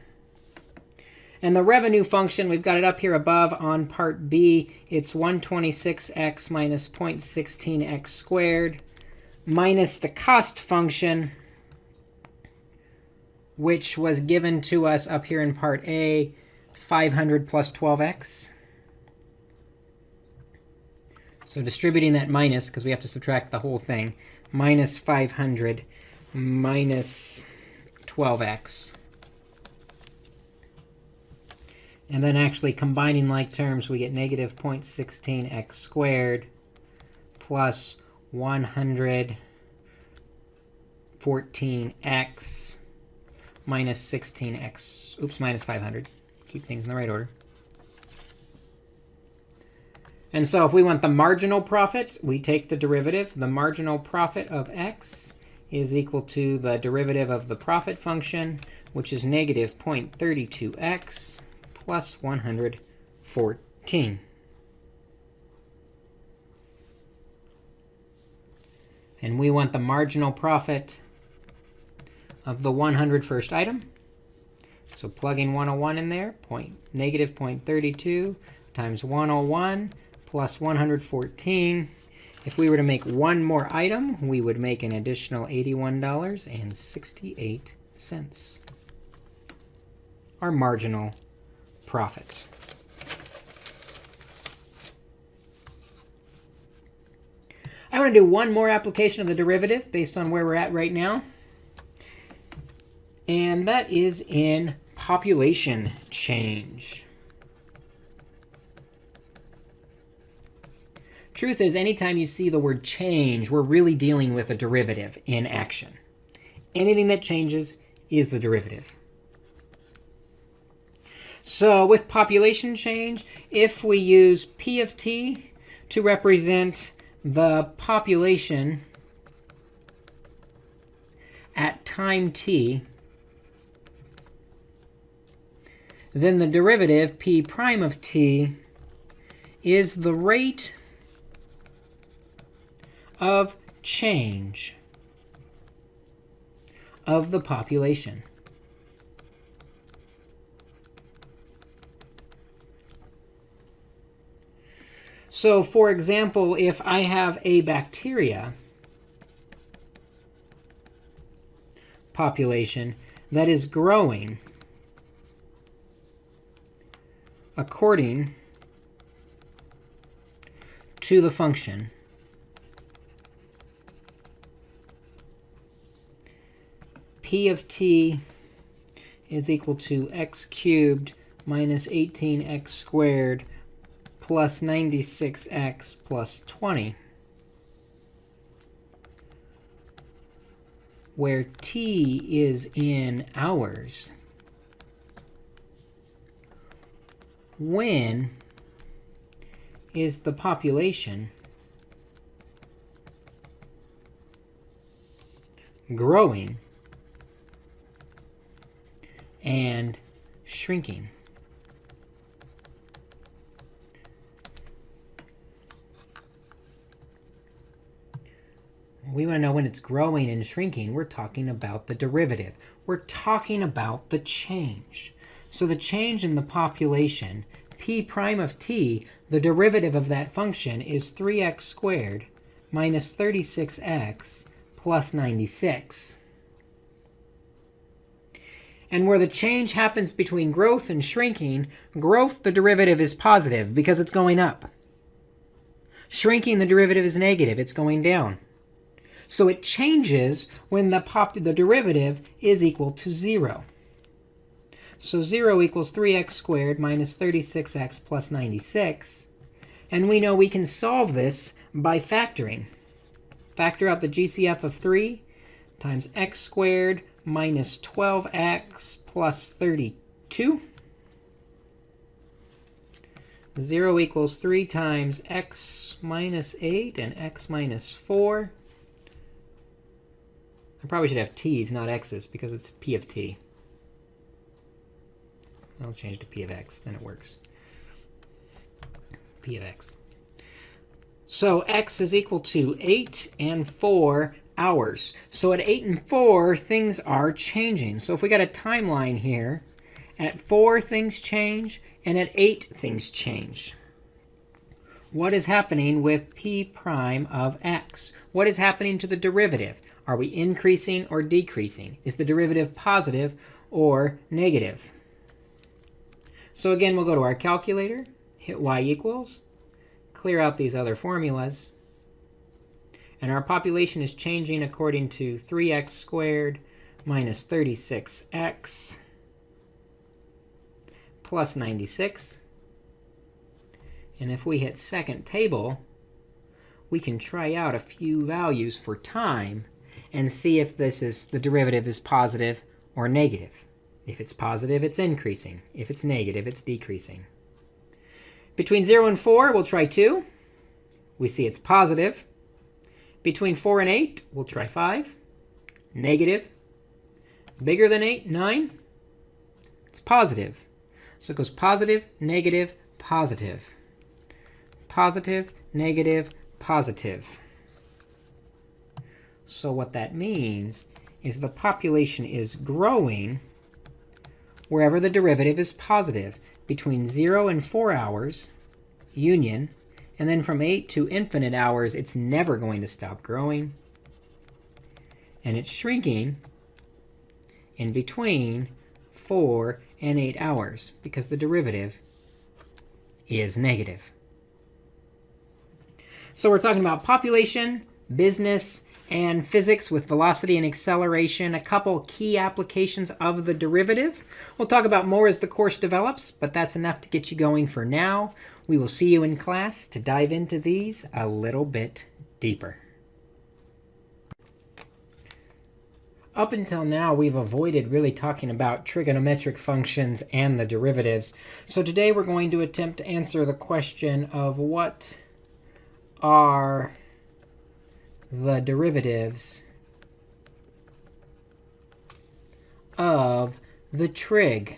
And the revenue function, we've got it up here above on part B. It's 126x minus 0.16x squared minus the cost function, which was given to us up here in part A, 500 plus 12x. So distributing that minus, because we have to subtract the whole thing, minus 500 minus 12x. And then actually combining like terms, we get negative 0.16x squared plus 114x minus 16x, oops, minus 500. Keep things in the right order. And so if we want the marginal profit, we take the derivative. The marginal profit of x is equal to the derivative of the profit function, which is negative 0.32x plus 114. And we want the marginal profit of the 100 first item. So plugging 101 in there, negative 0.32 times 101 plus 114. If we were to make one more item, we would make an additional $81.68. Our marginal profit. I want to do one more application of the derivative based on where we're at right now. And that is in population change. Truth is, anytime you see the word change, we're really dealing with a derivative in action. Anything that changes is the derivative. So with population change, if we use P of t to represent the population at time t, then the derivative, P prime of t, is the rate of change of the population. So for example, if I have a bacteria population that is growing according to the function P of t is equal to x cubed minus 18x squared plus 96x plus 20, where t is in hours, when is the population growing and shrinking? We want to know when it's growing and shrinking. We're talking about the derivative. We're talking about the change. So the change in the population, P prime of t, the derivative of that function is 3x squared minus 36x plus 96. And where the change happens between growth and shrinking, growth, the derivative is positive because it's going up. Shrinking, the derivative is negative. It's going down. So it changes when the derivative is equal to 0. So 0 equals 3x squared minus 36x plus 96. And we know we can solve this by factoring. Factor out the GCF of 3 times x squared minus 12x plus 32. 0 equals 3 times x minus 8 and x minus 4. I probably should have t's, not x's, because it's P of t. I'll change to P of x, then it works. P of x. So x is equal to 8 and 4 hours. So at 8 and 4, things are changing. So if we got a timeline here, at 4 things change, and at 8 things change. What is happening with P prime of x? What is happening to the derivative? Are we increasing or decreasing? Is the derivative positive or negative? So again, we'll go to our calculator, hit y equals, clear out these other formulas. And our population is changing according to 3x squared minus 36x plus 96. And if we hit second table, we can try out a few values for time and see if the derivative is positive or negative. If it's positive, it's increasing. If it's negative, it's decreasing. Between 0 and 4, we'll try 2. We see it's positive. Between 4 and 8, we'll try 5. Negative. Bigger than 8, 9. It's positive. So it goes positive, negative, positive. Positive, negative, positive. So what that means is the population is growing wherever the derivative is positive. Between 0 and 4 hours, union. And then from 8 to infinite hours, it's never going to stop growing. And it's shrinking in between 4 and 8 hours because the derivative is negative. So we're talking about population, business, and physics with velocity and acceleration, a couple key applications of the derivative. We'll talk about more as the course develops, but that's enough to get you going for now. We will see you in class to dive into these a little bit deeper. Up until now, we've avoided really talking about trigonometric functions and the derivatives. So today we're going to attempt to answer the question of what are the derivatives of the trig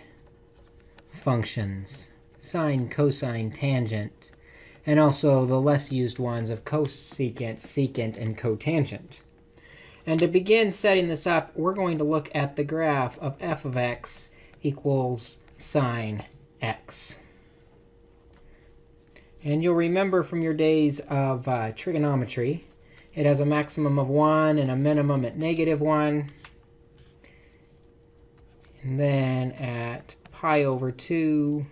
functions, sine, cosine, tangent, and also the less used ones of cosecant, secant, and cotangent. And to begin setting this up, we're going to look at the graph of f of x equals sine x. And you'll remember from your days of trigonometry, it has a maximum of 1 and a minimum at -1. And then at pi over 2,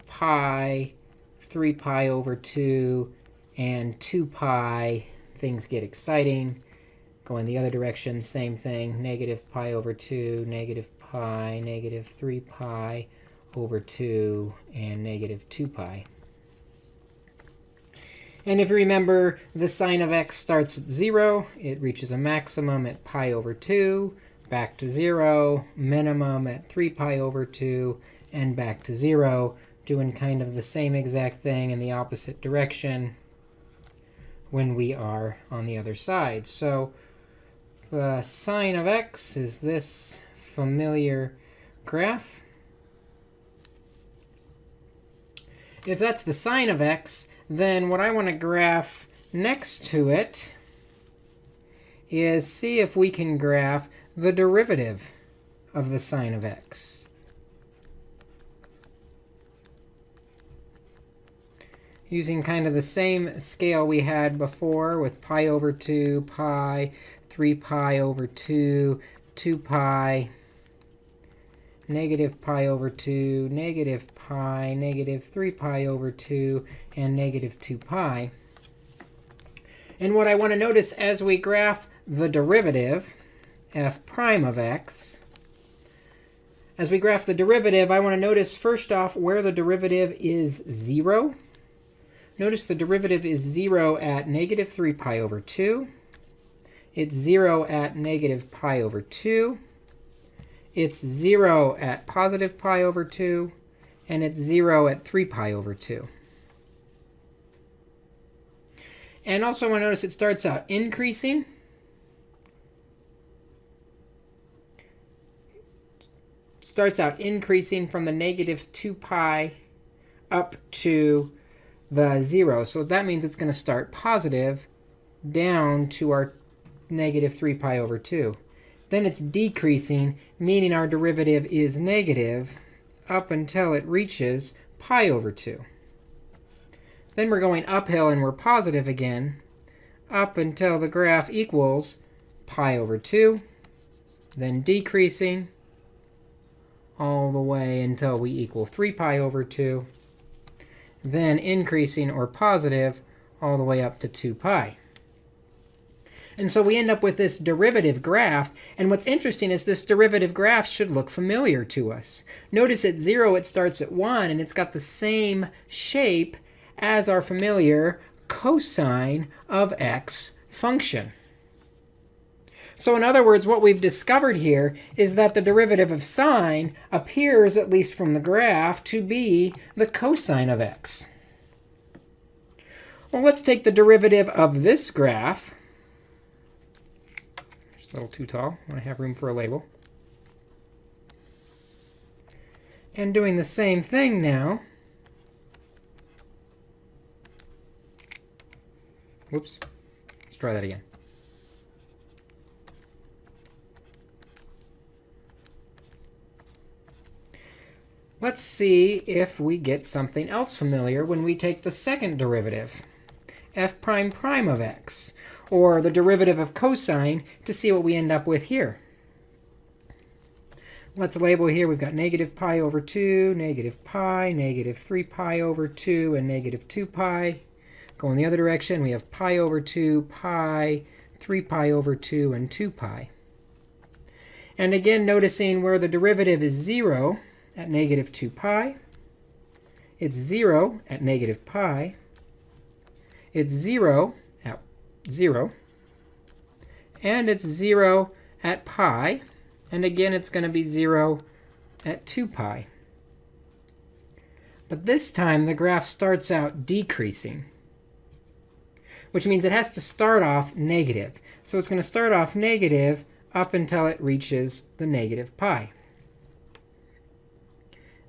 pi, 3 pi over 2, and 2 pi, things get exciting. Going the other direction, same thing, negative pi over 2, negative pi, negative 3 pi over 2, and negative 2 pi. And if you remember, the sine of x starts at 0. It reaches a maximum at pi over 2, back to 0, minimum at 3 pi over 2, and back to 0, doing kind of the same exact thing in the opposite direction when we are on the other side. So the sine of x is this familiar graph. If that's the sine of x, then what I want to graph next to it is see if we can graph the derivative of the sine of x. Using kind of the same scale we had before with pi over 2, pi, 3 pi over 2, 2 pi, negative pi over 2, negative pi, negative 3 pi over 2, and negative 2 pi. And what I want to notice as we graph the derivative, f prime of x, as we graph the derivative, I want to notice first off where the derivative is 0. Notice the derivative is 0 at negative 3 pi over 2. It's 0 at negative pi over 2. It's 0 at positive pi over 2. And it's 0 at 3 pi over 2. And also I want to notice it starts out increasing. It starts out increasing from the negative 2 pi up to the 0. So that means it's going to start positive down to our negative 3 pi over 2. Then it's decreasing, meaning our derivative is negative up until it reaches pi over 2. Then we're going uphill and we're positive again up until the graph equals pi over 2, then decreasing all the way until we equal 3 pi over 2, then increasing or positive all the way up to 2 pi. And so we end up with this derivative graph. And what's interesting is this derivative graph should look familiar to us. Notice at 0, it starts at 1, and it's got the same shape as our familiar cosine of x function. So in other words, what we've discovered here is that the derivative of sine appears, at least from the graph, to be the cosine of x. Well, let's take the derivative of this graph. It's a little too tall. I want to have room for a label. And doing the same thing now. Whoops. Let's try that again. Let's see if we get something else familiar when we take the second derivative, f prime prime of x, or the derivative of cosine, to see what we end up with here. Let's label here. We've got negative pi over 2, negative pi, negative 3 pi over 2, and negative 2 pi. Going the other direction, we have pi over 2, pi, 3 pi over 2, and 2 pi. And again, noticing where the derivative is 0 at negative 2 pi. It's 0 at negative pi. It's 0 at 0. And it's 0 at pi. And again, it's going to be 0 at 2 pi. But this time, the graph starts out decreasing, which means it has to start off negative. So it's going to start off negative up until it reaches the negative pi.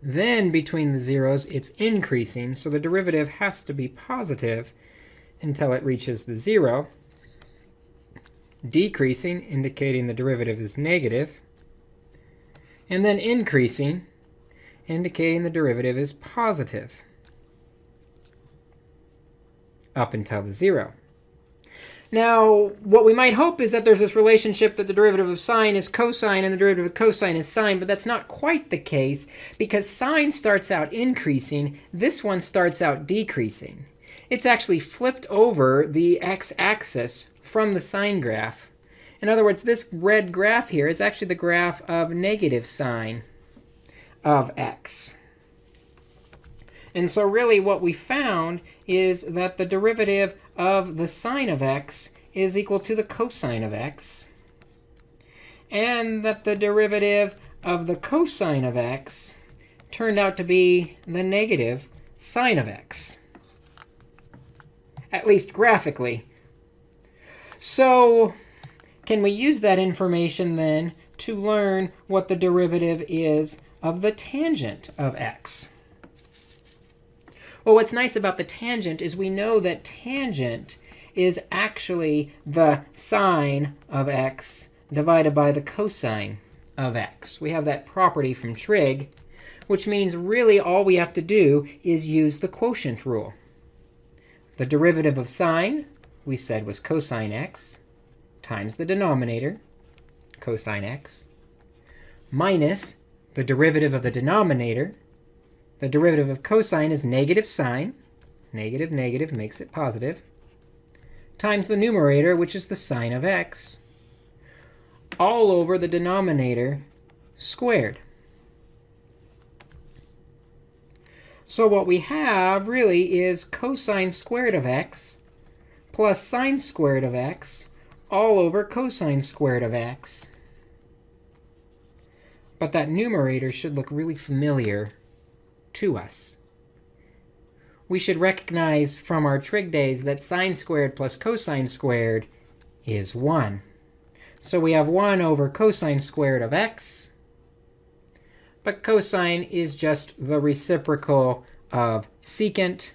Then between the zeros, it's increasing, so the derivative has to be positive until it reaches the 0. Decreasing, indicating the derivative is negative. And then increasing, indicating the derivative is positive up until the 0. Now, what we might hope is that there's this relationship that the derivative of sine is cosine and the derivative of cosine is sine, but that's not quite the case because sine starts out increasing. This one starts out decreasing. It's actually flipped over the x-axis from the sine graph. In other words, this red graph here is actually the graph of negative sine of x. And so really what we found is that the derivative of the sine of x is equal to the cosine of x, and that the derivative of the cosine of x turned out to be the negative sine of x, at least graphically. So can we use that information then to learn what the derivative is of the tangent of x? Well, what's nice about the tangent is we know that tangent is actually the sine of x divided by the cosine of x. We have that property from trig, which means really all we have to do is use the quotient rule. The derivative of sine, we said, was cosine x times the denominator, cosine x, minus the derivative of the denominator. The derivative of cosine is negative sine. Negative, negative makes it positive. Times the numerator, which is the sine of x, all over the denominator squared. So what we have really is cosine squared of x plus sine squared of x all over cosine squared of x. But that numerator should look really familiar to us. We should recognize from our trig days that sine squared plus cosine squared is 1. So we have 1 over cosine squared of x. But cosine is just the reciprocal of secant.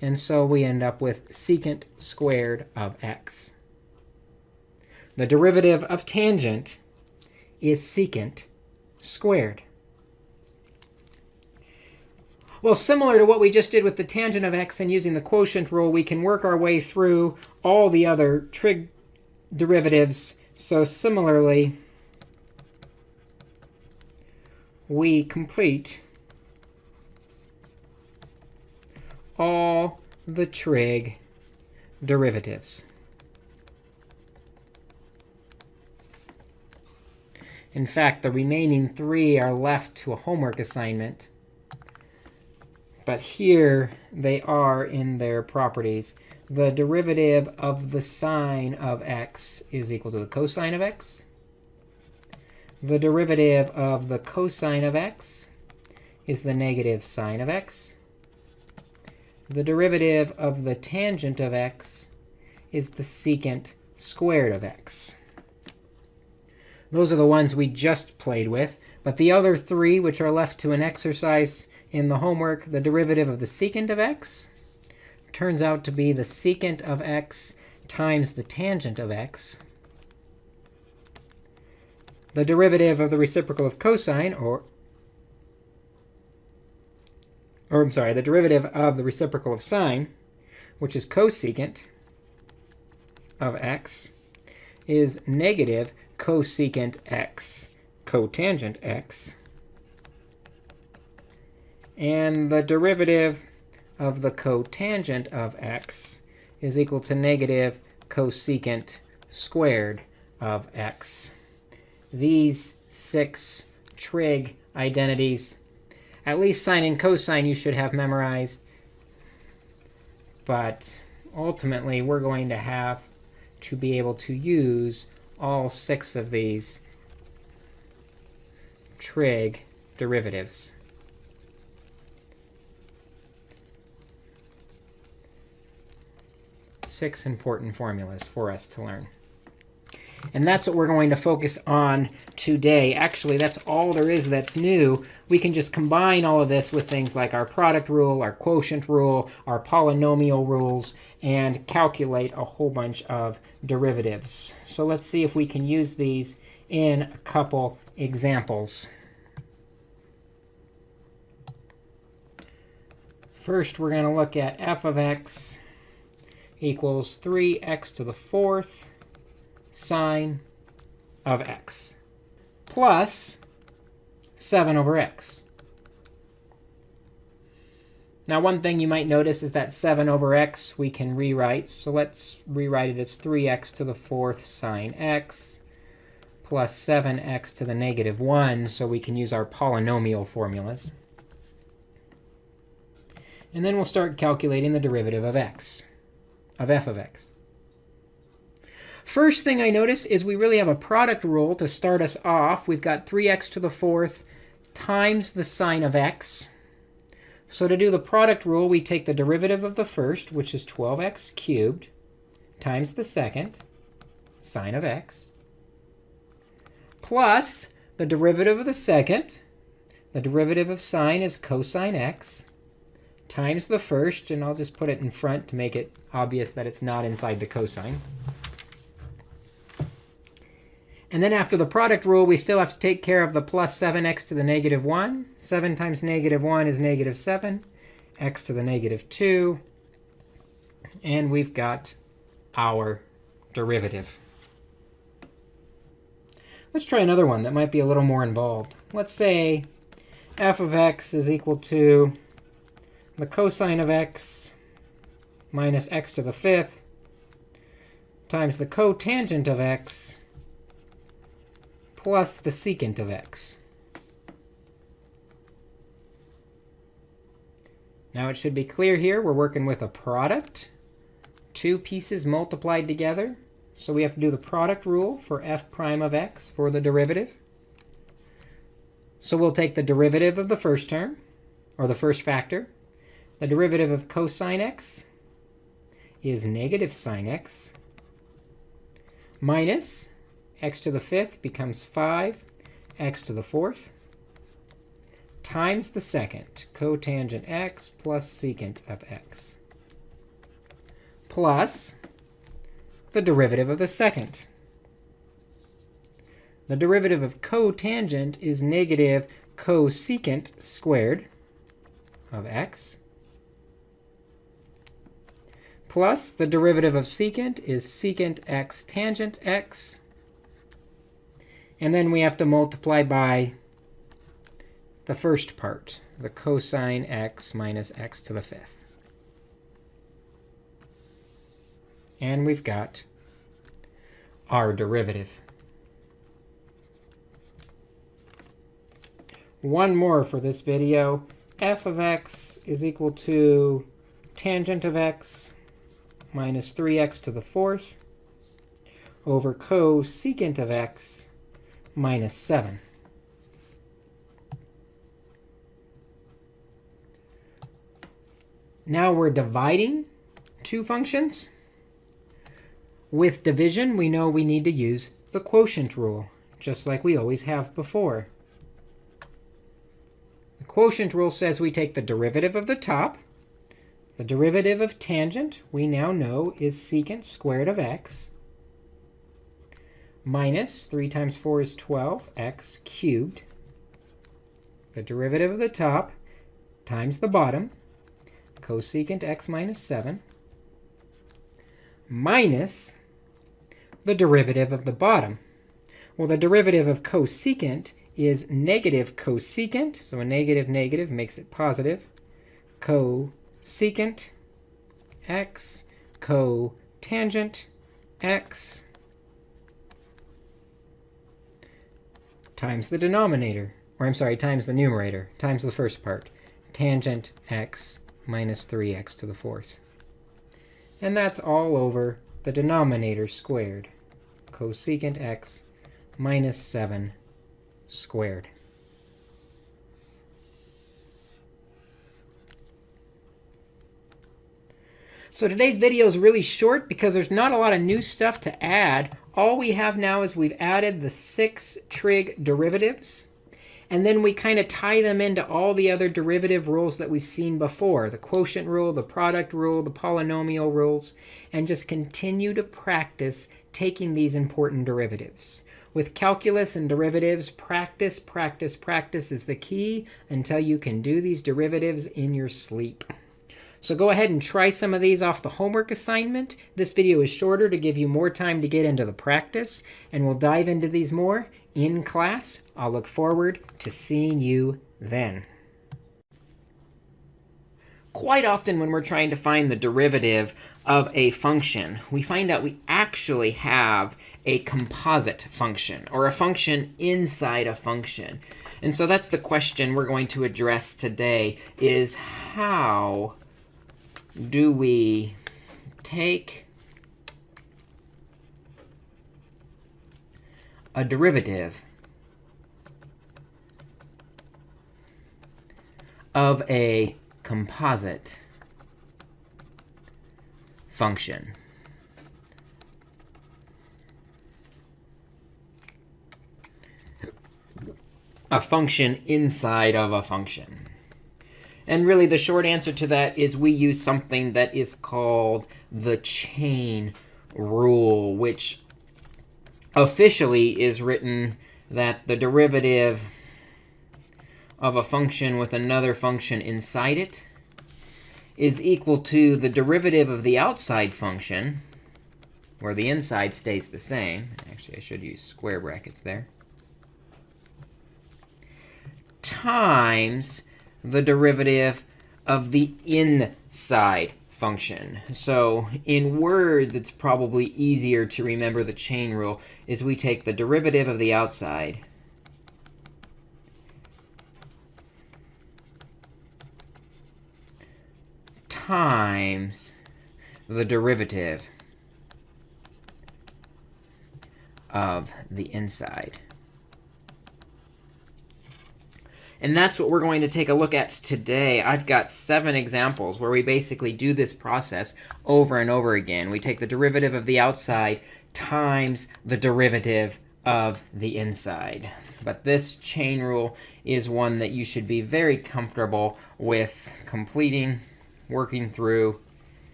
And so we end up with secant squared of x. The derivative of tangent is secant squared. Well, similar to what we just did with the tangent of x and using the quotient rule, we can work our way through all the other trig derivatives. So similarly, we complete all the trig derivatives. In fact, the remaining 3 are left to a homework assignment. But here they are in their properties. the derivative of the sine of x is equal to the cosine of x. The derivative of the cosine of x is the negative sine of x. The derivative of the tangent of x is the secant squared of x. Those are the ones we just played with. But the other three, which are left to an exercise in the homework, the derivative of the secant of x turns out to be the secant of x times the tangent of x. The derivative of the reciprocal of cosine, the derivative of the reciprocal of sine, which is cosecant of x, is negative cosecant x cotangent x. And the derivative of the cotangent of x is equal to negative cosecant squared of x. These 6 trig identities, at least sine and cosine, you should have memorized. But ultimately, we're going to have to be able to use all 6 of these trig derivatives. Six important formulas for us to learn. And that's what we're going to focus on today. Actually, that's all there is that's new. We can just combine all of this with things like our product rule, our quotient rule, our polynomial rules, and calculate a whole bunch of derivatives. So let's see if we can use these in a couple examples. First, we're going to look at f of x equals 3x to the 4th sine of x plus 7 over x. Now, one thing you might notice is that 7 over x we can rewrite. So let's rewrite it as 3x to the 4th sine x plus 7x to the negative 1, so we can use our polynomial formulas. And then we'll start calculating the derivative of x, of f of x. First thing I notice is we really have a product rule to start us off. We've got 3x to the 4th times the sine of x. So to do the product rule, we take the derivative of the first, which is 12x cubed, times the second, sine of x, plus the derivative of the second. The derivative of sine is cosine x, times the first. And I'll just put it in front to make it obvious that it's not inside the cosine. And then after the product rule, we still have to take care of the plus 7x to the negative 1. 7 times negative 1 is negative 7. X to the negative 2. And we've got our derivative. Let's try another one that might be a little more involved. Let's say f of x is equal to the cosine of x minus x to the 5th times the cotangent of x plus the secant of x. Now it should be clear here we're working with a product. 2 pieces multiplied together. So we have to do the product rule for f prime of x for the derivative. So we'll take the derivative of the first term, or the first factor. The derivative of cosine x is negative sine x minus x to the 5th becomes 5, x to the 4th, times the second, cotangent x plus secant of x, plus the derivative of the second. The derivative of cotangent is negative cosecant squared of x, plus the derivative of secant is secant x tangent x. And then we have to multiply by the first part, the cosine x minus x to the 5th. And we've got our derivative. One more for this video. F of x is equal to tangent of x minus 3x to the fourth over cosecant of x minus 7. Now we're dividing two functions. With division, we know we need to use the quotient rule, just like we always have before. The quotient rule says we take the derivative of the top. The derivative of tangent, we now know, is secant squared of x minus 3 times 4 is 12, x cubed. The derivative of the top times the bottom, cosecant x minus 7, minus the derivative of the bottom. Well, the derivative of cosecant is negative cosecant. So a negative negative makes it positive. Cosecant x cotangent x times the denominator. Or I'm sorry, times the numerator, times the first part. Tangent x minus 3x to the fourth. And that's all over the denominator squared. Cosecant x minus 7 squared. So today's video is really short because there's not a lot of new stuff to add. All we have now is we've added the 6 trig derivatives. And then we kind of tie them into all the other derivative rules that we've seen before, the quotient rule, the product rule, the polynomial rules, and just continue to practice taking these important derivatives. With calculus and derivatives, practice, practice, practice is the key until you can do these derivatives in your sleep. So go ahead and try some of these off the homework assignment. This video is shorter to give you more time to get into the practice, and we'll dive into these more in class. I'll look forward to seeing you then. Quite often when we're trying to find the derivative of a function, we find out we actually have a composite function, or a function inside a function. And so that's the question we're going to address today, is how do we take a derivative of a composite function? A function inside of a function. And really, the short answer to that is we use something that is called the chain rule, which officially is written that the derivative of a function with another function inside it is equal to the derivative of the outside function, where the inside stays the same. Actually, I should use square brackets there, times the derivative of the inside function. So in words, it's probably easier to remember the chain rule is we take the derivative of the outside times the derivative of the inside. And that's what we're going to take a look at today. I've got 7 examples where we basically do this process over and over again. We take the derivative of the outside times the derivative of the inside. But this chain rule is one that you should be very comfortable with completing, working through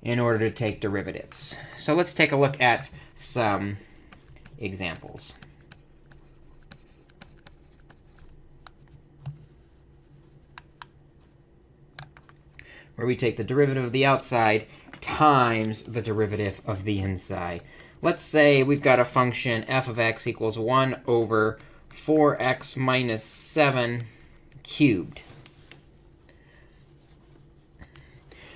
in order to take derivatives. So let's take a look at some examples. Where we take the derivative of the outside times the derivative of the inside. Let's say we've got a function f of x equals 1 over 4x minus 7 cubed.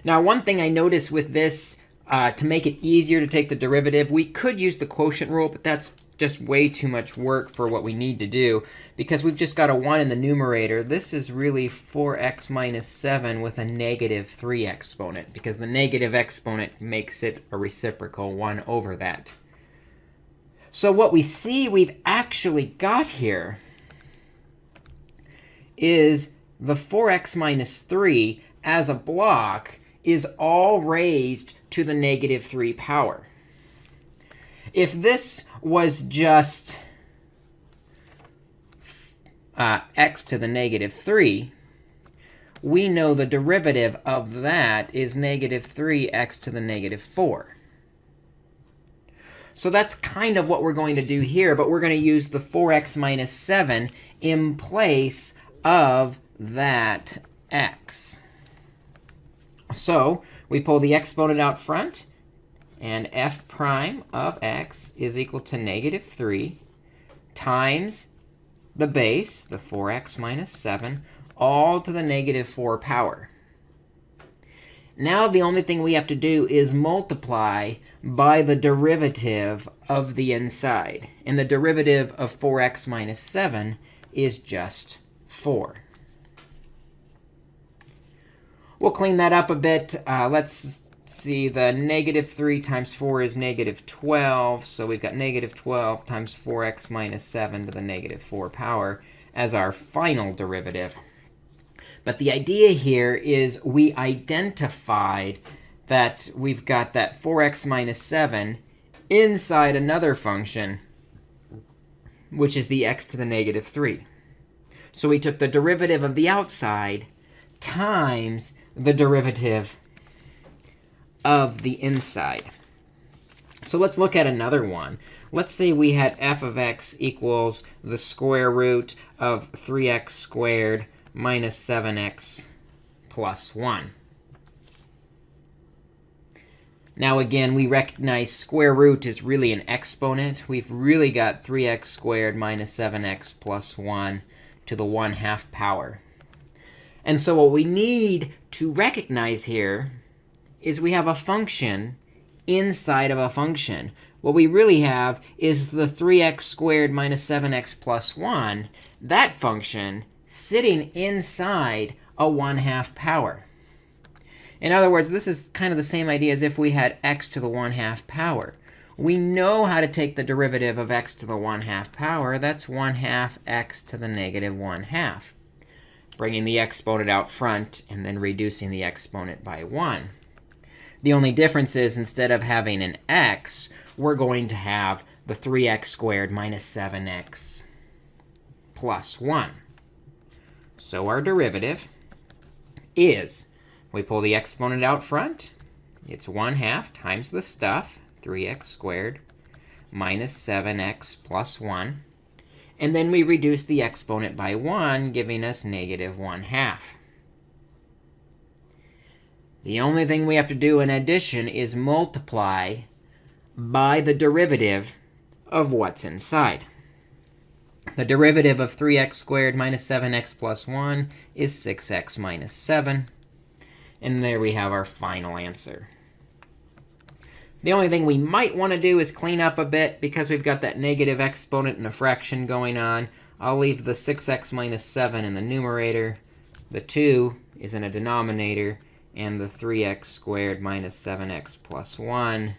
Now, one thing I notice with this, to make it easier to take the derivative, we could use the quotient rule, but that's just way too much work for what we need to do. Because we've just got a 1 in the numerator, this is really 4x minus 7 with a negative 3 exponent, because the negative exponent makes it a reciprocal 1 over that. So what we see we've actually got here is the 4x minus 3 as a block is all raised to the negative 3 power. If this was just x to the negative 3, we know the derivative of that is negative 3x to the negative 4. So that's kind of what we're going to do here, but we're going to use the 4x minus 7 in place of that x. So we pull the exponent out front, and f prime of x is equal to negative 3 times the base, the 4x minus 7, all to the negative 4 power. Now the only thing we have to do is multiply by the derivative of the inside. And the derivative of 4x minus 7 is just 4. We'll clean that up a bit. Let's see, the negative 3 times 4 is negative 12. So we've got negative 12 times 4x minus 7 to the negative 4 power as our final derivative. But the idea here is we identified that we've got that 4x minus 7 inside another function, which is the x to the negative 3. So we took the derivative of the outside times the derivative of the inside. So let's look at another one. Let's say we had f of x equals the square root of 3x squared minus 7x plus 1. Now again, we recognize square root is really an exponent. We've really got 3x squared minus 7x plus 1 to the 1/2 power. And so what we need to recognize here is we have a function inside of a function. What we really have is the 3x squared minus 7x plus 1, that function sitting inside a 1/2 power. In other words, this is kind of the same idea as if we had x to the 1/2 power. We know how to take the derivative of x to the 1/2 power. That's 1/2 x to the negative 1/2. Bringing the exponent out front and then reducing the exponent by 1. The only difference is instead of having an x, we're going to have the 3x squared minus 7x plus 1. So our derivative is, we pull the exponent out front. It's 1/2 times the stuff, 3x squared minus 7x plus 1. And then we reduce the exponent by 1, giving us negative 1/2. The only thing we have to do in addition is multiply by the derivative of what's inside. The derivative of 3x squared minus 7x plus 1 is 6x minus 7. And there we have our final answer. The only thing we might want to do is clean up a bit because we've got that negative exponent and a fraction going on. I'll leave the 6x minus 7 in the numerator. The 2 is in a denominator. And the 3x squared minus 7x plus 1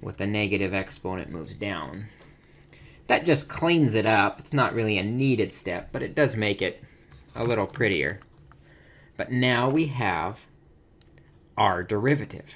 with the negative exponent moves down. That just cleans it up. It's not really a needed step, but it does make it a little prettier. But now we have our derivative.